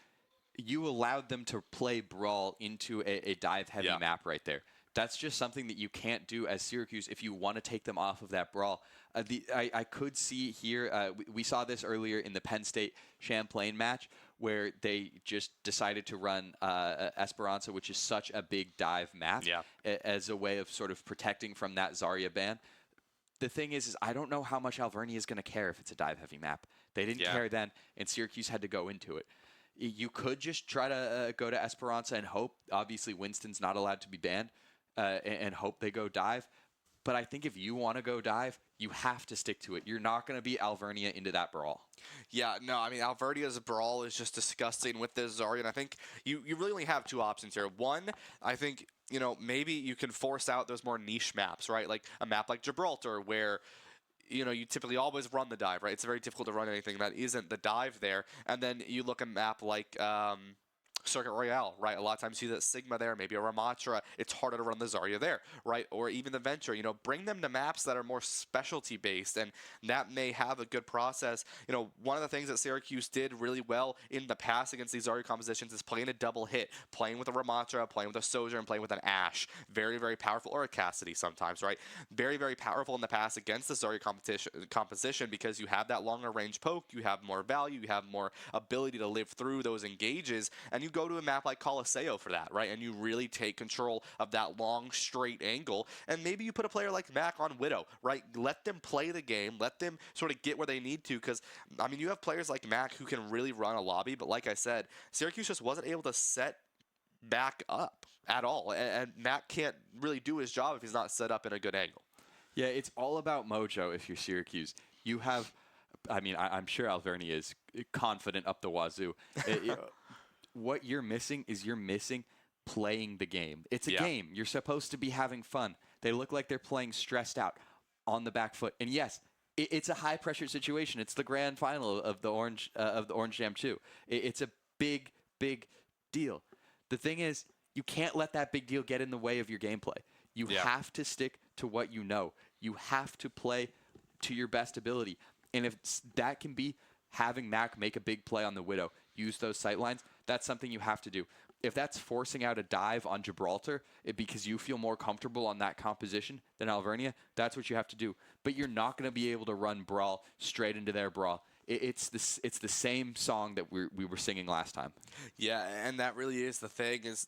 you allowed them to play Brawl into a dive-heavy map right there. That's just something that you can't do as Syracuse if you want to take them off of that Brawl. I could see here, we saw this earlier in the Penn State-Champlain match, where they just decided to run Esperanza, which is such a big dive map, as a way of sort of protecting from that Zarya ban. The thing is I don't know how much Alvernia is going to care if it's a dive-heavy map. They didn't care then, and Syracuse had to go into it. You could just try to go to Esperanza and hope. Obviously, Winston's not allowed to be banned, and hope they go dive. But I think if you want to go dive, you have to stick to it. You're not going to beat Alvernia into that Brawl. Yeah, no, I mean, Alvernia's Brawl is just disgusting with this Zarya, and I think you really only have two options here. One, I think, you know, maybe you can force out those more niche maps, right? Like a map like Gibraltar, where, you know, you typically always run the dive, right? It's very difficult to run anything that isn't the dive there. And then you look at a map like Circuit Royale, right? A lot of times you see that Sigma there, maybe a Ramatra. It's harder to run the Zarya there, right? Or even the Venture. You know, bring them to maps that are more specialty based, and that may have a good process. You know, one of the things that Syracuse did really well in the past against these Zarya compositions is playing a double hit, playing with a Ramatra, playing with a Sojourn, playing with an Ashe. Very, very powerful, or a Cassidy sometimes, right? Very, very powerful in the past against the Zarya composition because you have that longer range poke, you have more value, you have more ability to live through those engages, and you go to a map like Colosseo for that, right? And you really take control of that long, straight angle. And maybe you put a player like Mac on Widow, right? Let them play the game. Let them sort of get where they need to. Because, I mean, you have players like Mac who can really run a lobby. But like I said, Syracuse just wasn't able to set back up at all. And Mac can't really do his job if he's not set up in a good angle. Yeah, it's all about mojo if you're Syracuse. You have, I mean, I'm sure Alvernia is confident up the wazoo. What you're missing is you're missing playing the game. It's a game. You're supposed to be having fun. They look like they're playing stressed out on the back foot. And yes, it's a high pressure situation. It's the grand final of the Orange Jam 2. It's a big, big deal. The thing is, you can't let that big deal get in the way of your gameplay. You have to stick to what you know. You have to play to your best ability. And if that can be having Mac make a big play on the Widow, use those sight lines, that's something you have to do. If that's forcing out a dive on Gibraltar because you feel more comfortable on that composition than Alvernia, that's what you have to do. But you're not going to be able to run Brawl straight into their Brawl. It's the same song that we were singing last time. Yeah, and that really is the thing is,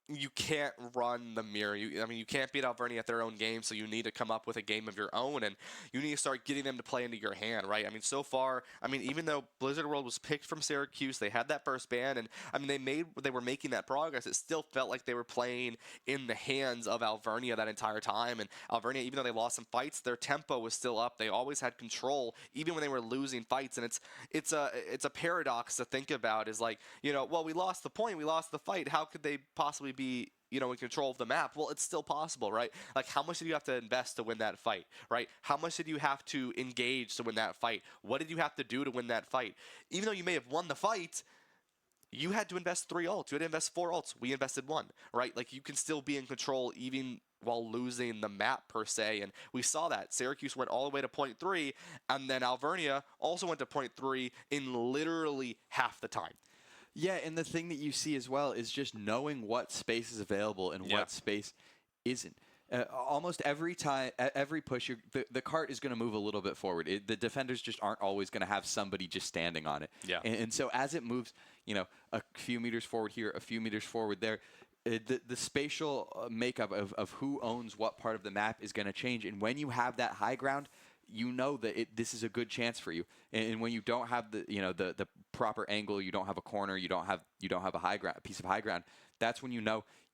you can't run the mirror. You can't beat Alvernia at their own game, so you need to come up with a game of your own, and you need to start getting them to play into your hand, right? So far, even though Blizzard World was picked from Syracuse, they had that first ban, and they were making that progress. It still felt like they were playing in the hands of Alvernia that entire time, and Alvernia, even though they lost some fights, their tempo was still up. They always had control, even when they were losing fights, and it's a paradox to think about. Is like, well, we lost the point, we lost the fight. How could they possibly be in control of the map? Well, it's still possible, right? Like, how much did you have to invest to win that fight, right? How much did you have to engage to win that fight? What did you have to do to win that fight? Even though you may have won the fight, you had to invest 3 ults. You had to invest 4 ults. We invested 1, right? Like, you can still be in control even while losing the map per se, and we saw that. Syracuse went all the way to point 3, and then Alvernia also went to point 3 in literally half the time. Yeah, and the thing that you see as well is just knowing what space is available and what space isn't. Almost every time, every push, the cart is going to move a little bit forward. The defenders just aren't always going to have somebody just standing on it. Yeah. And so as it moves, a few meters forward here, a few meters forward there, the spatial makeup of who owns what part of the map is going to change. And when you have that high ground, you know that this is a good chance for you. And when you don't have the proper angle, you don't have a corner, you don't have a high ground, a piece of high ground, that's when you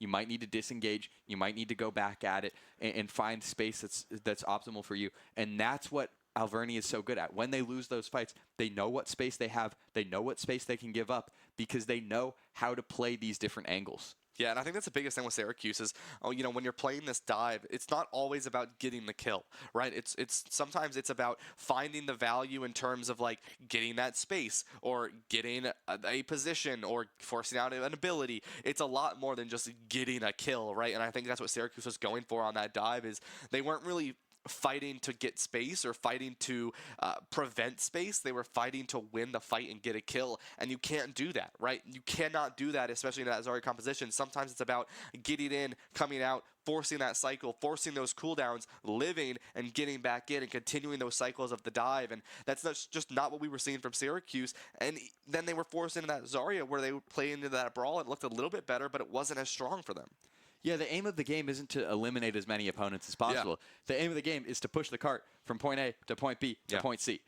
might need to disengage, you might need to go back at it and find space that's optimal for you. And that's what Alvernia is so good at. When they lose those fights, they know what space they have, they know what space they can give up because they know how to play these different angles. Yeah, and I think that's the biggest thing with Syracuse is, when you're playing this dive, it's not always about getting the kill, right? It's sometimes it's about finding the value in terms of like getting that space or getting a position or forcing out an ability. It's a lot more than just getting a kill, right? And I think that's what Syracuse was going for on that dive is they weren't really fighting to get space or fighting to prevent space. They were fighting to win the fight and get a kill, and you can't do that, right? You cannot do that, especially in that Zarya composition. Sometimes it's about getting in, coming out, forcing that cycle, forcing those cooldowns, living and getting back in and continuing those cycles of the dive, and that's just not what we were seeing from Syracuse. And then they were forced into that Zarya where they would play into that brawl. It looked a little bit better, but it wasn't as strong for them. Yeah, the aim of the game isn't to eliminate as many opponents as possible. Yeah. The aim of the game is to push the cart from point A to point B to point C.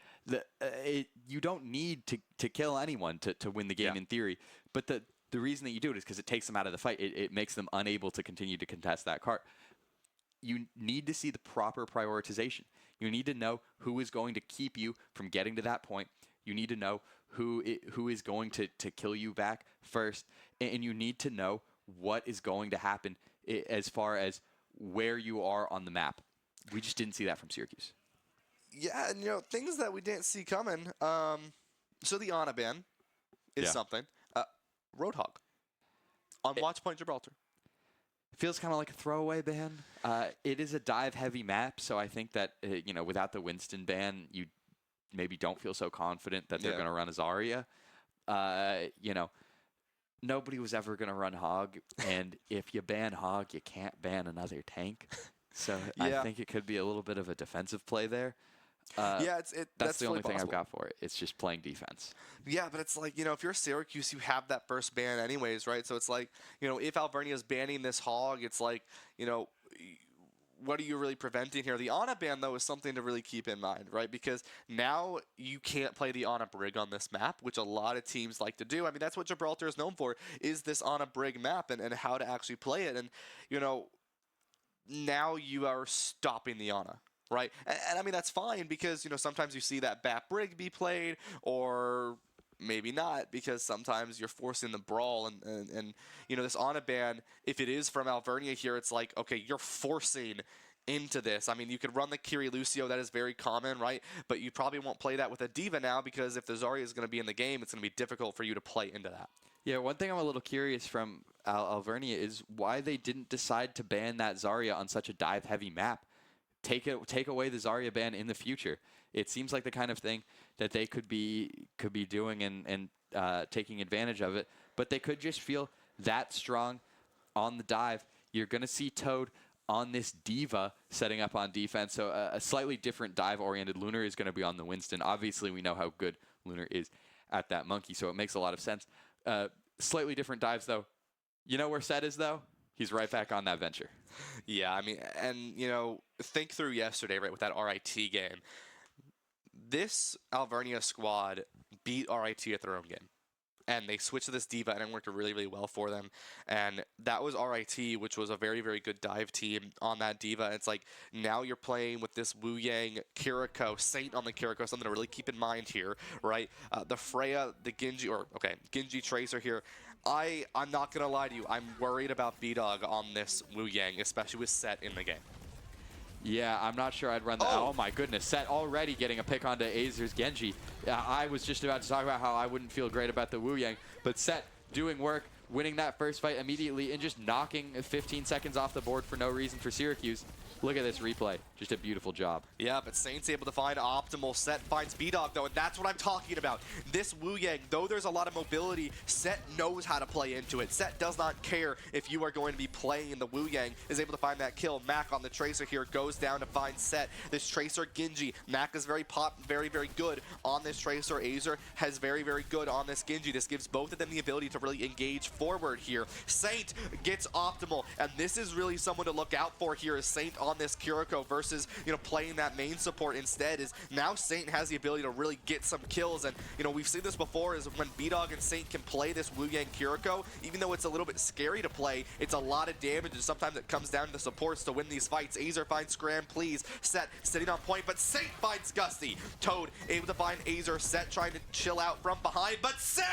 You don't need to kill anyone to win the game in theory, but the reason that you do it is because it takes them out of the fight. It makes them unable to continue to contest that cart. You need to see the proper prioritization. You need to know who is going to keep you from getting to that point. You need to know who is going to kill you back first, and you need to know what is going to happen as far as where you are on the map. We just didn't see that from Syracuse. Yeah, and things that we didn't see coming. So the Ana ban is something. Roadhog on Watch Point Gibraltar. It feels kind of like a throwaway ban. It is a dive-heavy map, so I think that without the Winston ban, you maybe don't feel so confident that they're going to run a Zarya. Nobody was ever going to run Hog, and if you ban Hog, you can't ban another tank. So I think it could be a little bit of a defensive play there. That's the only thing I've got for it. It's just playing defense. Yeah, but it's like, if you're Syracuse, you have that first ban anyways, right? So it's like, if Alvernia is banning this Hog, it's like, what are you really preventing here? The Ana ban, though, is something to really keep in mind, right? Because now you can't play the Ana Brig on this map, which a lot of teams like to do. That's what Gibraltar is known for, is this Ana Brig map and how to actually play it. And, now you are stopping the Ana, right? And that's fine because, sometimes you see that Bat Brig be played or maybe not, because sometimes you're forcing the brawl and this Ana ban, if it is from Alvernia here, it's like, okay, you're forcing into this. You could run the Kiri Lucio, that is very common, right? But you probably won't play that with a Diva now, because if the Zarya is going to be in the game, it's going to be difficult for you to play into that. Yeah, one thing I'm a little curious from Alvernia is why they didn't decide to ban that Zarya on such a dive-heavy map. take away the Zarya ban in the future. It seems like the kind of thing that they could be doing and taking advantage of it. But they could just feel that strong on the dive. You're going to see Toad on this D.Va setting up on defense. So a slightly different dive-oriented Lunar is going to be on the Winston. Obviously, we know how good Lunar is at that monkey, so it makes a lot of sense. Slightly different dives, though. You know where Set is, though? He's right back on that venture. Yeah, I mean, and, think through yesterday, right, with that RIT game. This Alvernia squad beat RIT at their own game. And they switched to this D.Va, and it worked really, really well for them. And that was RIT, which was a very, very good dive team on that D.Va. It's like, now you're playing with this Wu Yang, Kiriko, Saint on the Kiriko, something to really keep in mind here, right? The Freya, the Genji, Genji Tracer here. I'm not going to lie to you. I'm worried about B-Dog on this Wu Yang, especially with Set in the game. Yeah, I'm not sure I'd run that. Oh my goodness, Set already getting a pick onto Azer's Genji. I was just about to talk about how I wouldn't feel great about the Wu Yang, but Set doing work, winning that first fight immediately, and just knocking 15 seconds off the board for no reason for Syracuse. Look at this replay. Just a beautiful job. Yeah, but Saint's able to find optimal. Set finds B-Dog, though, and that's what I'm talking about. This Wu Yang, though there's a lot of mobility, Set knows how to play into it. Set does not care if you are going to be playing in the Wu Yang, is able to find that kill. Mac on the Tracer here goes down to find Set. This Tracer Genji. Mac is very, very good on this Tracer. Azer has very, very good on this Genji. This gives both of them the ability to really engage forward here. Saint gets optimal, and this is really someone to look out for here, is Saint on this Kiriko versus, playing that main support instead. Is now Saint has the ability to really get some kills, and, we've seen this before, is when B-Dog and Saint can play this Wu Yang Kiriko, even though it's a little bit scary to play, it's a lot of damage, and sometimes it comes down to the supports to win these fights. Azer finds Scram, please. Set sitting on point, but Saint finds Gusty. Toad able to find Azer. Set trying to chill out from behind, but Saint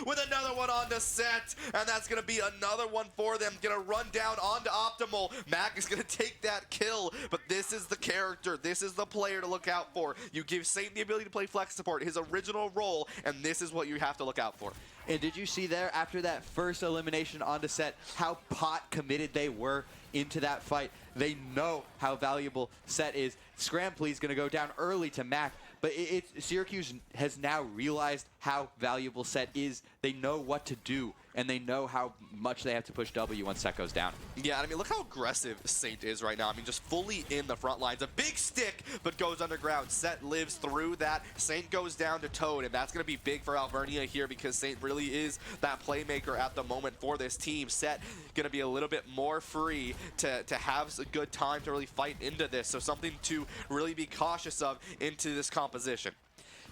with another one onto Set, and that's going to be another one for them. Going to run down onto Optimal. Mac is going to take that kill, but this is the character. This is the player to look out for. You give Saint the ability to play flex support, his original role, and this is what you have to look out for. And did you see there, after that first elimination onto Set, how pot committed they were into that fight? They know how valuable Set is. Scramply's going to go down early to Mac, but Syracuse has now realized how valuable Set is. They know what to do, and they know how much they have to push W once Set goes down. Yeah, I mean, look how aggressive Saint is right now. I mean, just fully in the front lines. A big stick, but goes underground. Set lives through that. Saint goes down to Toad, and that's going to be big for Alvernia here because Saint really is that playmaker at the moment for this team. Set going to be a little bit more free to have a good time to really fight into this. So something to really be cautious of into this composition.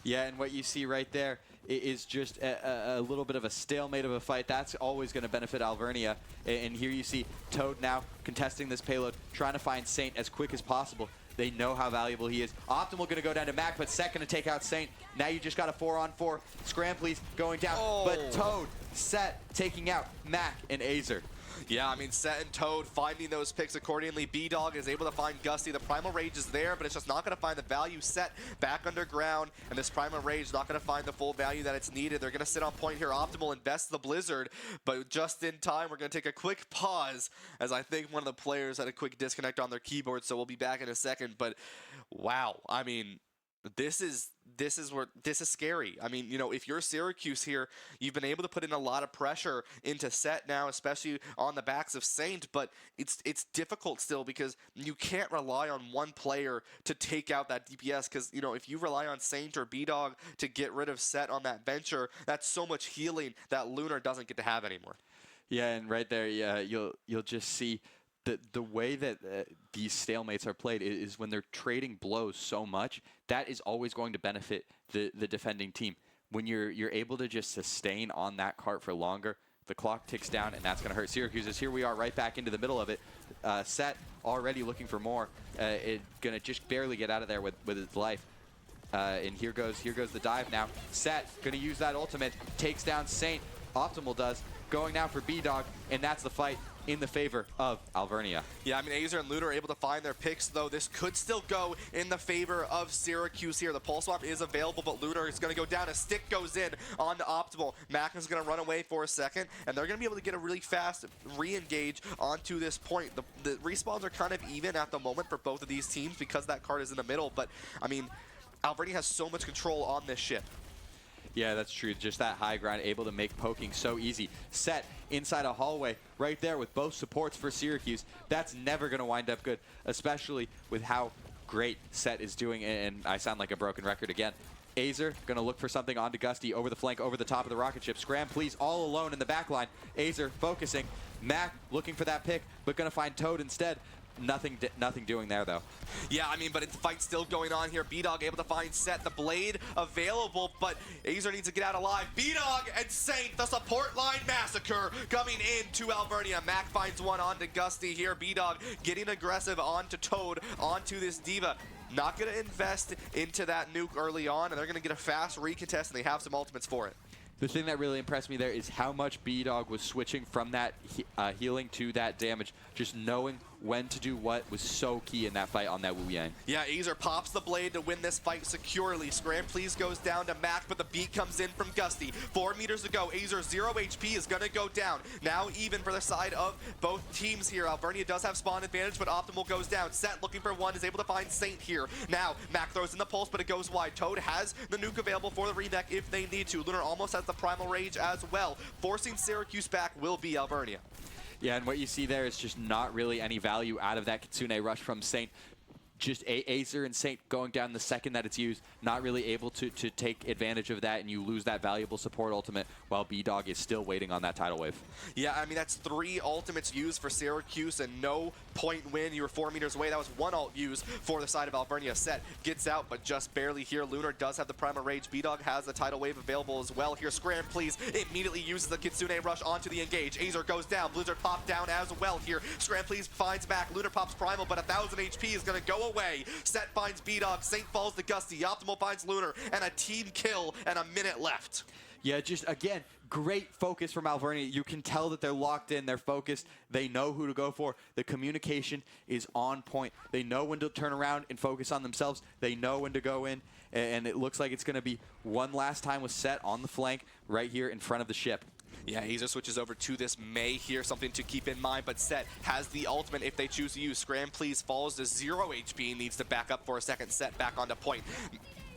Yeah, and what you see right there is just a little bit of a stalemate of a fight. That's always going to benefit Alvernia. And here you see Toad now contesting this payload, trying to find Saint as quick as possible. They know how valuable he is. Optimal going to go down to Mac, but Set going to take out Saint. Now you just got a 4-on-4. Scramply's going down, but Toad, Set taking out Mac and Azer. Yeah, I mean, Set and Toad finding those picks accordingly. B-Dog is able to find Gusty. The Primal Rage is there, but it's just not going to find the value. Set back underground, and this Primal Rage is not going to find the full value that it's needed. They're going to sit on point here. Optimal invests the Blizzard, but just in time, we're going to take a quick pause, as I think one of the players had a quick disconnect on their keyboard, so we'll be back in a second. But, wow, I mean, this is scary. I mean, if you're Syracuse here, you've been able to put in a lot of pressure into Set now, especially on the backs of Saint, but it's difficult still because you can't rely on one player to take out that DPS because, if you rely on Saint or B-Dog to get rid of Set on that venture, that's so much healing that Lunar doesn't get to have anymore. Yeah, and right there, yeah, you'll just see the way that these stalemates are played is when they're trading blows so much, that is always going to benefit the defending team. When you're able to just sustain on that cart for longer, the clock ticks down, and that's going to hurt Syracuse. As here we are right back into the middle of it. Set already looking for more. It going to just barely get out of there with its life. And here goes the dive now. Set going to use that ultimate, takes down Saint. Optimal does. Going now for B-Dog, and that's the fight. in the favor of Alvernia. Yeah, I mean, Azer and Lunar are able to find their picks, though. This could still go in the favor of Syracuse here. The Pulse Swap is available, but Lunar is going to go down. A stick goes in onto Optimal. Mac is going to run away for a second, and they're going to be able to get a really fast re-engage onto this point. The respawns are kind of even at the moment for both of these teams because that card is in the middle, but, I mean, Alvernia has so much control on this ship. Yeah, that's true. Just that high ground, able to make poking so easy. Set inside a hallway right there with both supports for Syracuse. That's never going to wind up good, especially with how great Set is doing. And I sound like a broken record again. Azer going to look for something onto Gusty over the flank, over the top of the rocket ship. Scram, please, all alone in the back line. Azer focusing. Mac looking for that pick, but going to find Toad instead. Nothing doing there, though. Yeah, I mean, but the fight's still going on here. B-Dog able to find Set, the blade available, but Azer needs to get out alive. B-Dog and Saint, the support line massacre coming into Alvernia. Mac finds one onto Gusty here. B-Dog getting aggressive onto Toad, onto this Diva. Not going to invest into that nuke early on, and they're going to get a fast recontest, and they have some ultimates for it. The thing that really impressed me there is how much B-Dog was switching from that healing to that damage. Just knowing when to do what was so key in that fight on that Wu Yang. Yeah, Azer pops the blade to win this fight securely. Scram please goes down to Mac, but the beat comes in from Gusty. 4 meters to go. Azer 0 HP is going to go down. Now even for the side of both teams here. Alvernia does have spawn advantage, but Optimal goes down. Set looking for one, is able to find Saint here. Now, Mac throws in the pulse, but it goes wide. Toad has the nuke available for the reback if they need to. Lunar almost has the primal rage as well. Forcing Syracuse back will be Alvernia. Yeah, and what you see there is just not really any value out of that Kitsune rush from Saint. Just Azer and Saint going down the second that it's used, not really able to take advantage of that, and you lose that valuable support ultimate while B-Dog is still waiting on that tidal wave. Yeah, I mean, that's 3 ultimates used for Syracuse and no point win. You were 4 meters away. That was 1 ult used for the side of Alvernia. Set gets out, but just barely here. Lunar does have the primal rage. B-Dog has the tidal wave available as well here. Scram, please, immediately uses the Kitsune rush onto the engage. Azer goes down. Blizzard pop down as well here. Scram, please, finds back. Lunar pops primal, but 1,000 HP is going to go away. Set finds B-Dog, Saint falls to Gusty, Optimal finds Lunar, and a team kill and a minute left. Yeah, just again, great focus from Alvernia. You can tell that they're locked in, they're focused, they know who to go for. The communication is on point. They know when to turn around and focus on themselves. They know when to go in, and it looks like it's going to be one last time with Set on the flank right here in front of the ship. Yeah, Azer switches over to this May here, something to keep in mind, but Set has the ultimate if they choose to use. Scram, please, falls to 0 HP, needs to back up for a second. Set back onto point.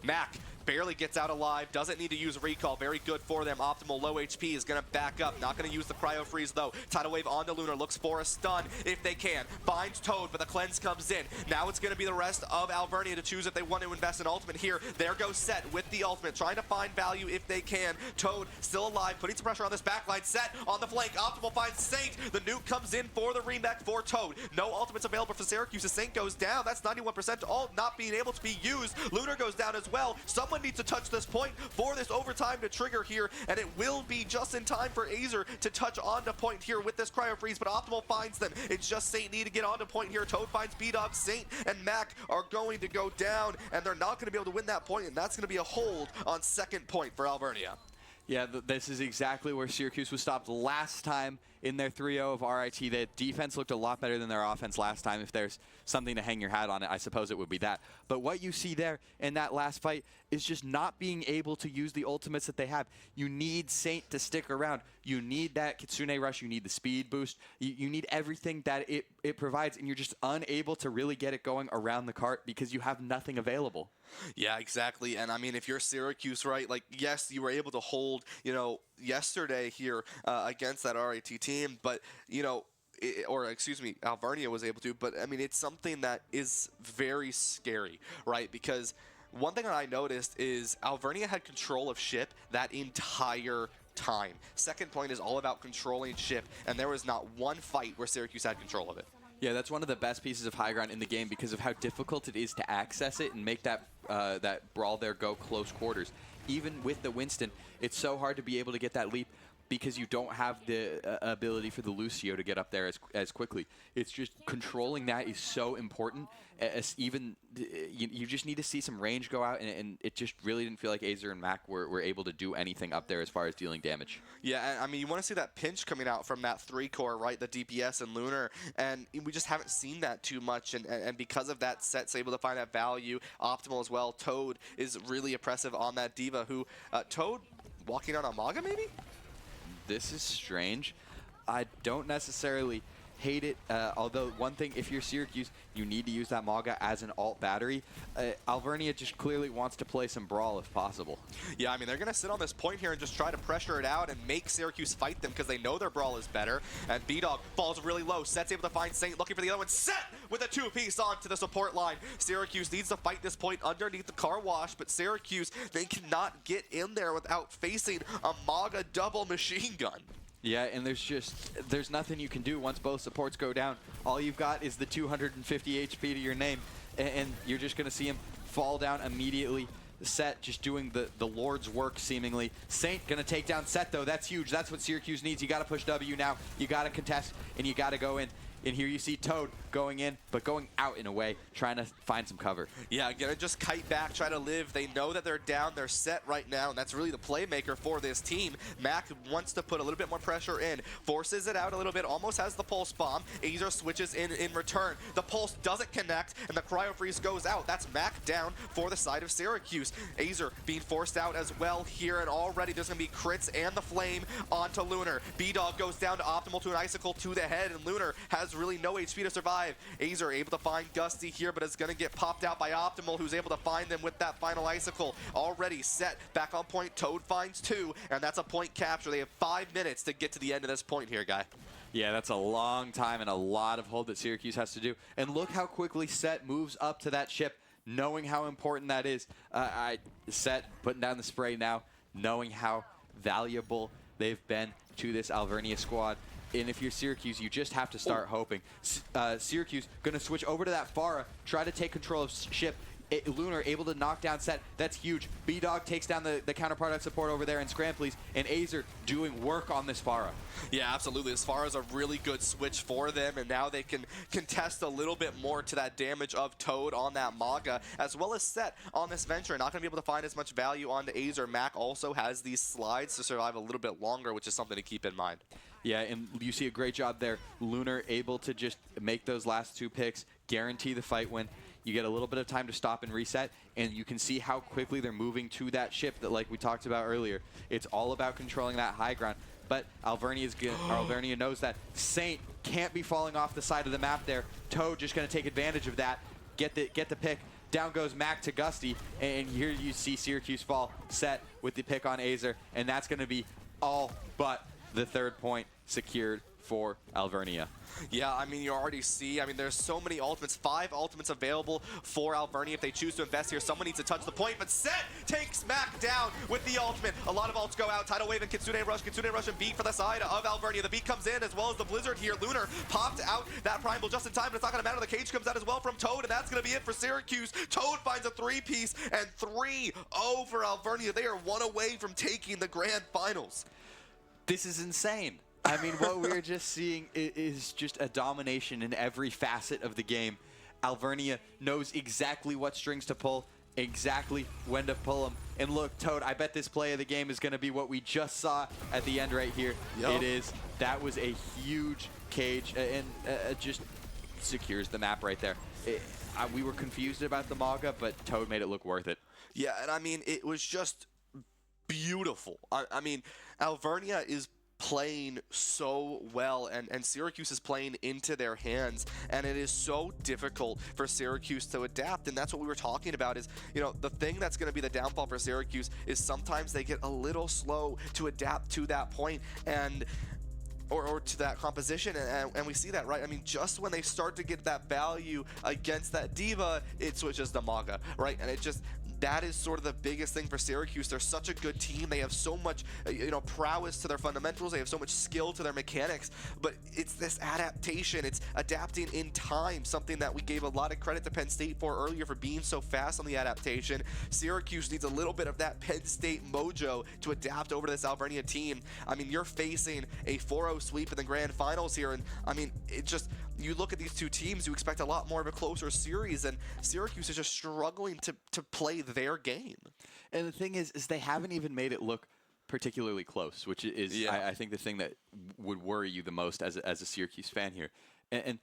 Mac barely gets out alive, doesn't need to use recall, very good for them. Optimal low HP is going to back up, not going to use the cryo freeze though. Tidal wave onto Lunar, looks for a stun if they can, finds Toad, but the cleanse comes in. Now it's going to be the rest of Alvernia to choose if they want to invest in ultimate here. There goes Set with the ultimate, trying to find value if they can. Toad still alive, putting some pressure on this backline. Set on the flank, Optimal finds Saint. The nuke comes in for the rematch for Toad. No ultimates available for Syracuse as Saint goes down. That's 91% ult not being able to be used. Lunar goes down as well. Someone needs to touch this point for this overtime to trigger here, and it will be just in time for Azer to touch onto point here with this cryo freeze, but Optimal finds them. It's just Saint need to get onto point here. Toad finds B-Dog, Saint and Mac are going to go down, and they're not going to be able to win that point, and that's going to be a hold on second point for Alvernia. Yeah, this is exactly where Syracuse was stopped last time in their 3-0 of RIT. The defense looked a lot better than their offense last time. If there's something to hang your hat on it, I suppose it would be that. But what you see there in that last fight is just not being able to use the ultimates that they have. You need Saint to stick around. You need that Kitsune rush. You need the speed boost. You need everything that it provides, and you're just unable to really get it going around the cart because you have nothing available. Yeah, exactly. And I mean, if you're Syracuse, right, like, yes, you were able to hold, yesterday here against that RIT team, but, Alvernia was able to, but I mean, it's something that is very scary, right? Because one thing that I noticed is Alvernia had control of ship that entire time. Second point is all about controlling ship, and there was not one fight where Syracuse had control of it. Yeah, that's one of the best pieces of high ground in the game because of how difficult it is to access it and make that that brawl there go close quarters. Even with the Winston, it's so hard to be able to get that leap. because you don't have the ability for the Lucio to get up there as quickly. It's just controlling that is so important. As even you just need to see some range go out, and it just really didn't feel like Azer and Mac were able to do anything up there as far as dealing damage. Yeah, I mean, you want to see that pinch coming out from that 3-core, right? The DPS and Lunar, and we just haven't seen that too much, and because of that, Set's able to find that value. Optimal as well. Toad is really oppressive on that D.Va, who, Toad walking out on Maga, maybe? This is strange. I don't necessarily hate it, although one thing, if you're Syracuse, you need to use that Maga as an alt battery. Alvernia just clearly wants to play some Brawl if possible. Yeah, I mean, they're going to sit on this point here and just try to pressure it out and make Syracuse fight them because they know their Brawl is better. And B-Dog falls really low. Set's able to find Saint, looking for the other one. Set with a 2-piece onto the support line. Syracuse needs to fight this point underneath the car wash, but Syracuse, they cannot get in there without facing a Maga double machine gun. Yeah, and there's nothing you can do once both supports go down. All you've got is the 250 HP to your name, and you're just going to see him fall down immediately. Set just doing the Lord's work, seemingly. Saint going to take down Set, though. That's huge. That's what Syracuse needs. You got to push W now. You got to contest, and you got to go in. And here you see Toad going in, but going out in a way, trying to find some cover. Yeah, gonna just kite back, try to live. They know that they're down, they're set right now, and that's really the playmaker for this team. Mac wants to put a little bit more pressure in, forces it out a little bit, almost has the pulse bomb. Azer switches in return. The pulse doesn't connect, and the cryo freeze goes out. That's Mac down for the side of Syracuse. Azer being forced out as well here, and already there's gonna be crits and the flame onto Lunar. B-Dog goes down to Optimal to an icicle to the head, and Lunar has really no HP to survive. Azer able to find Gusty here, but is going to get popped out by Optimal, who's able to find them with that final icicle. Already Set back on point. Toad finds 2, and that's a point capture. They have 5 minutes to get to the end of this point here, guy. Yeah, that's a long time and a lot of hold that Syracuse has to do. And look how quickly Set moves up to that ship, knowing how important that is. Set putting down the spray now, knowing how valuable they've been to this Alvernia squad. And if you're Syracuse, you just have to start hoping. Syracuse going to switch over to that Pharah, try to take control of ship. Lunar able to knock down Set. That's huge. B-Dog takes down the counterpart support over there in Scramplies, and Azer doing work on this Pharah. Yeah, absolutely. This Pharah is a really good switch for them, and now they can contest a little bit more to that damage of Toad on that Maga, as well as Set on this Venture. Not going to be able to find as much value on the Azer. Mac also has these slides to survive a little bit longer, which is something to keep in mind. Yeah, and you see a great job there. Lunar able to just make those last 2 picks, guarantee the fight win. You get a little bit of time to stop and reset, and you can see how quickly they're moving to that ship that, like we talked about earlier. It's all about controlling that high ground. But Alvernia knows that. Saint can't be falling off the side of the map there. Toad just going to take advantage of that, get the pick. Down goes Mac to Gusty, and here you see Syracuse fall. Set with the pick on Azer, and that's going to be all but the 3rd point secured for Alvernia. Yeah, I mean, you already see, I mean, there's so many ultimates, 5 ultimates available for Alvernia if they choose to invest here. Someone needs to touch the point, but Set takes Mac down with the ultimate. A lot of ults go out. Tidal Wave and Kitsune Rush and beat for the side of Alvernia. The beat comes in as well as the Blizzard here. Lunar popped out that Primal just in time, but it's not going to matter. The cage comes out as well from Toad, and that's going to be it for Syracuse. Toad finds a 3-piece and 3 over Alvernia. They are 1 away from taking the grand finals. This is insane. I mean, what we're just seeing is just a domination in every facet of the game. Alvernia knows exactly what strings to pull, exactly when to pull them. And look, Toad, I bet this play of the game is going to be what we just saw at the end right here. Yep. It is. That was a huge cage, and just secures the map right there. We were confused about the Maga, but Toad made it look worth it. Yeah, and I mean, it was just beautiful. I mean, Alvernia is playing so well, and Syracuse is playing into their hands, and it is so difficult for Syracuse to adapt. And that's what we were talking about is, you know, the thing that's going to be the downfall for Syracuse is sometimes they get a little slow to adapt to that point and or to that composition, and we see that, right? I mean, just when they start to get that value against that D.Va, it switches to Maga, right? And it just that is sort of the biggest thing for Syracuse. They're such a good team. They have so much, prowess to their fundamentals. They have so much skill to their mechanics, but it's this adaptation. It's adapting in time, something that we gave a lot of credit to Penn State for earlier for being so fast on the adaptation. Syracuse needs a little bit of that Penn State mojo to adapt over to this Alvernia team. I mean, you're facing a 4-0 sweep in the grand finals here, and I mean, it just, you look at these two teams, you expect a lot more of a closer series, and Syracuse is just struggling to play their game. And the thing is they haven't even made it look particularly close, which is, I think, the thing that would worry you the most as a Syracuse fan here. And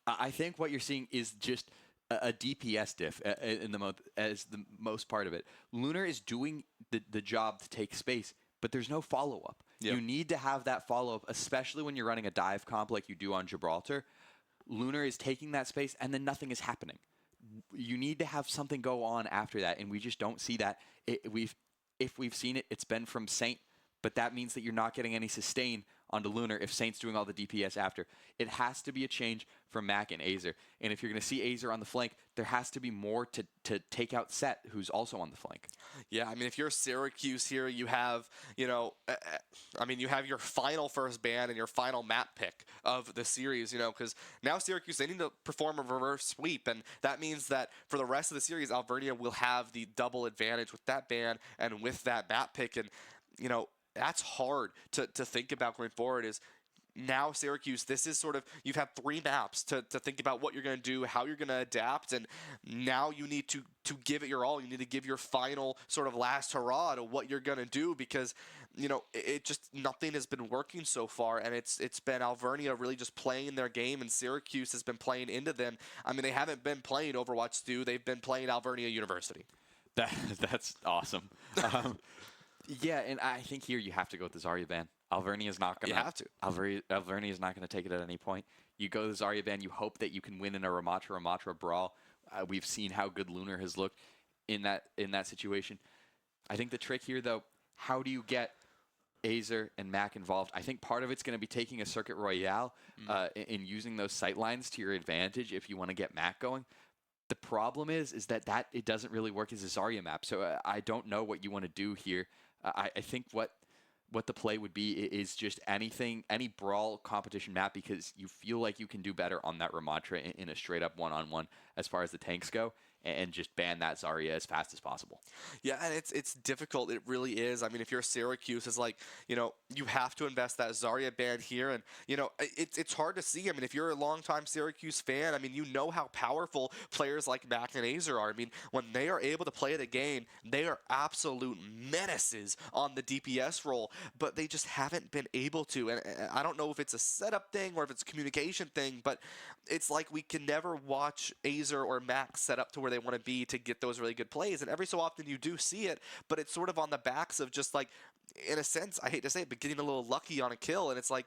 I think what you're seeing is just a DPS diff as the most part of it. Lunar is doing the job to take space, but there's no follow-up. Yep. You need to have that follow-up, especially when you're running a dive comp like you do on Gibraltar. Lunar is taking that space, and then nothing is happening. You need to have something go on after that, and we just don't see that. If we've seen it, it's been from Saint, but that means that you're not getting any sustain onto Lunar if Saint's doing all the DPS after. It has to be a change from Mac and Azer. And if you're going to see Azer on the flank, there has to be more to take out Set, who's also on the flank. Yeah, I mean, if you're Syracuse here, you have, you have your final first ban and your final map pick of the series, because now Syracuse, they need to perform a reverse sweep, and that means that for the rest of the series, Alvernia will have the double advantage with that ban and with that map pick, and, that's hard to think about going forward. Is now Syracuse, this is sort of, you've had 3 maps to think about what you're going to do, how you're going to adapt, and now you need to give it your all. You need to give your final sort of last hurrah to what you're going to do, because it just, nothing has been working so far, and it's been Alvernia really just playing their game, and Syracuse has been playing into them. I mean, they haven't been playing Overwatch, Stu. They've been playing Alvernia University. That's awesome. Yeah, and I think here you have to go with the Zarya ban. Alvernia is not going to have to. Alvernia is not going to take it at any point. You go to the Zarya ban. You hope that you can win in a Ramatra brawl. We've seen how good Lunar has looked in that situation. I think the trick here, though, how do you get Azer and Mac involved? I think part of it's going to be taking a Circuit Royale and using those sightlines to your advantage if you want to get Mac going. The problem is that it doesn't really work as a Zarya map. So I don't know what you want to do here. I think what the play would be is just any brawl competition map, because you feel like you can do better on that Ramatra in a straight up one-on-one as far as the tanks go, and just ban that Zarya as fast as possible. Yeah, and it's difficult. It really is. I mean, if you're Syracuse, it's like, you have to invest that Zarya ban here, and, it's hard to see. I mean, if you're a longtime Syracuse fan, I mean, you know how powerful players like Mac and Azer are. I mean, when they are able to play the game, they are absolute menaces on the DPS role, but they just haven't been able to. And I don't know if it's a setup thing or if it's a communication thing, but it's like we can never watch Azer or Mac set up to where they want to be to get those really good plays. And every so often you do see it, but it's sort of on the backs of just, like, in a sense, I hate to say it, but getting a little lucky on a kill. And it's like,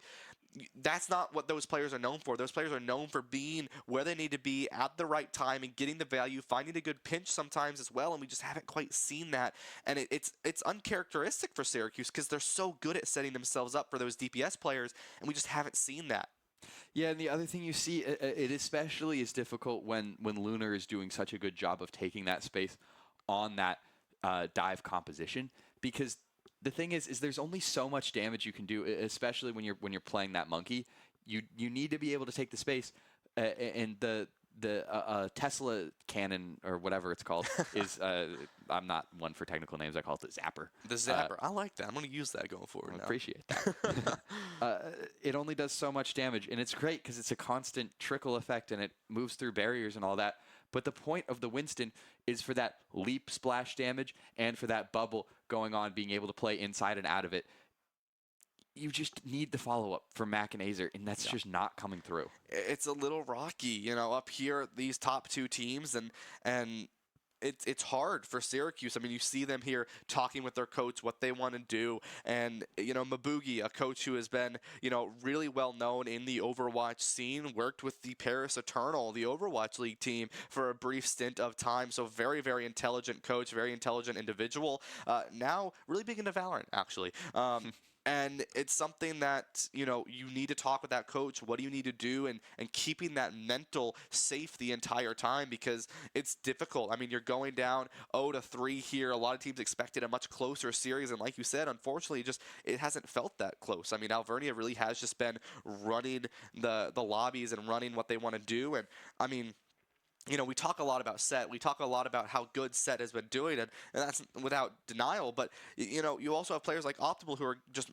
that's not what those players are known for. Those players are known for being where they need to be at the right time and getting the value, finding a good pinch sometimes as well, and we just haven't quite seen that. And it's uncharacteristic for Syracuse because they're so good at setting themselves up for those DPS players, and we just haven't seen that. Yeah, and the other thing you see, it especially is difficult when Lunar is doing such a good job of taking that space on that dive composition, because the thing is there's only so much damage you can do, especially when you're playing that monkey. You need to be able to take the space, and the Tesla cannon or whatever it's called is I'm not one for technical names. I call it the zapper. The zapper. I like that. I'm going to use that going forward. I appreciate that. It only does so much damage, and it's great because it's a constant trickle effect, and it moves through barriers and all that. But the point of the Winston is for that leap splash damage and for that bubble going on, being able to play inside and out of it. You just need the follow-up from Mac and Azer, and that's just not coming through. It's a little rocky, up here, these top two teams, and it's hard for Syracuse. I mean, you see them here talking with their coach what they want to do, and Mabugi, a coach who has been really well known in the Overwatch scene, worked with the Paris Eternal, the Overwatch League team, for a brief stint of time. So very, very intelligent coach, very intelligent individual. Now really big into Valorant, actually. And it's something that, you need to talk with that coach. What do you need to do? And keeping that mental safe the entire time, because it's difficult. I mean, you're going down 0-3 here. A lot of teams expected a much closer series. And like you said, unfortunately, it hasn't felt that close. I mean, Alvernia really has just been running the lobbies and running what they want to do. And I mean, we talk a lot about Set. We talk a lot about how good Set has been doing, and that's without denial. But, you also have players like Optimal who are just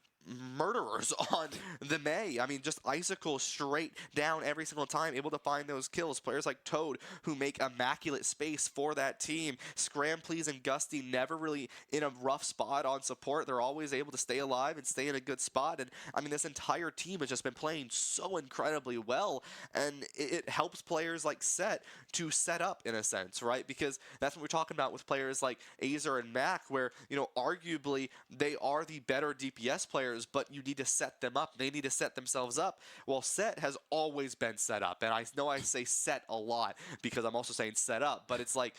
murderers on the May. I mean, just icicle straight down every single time, able to find those kills. Players like Toad who make immaculate space for that team. Scrampleys and Gusty never really in a rough spot on support. They're always able to stay alive and stay in a good spot. And I mean, this entire team has just been playing so incredibly well, and it helps players like Set to set up in a sense, right? Because that's what we're talking about with players like Azer and Mac, where, arguably they are the better DPS players, but you need to set them up. They need to set themselves up. Well, Set has always been set up, and I know I say set a lot because I'm also saying set up, but it's like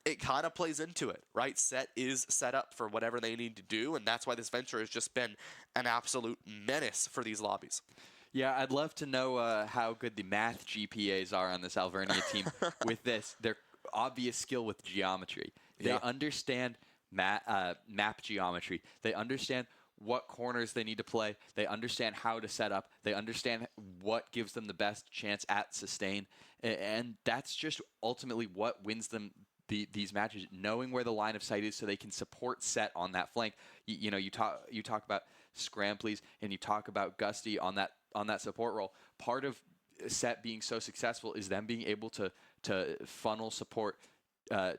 it kind of plays into it, right? Set is set up for whatever they need to do, and that's why this venture has just been an absolute menace for these lobbies. Yeah, I'd love to know how good the math GPAs are on this Alvernia team with their obvious skill with geometry. They understand map geometry. They understand what corners they need to play. They understand how to set up. They understand what gives them the best chance at sustain. And that's just ultimately what wins them these matches, knowing where the line of sight is so they can support Set on that flank. You talk about Scrampleys and you talk about Gusty on that support role. Part of Set being so successful is them being able to funnel support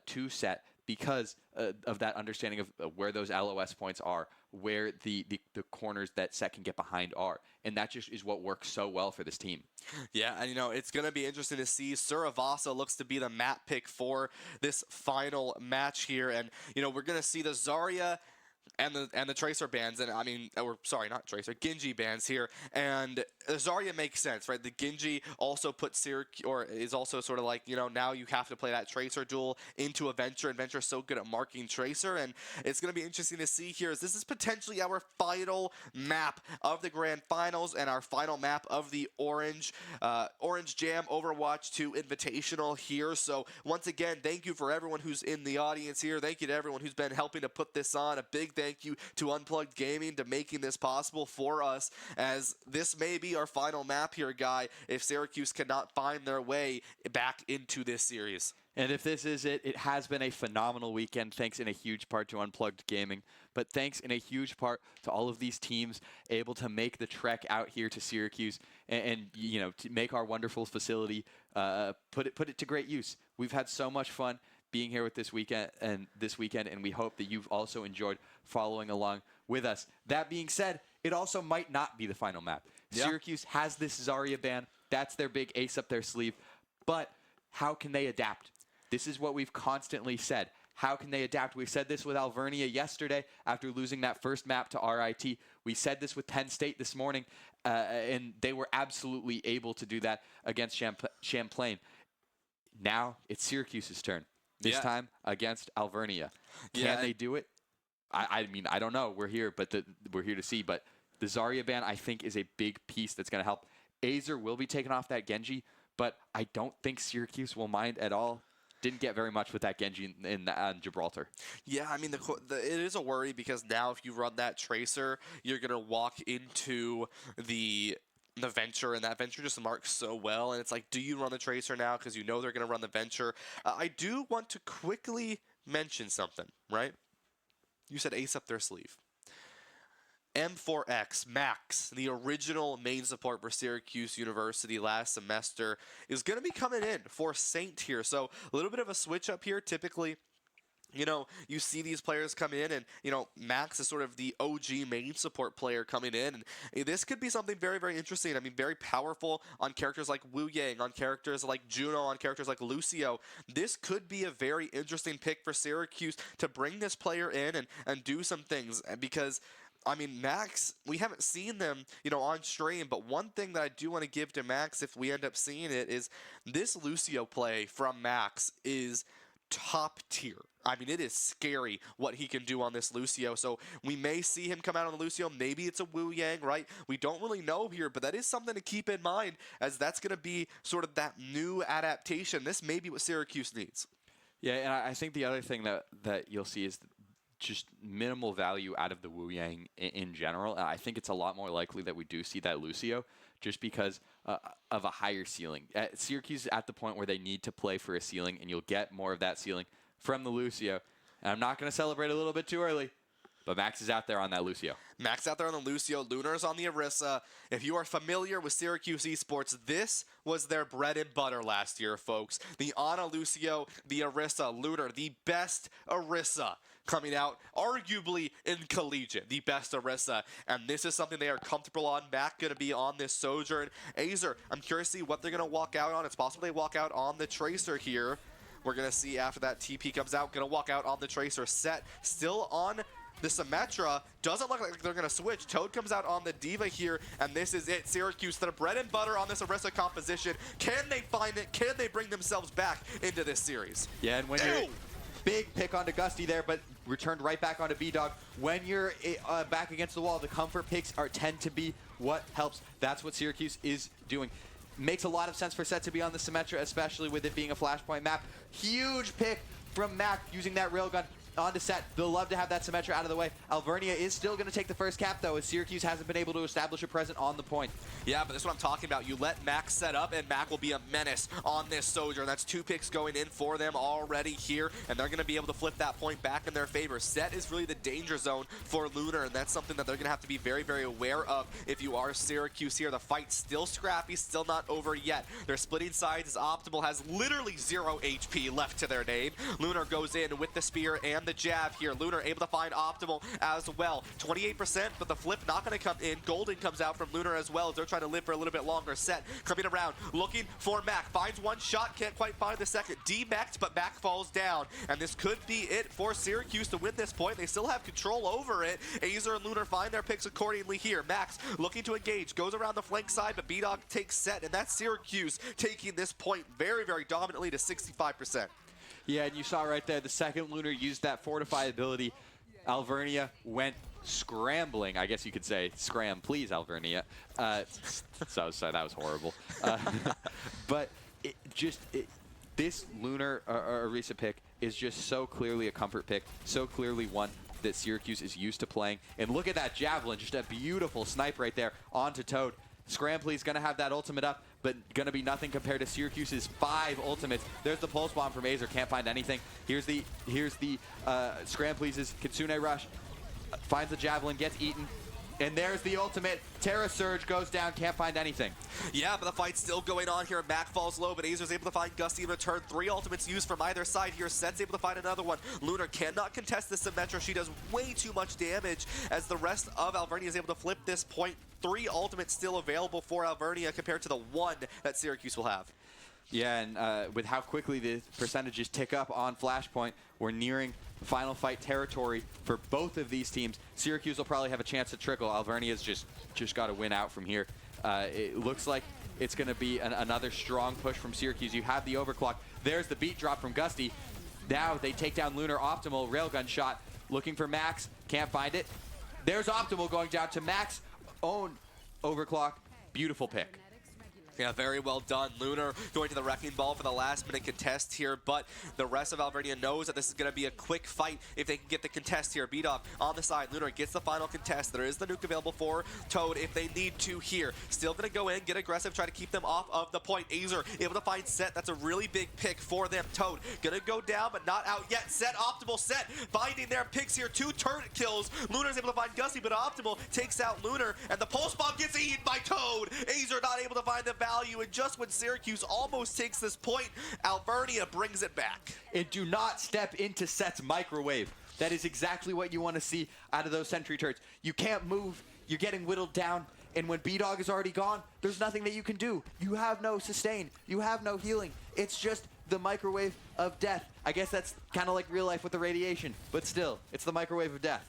to Set because of that understanding of where those LOS points are, where the corners that Set can get behind are. And that just is what works so well for this team. Yeah, and it's going to be interesting to see. Suravasa looks to be the map pick for this final match here. And, we're going to see the Zarya and the Tracer bands, and I mean, or sorry, not Tracer, Genji bands here, and Zarya makes sense, right? The Genji also puts Syracuse, or is also sort of like, now you have to play that Tracer duel into a Venture, and Venture's so good at marking Tracer, and it's going to be interesting to see here, as this is potentially our final map of the Grand Finals, and our final map of the Orange Jam Overwatch 2 Invitational here. So once again, thank you for everyone who's in the audience here. Thank you to everyone who's been helping to put this on. A big thank you to Unplugged Gaming to making this possible for us, as this may be our final map here, Guy, if Syracuse cannot find their way back into this series. And if this is it, it has been a phenomenal weekend, thanks in a huge part to Unplugged Gaming, but thanks in a huge part to all of these teams able to make the trek out here to Syracuse and to make our wonderful facility, put it to great use. We've had so much fun being here with this weekend, and we hope that you've also enjoyed following along with us. That being said, it also might not be the final map. Yeah. Syracuse has this Zarya ban. That's their big ace up their sleeve. But how can they adapt? This is what we've constantly said. How can they adapt? We said this with Alvernia yesterday after losing that first map to RIT. We said this with Penn State this morning, and they were absolutely able to do that against Champlain. Now it's Syracuse's turn. This time against Alvernia. Can they do it? I mean, I don't know. We're here, but we're here to see. But the Zarya ban, I think, is a big piece that's going to help. Azer will be taken off that Genji, but I don't think Syracuse will mind at all. Didn't get very much with that Genji in Gibraltar. Yeah, I mean, it is a worry because now if you run that Tracer, you're going to walk into the Venture, and that Venture just marks so well, and it's like, do you run the Tracer now because you know they're going to run the Venture? I do want to quickly mention something, right? You said ace up their sleeve. M4X, Max, the original main support for Syracuse University last semester, is going to be coming in for Saint here, so a little bit of a switch up here. Typically, you see these players come in, and, Max is sort of the OG main support player coming in. And this could be something very, very interesting. I mean, very powerful on characters like Wu Yang, on characters like Juno, on characters like Lucio. This could be a very interesting pick for Syracuse to bring this player in and do some things, because I mean, Max, we haven't seen them, on stream, but one thing that I do want to give to Max if we end up seeing it is this Lucio play from Max is top tier. I mean, it is scary what he can do on this Lucio. So we may see him come out on the Lucio. Maybe it's a Wu Yang, right? We don't really know here, but that is something to keep in mind, as that's going to be sort of that new adaptation. This may be what Syracuse needs. Yeah, and I think the other thing that you'll see is just minimal value out of the Wu Yang in general. And I think it's a lot more likely that we do see that Lucio just because of a higher ceiling. Syracuse is at the point where they need to play for a ceiling, and you'll get more of that ceiling from the Lucio. And I'm not going to celebrate a little bit too early, but Max is out there on that Lucio. Max out there on the Lucio. Lunar's on the Orisa. If you are familiar with Syracuse Esports, this was their bread and butter last year, folks. The Ana Lucio, the Orisa, Lunar, the best Orisa coming out, arguably in collegiate, the best Orisa. And this is something they are comfortable on. Mac going to be on this Sojourn. Azer, I'm curious to see what they're going to walk out on. It's possible they walk out on the Tracer here. We're going to see after that TP comes out. Going to walk out on the Tracer. Set still on the Symmetra. Doesn't look like they're going to switch. Toad comes out on the D.Va here, and this is it. Syracuse, their bread and butter on this Orisa composition. Can they find it? Can they bring themselves back into this series? Yeah, and when you're big pick onto Gusty there, but returned right back onto B-Dog. When you're back against the wall, the comfort picks tend to be what helps. That's what Syracuse is doing. Makes a lot of sense for Set to be on the Symmetra, especially with it being a Flashpoint map. Huge pick from Mac using that railgun onto Set. They'll love to have that Symmetra out of the way. Alvernia is still going to take the first cap, though, as Syracuse hasn't been able to establish a presence on the point. Yeah, but this is what I'm talking about. You let Mac set up, and Mac will be a menace on this Sojourn. That's 2 picks going in for them already here, and they're going to be able to flip that point back in their favor. Set is really the danger zone for Lunar, and that's something that they're going to have to be very, very aware of if you are Syracuse here. The fight's still scrappy, still not over yet. They're splitting sides as Optimal has literally 0 HP left to their name. Lunar goes in with the spear and the jab here. Lunar able to find Optimal as well. 28%, but the flip not going to come in. Golden comes out from Lunar as well as they're trying to live for a little bit longer. Set coming around, looking for Mac. Finds one shot, can't quite find the second. D-Maxed, but Mac falls down. And this could be it for Syracuse to win this point. They still have control over it. Azer and Lunar find their picks accordingly here. Max looking to engage, goes around the flank side, but B-Dog takes Set, and that's Syracuse taking this point very, very dominantly to 65%. Yeah, and you saw right there, the second Lunar used that Fortify ability. Alvernia went scrambling, I guess you could say. Scram, please, Alvernia. So that was horrible. But this Lunar Orisa pick is just so clearly a comfort pick, so clearly one that Syracuse is used to playing. And look at that Javelin, just a beautiful snipe right there onto Toad. Scramply's going to have that ultimate up, but going to be nothing compared to Syracuse's 5 ultimates. There's the pulse bomb from Azer, can't find anything. Here's the Scramply's Kitsune Rush, finds the Javelin, gets eaten. And there's the ultimate. Terra Surge goes down, can't find anything. Yeah, but the fight's still going on here. Mac falls low, but Azer's able to find Gusty in return. 3 ultimates used from either side here. Set's able to find another one. Lunar cannot contest the Symmetra. She does way too much damage as the rest of Alvernia is able to flip this point. 3 ultimates still available for Alvernia compared to the 1 that Syracuse will have. Yeah, and with how quickly the percentages tick up on Flashpoint, we're nearing final fight territory for both of these teams. Syracuse will probably have a chance to trickle. Alvernia's just got to win out from here. It looks like it's going to be another strong push from Syracuse. You have the overclock. There's the beat drop from Gusty. Now they take down Lunar. Optimal railgun shot, looking for Max, can't find it. There's Optimal going down to Max. Own overclock. Beautiful pick. Yeah, very well done. Lunar going to the Wrecking Ball for the last-minute contest here, but the rest of Alvernia knows that this is going to be a quick fight if they can get the contest here. B-Dog on the side. Lunar gets the final contest. There is the nuke available for Toad if they need to here. Still going to go in, get aggressive, try to keep them off of the point. Azer able to find Set. That's a really big pick for them. Toad going to go down, but not out yet. Set, Optimal, Set finding their picks here. 2 turret kills. Lunar's able to find Gusty, but Optimal takes out Lunar, and the pulse bomb gets eaten by Toad. Azer not able to find the value, and just when Syracuse almost takes this point, Alvernia brings it back. And do not step into Set's microwave. That is exactly what you want to see out of those sentry turrets. You can't move, you're getting whittled down, and when B-Dog is already gone, there's nothing that you can do. You have no sustain, you have no healing. It's just the microwave of death. I guess that's kind of like real life with the radiation, but still, it's the microwave of death.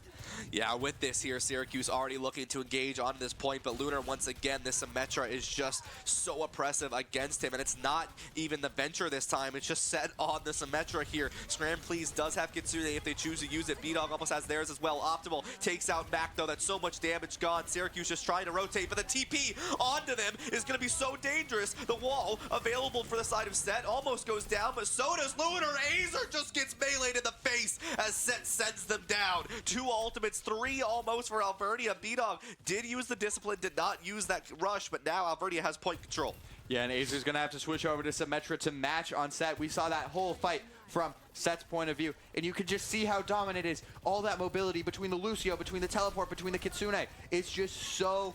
Yeah, with this here, Syracuse already looking to engage on this point, but Lunar, once again, this Symmetra is just so oppressive against him, and it's not even the Venture this time, it's just set on the Symmetra here. Scram Please does have Kitsune if they choose to use it. B-Dog almost has theirs as well. Optimal takes out Mac, though. That's so much damage gone. Syracuse just trying to rotate, but the TP onto them is going to be so dangerous. The wall available for the side of Set almost goes down, but so does Lunar. Azer just gets meleeed in the face as Set sends them down. 2 ultimates, 3 almost for Alvernia. B-Dog did use the discipline, did not use that rush, but now Alvernia has point control. Yeah, and Azer's going to have to switch over to Symmetra to match on Set. We saw that whole fight from Set's point of view, and you can just see how dominant it is. All that mobility between the Lucio, between the teleport, between the Kitsune. It's just so...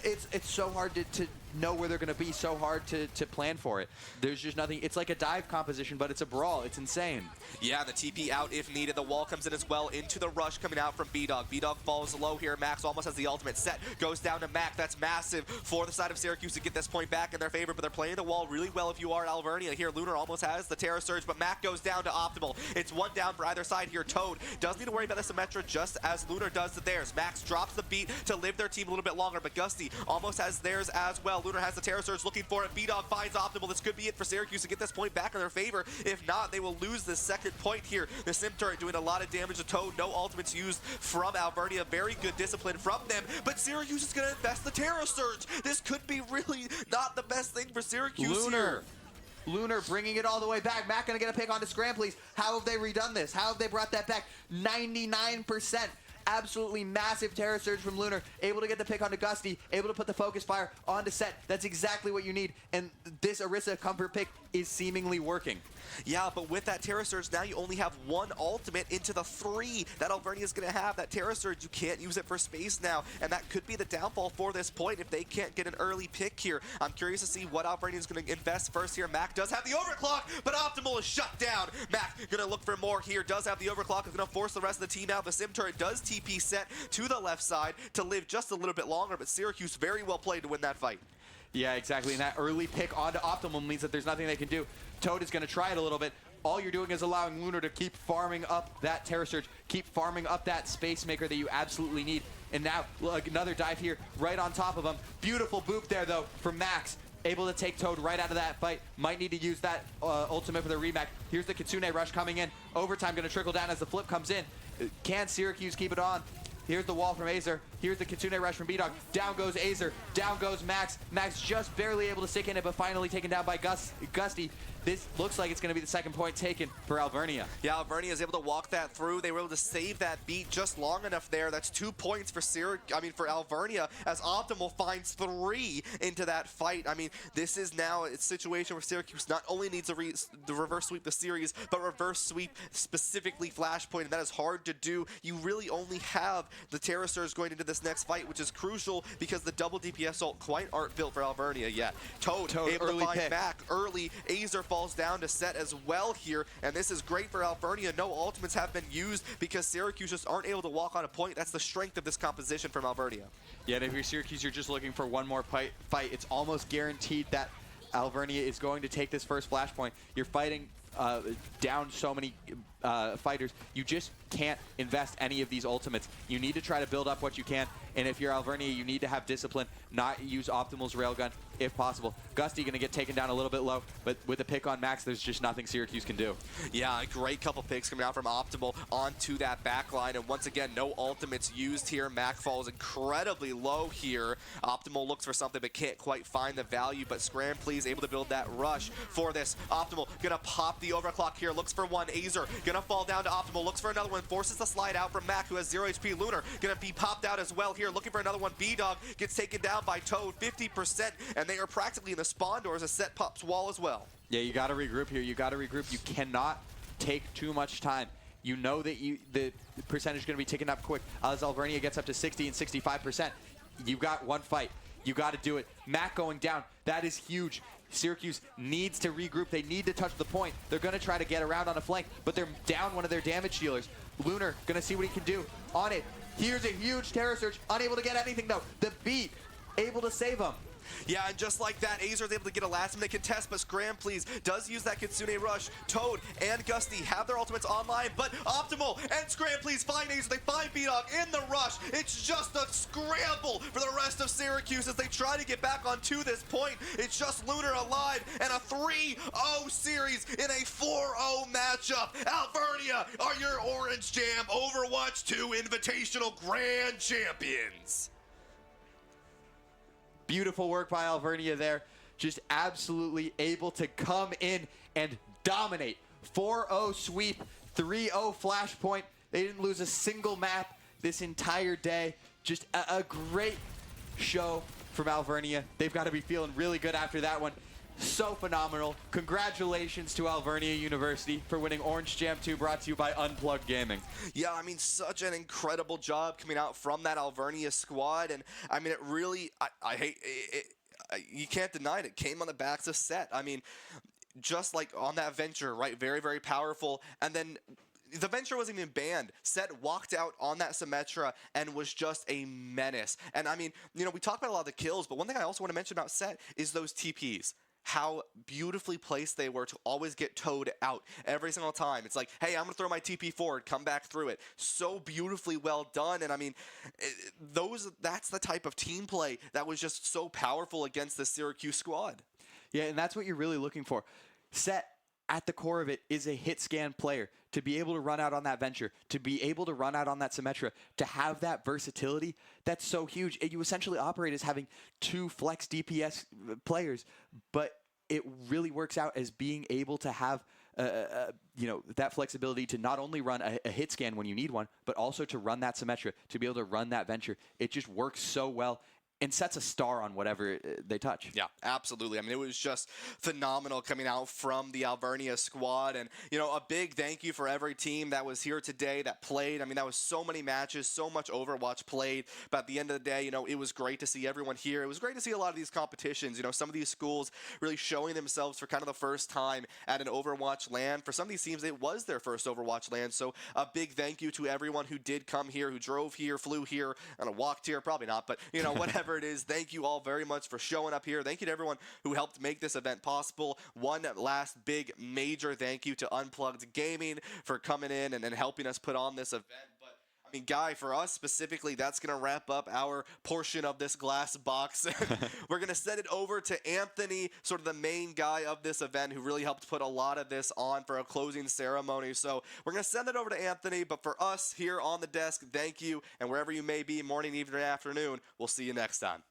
it's so hard to know where they're going to be, so hard to plan for it. There's just nothing. It's like a dive composition, but it's a brawl. It's insane. Yeah, the TP out if needed. The wall comes in as well into the rush coming out from B-Dog. B-Dog falls low here. Max almost has the ultimate. Set goes down to Mac. That's massive for the side of Syracuse to get this point back in their favor, but they're playing the wall really well if you are Alvernia. Here, Lunar almost has the Terror Surge, but Mac goes down to Optimal. It's 1 down for either side here. Toad doesn't need to worry about the Symmetra just as Lunar does to theirs. Max drops the beat to live their team a little bit longer, but Gusty almost has theirs as well. Lunar has the Terror Surge looking for it. B-Dog finds Optimal. This could be it for Syracuse to get this point back in their favor. If not, they will lose this second point here. The Sim Turret doing a lot of damage to Toad. No ultimates used from Alvernia. Very good discipline from them, but Syracuse is going to invest the Terror Surge. This could be really not the best thing for Syracuse here. Lunar bringing it all the way back. Mac going to get a pick onto Scram Please. How have they redone this? How have they brought that back? 99%. Absolutely massive Terror Surge from Lunar, able to get the pick onto Gusty, able to put the Focus Fire onto Set. That's exactly what you need, and this Orisa comfort pick is seemingly working. Yeah, but with that Terror Surge, now you only have 1 ultimate into the 3 that Alvernia is going to have. That Terror Surge, you can't use it for space now, and that could be the downfall for this point if they can't get an early pick here. I'm curious to see what Alvernia is going to invest first here. Mac does have the overclock, but Optimal is shut down. Mac going to look for more here, does have the overclock, is going to force the rest of the team out. The Sim Turret does TP Set to the left side to live just a little bit longer, but Syracuse very well played to win that fight. Yeah, exactly, and that early pick onto Optimal means that there's nothing they can do. Toad is going to try it a little bit. All you're doing is allowing Lunar to keep farming up that Terror Surge, keep farming up that Space Maker that you absolutely need. And now, look, another dive here right on top of him. Beautiful boop there, though, from Max. Able to take Toad right out of that fight. Might need to use that ultimate for the Remac. Here's the Kitsune Rush coming in. Overtime going to trickle down as the flip comes in. Can Syracuse keep it on? Here's the wall from Azer. Here's the Kitsune Rush from B-Dog. Down goes Azer. Down goes Max. Max just barely able to stick in it, but finally taken down by Gusty. This looks like it's going to be the second point taken for Alvernia. Yeah, Alvernia is able to walk that through. They were able to save that beat just long enough there. That's 2 points for for Alvernia as Optimal finds 3 into that fight. I mean, this is now a situation where Syracuse not only needs to reverse sweep the series, but reverse sweep specifically Flashpoint, and that is hard to do. You really only have the Terror Surge going into this next fight, which is crucial because the double DPS ult quite aren't built for Alvernia yet. Toad able to find pick. Mac early. Azer falls down to Set as well here, and this is great for Alvernia. No ultimates have been used because Syracuse just aren't able to walk on a point. That's the strength of this composition from Alvernia. Yeah, and if you're Syracuse, you're just looking for one more fight. It's almost guaranteed that Alvernia is going to take this first Flashpoint. You're fighting down so many fighters. You just can't invest any of these ultimates. You need to try to build up what you can, and if you're Alvernia, you need to have discipline, not use Optimal's railgun if possible. Gusty going to get taken down a little bit low, but with a pick on Max, there's just nothing Syracuse can do. Yeah, a great couple picks coming out from Optimal onto that back line, and once again, no ultimates used here. Mac falls incredibly low here. Optimal looks for something but can't quite find the value, but Scram Please able to build that rush for this. Optimal gonna pop the overclock here, looks for one. Azer gonna fall down to Optimal, looks for another one, forces the slide out from Mac, who has 0 HP. Lunar gonna be popped out as well here, looking for another one. B-Dog gets taken down by Toad, 50%, and they are practically in the spawn doors as Set pops wall as well. Yeah, you gotta regroup here. You gotta regroup. You cannot take too much time. You know that the percentage is gonna be ticking up quick. As Alvernia gets up to 60 and 65%, you've got one fight. You gotta do it. Mac going down, that is huge. Syracuse needs to regroup. They need to touch the point. They're going to try to get around on a flank, but they're down one of their damage dealers. Lunar going to see what he can do on it. Here's a huge Terror Surge. Unable to get anything, though. The beat able to save him. Yeah, and just like that, Azer is able to get a last-minute contest, but Scram, please, does use that Kitsune Rush. Toad and Gusty have their ultimates online, but Optimal and Scram, please, find Azer. They find B-Dog in the rush. It's just a scramble for the rest of Syracuse as they try to get back onto this point. It's just Lunar alive and a 3-0 series in a 4-0 matchup. Alvernia are your Orange Jam Overwatch 2 Invitational Grand Champions. Beautiful work by Alvernia there. Just absolutely able to come in and dominate. 4-0 sweep, 3-0 flashpoint. They didn't lose a single map this entire day. Just a great show from Alvernia. They've got to be feeling really good after that one. So phenomenal. Congratulations to Alvernia University for winning Orange Jam 2, brought to you by Unplugged Gaming. Yeah, I mean, such an incredible job coming out from that Alvernia squad. And, I mean, it really, I hate it. You can't deny it. It came on the backs of Set. I mean, just like on that venture, right? Very, very powerful. And then the venture wasn't even banned. Set walked out on that Symmetra and was just a menace. And, I mean, you know, we talked about a lot of the kills, but one thing I also want to mention about Set is those TPs. How beautifully placed they were to always get Toad out every single time. It's like, hey, I'm going to throw my TP forward, come back through it. So beautifully well done. And I mean, that's the type of team play that was just so powerful against the Syracuse squad. Yeah, and that's what you're really looking for. Set, at the core of it, is a hit scan player. To be able to run out on that venture, to be able to run out on that Symmetra, to have that versatility, that's so huge. You essentially operate as having two flex DPS players, but it really works out as being able to have that flexibility to not only run a hit scan when you need one, but also to run that Symmetra, to be able to run that venture. It just works so well and sets a star on whatever they touch. Yeah, absolutely. I mean, it was just phenomenal coming out from the Alvernia squad. And, you know, a big thank you for every team that was here today that played. I mean, that was so many matches, so much Overwatch played. But at the end of the day, you know, it was great to see everyone here. It was great to see a lot of these competitions. You know, some of these schools really showing themselves for kind of the first time at an Overwatch LAN. For some of these teams, it was their first Overwatch LAN. So a big thank you to everyone who did come here, who drove here, flew here, and walked here. Probably not, but, you know, whatever it is, thank you all very much for showing up here. Thank you to everyone who helped make this event possible. One last big major thank you to Unplugged Gaming for coming in and helping us put on this event. But I mean, Guy, for us specifically, that's going to wrap up our portion of this glass box. We're going to send it over to Anthony, sort of the main guy of this event, who really helped put a lot of this on for a closing ceremony. So we're going to send it over to Anthony. But for us here on the desk, thank you. And wherever you may be, morning, evening, afternoon, we'll see you next time.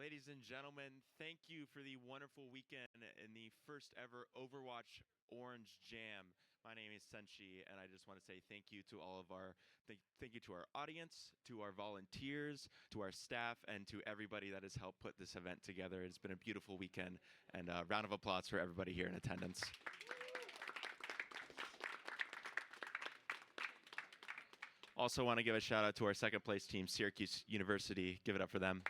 Ladies and gentlemen, thank you for the wonderful weekend in the first ever Overwatch Orange Jam. My name is Senshi, and I just want to say thank you to all of our, thank you to our audience, to our volunteers, to our staff, and to everybody that has helped put this event together. It's been a beautiful weekend, and a round of applause for everybody here in attendance. Also want to give a shout out to our second place team, Syracuse University. Give it up for them.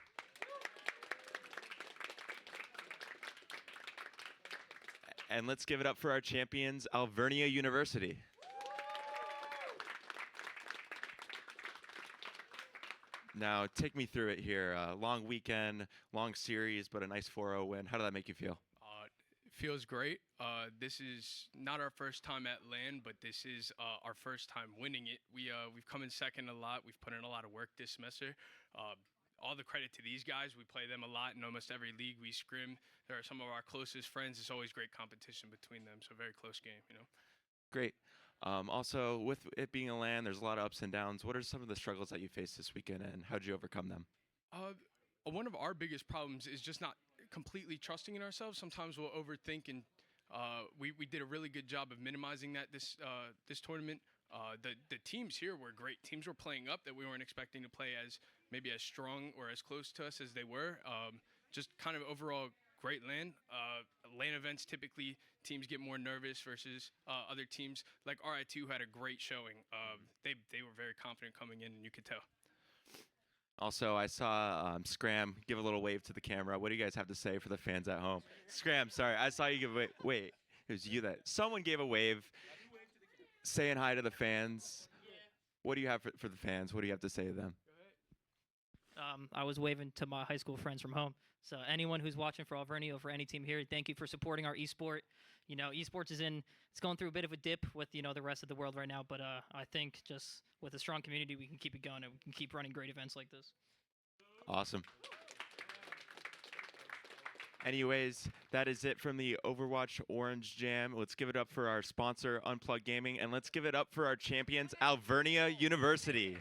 And let's give it up for our champions, Alvernia University. Now, take me through it here. Long weekend, long series, but a nice 4-0 win. How did that make you feel? Feels great. This is not our first time at LAN, but this is our first time winning it. We've come in second a lot. We've put in a lot of work this semester. All the credit to these guys. We play them a lot in almost every league we scrim. They're some of our closest friends. It's always great competition between them, so very close game, you know. Great. Also, with it being a LAN, there's a lot of ups and downs. What are some of the struggles that you faced this weekend, and how did you overcome them? One of our biggest problems is just not completely trusting in ourselves. Sometimes we'll overthink, and we did a really good job of minimizing that this tournament. The teams here were great. Teams were playing up that we weren't expecting to play as maybe as strong or as close to us as they were. Just kind of overall great LAN. LAN events, typically teams get more nervous versus other teams. Like RI2 had a great showing. They were very confident coming in, and you could tell. Also, I saw Scram give a little wave to the camera. What do you guys have to say for the fans at home? Scram, sorry, I saw you give a wave. Wait, it was you that. Someone gave a wave, saying hi to the fans. What do you have for the fans? What do you have to say to them? I was waving to my high school friends from home. So anyone who's watching for Alvernia or for any team here, thank you for supporting our esport. You know, esports it's going through a bit of a dip with, you know, the rest of the world right now. But I think just with a strong community, we can keep it going and we can keep running great events like this. Awesome. Anyways, that is it from the Overwatch Orange Jam. Let's give it up for our sponsor, Unplugged Gaming, and let's give it up for our champions, Alvernia University.